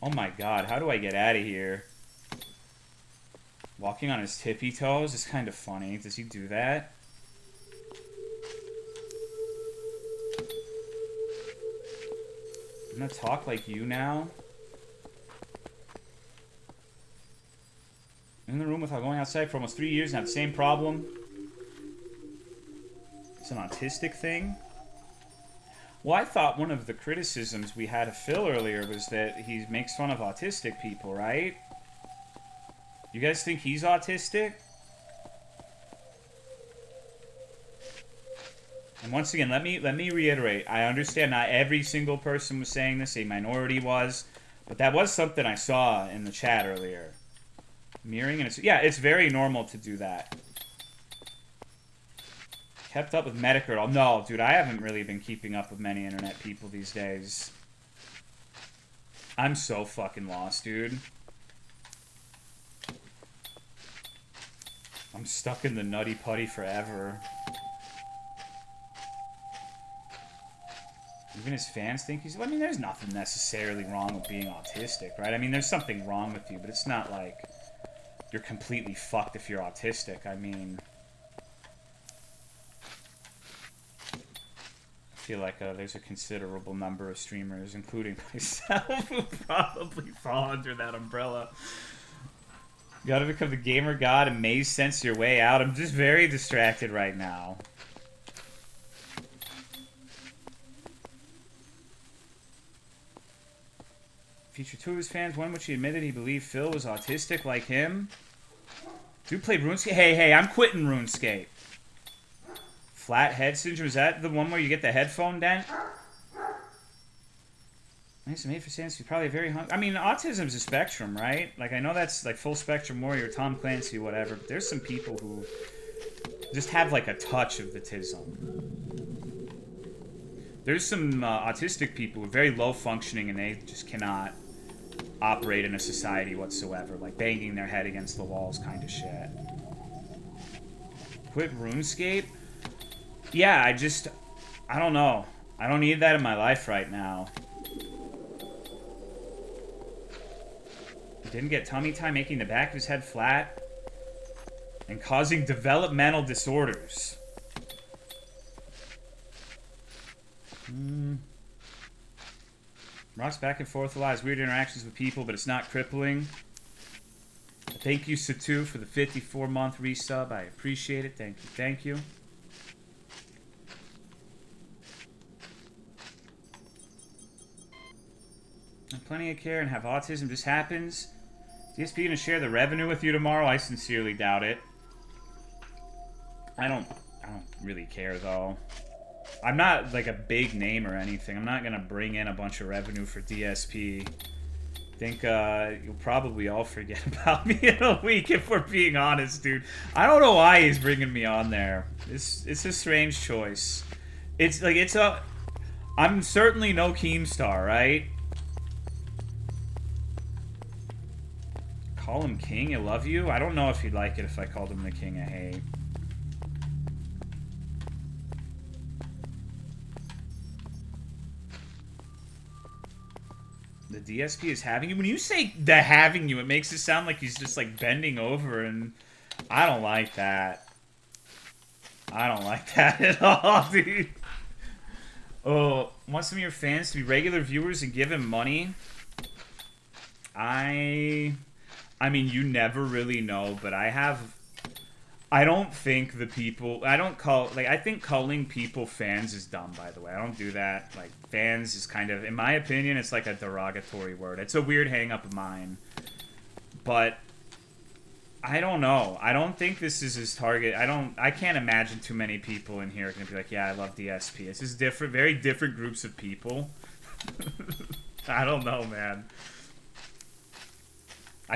Oh my god, how do I get out of here? Walking on his tippy toes is kind of funny. Does he do that? I'm gonna talk like you now. In the room without going outside for almost 3 years and have the same problem. It's an autistic thing. Well, I thought one of the criticisms we had of Phil earlier was that he makes fun of autistic people, right? You guys think he's autistic? And once again, let me reiterate. I understand not every single person was saying this. A minority was. But that was something I saw in the chat earlier. Mirroring, and it's very normal to do that. Kept up with Medic at all? No, dude, I haven't really been keeping up with many internet people these days. I'm so fucking lost, dude. I'm stuck in the nutty putty forever. Even his fans think he's... I mean, there's nothing necessarily wrong with being autistic, right? I mean, there's something wrong with you, but it's not like you're completely fucked if you're autistic. I mean... I feel like there's a considerable number of streamers, including myself, who probably fall under that umbrella. You gotta become the gamer god and maze sense your way out. I'm just very distracted right now. Featured two of his fans, one which he admitted he believed Phil was autistic like him. Dude played RuneScape. Hey, I'm quitting RuneScape. Flat head syndrome, is that the one where you get the headphone dent? It's made for Sans, you're probably very hungry. I mean, autism's a spectrum, right? Like, I know that's like full spectrum warrior, Tom Clancy, whatever, but there's some people who just have like a touch of the tism. There's some autistic people who are very low functioning and they just cannot operate in a society whatsoever, like banging their head against the walls kind of shit. Quit RuneScape? Yeah, I don't know. I don't need that in my life right now. Didn't get tummy time, making the back of his head flat and causing developmental disorders. Rocks back and forth a lot, has weird interactions with people, but it's not crippling. Thank you, Satu, for the 54-month resub. I appreciate it. Thank you. Thank you. Plenty of care and have autism just happens. DSP gonna share the revenue with you tomorrow? I sincerely doubt it. I don't really care though. I'm not like a big name or anything. I'm not gonna bring in a bunch of revenue for DSP. Think you'll probably all forget about me in a week if we're being honest, dude. I don't know why he's bringing me on there. It's a strange choice. It's like I'm certainly no Keemstar, right? Call him King, I love you? I don't know if he'd like it if I called him the King of Hate. The DSP is having you? When you say the having you, it makes it sound like he's just like bending over and... I don't like that. I don't like that at all, dude. Oh, want some of your fans to be regular viewers and give him money? I mean, you never really know, but I don't think the people... I think calling people fans is dumb, by the way. I don't do that. Like, fans is kind of... In my opinion, it's like a derogatory word. It's a weird hang-up of mine. But... I don't know. I don't think this is his target. I can't imagine too many people in here are going to be like, yeah, I love DSP. It's just different, very different groups of people. I don't know, man.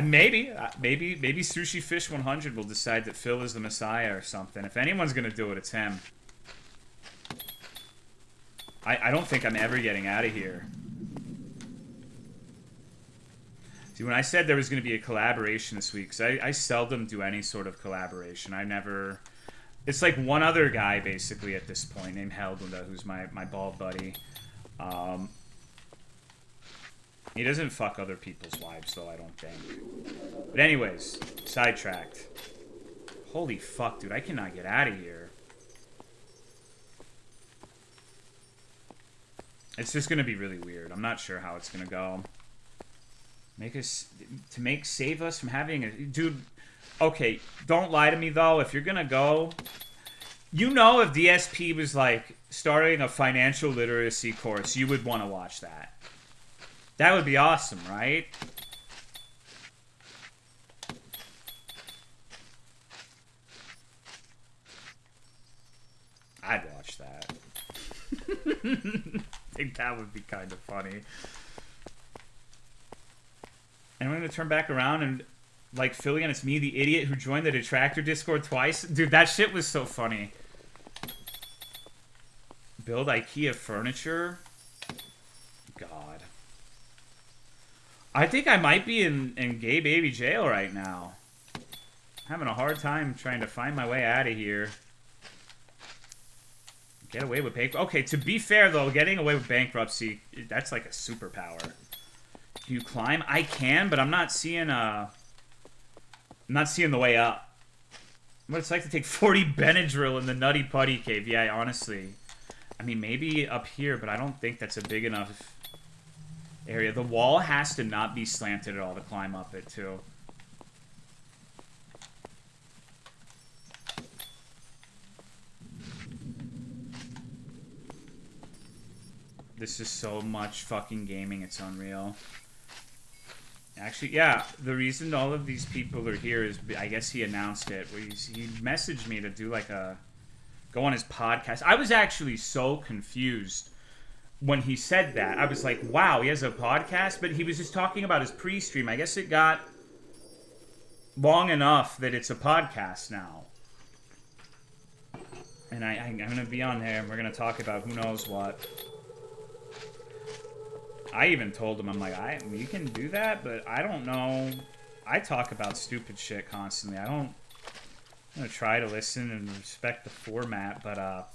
Maybe Sushi Fish 100 will decide that Phil is the Messiah or something. If anyone's gonna do it, it's him. I don't think I'm ever getting out of here. See, when I said there was gonna be a collaboration this week, 'cause I seldom do any sort of collaboration. I never... It's like one other guy, basically, at this point, named Heldunda, who's my bald buddy. He doesn't fuck other people's wives, though, I don't think. But anyways, sidetracked. Holy fuck, dude, I cannot get out of here. It's just gonna be really weird. I'm not sure how it's gonna go. Save us from having a... Dude, okay, don't lie to me, though. If you're gonna go... You know if DSP was, like, starting a financial literacy course, you would want to watch that. That would be awesome, right? I'd watch that. I think that would be kind of funny. And I'm going to turn back around and like Philly, and it's me, the idiot who joined the Detractor Discord twice. Dude, that shit was so funny. Build IKEA furniture. God. I think I might be in gay baby jail right now. Having a hard time trying to find my way out of here. Get away with bankruptcy. Okay, to be fair though, getting away with bankruptcy, that's like a superpower. Can you climb? I can, but I'm not seeing the way up. What it's like to take 40 Benadryl in the Nutty Putty Cave. Yeah, honestly. I mean, maybe up here, but I don't think that's a big enough area. The wall has to not be slanted at all to climb up it, too. This is so much fucking gaming, it's unreal. Actually, yeah, the reason all of these people are here is, I guess he announced it. He messaged me to do like go on his podcast. I was actually so confused when he said that. I was like, wow, he has a podcast? But he was just talking about his pre-stream. I guess it got long enough that it's a podcast now. And I'm going to be on there and we're going to talk about who knows what. I even told him, I'm like, you can do that, but I don't know. I talk about stupid shit constantly. I'm going to try to listen and respect the format, but, how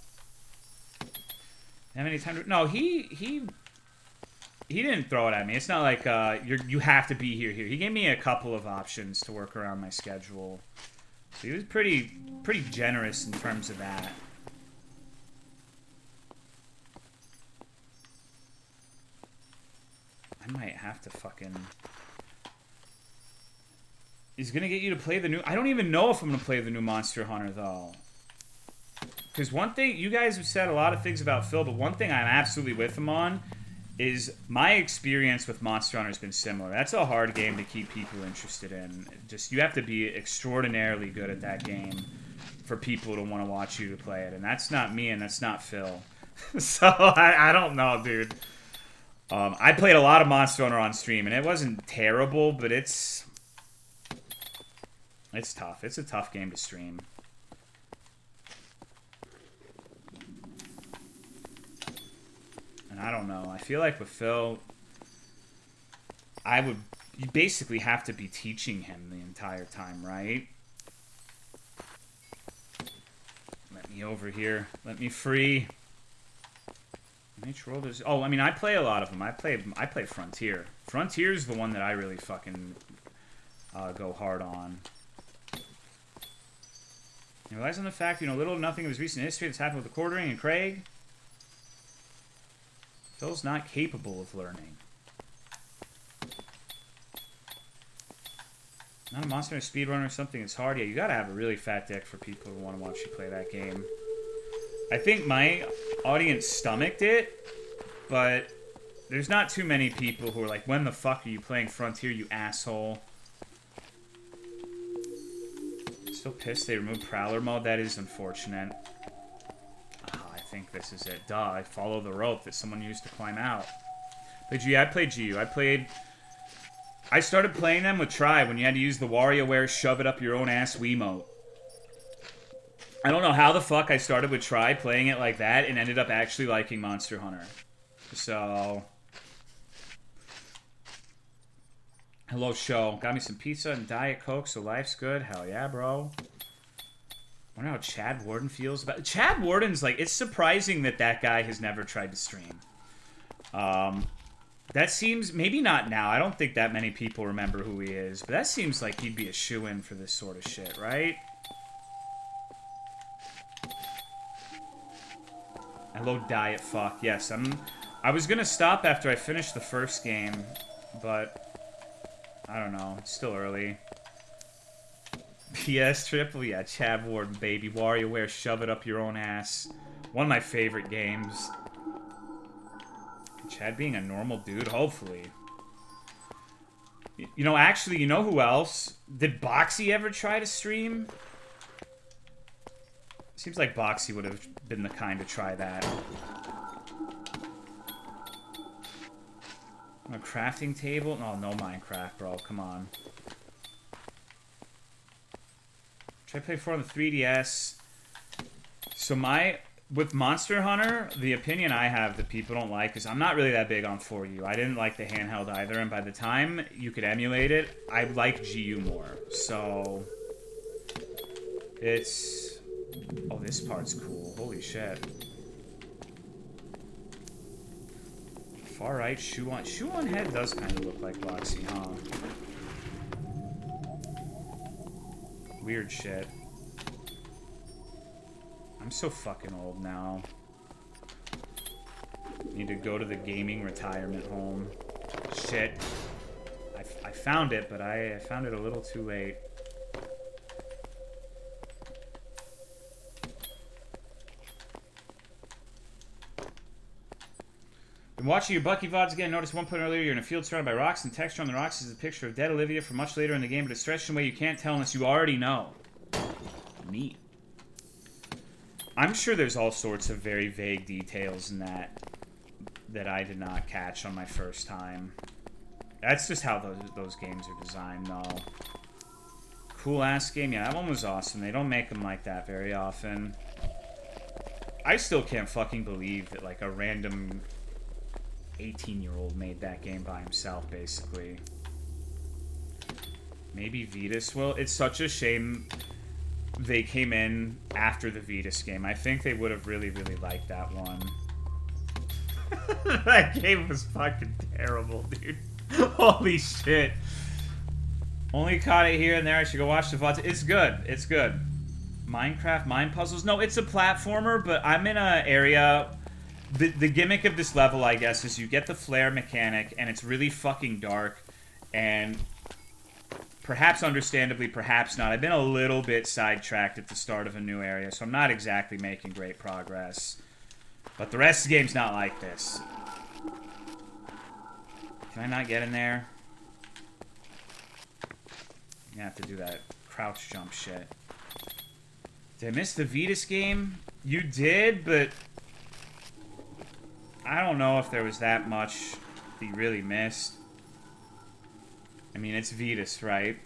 many times? No, he didn't throw it at me. It's not like, you have to be here. He gave me a couple of options to work around my schedule. So he was pretty generous in terms of that. I might have to fucking... He's gonna get you to play the new... I don't even know if I'm gonna play the new Monster Hunter, though. Because one thing... You guys have said a lot of things about Phil, but one thing I'm absolutely with him on is my experience with Monster Hunter has been similar. That's a hard game to keep people interested in. Just, you have to be extraordinarily good at that game for people to want to watch you to play it. And that's not me, and that's not Phil. So, I don't know, dude. I played a lot of Monster Hunter on stream, and it wasn't terrible, but it's tough. It's a tough game to stream. And I don't know. I feel like with Phil, you basically have to be teaching him the entire time, right? Let me over here. Let me free. Which world is... Oh, I mean, I play a lot of them. I play Frontier. Frontier's the one that I really fucking go hard on. You realize on the fact, little or nothing of his recent history that's happened with the Quartering and Craig? Phil's not capable of learning. Not a monster, a speedrunner, or something that's hard. Yeah, you gotta have a really fat dick for people who want to watch you play that game. I think my audience stomached it, but there's not too many people who are like, when the fuck are you playing Frontier, you asshole? Still pissed they removed Prowler mode. That is unfortunate. I think this is it. Duh, I follow the rope that someone used to climb out. But I played GU. I started playing them with Try when you had to use the WarioWare shove it up your own ass Wiimote. I don't know how the fuck I started with Try playing it like that and ended up actually liking Monster Hunter. So... Hello, show. Got me some pizza and Diet Coke, so life's good. Hell yeah, bro. I wonder how Chad Warden feels about... Chad Warden's like... It's surprising that guy has never tried to stream. That seems... Maybe not now. I don't think that many people remember who he is. But that seems like he'd be a shoo-in for this sort of shit, right? Hello, Diet Fuck. Yes, I was gonna stop after I finished the first game, but I don't know. It's still early. PS Triple, yeah, Chad Warden, baby. WarioWare, shove it up your own ass. One of my favorite games. Chad being a normal dude, hopefully. Actually, you know who else? Did Boxy ever try to stream? Seems like Boxy would have been the kind to try that. A crafting table? No, no Minecraft, bro. Come on. TriPlay 4 on the 3DS. So with Monster Hunter, the opinion I have that people don't like is I'm not really that big on 4U. I didn't like the handheld either, and by the time you could emulate it, I like GU more. So it's... Oh, this part's cool. Holy shit. Far right, shoe on. Shoe on head does kind of look like Roxy, huh? Weird shit. I'm so fucking old now. Need to go to the gaming retirement home. Shit. I found it, but I found it a little too late. Been watching your Bucky VODs again. Noticed one point earlier you're in a field surrounded by rocks, and texture on the rocks is a picture of dead Olivia from much later in the game, but it's stretched in a way you can't tell unless you already know. Neat. I'm sure there's all sorts of very vague details in that I did not catch on my first time. That's just how those games are designed, though. Cool-ass game. Yeah, that one was awesome. They don't make them like that very often. I still can't fucking believe that, like, a random 18-year-old made that game by himself, basically. Maybe Vetus will. It's such a shame they came in after the Vetus game. I think they would have really, really liked that one. That game was fucking terrible, dude. Holy shit. Only caught it here and there. I should go watch the VODs. It's good. It's good. Minecraft Mind Puzzles? No, it's a platformer, but I'm in an area... The gimmick of this level, I guess, is you get the flare mechanic, and it's really fucking dark, and... Perhaps understandably, perhaps not. I've been a little bit sidetracked at the start of a new area, so I'm not exactly making great progress. But the rest of the game's not like this. Can I not get in there? I'm gonna have to do that crouch jump shit. Did I miss the Vetus game? You did, but... I don't know if there was that much that you really missed. I mean, it's Vetus, right?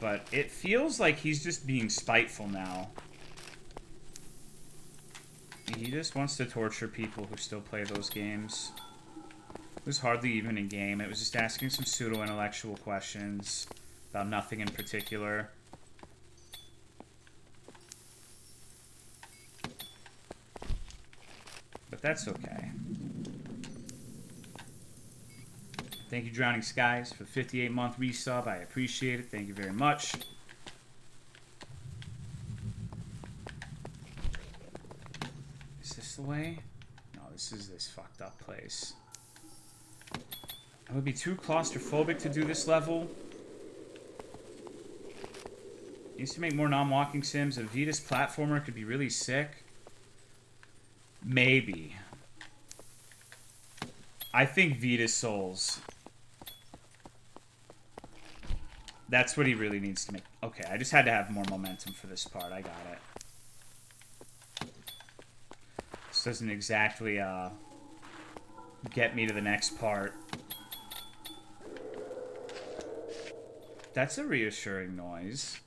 But it feels like he's just being spiteful now. He just wants to torture people who still play those games. It was hardly even a game. It was just asking some pseudo-intellectual questions about nothing in particular. But that's okay. Thank you, Drowning Skies, for the 58-month resub. I appreciate it. Thank you very much. Is this the way? No, this is this fucked up place. I would be too claustrophobic to do this level. Used to make more non-walking sims. A Vetus platformer could be really sick. Maybe. I think Vetus Souls. That's what he really needs to make. Okay, I just had to have more momentum for this part. I got it. This doesn't exactly get me to the next part. That's a reassuring noise.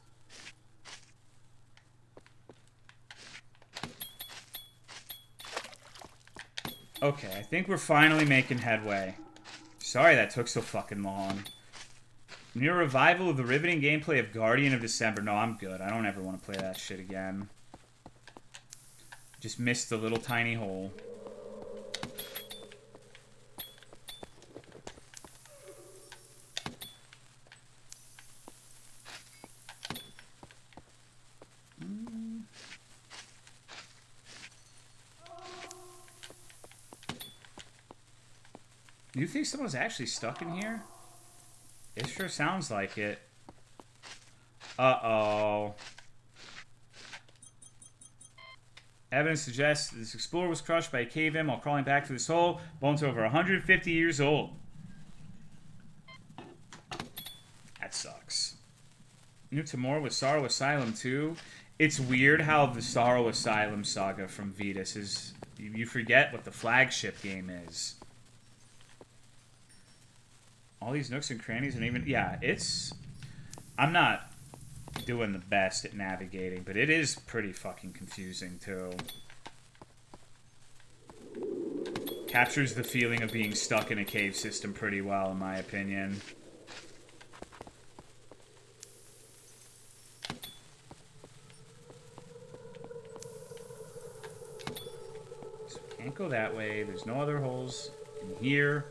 Okay, I think we're finally making headway. Sorry that took so fucking long. Near revival of the riveting gameplay of Guardian of December. No, I'm good. I don't ever want to play that shit again. Just missed the little tiny hole. Do you think someone's actually stuck in here? It sure sounds like it. Uh-oh. Evidence suggests this explorer was crushed by a cave-in while crawling back through this hole. Bones are over 150 years old. That sucks. New TIMORE with Sorrow Asylum 2. It's weird how the Sorrow Asylum saga from Vetus is... You forget what the flagship game is. All these nooks and crannies and even... Yeah, it's... I'm not doing the best at navigating, but it is pretty fucking confusing, too. Captures the feeling of being stuck in a cave system pretty well, in my opinion. So can't go that way. There's no other holes in here.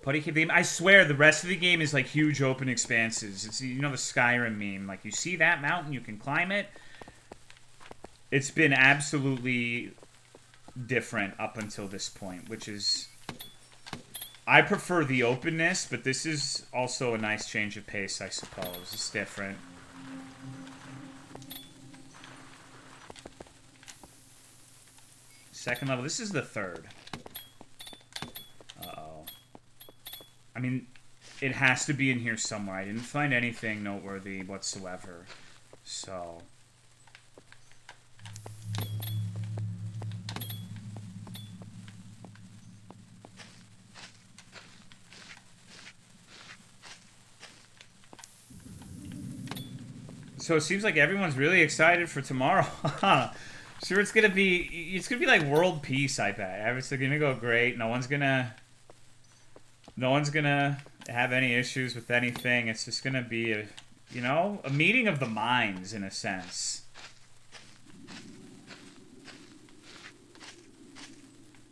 Putty cave game. I swear, the rest of the game is like huge open expanses. It's, you know, the Skyrim meme. Like, you see that mountain, you can climb it. It's been absolutely different up until this point, which is... I prefer the openness, but this is also a nice change of pace, I suppose. It's different. Second level. This is the third. Uh-oh. I mean, it has to be in here somewhere. I didn't find anything noteworthy whatsoever. So... So it seems like everyone's really excited for tomorrow. Sure, it's gonna be like world peace. I bet it's gonna go great. No one's gonna have any issues with anything. It's just gonna be a meeting of the minds in a sense.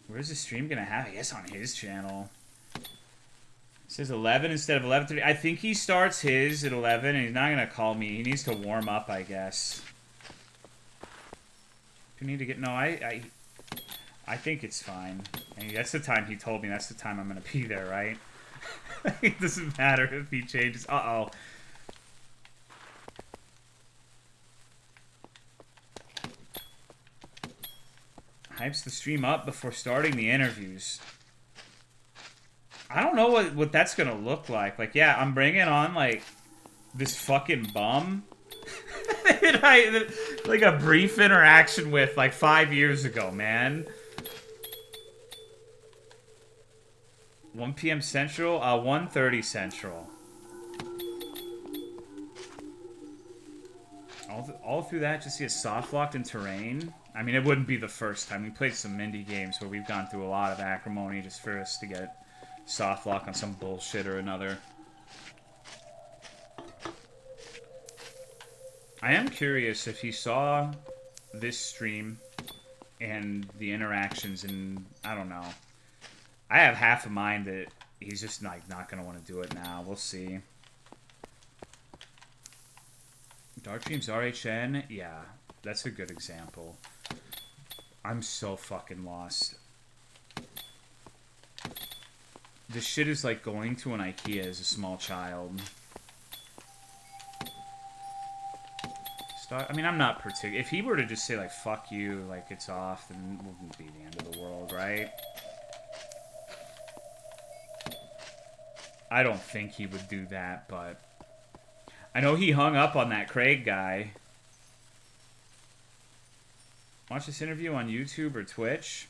Where's the stream gonna have? I guess on his channel. It says 11 instead of 11:30. I think he starts his at 11, and he's not gonna call me. He needs to warm up, I guess. You need to get... No, I think it's fine. I mean, that's the time he told me. That's the time I'm gonna be there, right? It doesn't matter if he changes. Uh-oh. Hypes the stream up before starting the interviews. I don't know what that's gonna look like. Like, yeah, I'm bringing on, like, this fucking bum. Like, a brief interaction with, like, 5 years ago, man. 1 p.m. Central? 1:30 Central. All through that, just get soft-locked in terrain? I mean, it wouldn't be the first time. We played some indie games where we've gone through a lot of acrimony just for us to get... soft lock on some bullshit or another. I am curious if he saw this stream and the interactions, and I don't know. I have half a mind that he's just like not gonna want to do it now. We'll see. Dark Dreams RHN? Yeah, that's a good example. I'm so fucking lost. This shit is like going to an IKEA as a small child. I mean, I'm not particular. If he were to just say, like, fuck you, like, it's off, then it wouldn't be the end of the world, right? I don't think he would do that, but... I know he hung up on that Craig guy. Watch this interview on YouTube or Twitch.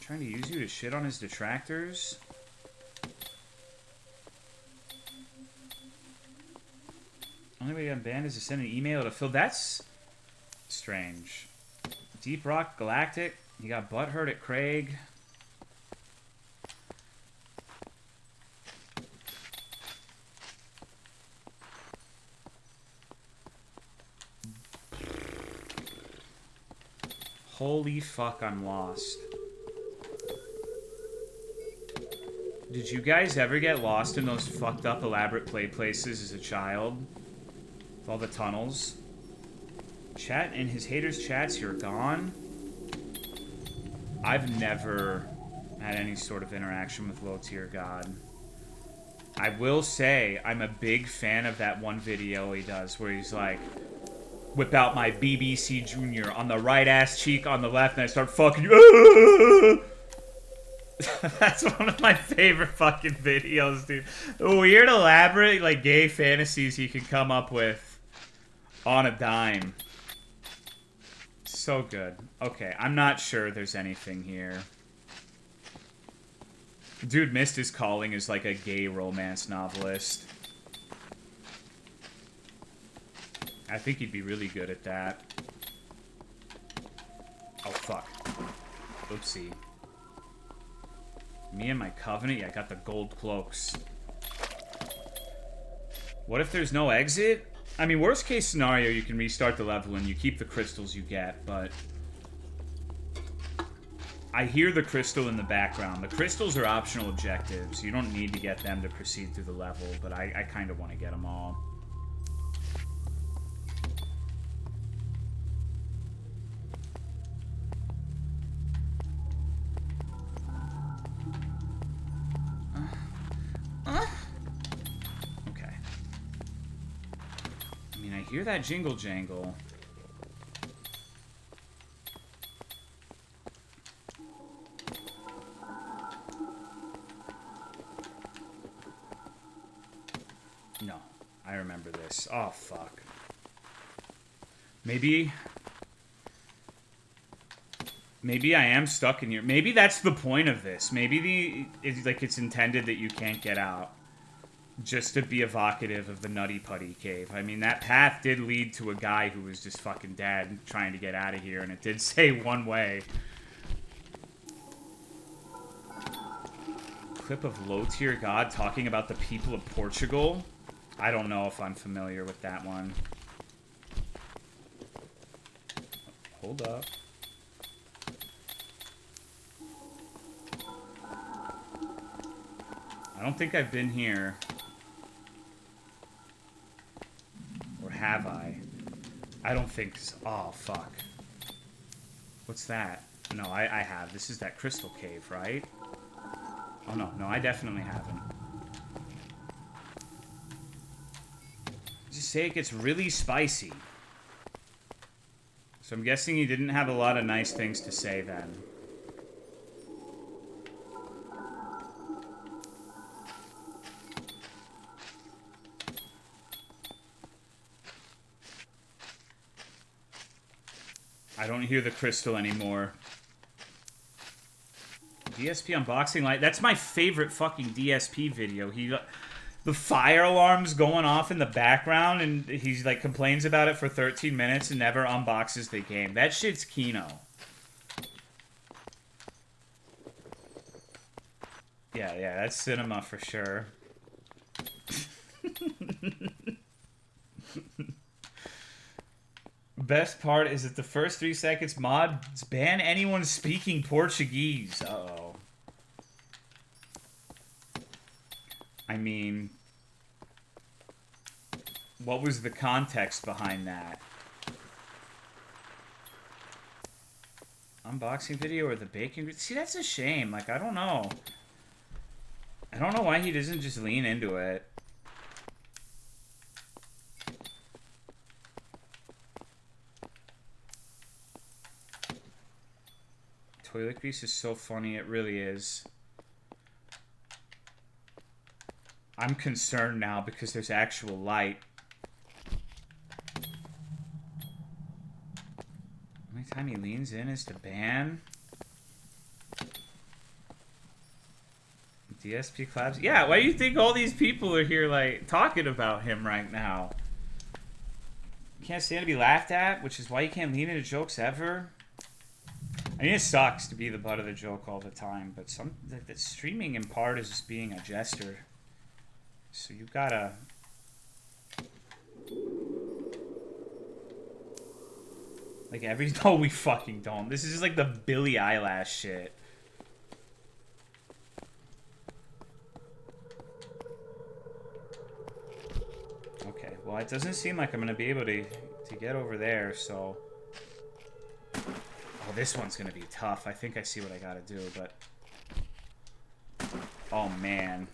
Trying to use you to shit on his detractors? Only way I'm banned is to send an email to Phil. That's strange. Deep Rock Galactic. You got butthurt at Craig. Holy fuck, I'm lost. Did you guys ever get lost in those fucked up elaborate play places as a child? With all the tunnels? Chat in his haters' chats, you're gone? I've never had any sort of interaction with Low Tier God. I will say, I'm a big fan of that one video he does where he's like, whip out my BBC Junior on the right ass cheek on the left and I start fucking you. That's one of my favorite fucking videos, dude. The weird, elaborate, like, gay fantasies he can come up with on a dime. So good. Okay, I'm not sure there's anything here. Dude missed his calling as, like, a gay romance novelist. I think he'd be really good at that. Oh, fuck. Oopsie. Me and my covenant? Yeah, I got the gold cloaks. What if there's no exit? I mean, worst case scenario, you can restart the level and you keep the crystals you get, but... I hear the crystal in the background. The crystals are optional objectives. You don't need to get them to proceed through the level, but I kind of want to get them all. Okay. I mean, I hear that jingle jangle. No, I remember this. Oh, fuck. Maybe I am stuck in here. Maybe that's the point of this. Maybe it's intended that you can't get out. Just to be evocative of the Nutty Putty Cave. I mean, that path did lead to a guy who was just fucking dead trying to get out of here, and it did say one way. Clip of low-tier god talking about the people of Portugal? I don't know if I'm familiar with that one. Hold up. I don't think I've been here. Or have I? I don't think so. Oh, fuck. What's that? No, I have. This is that crystal cave, right? Oh, no. No, I definitely haven't. Just say it gets really spicy. So I'm guessing he didn't have a lot of nice things to say then. I don't hear the crystal anymore. DSP unboxing light. That's my favorite fucking DSP video. The fire alarm's going off in the background, and he's like complains about it for 13 minutes and never unboxes the game. That shit's Kino. Yeah, that's cinema for sure. Best part is that the first 3 seconds mods ban anyone speaking Portuguese. Uh-oh. I mean, what was the context behind that? Unboxing video or the bacon? See, that's a shame. Like, I don't know. I don't know why he doesn't just lean into it. Toilet grease is so funny, it really is. I'm concerned now because there's actual light. Only time he leans in is to ban. DSP collabs. Yeah, why do you think all these people are here, like, talking about him right now? You can't stand to be laughed at, which is why you can't lean into jokes ever. I mean, it sucks to be the butt of the joke all the time, but that streaming in part is just being a jester. So you gotta... Like no, we fucking don't. This is just like the Billie Eilish shit. Okay, well, it doesn't seem like I'm gonna be able to get over there, so... Oh, this one's gonna be tough. I think I see what I gotta do, but... Oh, man.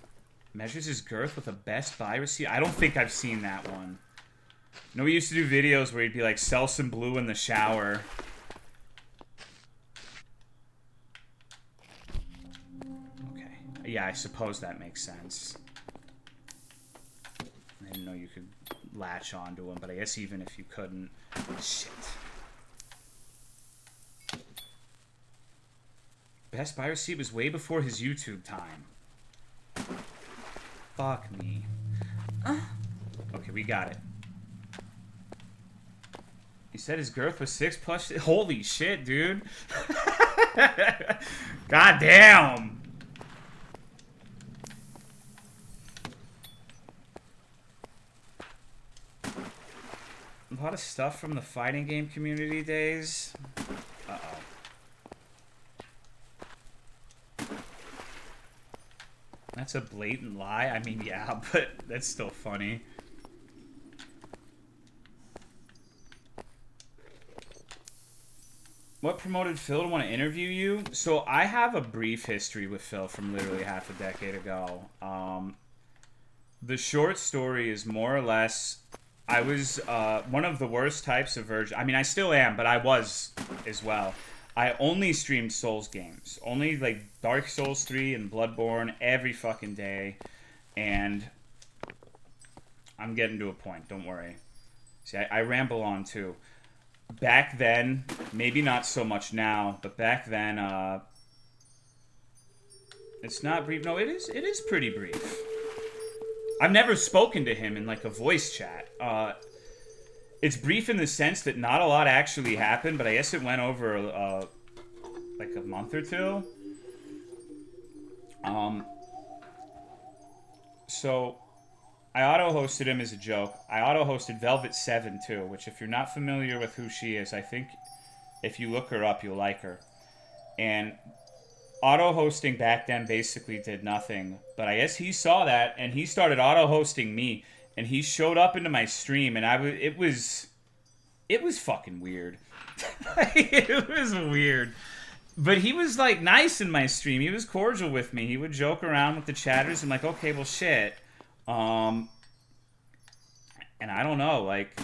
Measures his girth with a Best Buy receipt? I don't think I've seen that one. You know, we used to do videos where he'd be like, Selsun Blue in the shower. Yeah, I suppose that makes sense. I didn't know you could latch onto him, but I guess even if you couldn't... Shit. Best Buy receipt was way before his YouTube time. Fuck me. Okay, we got it. He said his girth was 6+... Holy shit, dude. God damn. A lot of stuff from the fighting game community days. Uh-oh. That's a blatant lie. I mean, yeah, but that's still funny. What promoted Phil to want to interview you? So I have a brief history with Phil from literally half a decade ago. The short story is more or less, I was one of the worst types of virgin. I mean, I still am, but I was as well. I only streamed Souls games. Only, like, Dark Souls 3 and Bloodborne every fucking day. And I'm getting to a point, don't worry. See, I ramble on, too. Back then, maybe not so much now, but back then, it's not brief. No, it is pretty brief. I've never spoken to him in, like, a voice chat. It's brief in the sense that not a lot actually happened, but I guess it went over, like, a month or two. So, I auto-hosted him as a joke. I auto-hosted Velvet7, too, which if you're not familiar with who she is, I think if you look her up, you'll like her. And auto-hosting back then basically did nothing. But I guess he saw that, and he started auto-hosting me. And he showed up into my stream, and it was fucking weird. It was weird. But he was, like, nice in my stream. He was cordial with me. He would joke around with the chatters. I'm like, okay, well, shit. And I don't know, like,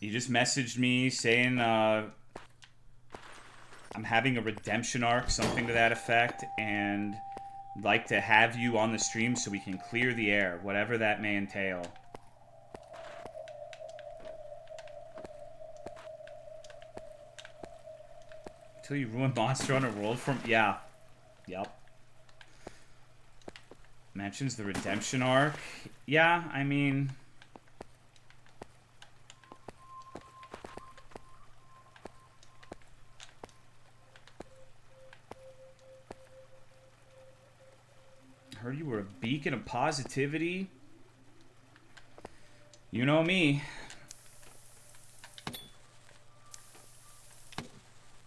he just messaged me saying, I'm having a redemption arc, something to that effect, and I'd like to have you on the stream so we can clear the air, whatever that may entail. Until you ruin Monster Hunter World from... Yeah. Yep. Mentions the redemption arc. Yeah, I mean... Heard you were a beacon of positivity. You know me.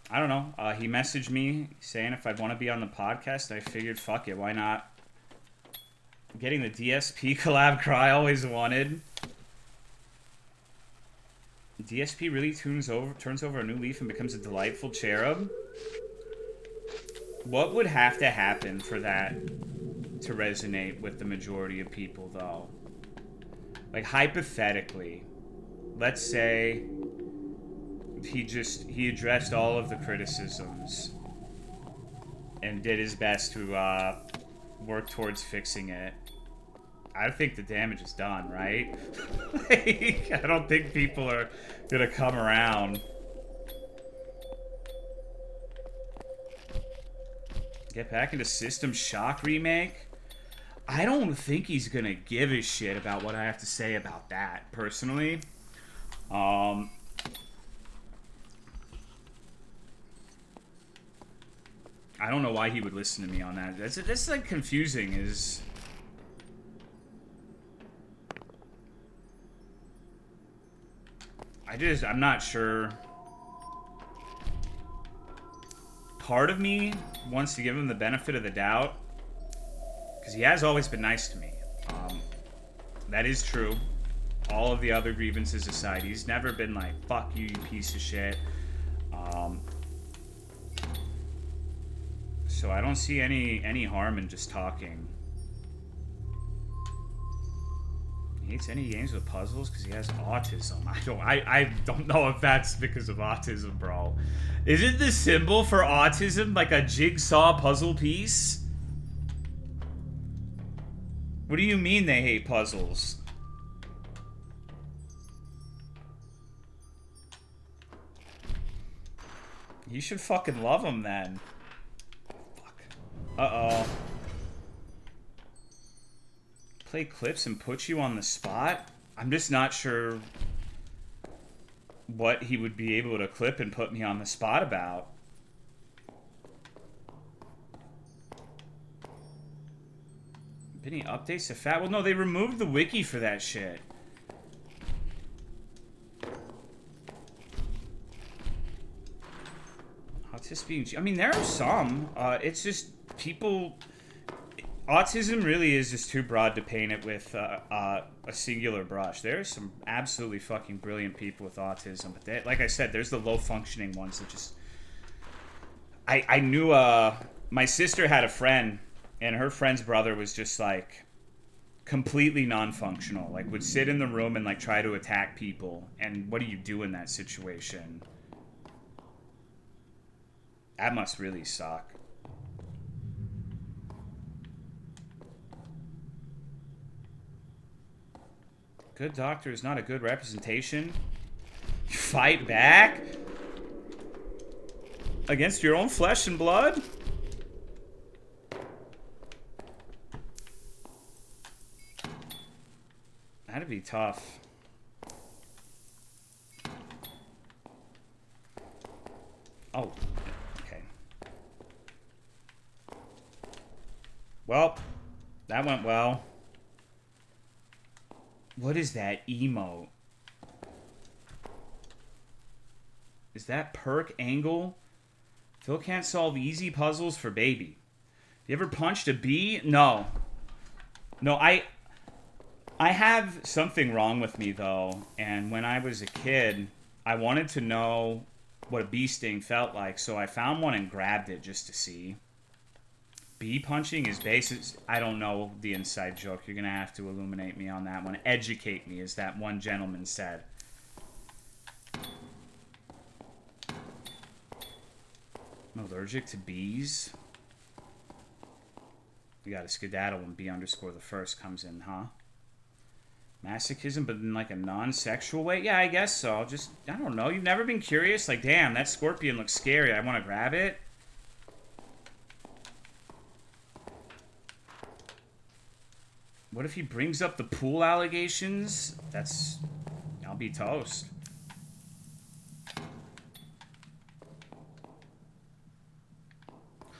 I don't know. He messaged me saying if I'd want to be on the podcast. I figured, fuck it, why not? Getting the DSP collab cry I always wanted. DSP really turns over a new leaf and becomes a delightful cherub. What would have to happen for that to resonate with the majority of people, though? Like, hypothetically, let's say he addressed all of the criticisms and did his best to work towards fixing it. I think the damage is done, right? Like, I don't think people are gonna come around. Get back into System Shock remake? I don't think he's gonna give a shit about what I have to say about that, personally. I don't know why he would listen to me on that. That's like confusing. I'm not sure. Part of me wants to give him the benefit of the doubt, because he has always been nice to me. That is true. All of the other grievances aside, he's never been like, fuck you, you piece of shit. So I don't see any harm in just talking. He hates any games with puzzles because he has autism. I don't know if that's because of autism, bro. Isn't the symbol for autism like a jigsaw puzzle piece? What do you mean they hate puzzles? You should fucking love them then. Fuck. Uh-oh. Play clips and put you on the spot? I'm just not sure what he would be able to clip and put me on the spot about. Any updates to Fat? Well, no, they removed the wiki for that shit. Autism being... I mean, there are some. It's just people... Autism really is just too broad to paint it with a singular brush. There are some absolutely fucking brilliant people with autism. But they, like I said, there's the low-functioning ones that just... I knew... my sister had a friend... And her friend's brother was just, like, completely non-functional. Like, would sit in the room and, like, try to attack people. And what do you do in that situation? That must really suck. Good doctor is not a good representation. You fight back? Against your own flesh and blood? That'd be tough. Oh, okay. Well, that went well. What is that emote? Is that perk angle? Phil can't solve easy puzzles for baby. You ever punched a bee? No. No, I have something wrong with me, though, and when I was a kid, I wanted to know what a bee sting felt like, so I found one and grabbed it just to see. Bee punching is basic. I don't know the inside joke. You're going to have to illuminate me on that one. Educate me, as that one gentleman said. I'm allergic to bees? You got to skedaddle when B_the first comes in, huh? Masochism, but in like a non-sexual way? Yeah, I guess so. Just, I don't know. You've never been curious? Like, damn, that scorpion looks scary. I want to grab it. What if he brings up the pool allegations? That's... I'll be toast.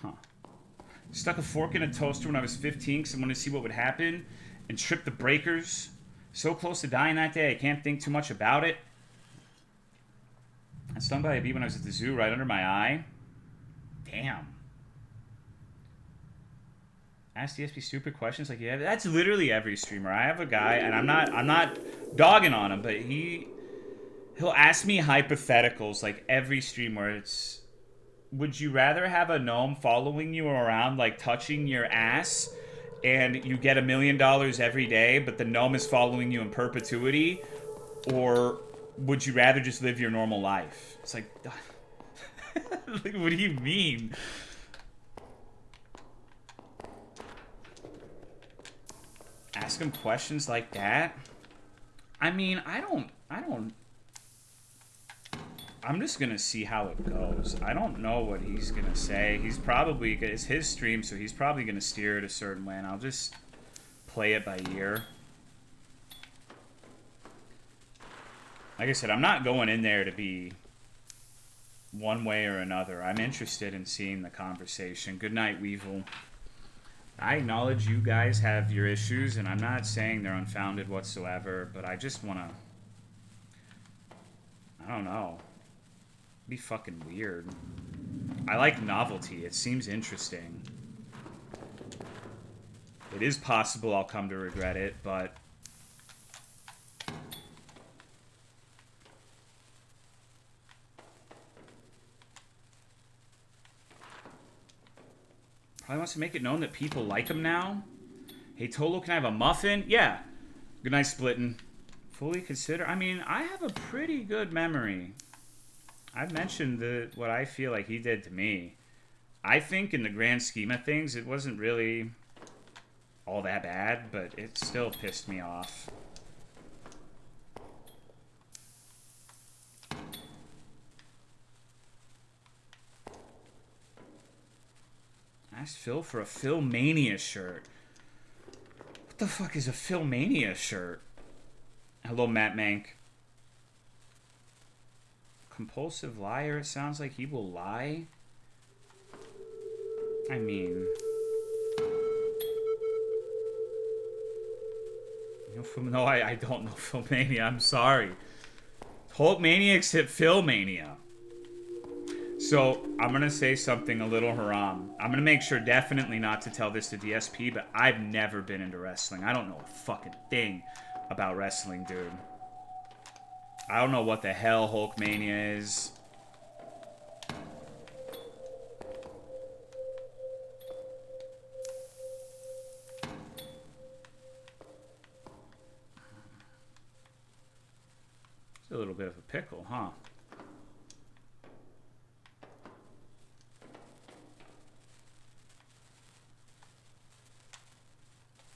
Huh. Stuck a fork in a toaster when I was 15 because I wanted to see what would happen and tripped the breakers. So close to dying that day, I can't think too much about it. I was stung by a bee when I was at the zoo, right under my eye. Damn. Ask DSP stupid questions like yeah, that's literally every streamer. I have a guy, and I'm not dogging on him, but he'll ask me hypotheticals like every streamer. It's, would you rather have a gnome following you around, like touching your ass, and you get $1 million every day, but the gnome is following you in perpetuity? Or would you rather just live your normal life? It's like, like what do you mean? Ask him questions like that? I mean, I'm just gonna see how it goes. I don't know what he's gonna say. He's probably, it's his stream, so he's probably gonna steer it a certain way, and I'll just play it by ear. Like I said, I'm not going in there to be one way or another. I'm interested in seeing the conversation. Good night, Weevil. I acknowledge you guys have your issues, and I'm not saying they're unfounded whatsoever, but I just wanna, I don't know. Be fucking weird. I like novelty. It seems interesting. It is possible I'll come to regret it, but probably wants to make it known that people like him now. Hey Tolo, can I have a muffin? Yeah. Good night, Splittin'. Fully consider. I mean, I have a pretty good memory. I've mentioned what I feel like he did to me. I think in the grand scheme of things, it wasn't really all that bad, but it still pissed me off. Ask Phil for a Philmania shirt. What the fuck is a Philmania shirt? Hello, Matt Mank. Compulsive liar. It sounds like he will lie. I mean... No, I don't know Philmania. I'm sorry. Hulkmaniacs hit Philmania. So, I'm going to say something a little haram. I'm going to make sure definitely not to tell this to DSP, but I've never been into wrestling. I don't know a fucking thing about wrestling, dude. I don't know what the hell Hulkmania is. It's a little bit of a pickle, huh?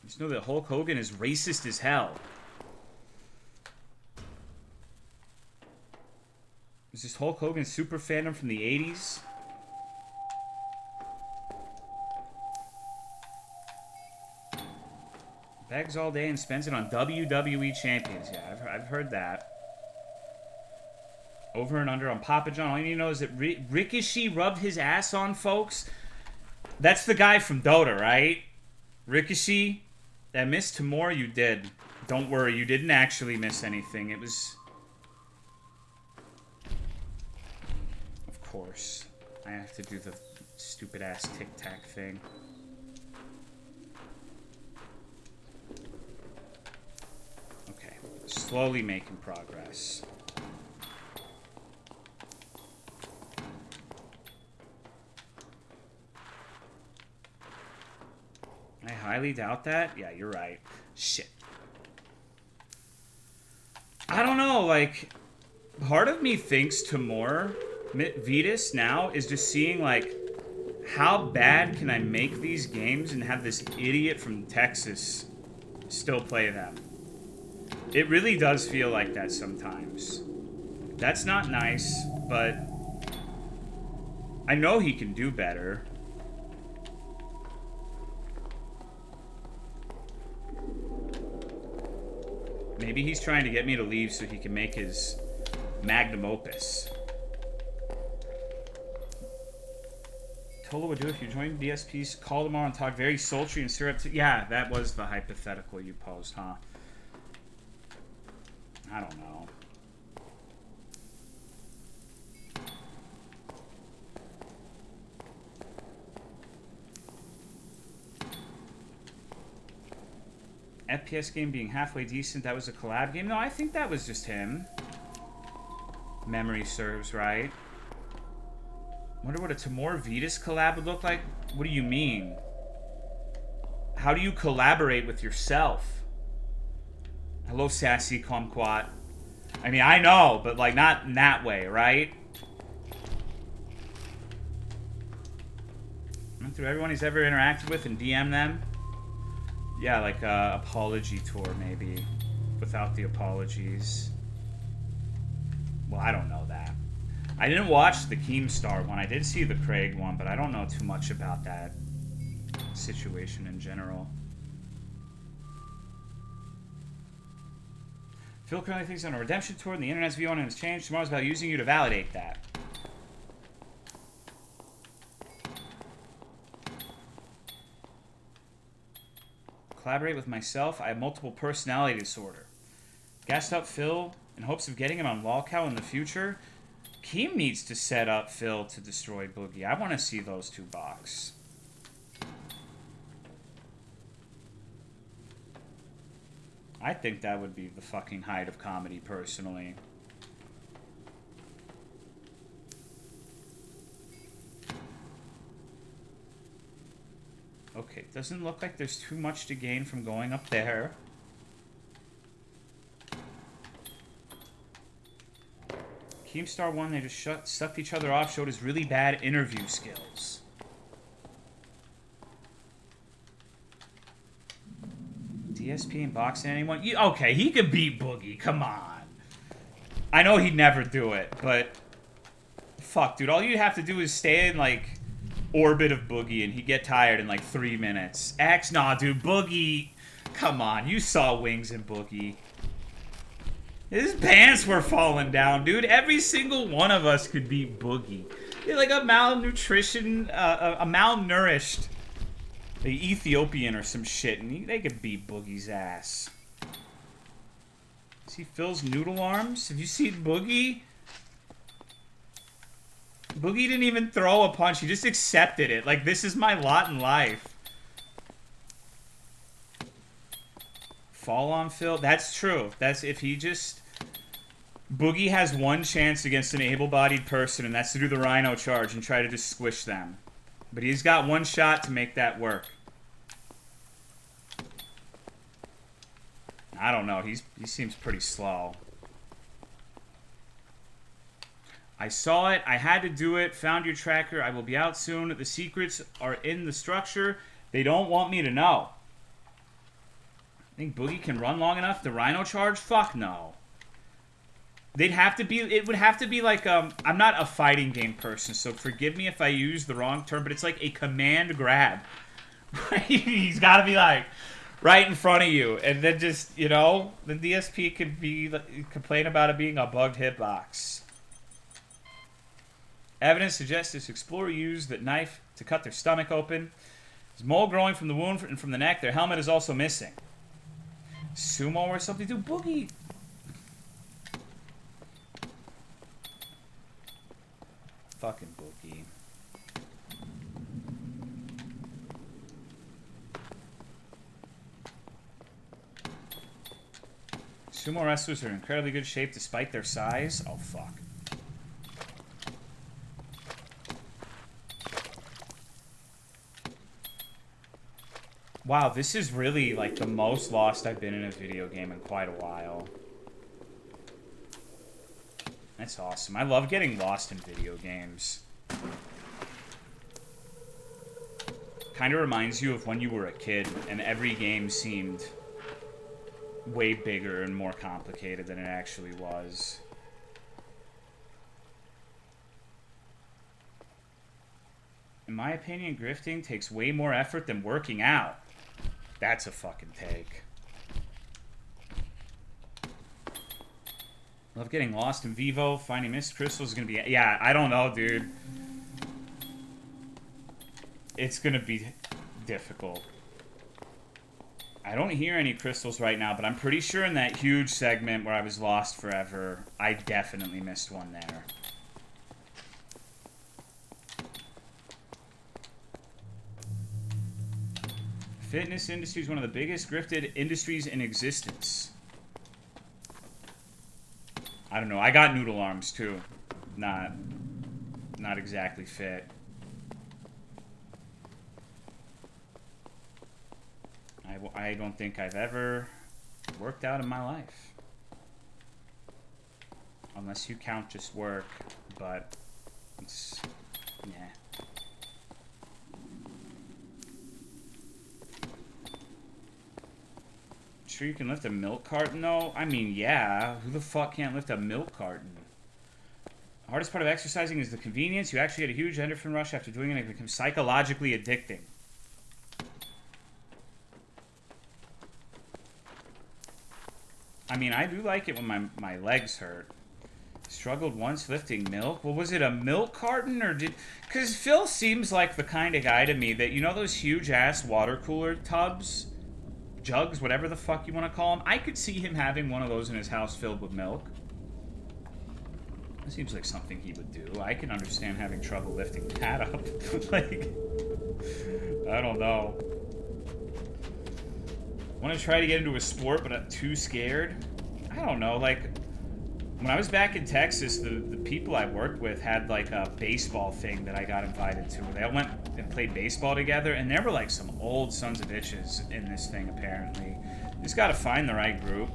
Just know that Hulk Hogan is racist as hell. Is this Hulk Hogan super fandom from the 80s? Begs all day and spends it on WWE champions. Yeah, I've heard that. Over and under on Papa John. All you need to know is that Ricochet rubbed his ass on folks. That's the guy from Dota, right? Ricochet? That Miss TIMORE, you did. Don't worry, you didn't actually miss anything. It was... Of course. I have to do the stupid-ass tic-tac thing. Okay. Slowly making progress. I highly doubt that. Yeah, you're right. Shit. I don't know, like, part of me thinks TIMORE VODs now is just seeing, like, how bad can I make these games and have this idiot from Texas still play them? It really does feel like that sometimes. That's not nice, but I know he can do better. Maybe he's trying to get me to leave so he can make his magnum opus. Tolo would do if you joined DSP's call tomorrow and talk very sultry and syrup. Yeah, that was the hypothetical you posed, huh? I don't know. FPS game being halfway decent, that was a collab game? No, I think that was just him. Memory serves right. Wonder what a TIMORE VODs collab would look like? What do you mean? How do you collaborate with yourself? Hello, sassy kumquat. I mean, I know, but like not in that way, right? Went through everyone he's ever interacted with and DM them. Yeah, like a apology tour, maybe. Without the apologies. Well, I don't know that. I didn't watch the Keemstar one. I did see the Craig one, but I don't know too much about that situation in general. Phil currently thinks he's on a redemption tour, and the internet's view on him has changed. Tomorrow's about using you to validate that. Collaborate with myself. I have multiple personality disorder. Gassed up Phil in hopes of getting him on Lolcow in the future. Keem needs to set up Phil to destroy Boogie. I want to see those two box. I think that would be the fucking height of comedy, personally. Okay, doesn't look like there's too much to gain from going up there. Keemstar won, they just sucked each other off, showed his really bad interview skills. DSP ain't boxing anyone. Okay, he could beat Boogie. Come on. I know he'd never do it, but fuck, dude. All you have to do is stay in like orbit of Boogie, and he'd get tired in like 3 minutes. Nah, dude. Boogie. Come on, you saw Wings and Boogie. His pants were falling down, dude. Every single one of us could beat Boogie. You're like a malnutrition, a malnourished Ethiopian or some shit, and they could beat Boogie's ass. See Phil's noodle arms? Have you seen Boogie? Boogie didn't even throw a punch. He just accepted it. Like, this is my lot in life. Fall on Phil? That's true. That's if he just... Boogie has one chance against an able-bodied person, and that's to do the Rhino charge and try to just squish them. But he's got one shot to make that work. I don't know. He seems pretty slow. I saw it. I had to do it. Found your tracker. I will be out soon. The secrets are in the structure. They don't want me to know. Think Boogie can run long enough? The Rhino charge? Fuck no. They'd have to be... It would have to be like... I'm not a fighting game person, so forgive me if I use the wrong term, but it's like a command grab. He's got to be like right in front of you, and then just, you know, the DSP could be complain about it being a bugged hitbox. Evidence suggests this explorer used that knife to cut their stomach open. There's mole growing from the wound and from the neck. Their helmet is also missing. Sumo or something? Dude, Boogie... Fucking Boogie. Sumo wrestlers are in incredibly good shape despite their size. Oh, fuck. Wow, this is really, like, the most lost I've been in a video game in quite a while. That's awesome. I love getting lost in video games. Kind of reminds you of when you were a kid and every game seemed way bigger and more complicated than it actually was. In my opinion, grifting takes way more effort than working out. That's a fucking take. Love getting lost in Vivo. Finding missed crystals is going to be... Yeah, I don't know, dude. It's going to be difficult. I don't hear any crystals right now, but I'm pretty sure in that huge segment where I was lost forever, I definitely missed one there. Fitness industry is one of the biggest grifted industries in existence. I don't know. I got noodle arms too. Not exactly fit. I don't think I've ever worked out in my life. Unless you count just work, but it's... yeah. Sure you can lift a milk carton though? I mean, yeah. Who the fuck can't lift a milk carton? The hardest part of exercising is the convenience. You actually get a huge endorphin rush after doing it, and it becomes psychologically addicting. I mean, I do like it when my legs hurt. Struggled once lifting milk? Well, was it a milk carton or did... Because Phil seems like the kind of guy to me that, you know those huge-ass water cooler tubs? Jugs, whatever the fuck you want to call them? I could see him having one of those in his house filled with milk. That seems like something he would do. I can understand having trouble lifting that up. Like, I don't know. Want to try to get into a sport, but I'm too scared? I don't know. Like, when I was back in Texas, the people I worked with had, like, a baseball thing that I got invited to. They all went and played baseball together, and there were, like, some old sons of bitches in this thing, apparently. You just gotta find the right group.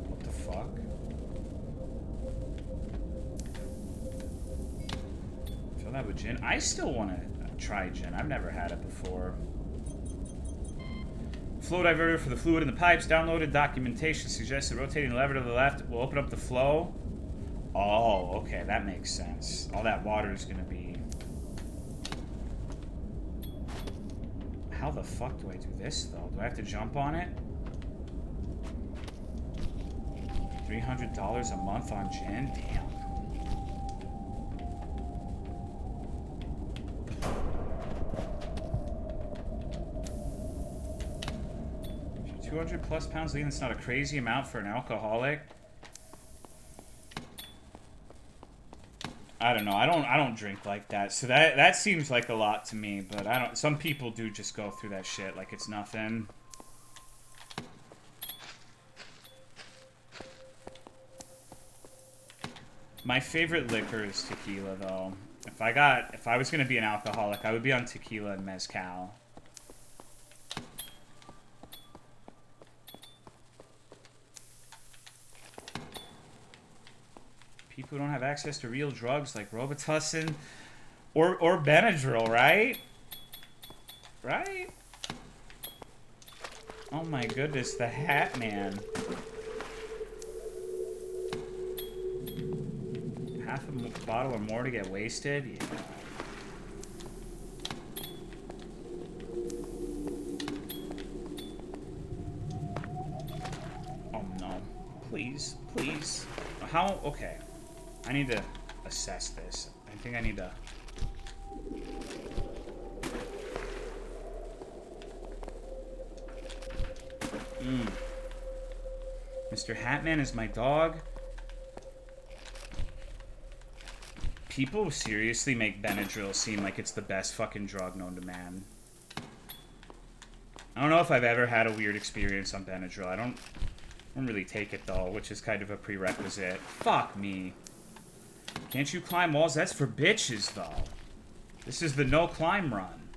What the fuck? Fill that with gin. I still want to... Trigen. I've never had it before. Flow diverter for the fluid in the pipes. Downloaded documentation suggests that rotating the lever to the left will open up the flow. Oh, okay, that makes sense. All that water is gonna be... How the fuck do I do this, though? Do I have to jump on it? $300 a month on Gen? Damn. 200 plus pounds lean, that's not a crazy amount for an alcoholic. I don't know. I don't drink like that. So that seems like a lot to me, but I don't. Some people do just go through that shit like it's nothing. My favorite liquor is tequila, though. If I was gonna be an alcoholic, I would be on tequila and mezcal. People who don't have access to real drugs like Robitussin or Benadryl, right? Right? Oh my goodness, the Hat Man. Half a bottle or more to get wasted? Yeah. Oh no. Please, please. How? Okay. I need to assess this. I think I need to... Mr. Hatman is my dog. People seriously make Benadryl seem like it's the best fucking drug known to man. I don't know if I've ever had a weird experience on Benadryl. I don't really take it, though, which is kind of a prerequisite. Fuck me. Can't you climb walls? That's for bitches, though. This is the no-climb run.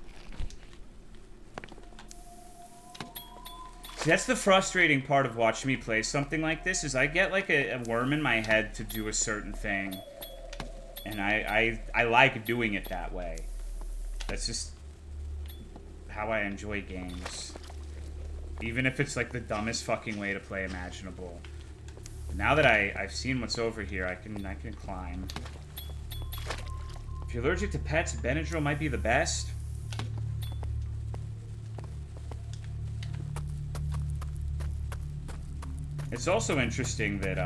See, that's the frustrating part of watching me play something like this, is I get, like, a worm in my head to do a certain thing. And I like doing it that way. That's just how I enjoy games. Even if it's, like, the dumbest fucking way to play imaginable. Now that I've seen what's over here, I can climb. If you're allergic to pets, Benadryl might be the best. It's also interesting that,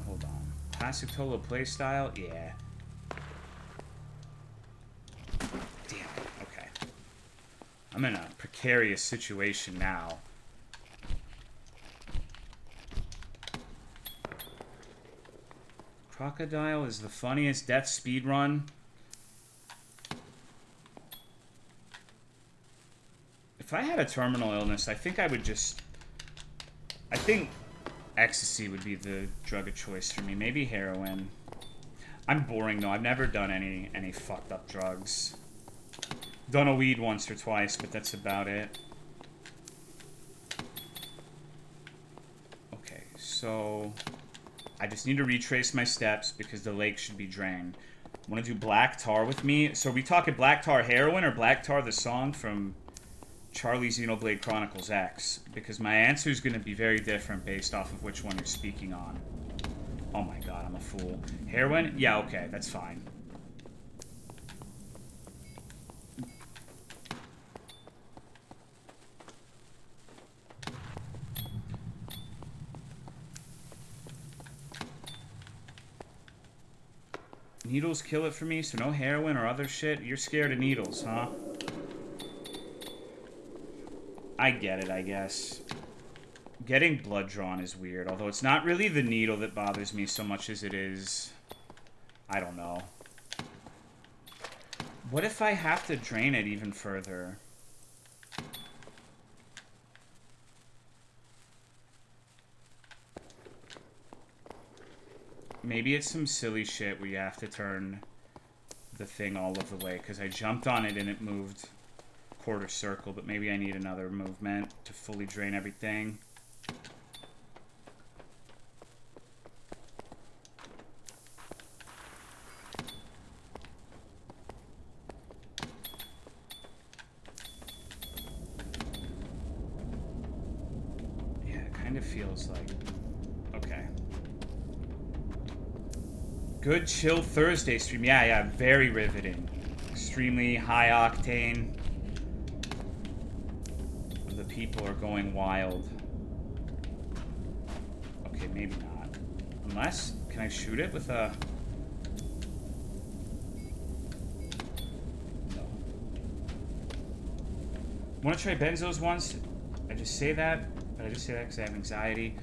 hold on. Classic Tolo playstyle? Yeah. Damn it. Okay. I'm in a precarious situation now. Crocodile is the funniest death speed run. If I had a terminal illness, I think I would just... I think ecstasy would be the drug of choice for me. Maybe heroin. I'm boring, though. I've never done any fucked up drugs. Done a weed once or twice, but that's about it. Okay, so... I just need to retrace my steps because the lake should be drained. Want to do Black Tar with me? So are we talking Black Tar Heroin or Black Tar the song from Charlie Xenoblade Chronicles X? Because my answer is going to be very different based off of which one you're speaking on. Oh my god, I'm a fool. Heroin? Yeah, okay, that's fine. Needles kill it for me, so no heroin or other shit? You're scared of needles, huh? I get it, I guess. Getting blood drawn is weird, although it's not really the needle that bothers me so much as it is... I don't know. What if I have to drain it even further? Maybe it's some silly shit where you have to turn the thing all of the way, because I jumped on it and it moved quarter circle, but maybe I need another movement to fully drain everything. Kind of feels like... Okay. Good chill Thursday stream. Yeah, very riveting. Extremely high octane. The people are going wild. Okay, maybe not. Unless, can I shoot it with a... No. Want to try benzos once? I just say that, but I just say that because I have anxiety.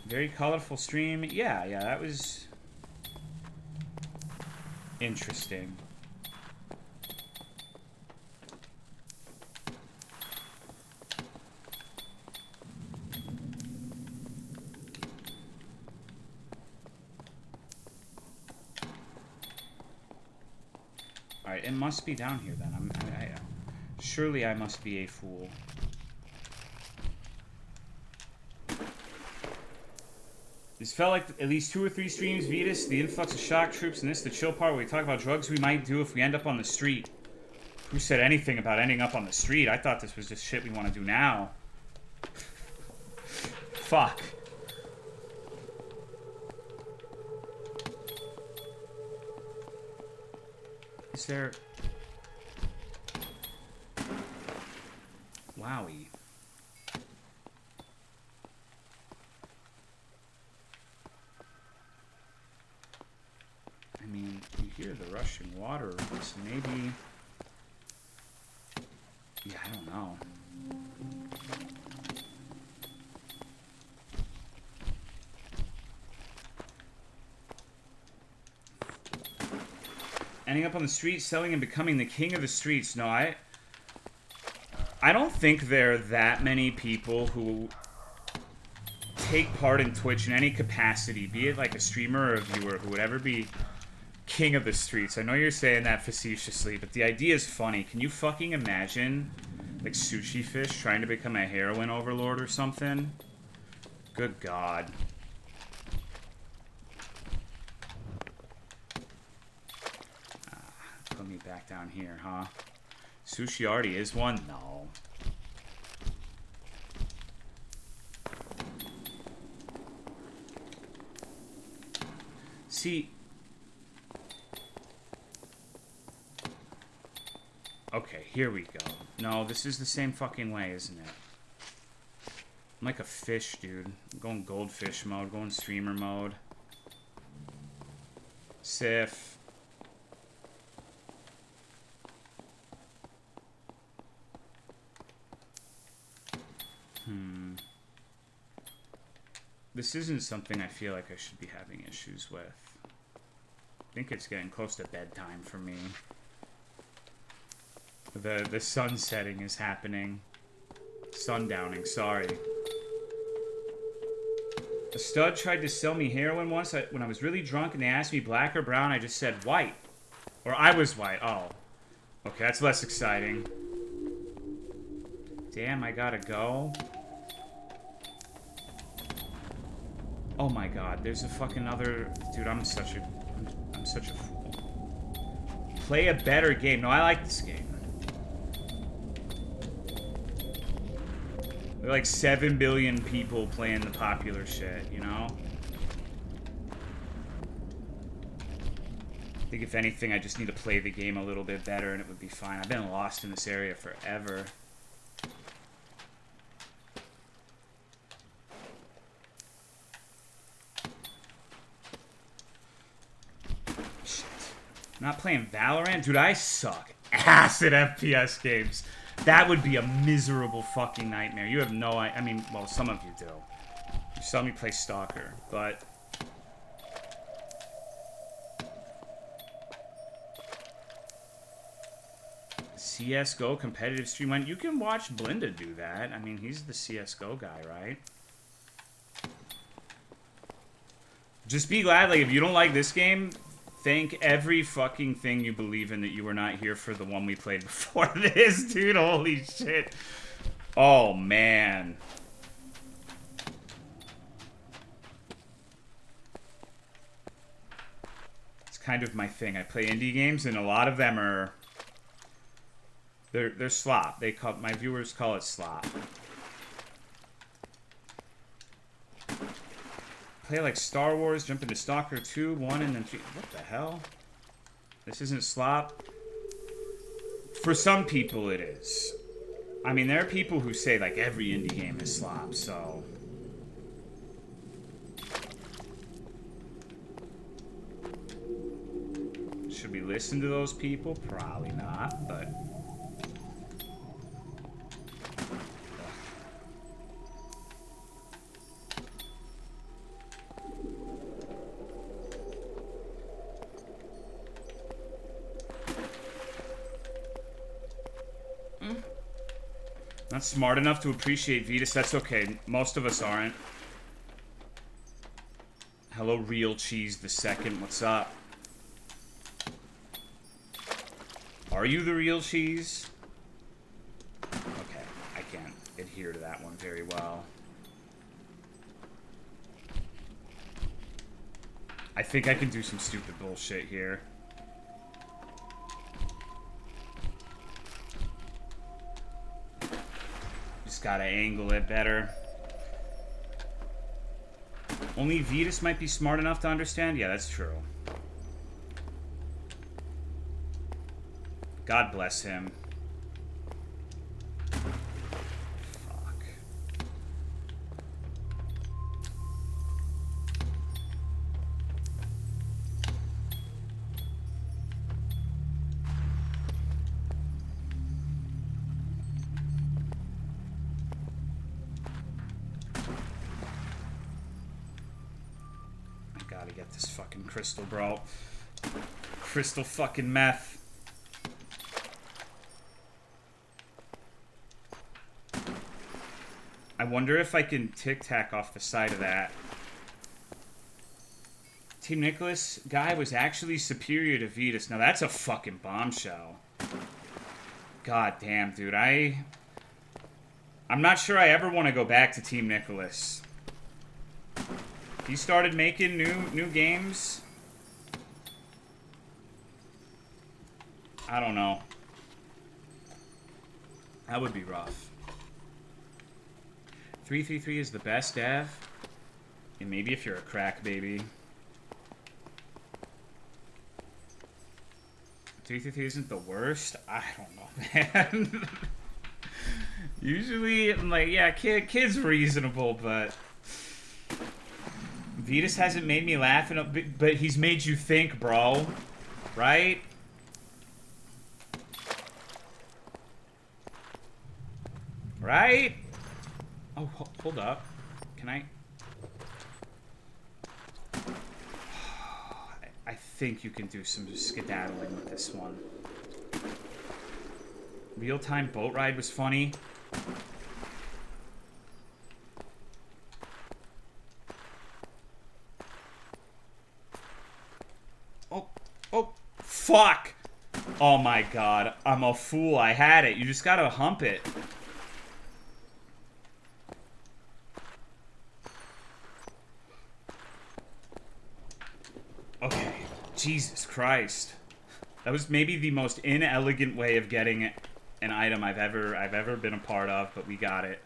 Very colorful stream. Yeah, that was... interesting. Alright, it must be down here then. Surely I must be a fool. This felt like at least 2 or 3 streams. Vetus, the influx of shock troops, and this, the chill part where we talk about drugs we might do if we end up on the street. Who said anything about ending up on the street? I thought this was just shit we want to do now. Fuck. Is there... Wowie. I mean, you hear the rushing water, so maybe... Yeah, I don't know. Ending up on the street, selling and becoming the king of the streets. No, I don't think there are that many people who take part in Twitch in any capacity, be it like a streamer or a viewer, who would ever be king of the streets. I know you're saying that facetiously, but the idea is funny. Can you fucking imagine, like, Sushi Fish trying to become a heroin overlord or something? Good God. Put me back down here, huh? Sushi already is one? No. See... Okay, here we go. No, this is the same fucking way, isn't it? I'm like a fish, dude. I'm going goldfish mode, going streamer mode. Sif. This isn't something I feel like I should be having issues with. I think it's getting close to bedtime for me. The sun setting is happening. Sundowning, sorry. A stud tried to sell me heroin once when I was really drunk and they asked me black or brown. I just said white. Or I was white. Oh. Okay, that's less exciting. Damn, I gotta go. Oh my God, there's a fucking other... Dude, I'm such a fool. Play a better game. No, I like this game. There are like 7 billion people playing the popular shit, you know? I think if anything, I just need to play the game a little bit better and it would be fine. I've been lost in this area forever. Shit. Not playing Valorant? Dude, I suck ass at FPS games. That would be a miserable fucking nightmare. You have no idea. I mean, well, some of you do. You saw me play Stalker, but... CSGO competitive stream. You can watch Blinda do that. I mean, he's the CSGO guy, right? Just be glad, like, if you don't like this game... Thank every fucking thing you believe in that you were not here for the one we played before this, dude. Holy shit. Oh, man. It's kind of my thing. I play indie games, and a lot of them are... They're slop. My viewers call it slop. play like Star Wars, jump into Stalker 2, 1, and then 3. What the hell? This isn't slop. For some people, it is. I mean, there are people who say, like, every indie game is slop, so... Should we listen to those people? Probably not, but... Not smart enough to appreciate Vetus. That's okay. Most of us aren't. Hello, Real Cheese the Second. What's up? Are you the Real Cheese? Okay, I can't adhere to that one very well. I think I can do some stupid bullshit here. Just gotta angle it better. Only Vetus might be smart enough to understand? Yeah, that's true. God bless him. Fuck. I gotta get this fucking crystal, bro. Crystal fucking meth. I wonder if I can tic-tac off the side of that. Team Nicholas guy was actually superior to Vetus. Now that's a fucking bombshell. God damn, dude. I'm not sure I ever want to go back to Team Nicholas. He started making new games. I don't know. That would be rough. 333 is the best dev. And maybe if you're a crack baby. 333 isn't the worst? I don't know, man. Usually, I'm like, yeah, kid's reasonable, but... Vetus hasn't made me laugh, but he's made you think, bro. Right? Right? Oh, hold up. Can I... I think you can do some skedaddling with this one. Real-time boat ride was funny. Oh, fuck! Oh my god, I'm a fool. I had it. You just gotta hump it. Okay, Jesus Christ. That was maybe the most inelegant way of getting an item I've ever been a part of, but we got it.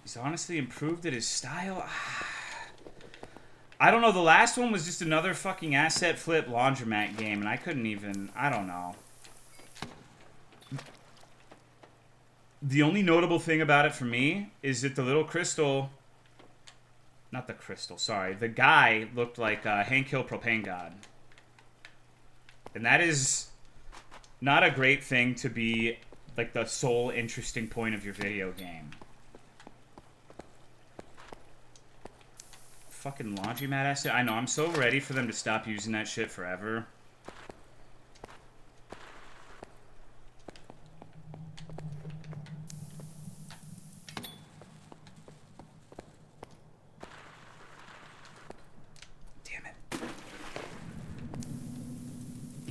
He's honestly improved at his style. I don't know, the last one was just another fucking asset flip laundromat game, and I couldn't even, I don't know. The only notable thing about it for me is that the little crystal... Not the crystal, sorry. The guy looked like Hank Hill Propane God. And that is not a great thing to be like the sole interesting point of your video game. Fucking laundromat asset. I know, I'm so ready for them to stop using that shit forever.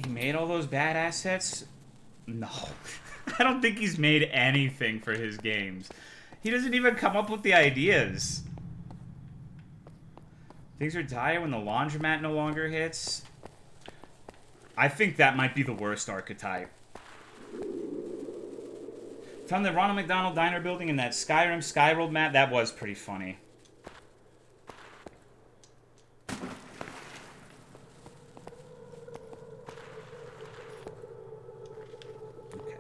Made all those bad assets? No. I don't think he's made anything for his games. He doesn't even come up with the ideas. Things are dire when the laundromat no longer hits. I think that might be the worst archetype. Found the Ronald McDonald Diner building in that Skyrim Skyworld map. That was pretty funny. Okay.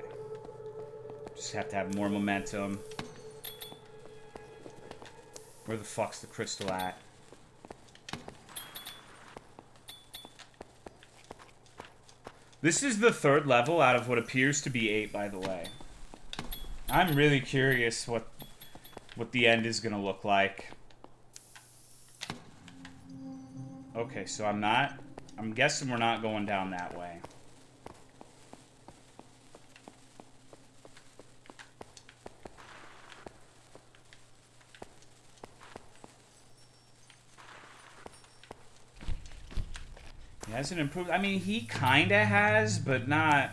Just have to have more momentum. Where the fuck's the crystal at? This is the 3rd level out of what appears to be 8, by the way. I'm really curious what the end is gonna look like. Okay, so I'm guessing we're not going down that way. He hasn't improved. I mean, he kinda has, but not.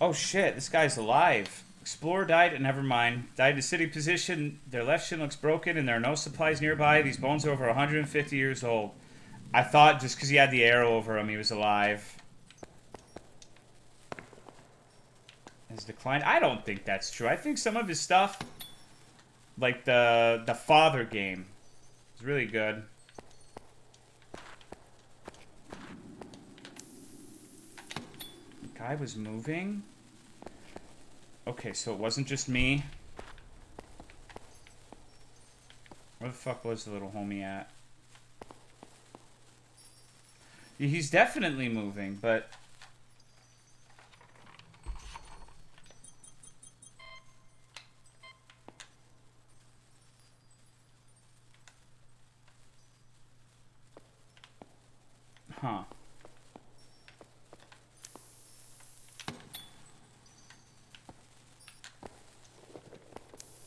Oh shit, this guy's alive. Explorer died, never mind. Died in a sitting position. Their left shin looks broken and there are no supplies nearby. These bones are over 150 years old. I thought just because he had the arrow over him, he was alive. Has declined. I don't think that's true. I think some of his stuff, like the Father game, is really good. The guy was moving. Okay, so it wasn't just me. Where the fuck was the little homie at? He's definitely moving, but... Huh.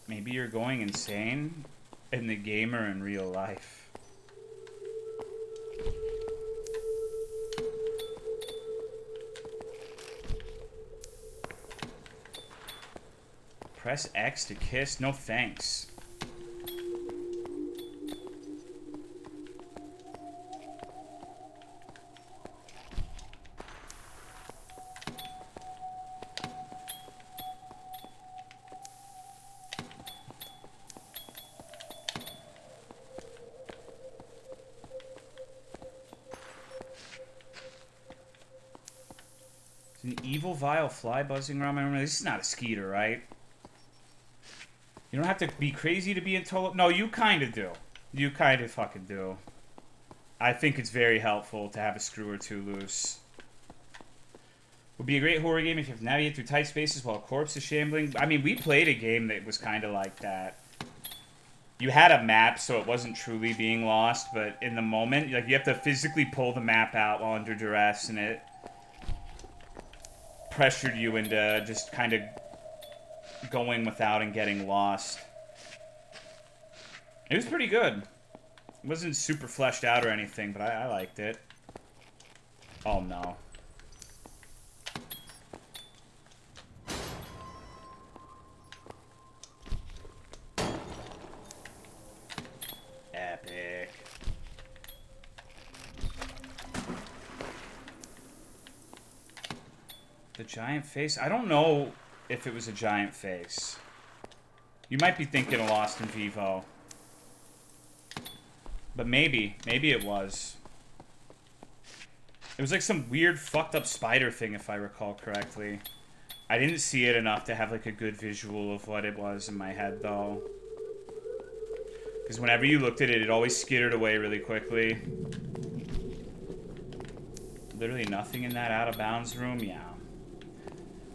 Maybe you're going insane in the game or in real life. Press X to kiss? No thanks. An evil, vile fly buzzing around my room. This is not a skeeter, right? You don't have to be crazy to be in Tolomeo. No, you kind of do. You kind of fucking do. I think it's very helpful to have a screw or two loose. Would be a great horror game if you have to navigate through tight spaces while a corpse is shambling. I mean, we played a game that was kind of like that. You had a map, so it wasn't truly being lost, but in the moment, like, you have to physically pull the map out while under duress, and it pressured you into just kind of going without and getting lost. It was pretty good. It wasn't super fleshed out or anything, but I liked it. Oh no. Epic. The giant face? I don't know if it was a giant face. You might be thinking of Lost in Vivo. But maybe. Maybe it was. It was like some weird fucked up spider thing, if I recall correctly. I didn't see it enough to have like a good visual of what it was in my head, though. Because whenever you looked at it, it always skittered away really quickly. Literally nothing in that out of bounds room? Yeah.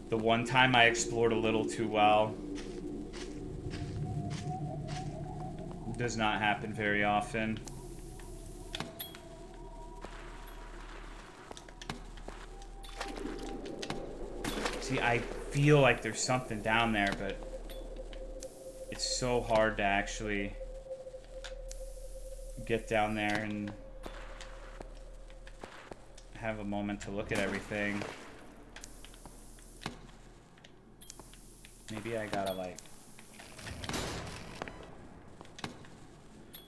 The one time I explored a little too well. Does not happen very often. See, I feel like there's something down there, but it's so hard to actually get down there and have a moment to look at everything. Maybe I gotta, like...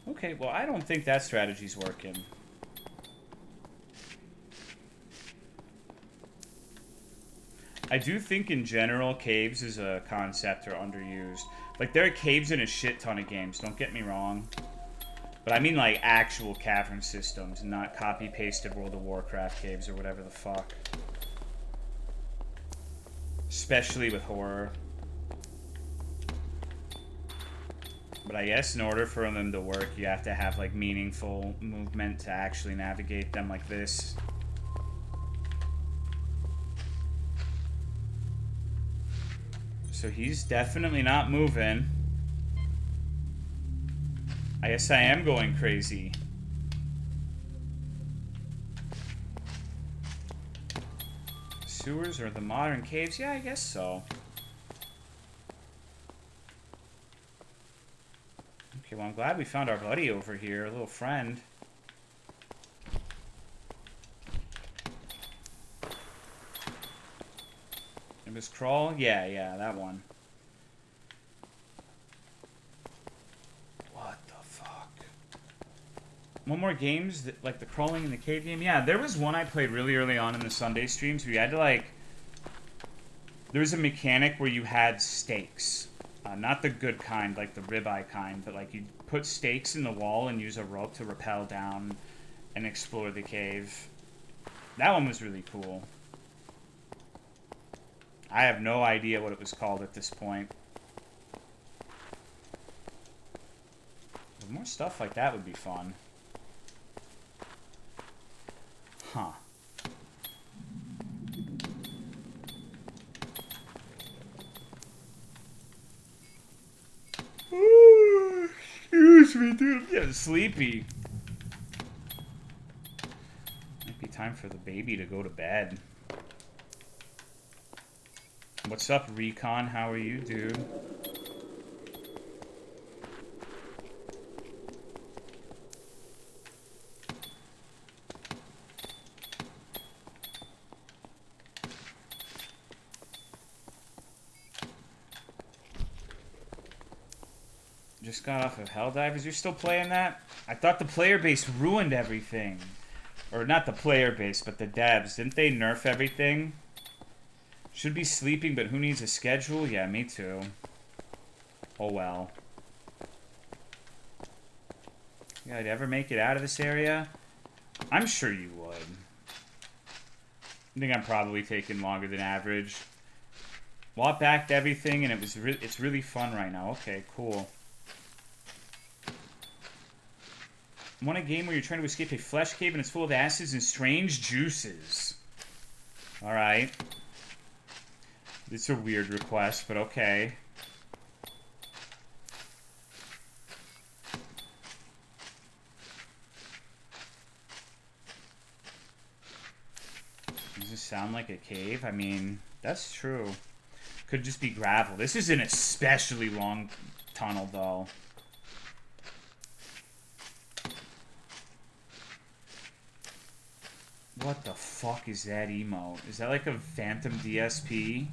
Okay, well, I don't think that strategy's working. I do think in general caves as a concept are underused. Like, there are caves in a shit ton of games, don't get me wrong. But I mean like actual cavern systems, not copy-pasted World of Warcraft caves or whatever the fuck. Especially with horror. But I guess in order for them to work, you have to have like meaningful movement to actually navigate them like this. So he's definitely not moving. I guess I am going crazy. Sewers or the modern caves? Yeah, I guess so. Okay, well, I'm glad we found our buddy over here, a little friend. It was crawl? Yeah, that one. What the fuck? One more games, that, like the crawling in the cave game? Yeah, there was one I played really early on in the Sunday streams where you had to, like... There was a mechanic where you had stakes. Not the good kind, like the ribeye kind, but like you'd put stakes in the wall and use a rope to rappel down and explore the cave. That one was really cool. I have no idea what it was called at this point. But more stuff like that would be fun. Huh. Excuse me, dude. I'm getting sleepy. Might be time for the baby to go to bed. What's up, Recon? How are you, dude? Just got off of Helldivers. You're still playing that? I thought the player base ruined everything. Or not the player base, but the devs. Didn't they nerf everything? Should be sleeping, but who needs a schedule? Yeah, me too. Oh well. Yeah, I'd ever make it out of this area? I'm sure you would. I think I'm probably taking longer than average. Walk back to everything, and it's really fun right now. Okay, cool. I want a game where you're trying to escape a flesh cave and it's full of acids and strange juices. Alright. It's a weird request, but okay. Does this sound like a cave? I mean, that's true. Could just be gravel. This is an especially long tunnel, though. What the fuck is that emote? Is that like a Phantom DSP?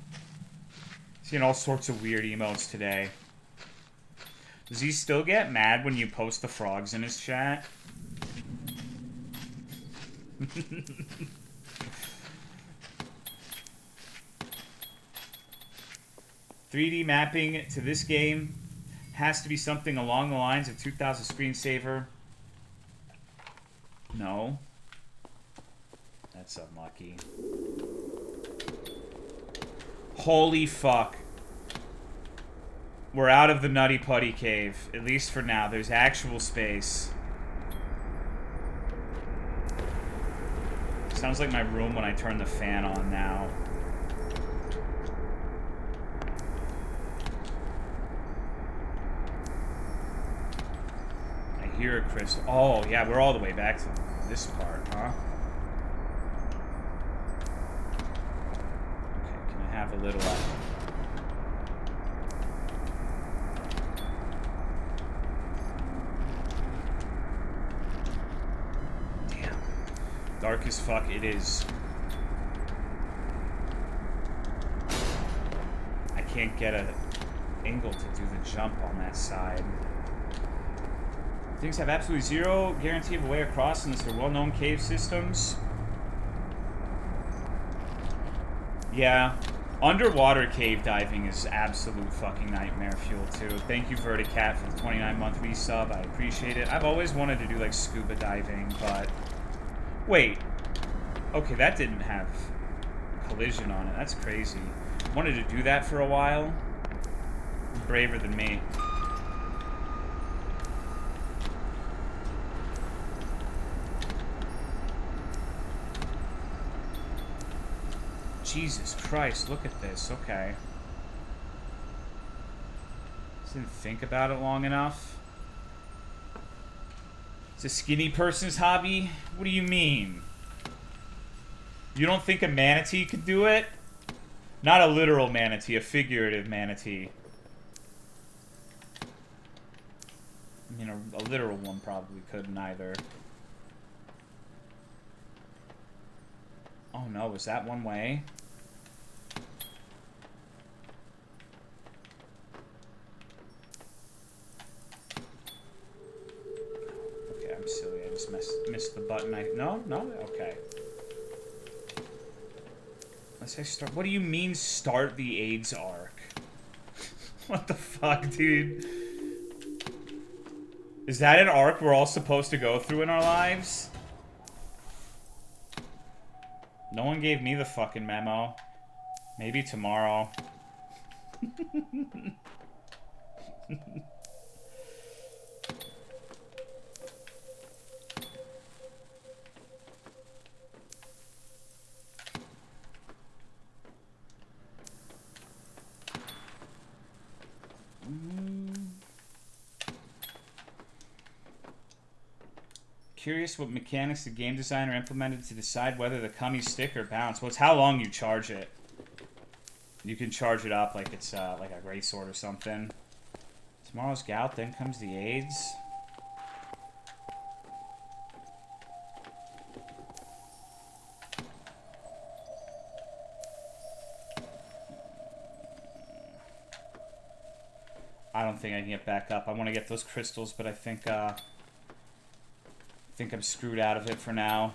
Seeing all sorts of weird emotes today. Does he still get mad when you post the frogs in his chat? 3D mapping to this game has to be something along the lines of 2000 Screensaver. No. That's unlucky. Holy fuck. We're out of the Nutty Putty Cave. At least for now. There's actual space. Sounds like my room when I turn the fan on now. I hear a crystal. Oh, yeah, we're all the way back to this part, huh? Have a little damn. Dark as fuck it is. I can't get an angle to do the jump on that side. Things have absolutely zero guarantee of a way across unless they're well-known cave systems. Yeah. Underwater cave diving is absolute fucking nightmare fuel, too. Thank you, Verticat, for the 29-month resub. I appreciate it. I've always wanted to do, like, scuba diving, but... Wait. Okay, that didn't have collision on it. That's crazy. Wanted to do that for a while. Braver than me. Jesus Christ, look at this. Okay. Didn't think about it long enough. It's a skinny person's hobby? What do you mean? You don't think a manatee could do it? Not a literal manatee, a figurative manatee. I mean, a literal one probably couldn't either. Oh no, was that one way? Okay, I'm silly. I just missed the button. No? Okay. Let's say start. What do you mean start the AIDS arc? What the fuck, dude? Is that an arc we're all supposed to go through in our lives? No one gave me the fucking memo. Maybe tomorrow. Curious what mechanics the game designer implemented to decide whether the cummies stick or bounce. Well, it's how long you charge it. You can charge it up like it's like a great sword or something. Tomorrow's gout, then comes the AIDS. I don't think I can get back up. I want to get those crystals, but I think I'm screwed out of it for now.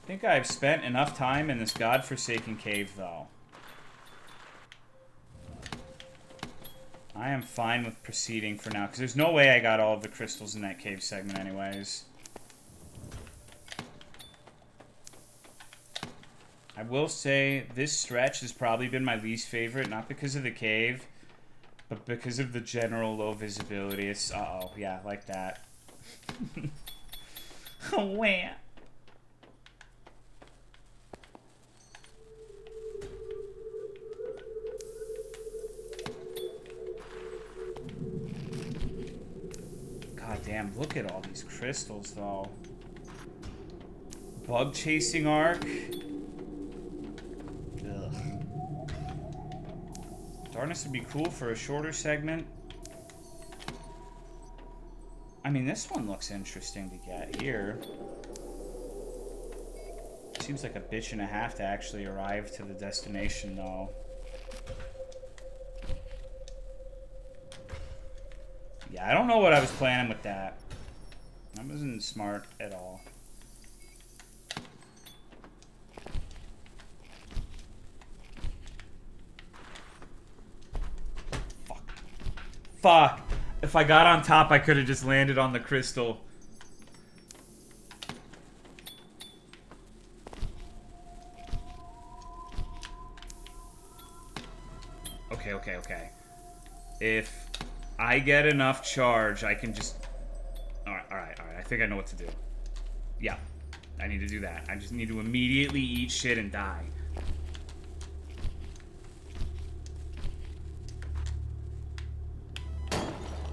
I think I've spent enough time in this godforsaken cave, though. I am fine with proceeding for now, because there's no way I got all of the crystals in that cave segment anyways. I will say, this stretch has probably been my least favorite, not because of the cave, but because of the general low visibility. It's, uh-oh, yeah, like that. Oh, man. God damn, look at all these crystals, though. Bug chasing arc. Ugh. Darkness would be cool for a shorter segment. I mean, this one looks interesting to get here. Seems like a bitch and a half to actually arrive to the destination, though. Yeah, I don't know what I was planning with that. That wasn't smart at all. Fuck. If I got on top, I could have just landed on the crystal. Okay. If I get enough charge, I can just... Alright. I think I know what to do. Yeah. I need to do that. I just need to immediately eat shit and die.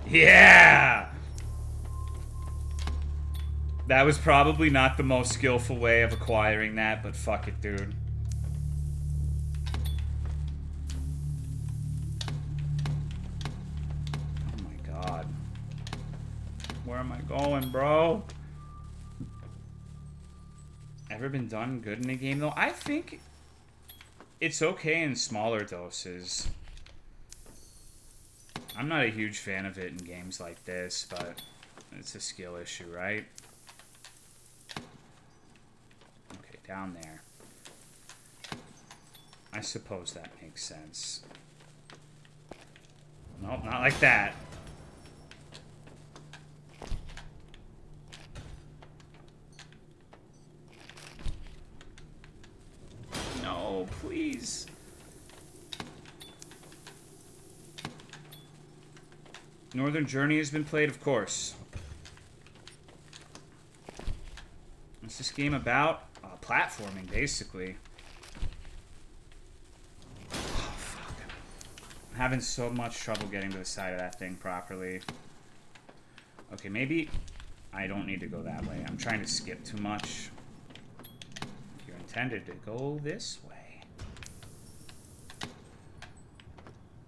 Yeah! That was probably not the most skillful way of acquiring that, but fuck it, dude. Oh my god. Where am I going, bro? Ever been done good in a game, though? I think it's okay in smaller doses. I'm not a huge fan of it in games like this, but it's a skill issue, right? Okay, down there. I suppose that makes sense. Nope, not like that. No, please. Northern Journey has been played, of course. What's this game about? Platforming, basically. Oh, fuck. I'm having so much trouble getting to the side of that thing properly. Okay, maybe I don't need to go that way. I'm trying to skip too much. You're intended to go this way.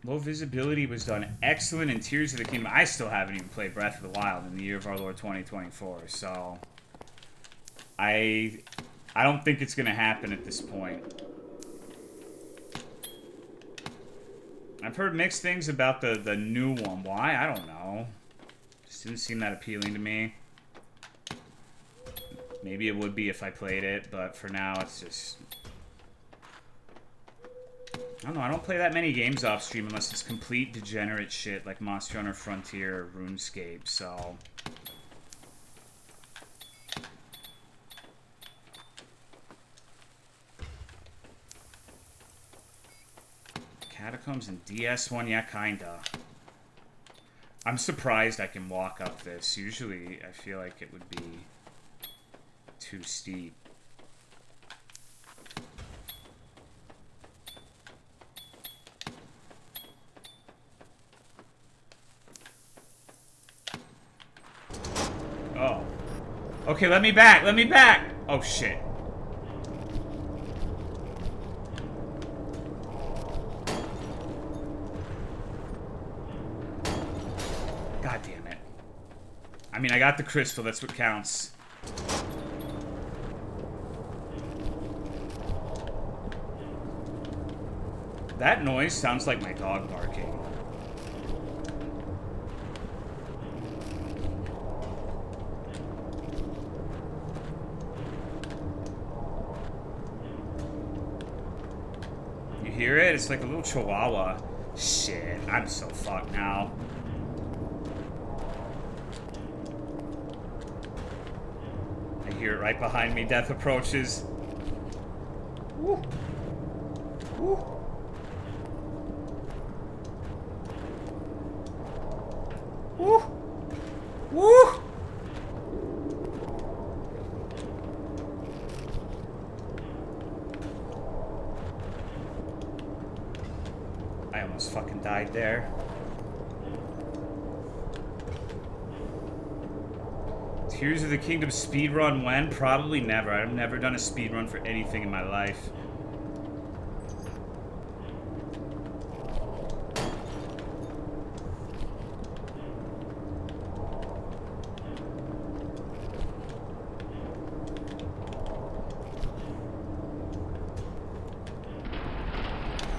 Low visibility was done excellent in Tears of the Kingdom. I still haven't even played Breath of the Wild in the year of our Lord 2024, so I don't think it's gonna happen at this point. I've heard mixed things about the new one. Why? I don't know. Just didn't seem that appealing to me. Maybe it would be if I played it, but for now it's just... I don't know, I don't play that many games off stream unless it's complete degenerate shit like Monster Hunter Frontier or RuneScape, so... Catacombs and DS1, yeah, kinda. I'm surprised I can walk up this. Usually, I feel like it would be too steep. Oh. Okay, let me back! Let me back! Oh, shit. God damn it. I mean, I got the crystal, that's what counts. That noise sounds like my dog barking. You hear it? It's like a little chihuahua. Shit, I'm so fucked now. I hear it right behind me. Death approaches. Woo. Woo. Woo. Woo. I almost fucking died there. Tears of the Kingdom speedrun when? Probably never. I've never done a speedrun for anything in my life.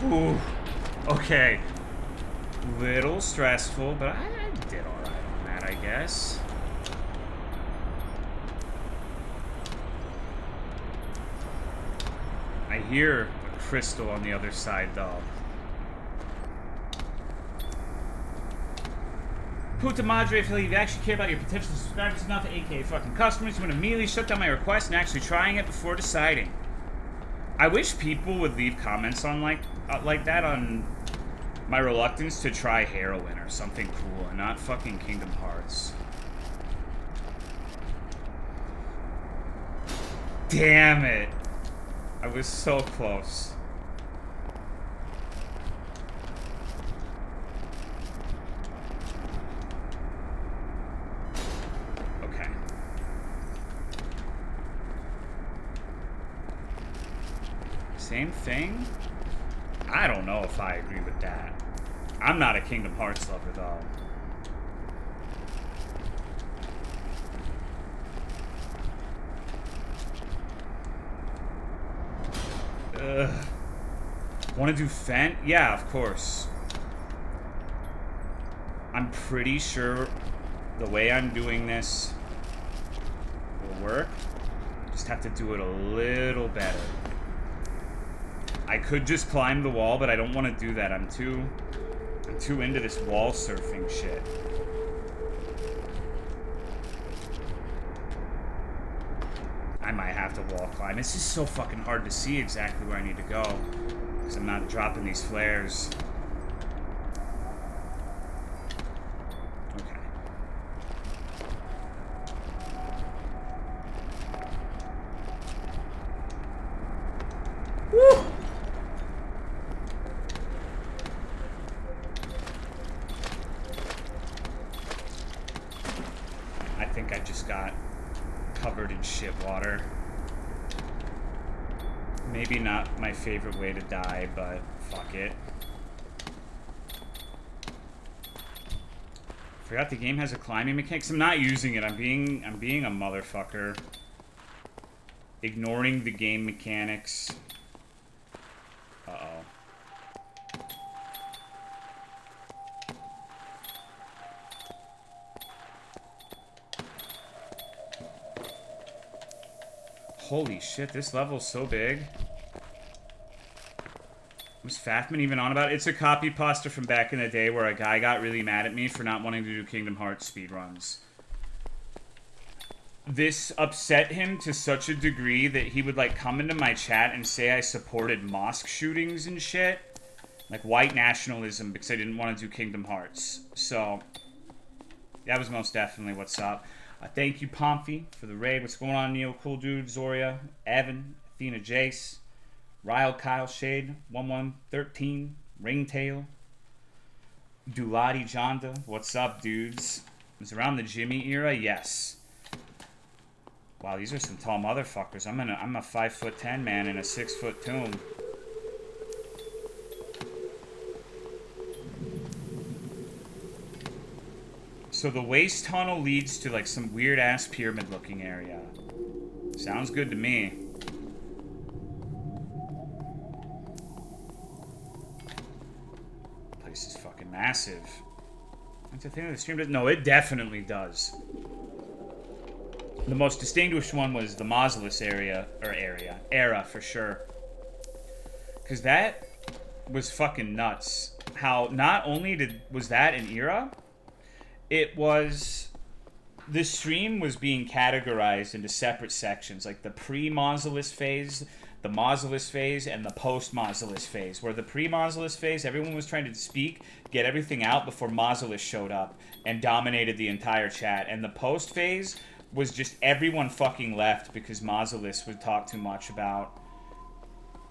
Ooh. Okay. Little stressful, but I did alright on that, I guess. I hear a crystal on the other side, though. Puta Madre, I feel like you actually care about your potential subscribers enough, aka fucking customers, who would immediately shut down my request and actually trying it before deciding. I wish people would leave comments on like that on my reluctance to try heroin or something cool and not fucking Kingdom Hearts. Damn it. I was so close. Okay. Same thing? I don't know if I agree with that. I'm not a Kingdom Hearts lover, though. Ugh. Want to do Fent? Yeah, of course. I'm pretty sure the way I'm doing this will work. Just have to do it a little better. I could just climb the wall, but I don't want to do that. I'm too into this wall surfing shit. I might have to wall climb. It's just so fucking hard to see exactly where I need to go. Because I'm not dropping these flares. Okay. Woo! I think I just got covered in shit water. Maybe not my favorite way to die, but fuck it. Forgot the game has a climbing mechanic. I'm not using it. I'm being a motherfucker. Ignoring the game mechanics. Uh-oh. Holy shit, this level's so big. Was Fafman even on about it? It's a copy pasta from back in the day where a guy got really mad at me for not wanting to do Kingdom Hearts speedruns. This upset him to such a degree that he would, like, come into my chat and say I supported mosque shootings and shit. Like, white nationalism because I didn't want to do Kingdom Hearts. So, that was most definitely what's up. Thank you, Pomfy, for the raid. What's going on, Neo? Cool Dude, Zoria, Evan, Athena Jace, Ryle, Kyle, Shade, 1113, Ringtail, Dulati, Jonda. What's up, dudes? Is around the Jimmy era? Yes. Wow, these are some tall motherfuckers. I'm a 5'10" man in a 6' tomb. So the waste tunnel leads to like some weird ass pyramid looking area. Sounds good to me. Place is fucking massive. That's the thing that the stream does. No, it definitely does. The most distinguished one was the Mausolus era for sure. Cause that was fucking nuts. How not only was that an era, it was, the stream was being categorized into separate sections, like the pre-Mausolus phase, the Mausolus phase, and the post-Mausolus phase. Where the pre-Mausolus phase, everyone was trying to speak, get everything out before Mausolus showed up and dominated the entire chat. And the post phase was just everyone fucking left because Mausolus would talk too much about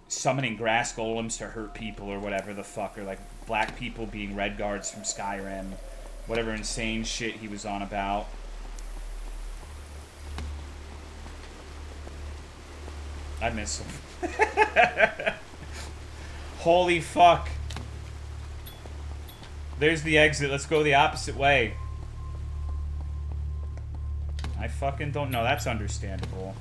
summoning grass golems to hurt people or whatever the fuck, or like black people being red guards from Skyrim. Whatever insane shit he was on about. I miss him. Holy fuck. There's the exit. Let's go the opposite way. I fucking don't know. That's understandable.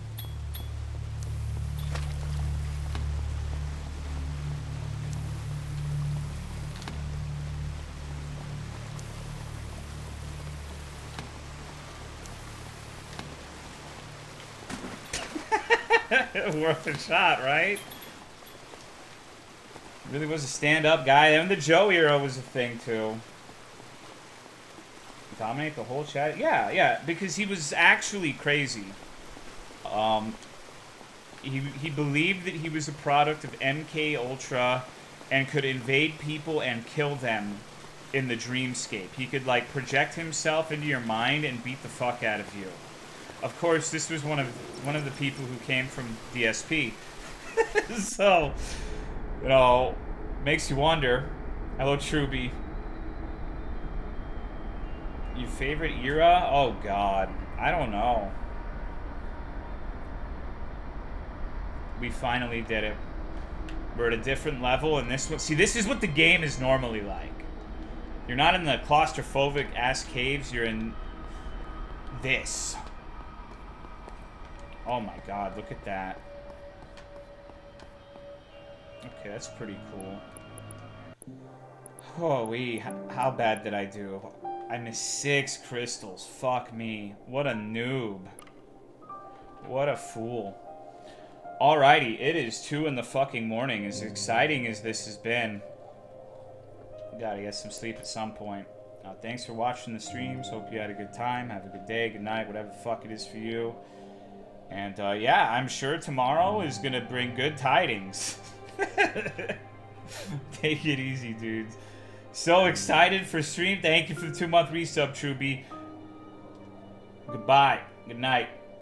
Worth a shot, right? Really was a stand-up guy. And the Joe era was a thing, too. Dominate the whole chat? Yeah, because he was actually crazy. He believed that he was a product of MK Ultra and could invade people and kill them in the dreamscape. He could, like, project himself into your mind and beat the fuck out of you. Of course, this was one of the people who came from DSP. So, you know, makes you wonder. Hello, Truby. Your favorite era? Oh, God. I don't know. We finally did it. We're at a different level, and this one... See, this is what the game is normally like. You're not in the claustrophobic-ass caves. You're in this. Oh my god, look at that. Okay, that's pretty cool. Holy, how bad did I do? I missed 6 crystals. Fuck me. What a noob. What a fool. Alrighty, it is 2 in the fucking morning. As exciting as this has been, gotta get some sleep at some point. Thanks for watching the streams. Hope you had a good time. Have a good day, good night, whatever the fuck it is for you. And yeah, I'm sure tomorrow is gonna bring good tidings. Take it easy, dudes. So excited for stream. Thank you for the 2-month resub, Truby. Goodbye. Good night.